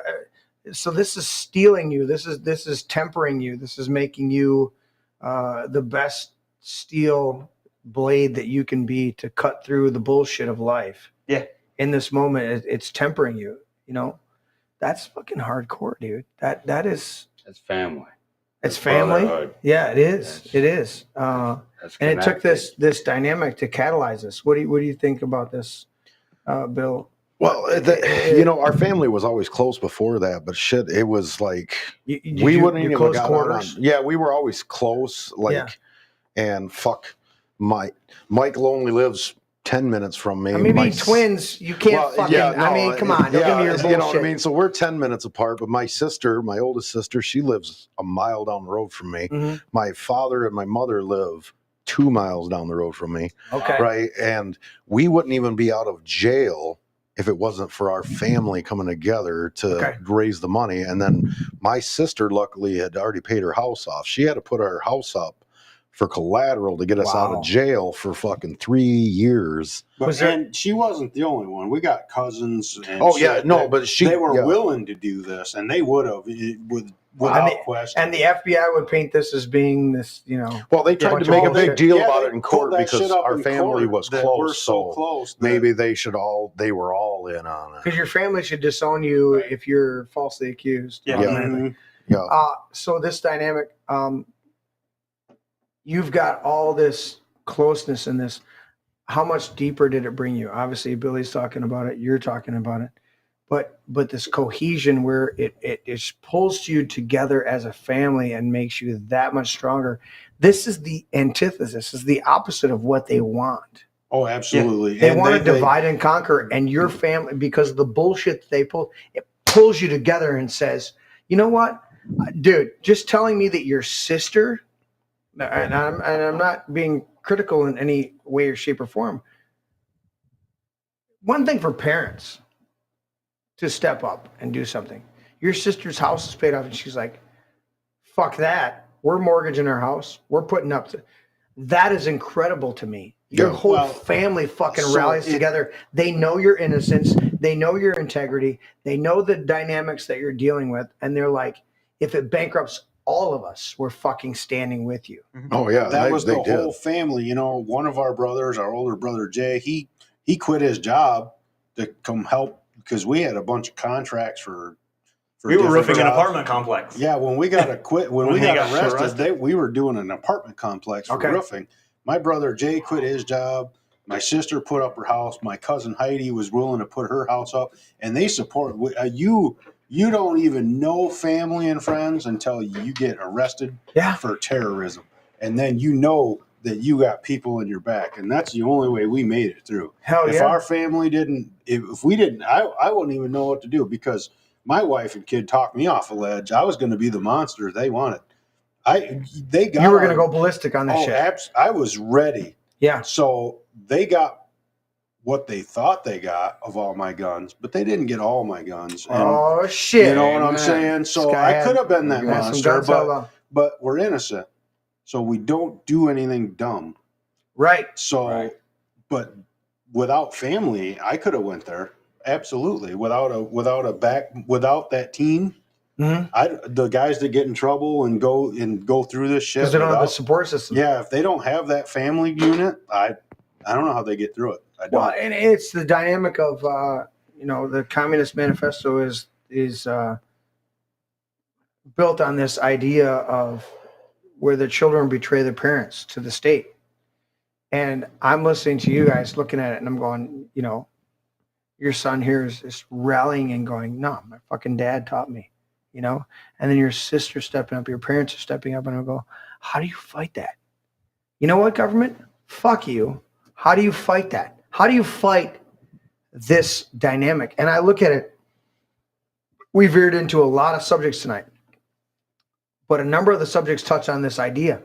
But, so this is steeling you. This is tempering you. This is making you the best steel blade that you can be to cut through the bullshit of life. Yeah. In this moment, it's tempering you. You know, that's fucking hardcore, dude. That's family. It's family. Yeah, it is. It is. That's and it took this dynamic to catalyze this. What do you think about this, Bill? Well, our family was always close before that, but shit, it was like we wouldn't even close quarters. Yeah, we were always close. And fuck, Michael only lives 10 minutes from me. I mean, being twins, you can't I mean, come on. Don't give me your bullshit. You know what I mean? So we're 10 minutes apart, but my sister, my oldest sister, she lives a mile down the road from me. Mm-hmm. My father and my mother live 2 miles down the road from me. Okay. Right? And we wouldn't even be out of jail if it wasn't for our family coming together to raise the money. And then my sister, luckily, had already paid her house off. She had to put our house up for collateral to get us out of jail for fucking 3 years. And she wasn't the only one. We got cousins. And but they were willing to do this, and they would have without question. And the FBI would paint this as being this, Well, they tried to make a big deal about it in court because our family was close. We're so close. Maybe they were all in on it. Because your family should disown you if you're falsely accused. Yeah. So this dynamic, you've got all this closeness in this. How much deeper did it bring you? Obviously, Billy's talking about it. You're talking about it. But this cohesion where it pulls you together as a family and makes you that much stronger. This is the antithesis. This is the opposite of what they want. Oh, absolutely. They want to divide and conquer. And your family, because of the bullshit they pull, it pulls you together and says, you know what, dude, just telling me that your sister, and I'm not being critical in any way or shape or form. One thing for parents to step up and do something. Your sister's house is paid off, and she's like, fuck that. We're mortgaging our house. We're putting up that is incredible to me. Your whole family fucking rallies together. They know your innocence. They know your integrity. They know the dynamics that you're dealing with. And they're like, if it bankrupts all of us, we're fucking standing with you. Oh yeah. That was the whole family. One of our brothers, our older brother, Jay, he quit his job to come help because we had a bunch of contracts for we were roofing an apartment complex. Yeah, when we got arrested, we were doing an apartment complex for roofing. My brother Jay quit his job. My sister put up her house. My cousin Heidi was willing to put her house up, and they support you. You don't even know family and friends until you get arrested for terrorism, and then you know that you got people in your back, and that's the only way we made it through. If our family didn't, if we didn't, I wouldn't even know what to do because my wife and kid talked me off a ledge. I was going to be the monster they wanted. You were going to go ballistic on this shit. I was ready. Yeah. So they got what they thought they got of all my guns, but they didn't get all my guns. And, shit! You know what I'm saying? So I could have been that monster, but we're innocent. So we don't do anything dumb. Right. So, but without family, I could have went there. Absolutely. Without that team, the guys that get in trouble and go through this shit. Because they don't have the support system. Yeah. If they don't have that family unit, I don't know how they get through it. I don't. Well, and it's the dynamic of, the Communist Manifesto is built on this idea of where the children betray their parents to the state. And I'm listening to you guys looking at it and I'm going, your son here is rallying and going, no, my fucking dad taught me, and then your sister stepping up, your parents are stepping up, and I go, how do you fight that? You know what, government? Fuck you. How do you fight that? How do you fight this dynamic? And I look at it, we veered into a lot of subjects tonight, but a number of the subjects touch on this idea.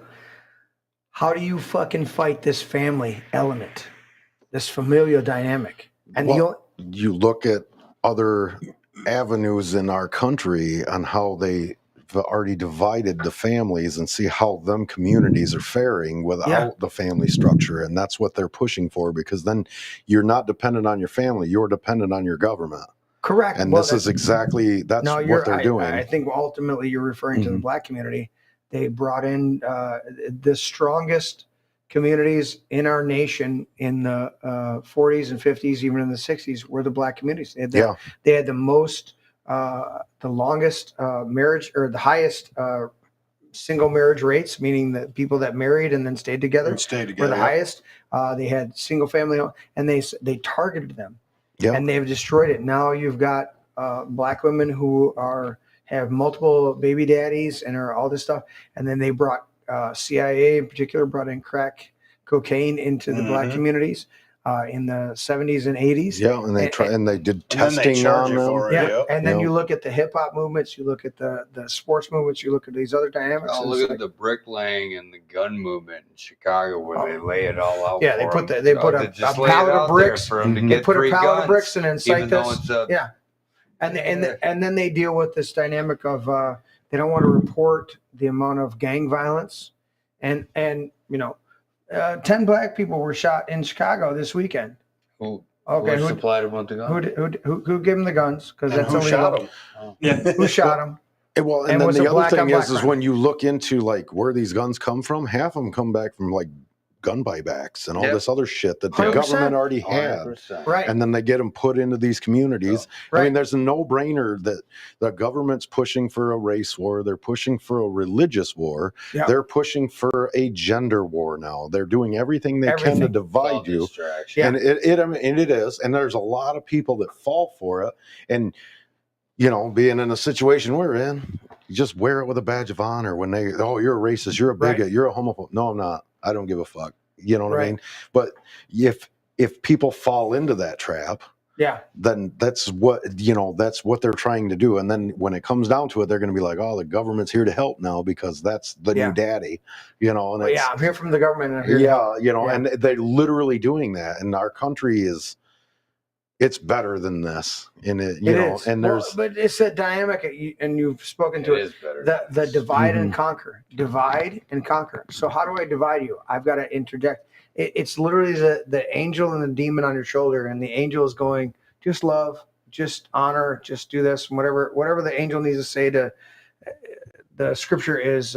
how do you fucking fight this family element, this familial dynamic? And you look at other avenues in our country on how they've already divided the families and see how them communities are faring without the family structure. And that's what they're pushing for, because then you're not dependent on your family, you're dependent on your government. Correct. And this is exactly, what they're doing. I think ultimately you're referring to the black community. They brought in the strongest communities in our nation in the 40s and 50s, even in the 60s, were the black communities. They had the most, the longest marriage, or the highest single marriage rates, meaning that people that married and then stayed together were the highest. They had single family, and they targeted them, and they've destroyed it. Now you've got black women who have multiple baby daddies and are all this stuff, and then they brought CIA in particular brought in crack cocaine into the black communities in the 70s and 80s. Yeah, and they did testing on them. And then you look at the hip hop movements, you look at the sports movements, you look at these other dynamics. Oh, look at the bricklaying and the gun movement in Chicago, where they lay it all out. Yeah, they put a pallet of bricks. They put a pallet of bricks and incite this. And then they deal with this dynamic of they don't want to report the amount of gang violence, and 10 black people were shot in Chicago this weekend. Who supplied them with the guns? Who gave them the guns? Because that's only shot them. Who shot them? Well, and then the other thing is when you look into like where these guns come from, half of them come back from like gun buybacks and all this other shit that the 100%. Government already had. 100%. Right. And then they get them put into these communities. I mean, there's a no-brainer that the government's pushing for a race war. They're pushing for a religious war. Yeah. They're pushing for a gender war now. They're doing everything they can to divide you. And it is. And there's a lot of people that fall for it. And, being in a situation we're in, you just wear it with a badge of honor when you're a racist, you're a bigot, you're a homophobe. No, I'm not. I don't give a fuck. You know what I mean? But if people fall into that trap, then that's what they're trying to do. And then when it comes down to it, they're going to be like, oh, the government's here to help now because that's the new daddy, and I'm here from the government. And I'm here to help. And they're literally doing that. And our country it's better than this. And but it's that dynamic, and you've spoken to it. The divide and conquer. Divide and conquer. So how do I divide you? I've got to interject. It's literally the angel and the demon on your shoulder, and the angel is going, just love, just honor, just do this, whatever the angel needs to say to the scripture is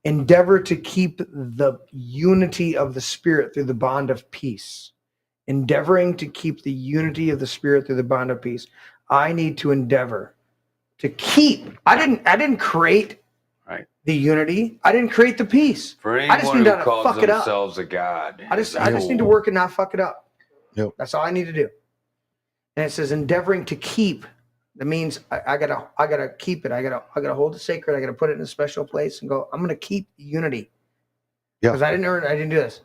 endeavor to keep the unity of the spirit through the bond of peace. Endeavoring to keep the unity of the spirit through the bond of peace. I need to endeavor to keep. I didn't create the unity. I didn't create the peace. For anyone I just need who to calls fuck it up. themselves a god. I just need to work and not fuck it up. Yep. That's all I need to do. And it says endeavoring to keep. That means I gotta keep it. I gotta hold it sacred. I gotta put it in a special place and go, I'm gonna keep unity. Because I didn't do this.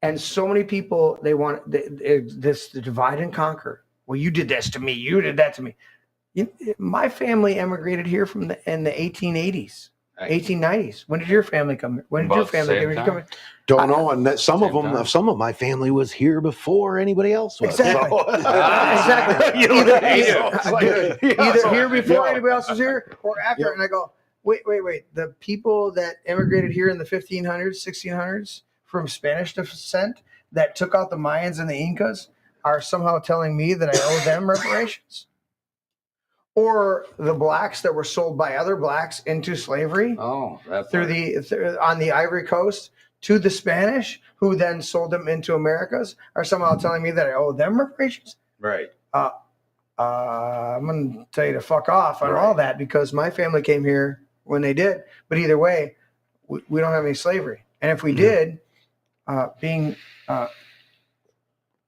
And so many people, they want this to divide and conquer. Well, you did this to me. You did that to me. My family emigrated here in the 1880s, 1890s. When did your family come here? When did your family come here? Don't know. And some of my family was here before anybody else was. Exactly. So. Exactly. Either here before anybody else was here or after. And I go, wait. The people that immigrated here in the 1500s, 1600s, from Spanish descent that took out the Mayans and the Incas are somehow telling me that I owe them reparations? Or the blacks that were sold by other blacks into slavery on the Ivory Coast to the Spanish, who then sold them into Americas, are somehow telling me that I owe them reparations? Right. I'm going to tell you to fuck off on all that, because my family came here when they did. But either way, we don't have any slavery. And if we did, being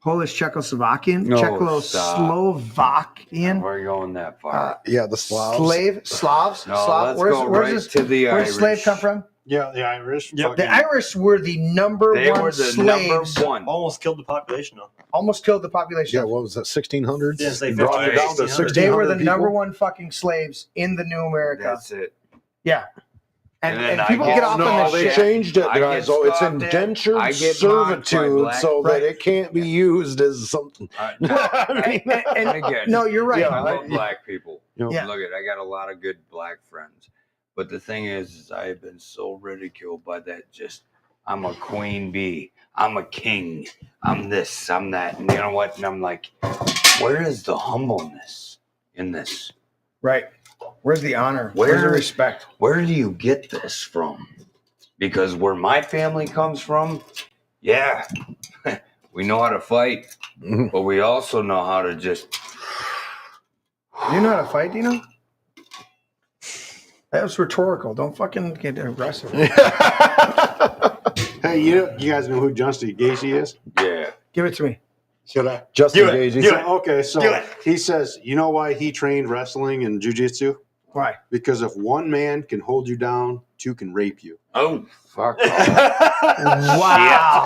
Polish, Czechoslovakian, Czechoslovakian. We're going that far. The Slavs. Slavs. No, let's go right to the Irish. Where's slave come from? Yeah, the Irish. Yep. The Irish were the number one slaves. Almost killed the population, though. Almost killed the population. Yeah, what was that, 1600s? Yeah, they brought it down to 1600 They were the people. number one fucking slaves in the new America. That's it. Yeah. And people get off on this they shit. changed it, guys. Oh, it's indentured servitude, so that it can't be used as something. No, you're right. I love black people. Yeah. Look I got a lot of good black friends. But the thing is I have been so ridiculed by that. I'm a queen bee. I'm a king. I'm this. I'm that. And you know what? And I'm like, where is the humbleness in this? Right. Where's the honor? Where's the respect? Where do you get this from? Because where my family comes from, yeah, we know how to fight, but we also know how to just. You know how to fight, Dino? That was rhetorical. Don't fucking get aggressive. Hey, you guys know who Justin Gaethje is? Yeah. Give it to me. Should I? Justin Gaethje. Okay, so he says, you know why he trained wrestling and jiu-jitsu? Why? Because if one man can hold you down, two can rape you. Oh, fuck. Wow.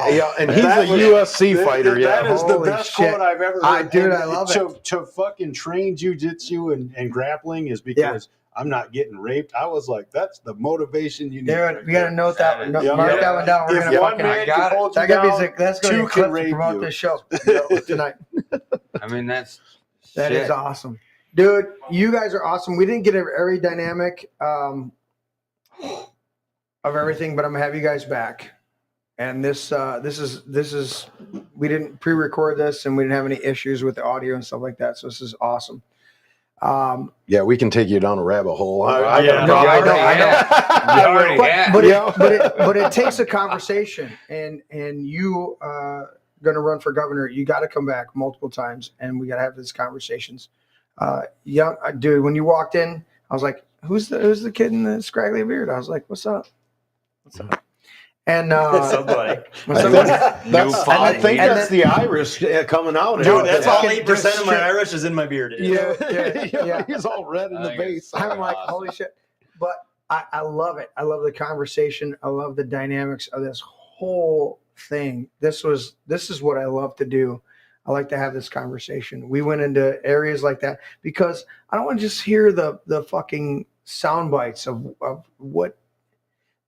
Yeah, and he's a UFC fighter. That is the Holy best shit. quote I've ever heard. Dude, I love it. To fucking train jiu-jitsu and grappling is because I'm not getting raped. I was like, that's the motivation you need. Dude, we got to note that one. Mark that one down. We're If gonna one fucking. man can hold you That gotta down, be. That's going to two be a clip can to rape promote you. this show tonight. I mean, that is awesome. Dude, you guys are awesome. We didn't get every dynamic of everything, but I'm gonna have you guys back. And this is we didn't pre-record this, and we didn't have any issues with the audio and stuff like that. So this is awesome. Yeah, we can take you down a rabbit hole. I know. But it takes a conversation, and you going to run for governor. You got to come back multiple times, and we got to have these conversations. Young dude, when you walked in, I was like, "Who's the kid in the scraggly beard?" I was like, "What's up? What's up?" And What's up, buddy? I think that's the Irish coming out. Dude, that's all 8% of my Irish is in my beard. Yeah. He's all red in the base. I'm like, holy shit! But I love it. I love the conversation. I love the dynamics of this whole thing. This is what I love to do. I like to have this conversation. We went into areas like that because I don't want to just hear the fucking sound bites of what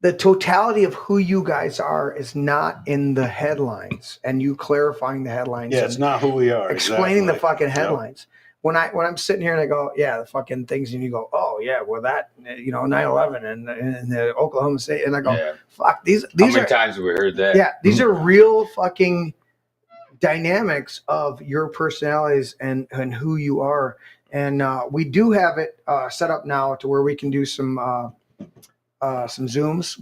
the totality of who you guys are is not in the headlines, and you clarifying the headlines. Yeah, it's not who we are. Explaining the fucking headlines. When I'm sitting here and I go, yeah, the fucking things, and you go, oh yeah, well that 9/11 and the Oklahoma State, and I go, fuck these. How many times have we heard that? Yeah, these are real fucking dynamics of your personalities and who you are, and we do have it set up now to where we can do some Zooms.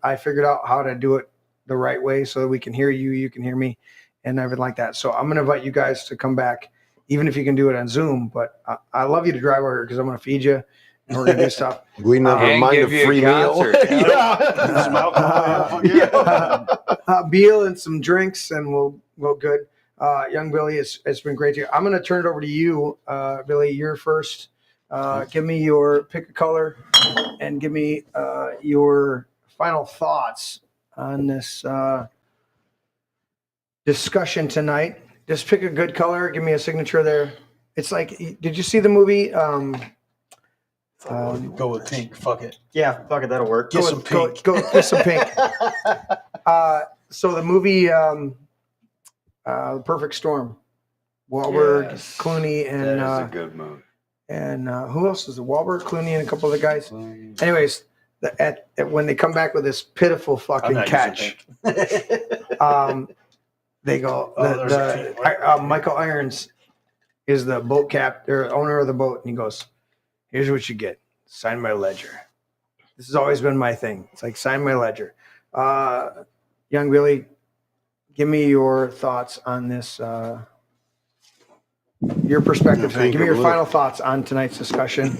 I figured out how to do it the right way so that we can hear you, you can hear me, and everything like that. So I'm going to invite you guys to come back, even if you can do it on Zoom. But I love you to drive over here because I'm going to feed you and we're going to do stuff. We never mind a free meal. Beer and some drinks, and we'll good. Young Billy, it's been great to you. I'm going to turn it over to you, Billy. You're first. Give me pick a color and give me your final thoughts on this discussion tonight. Just pick a good color. Give me a signature there. It's like, did you see the movie? Go with pink. Fuck it. Yeah, fuck it. That'll work. Get some pink. Go get some pink. So the movie, The Perfect Storm. Wahlberg, Clooney, and that is a good movie. And who else is it? Wahlberg, Clooney, and a couple other guys. Anyways, when they come back with this pitiful fucking catch, they go. Michael Irons is the boat owner of the boat, and he goes, "Here's what you get: sign my ledger." This has always been my thing. It's like sign my ledger. Young Billy, give me your thoughts on this. Your perspective tonight. Give me your final thoughts on tonight's discussion.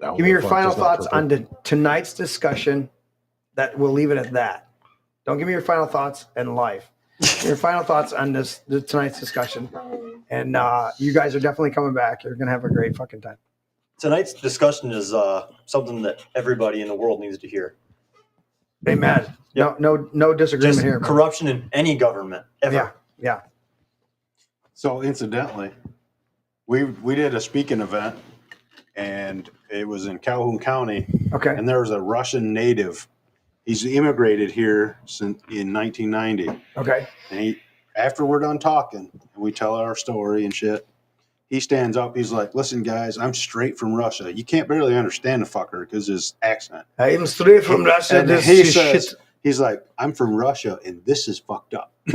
Give me your final thoughts on tonight's discussion. That we'll leave it at that. Don't give me your final thoughts in life. Your final thoughts on tonight's discussion. And you guys are definitely coming back. You're gonna have a great fucking time. Tonight's discussion is something that everybody in the world needs to hear. Amen. Yep. No disagreement Just here. Corruption in any government ever. Yeah. So incidentally, we did a speaking event and it was in Calhoun County. Okay. And there was a Russian native. He's immigrated here in 1990. Okay. And after we're done talking and we tell our story and shit, he stands up. He's like, "Listen, guys, I'm straight from Russia. You can't barely understand the fucker because his accent. I am straight from Russia. And This he is says, shit. he's like, I'm from Russia, and this is fucked up." I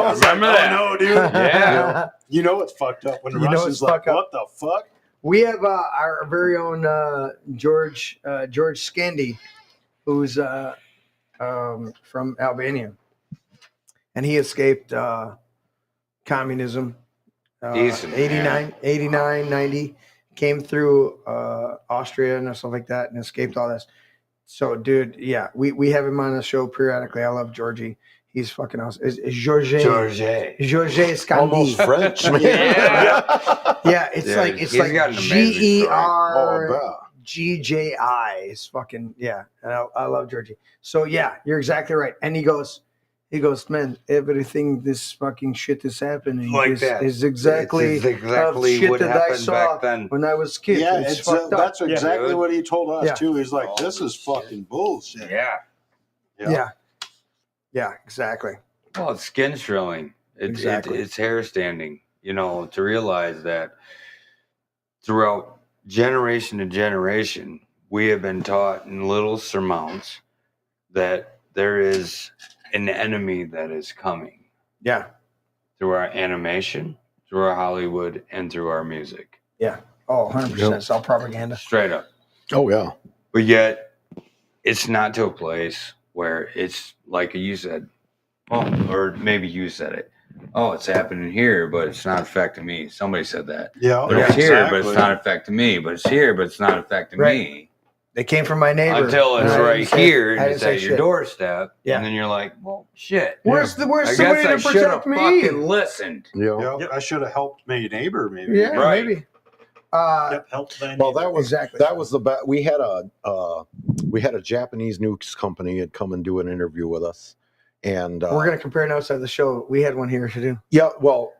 was like, "Oh no, dude." Yeah. You know it's fucked up when the You know Russians it's like, fucked up. "What the fuck?" We have our very own George Scandy, who's from Albania, and he escaped communism. Decent, 89, 90, came through Austria and stuff like that, and escaped all this. So, dude, yeah, we have him on the show periodically. I love Georgie. He's fucking awesome. It's Georges Scandi. Almost French, man. Yeah, it's like he's got an amazing story. GERGJI. It's fucking and I love Georgie. So yeah, you're exactly right. And he goes, man, everything this fucking shit is happening Like is, that. is exactly It's exactly shit what that I happened saw back then. when I was a kid. Yeah, it's it's fucked up. that's exactly what he told us Yeah. too. He's like, "This is fucking bullshit." Yeah. Yeah, exactly. Well, it's skin shrilling. Exactly. It's hair standing. You know, to realize that throughout generation to generation, we have been taught in little surmounts that there is an enemy that is coming. Yeah. Through our animation, through our Hollywood, and through our music. Yeah. Oh, 100%. It's all propaganda. Straight up. Oh, yeah. But yet, it's not to a place where it's like you said, or maybe you said it. Oh, it's happening here, but it's not affecting me. Somebody said that. Yeah, but it's here, but it's not affecting me. But it's here, but it's not affecting me. They came from my neighbor. Until it's right here and it's at your shit. doorstep. Yeah. And then you're like, well, shit. Where's I somebody guess to I should have protect me? fucking listened. Yeah. I should have helped my neighbor, maybe. Yeah, Right. maybe. Help thy Well, neighbor. that was the best. We had a Japanese news company had come and do an interview with us, and We're gonna compare notes at the show. We had one here to do. yeah, well,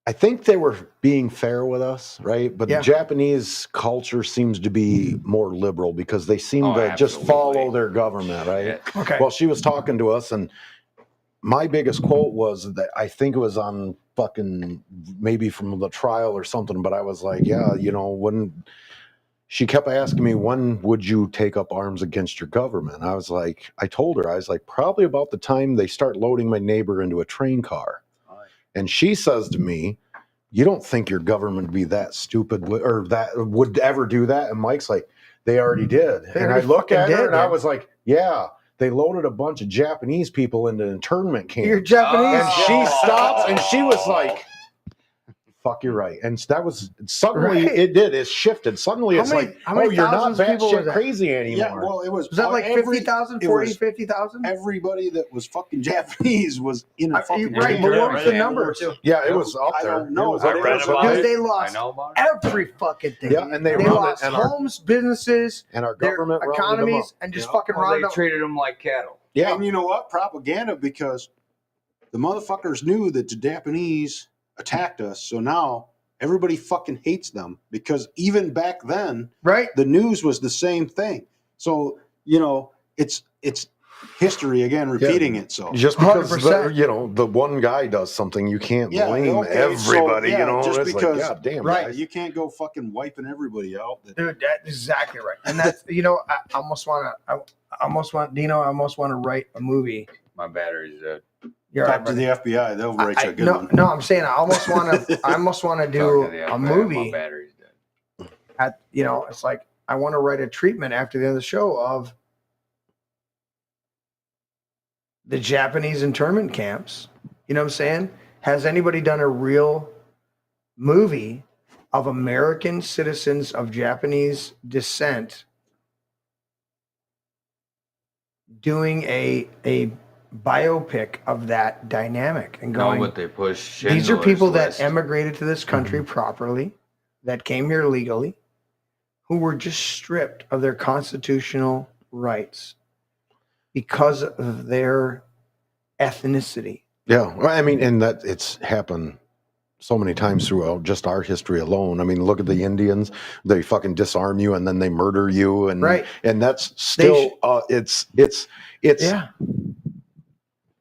I think they were being fair with us, right? But Yeah. the Japanese culture seems to be more liberal because they seem Oh, to just absolutely. follow their government, right? Yeah. Okay. Well, she was talking to us, and my biggest quote was that I think it was on fucking maybe from the trial or something, but I was like, yeah, when she kept asking me, when would you take up arms against your government? I was like, I told her, I was like, probably about the time they start loading my neighbor into a train car. And she says to me, you don't think your government would be that stupid or that would ever do that? And Mike's like, they already did. They And I already look at fucking her did, and I man. was like, yeah, they loaded a bunch of Japanese people into internment camps. You're Japanese. And she stops and she was like, fuck, you're right. And that was suddenly Right. it did. It shifted. Suddenly it's like, how many you're not thousands of people was batshit that? crazy anymore. Yeah, well, it was. Was that like 50,000, it 40, was 50,000? Everybody that was fucking Japanese was in a fucking Right, camp. but what was the Yeah. numbers? Yeah, it was up I there. don't know, It was but up it there. was So Because it. they I lost know about it. every fucking thing. Yeah, and they they run it, lost and our- homes, businesses, and our their government rounded them economies, up. and just Yeah. fucking Well, rounded they up. treated them like cattle. Yeah. And you know what? Propaganda, because the motherfuckers knew that the Japanese attacked us. So now everybody fucking hates them, because even back then, Right? the news was the same thing. So, it's history again, repeating it. So Just because 100%. the one guy does something, you can't Yeah, blame okay, everybody. so, yeah, just it's because- like, God damn, Right. guys. you can't go fucking wiping everybody out. Dude, that's exactly right. And that's, I almost want to write a movie. My battery's dead. You're Talk right, to buddy. the FBI; they'll write you a good no, one. no, I'm saying I almost want to do Talk to the a FBI, movie. My battery's dead. It's like I want to write a treatment after the end of the show of the Japanese internment camps. You know what I'm saying? Has anybody done a real movie of American citizens of Japanese descent doing a biopic of that dynamic and going, What they push. these are people that List. emigrated to this country properly, that came here legally, who were just stripped of their constitutional rights because of their ethnicity. Yeah, well, I mean, and that it's happened so many times throughout just our history alone. I mean, look at the Indians; they fucking disarm you and then they murder you, and and that's still it's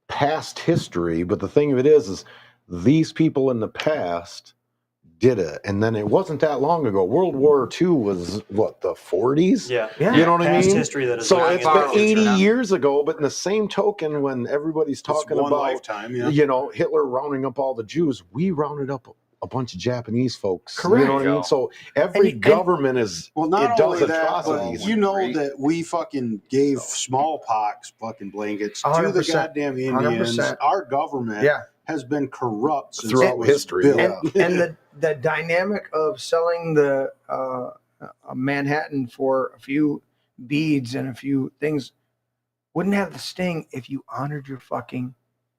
past history. But the thing of it is these people in the past did it, and then it wasn't that long ago. World War II was what, the 40s? Yeah. You know what I mean? History that is so it's been 80 years ago, but in the same token, when everybody's talking about lifetime, you know, Hitler rounding up all the Jews, we rounded up a bunch of Japanese folks. Correct. You know what I mean? So every government is not it only does that, atrocities. but you know that we fucking gave smallpox fucking blankets to the 100%. goddamn Indians. 100%. Our government has been corrupt since throughout history. And the dynamic of selling the Manhattan for a few beads and a few things wouldn't have the sting if you honored your fucking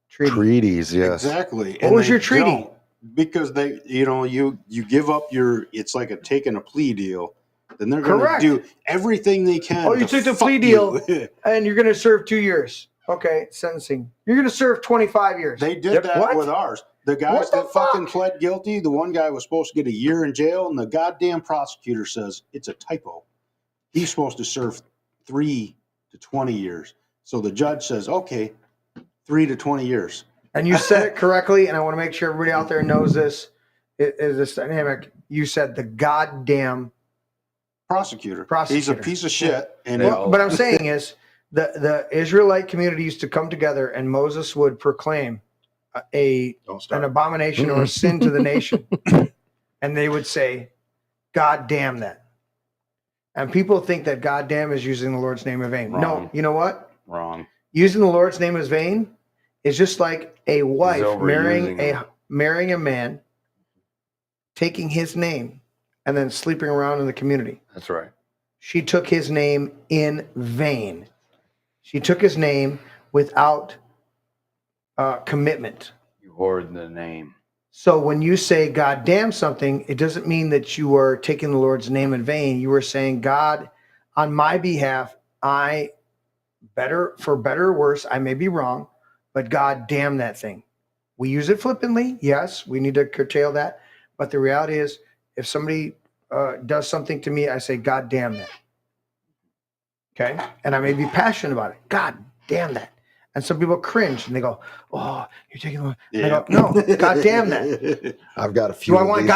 treaty. Treaties, yes. Exactly. What was your treaty? Don't, because they, you know, you give up your, it's like taking a plea deal. Then they're going to do everything they can. Oh, you took the plea deal and you're going to serve 2 years. Okay, sentencing. You're going to serve 25 years. They did that with ours. The guys that fucking pled guilty, the one guy was supposed to get a year in jail, and the goddamn prosecutor says it's a typo. He's supposed to serve 3 to 20 years. So the judge says, okay, 3 to 20 years. And you said it correctly, and I want to make sure everybody out there knows this. It is this dynamic. You said the goddamn prosecutor. He's a piece of shit. And what I'm saying is the Israelite community used to come together, and Moses would proclaim an abomination or a sin to the nation. And they would say, God damn that. And people think that God damn is using the Lord's name in vain. Wrong. No, you know what? Wrong. Using the Lord's name in vain is just like a wife marrying a man, taking his name, and then sleeping around in the community. That's right. She took his name in vain. She took his name without commitment. You hoard the name. So when you say God damn something, it doesn't mean that you are taking the Lord's name in vain. You are saying, God, on my behalf, for better or worse, I may be wrong, but God damn that thing. We use it flippantly. Yes, we need to curtail that. But the reality is, if somebody does something to me, I say, God damn that. Okay? And I may be passionate about it. God damn that. And some people cringe and they go, "Oh, you're taking the." Yeah. I go, no, God damn that. I've got a few. Do I want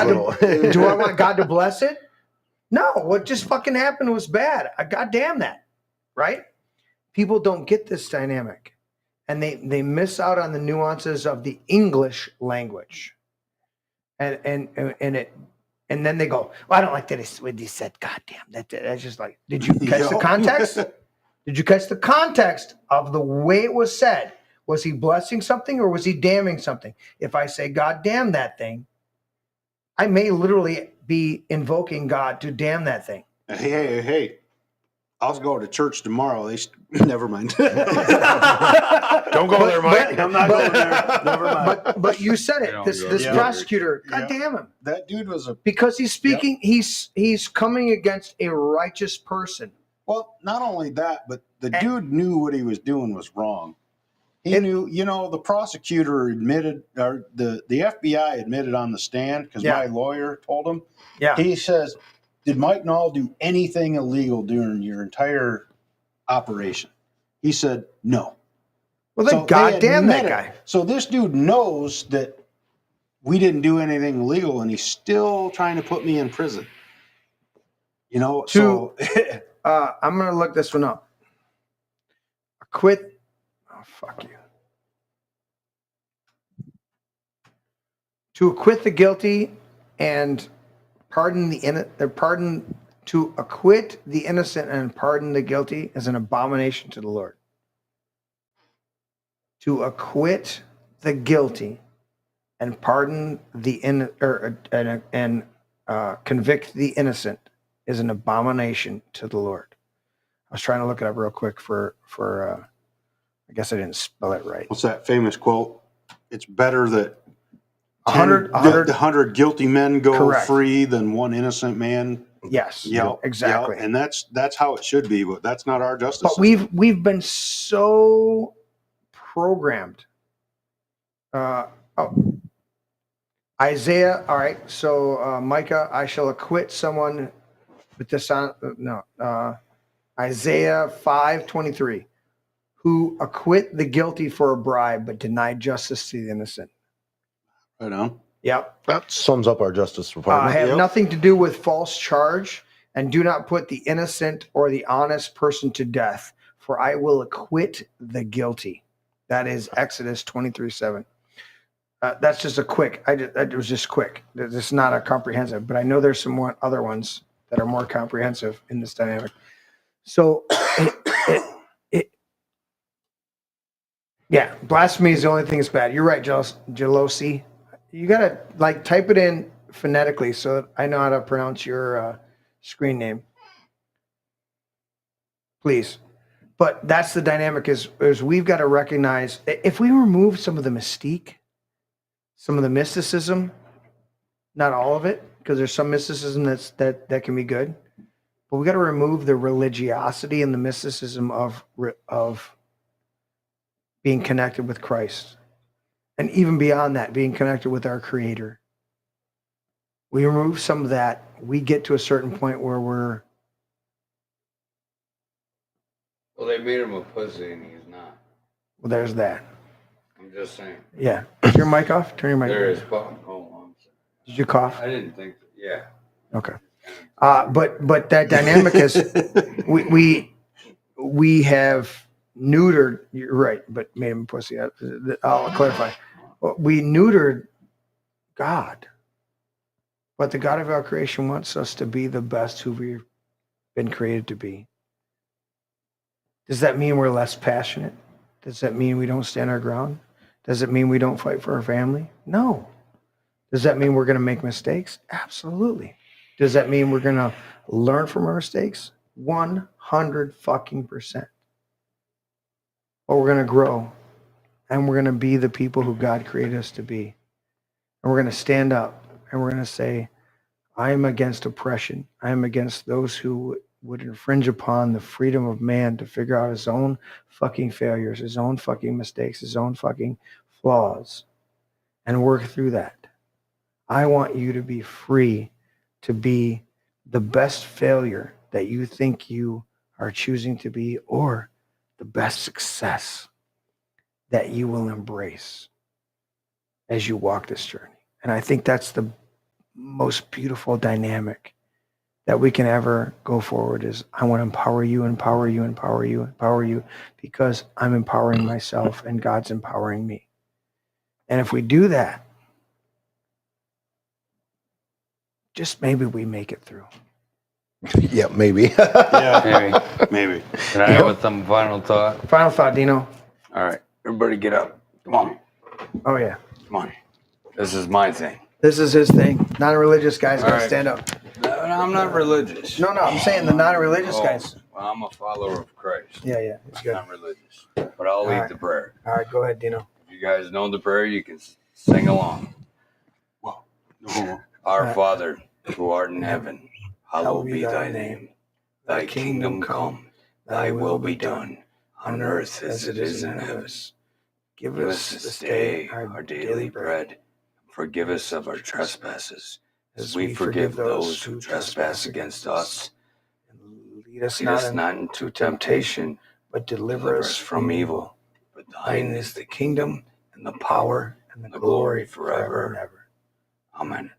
God to bless it? No. What just fucking happened was bad. God damn that. Right? People don't get this dynamic, and they miss out on the nuances of the English language. And then they go, "Well, I don't like that when he said, God damn." That's just like, did you catch the context? Did you catch the context of the way it was said? Was he blessing something or was he damning something? If I say, God damn that thing, I may literally be invoking God to damn that thing. Hey. I'll go to church tomorrow. Never mind. Don't go there, Mike. I'm not going there. Never mind. But you said it. This prosecutor, God damn him. That dude was because he's speaking. Yep. He's coming against a righteous person. Well, not only that, but the dude knew what he was doing was wrong. He knew, the prosecutor admitted, or the FBI admitted on the stand, because my lawyer told him. Yeah. He says, did Mike Null do anything illegal during your entire operation? He said, no. Well, then goddamn that guy. So this dude knows that we didn't do anything illegal, and he's still trying to put me in prison. I'm going to look this one up. Acquit. Oh, fuck you. To acquit the guilty and to acquit the innocent and pardon the guilty is an abomination to the Lord. To acquit the guilty and pardon the convict the innocent is an abomination to the Lord. I was trying to look it up real quick for I guess I didn't spell it right. What's that famous quote? It's better that 100 guilty men go free than one innocent man. Yes, exactly. And that's how it should be, but that's not our justice. But we've been so programmed. I Isaiah, all right. So Micah, I shall acquit someone with this on. No, Isaiah 5:23, who acquit the guilty for a bribe, but deny justice to the innocent. Right on. Yep. That sums up our Justice Department. Have nothing to do with false charge, and do not put the innocent or the honest person to death, for I will acquit the guilty. That is Exodus 23:7. That's just a quick. It was just quick. This is not a comprehensive, but I know there's some more other ones that are more comprehensive in this dynamic. So, yeah, blasphemy is the only thing that's bad. You're right, Jealousy. You gotta like type it in phonetically so that I know how to pronounce your screen name, please. But that's the dynamic. Is we've got to recognize if we remove some of the mystique, some of the mysticism, not all of it, because there's some mysticism that can be good, but we got to remove the religiosity and the mysticism of being connected with Christ. And even beyond that, being connected with our Creator. We remove some of that, we get to a certain point where we're... Well, they made him a pussy and he's not. Well, there's that. I'm just saying. Yeah. Turn your mic off. Turn your mic There off. is cough. Hold on. Did you cough? I didn't think that. Yeah. Okay. But that dynamic is we have neutered. You're right, but made him a pussy. I'll clarify. We neutered God, but the God of our creation wants us to be the best who we've been created to be. Does that mean we're less passionate? Does that mean we don't stand our ground? Does it mean we don't fight for our family? No. Does that mean we're going to make mistakes? Absolutely. Does that mean we're going to learn from our mistakes? 100%. But we're going to grow, and we're going to be the people who God created us to be. And we're going to stand up, and we're going to say, I am against oppression. I am against those who would infringe upon the freedom of man to figure out his own fucking failures, his own fucking mistakes, his own fucking flaws, and work through that. I want you to be free to be the best failure that you think you are choosing to be, or the best success that you will embrace as you walk this journey. And I think that's the most beautiful dynamic that we can ever go forward is I want to empower you, because I'm empowering myself and God's empowering me. And if we do that, just maybe we make it through. Yeah, maybe. Maybe. Can I have some final thought? Final thought, Dino. All right. Everybody get up. Come on. Oh, yeah. Come on. This is my thing. This is his thing. Non-religious guys got to right. stand up. No, I'm not religious. No, I'm saying the non-religious guys. Well, I'm a follower of Christ. Yeah, it's good. I'm not religious. But I'll lead the prayer. All right, go ahead, Dino. If you guys know the prayer, you can sing along. Whoa. No. Our Father, who art in heaven, hallowed be thy name. Thy kingdom come, thy will be done, on earth as it is in heaven. Give us this day our daily bread. Forgive us of our trespasses, as we forgive those who trespass against us. Lead us not into temptation, but deliver us from evil. For thine is the kingdom, and the power, and the glory forever and ever. Amen.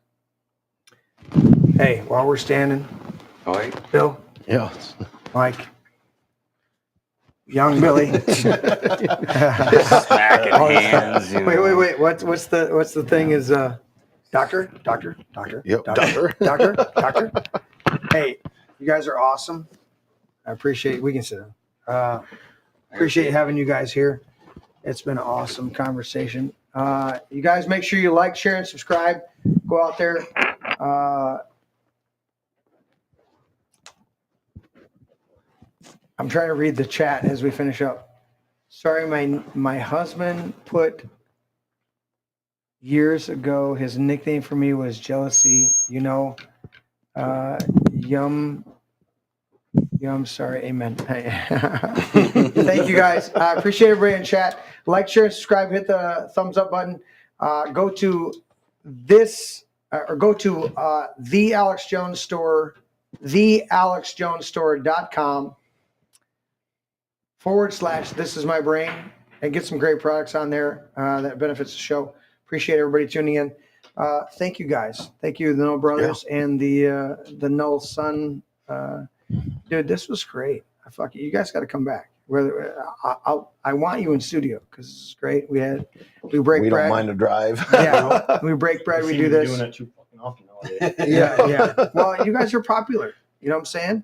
Hey, while we're standing, All right. Bill, Yeah. Mike, young Billy. Smacking hands. Wait. What's the thing is doctor? Yep. Doctor. Hey, you guys are awesome. I appreciate. We can sit down. Appreciate having you guys here. It's been an awesome conversation. You guys make sure you like, share, and subscribe. Go out there. I'm trying to read the chat as we finish up. Sorry, my husband put years ago, his nickname for me was Jealousy. Yum, sorry, amen. Thank you guys. I appreciate everybody in chat. Like, share, subscribe, hit the thumbs up button. Go to this, or go to the Alex Jones Store, thealexjonesstore.com / This Is My Brain, and get some great products on there that benefits the show. Appreciate everybody tuning in. Thank you guys. Thank you, the Null brothers and the Null son. Dude, this was great. You guys got to come back. I want you in studio because this is great. We break bread. We don't mind to drive. Yeah, we break bread. We do this. Doing it too fucking often nowadays. Yeah. Well, you guys are popular. You know what I'm saying?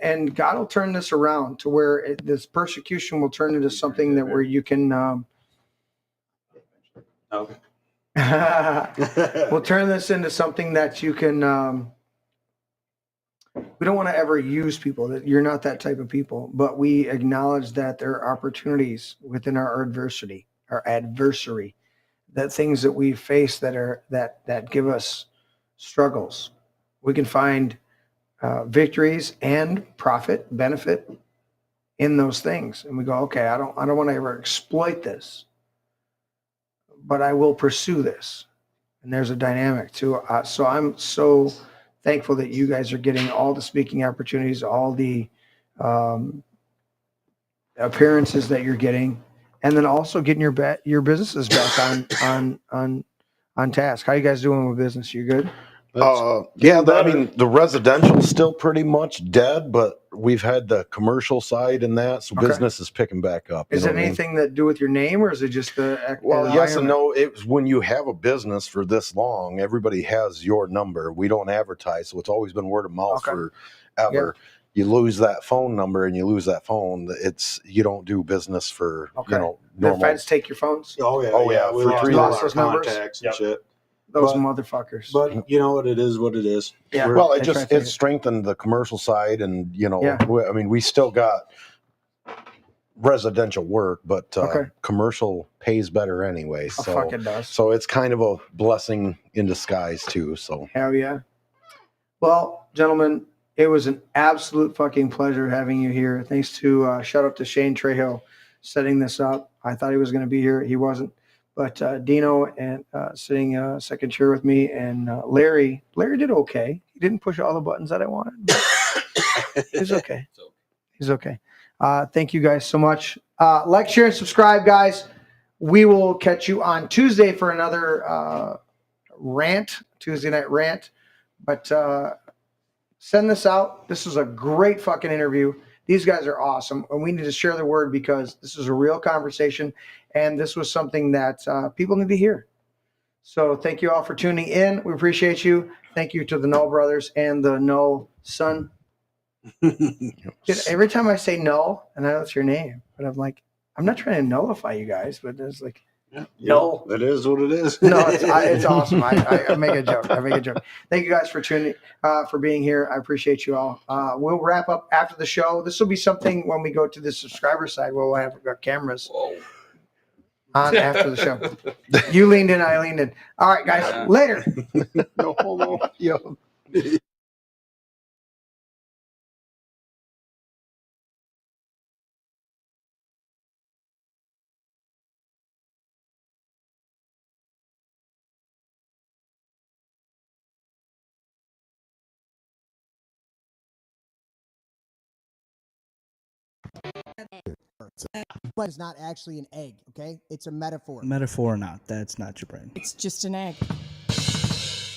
And God will turn this around to where this persecution will turn into something that where you can. Okay. We'll turn this into something that you can. We don't want to ever use people. That you're not that type of people, but we acknowledge that there are opportunities within our adversity, that things that we face that give us struggles. We can find victories and benefit in those things, and we go, okay, I don't want to ever exploit this, but I will pursue this. And there's a dynamic too. So I'm so thankful that you guys are getting all the speaking opportunities, all the appearances that you're getting, and then also getting your businesses back on task. How you guys doing with business? You good? I mean, the residential's still pretty much dead, but we've had the commercial side in that, so business is picking back up. Is it anything that do with your name, or is it just the? Well, yes and no. It's when you have a business for this long, everybody has your number. We don't advertise, so it's always been word of mouth forever. Yeah. You lose that phone number and you lose that phone. You don't do business for normal. The feds take your phones. Oh yeah. We lost those numbers. Contacts and shit. Those motherfuckers. But you know what? It is what it is. Yeah. Well, it strengthened the commercial side, and I mean, we still got residential work, but commercial pays better anyway. So it does. So it's kind of a blessing in disguise too. So hell yeah. Well, gentlemen, it was an absolute fucking pleasure having you here. Thanks to shout out to Shane Trejo setting this up. I thought he was going to be here. He wasn't. But Dino and sitting second chair with me, and Larry did okay. He didn't push all the buttons that I wanted. But he's okay. He's okay. Thank you guys so much. Like, share, and subscribe, guys. We will catch you on Tuesday for another Tuesday night rant. But send this out. This was a great fucking interview. These guys are awesome, and we need to share the word because this is a real conversation, and this was something that people need to hear. So thank you all for tuning in. We appreciate you. Thank you to the Null brothers and the Null son. Every time I say Null, and I know it's your name, but I'm like, I'm not trying to nullify you guys, but it's like, no, it is what it is. No, it's awesome. I make a joke. Thank you guys for tuning, for being here. I appreciate you all. We'll wrap up after the show. This will be something when we go to the subscriber side where we'll have our cameras on after the show. You leaned in, I leaned in. All right, guys. Later. No, hold on. Yo. But it's not actually an egg, okay? It's a metaphor. Metaphor or not, that's not your brain. It's just an egg.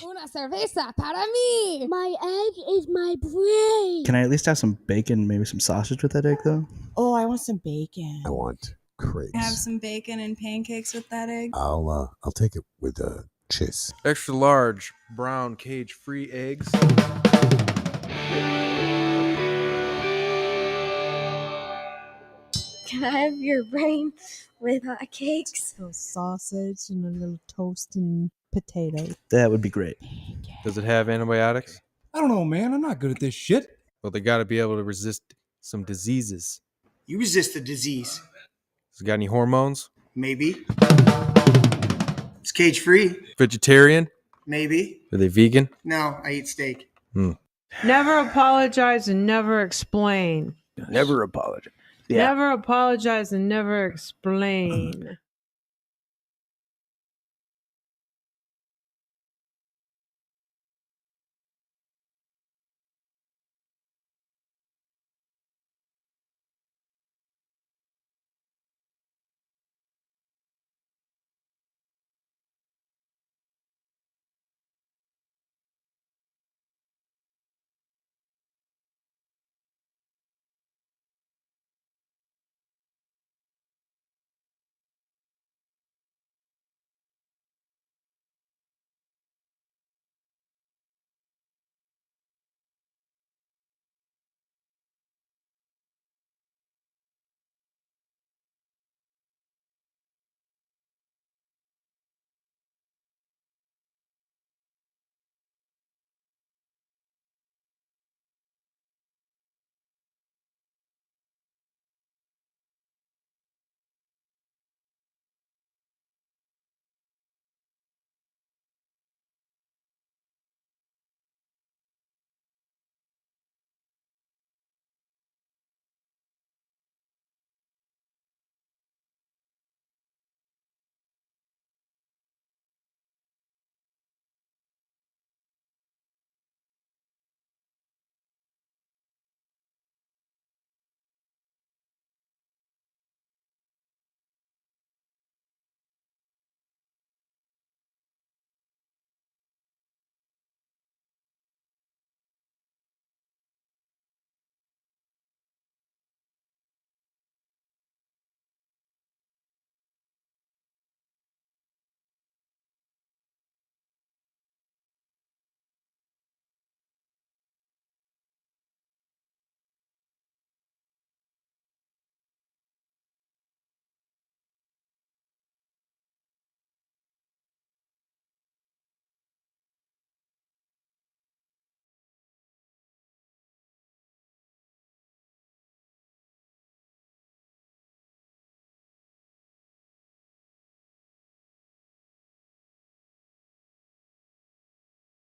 Una cerveza para mí. My egg is my brain. Can I at least have some bacon, maybe some sausage with that egg, though? Oh, I want some bacon. I want crepes. Have some bacon and pancakes with that egg. I'll take it with cheese. Extra large brown cage-free eggs. Can I have your brain with hot cakes? A sausage and a little toast and potato. That would be great. Does it have antibiotics? I don't know, man. I'm not good at this shit. Well, they got to be able to resist some diseases. You resist the disease. Has it got any hormones? Maybe. It's cage free. Vegetarian? Maybe. Are they vegan? No, I eat steak. Never apologize and never explain. Never apologize. Yeah. Never apologize and never explain.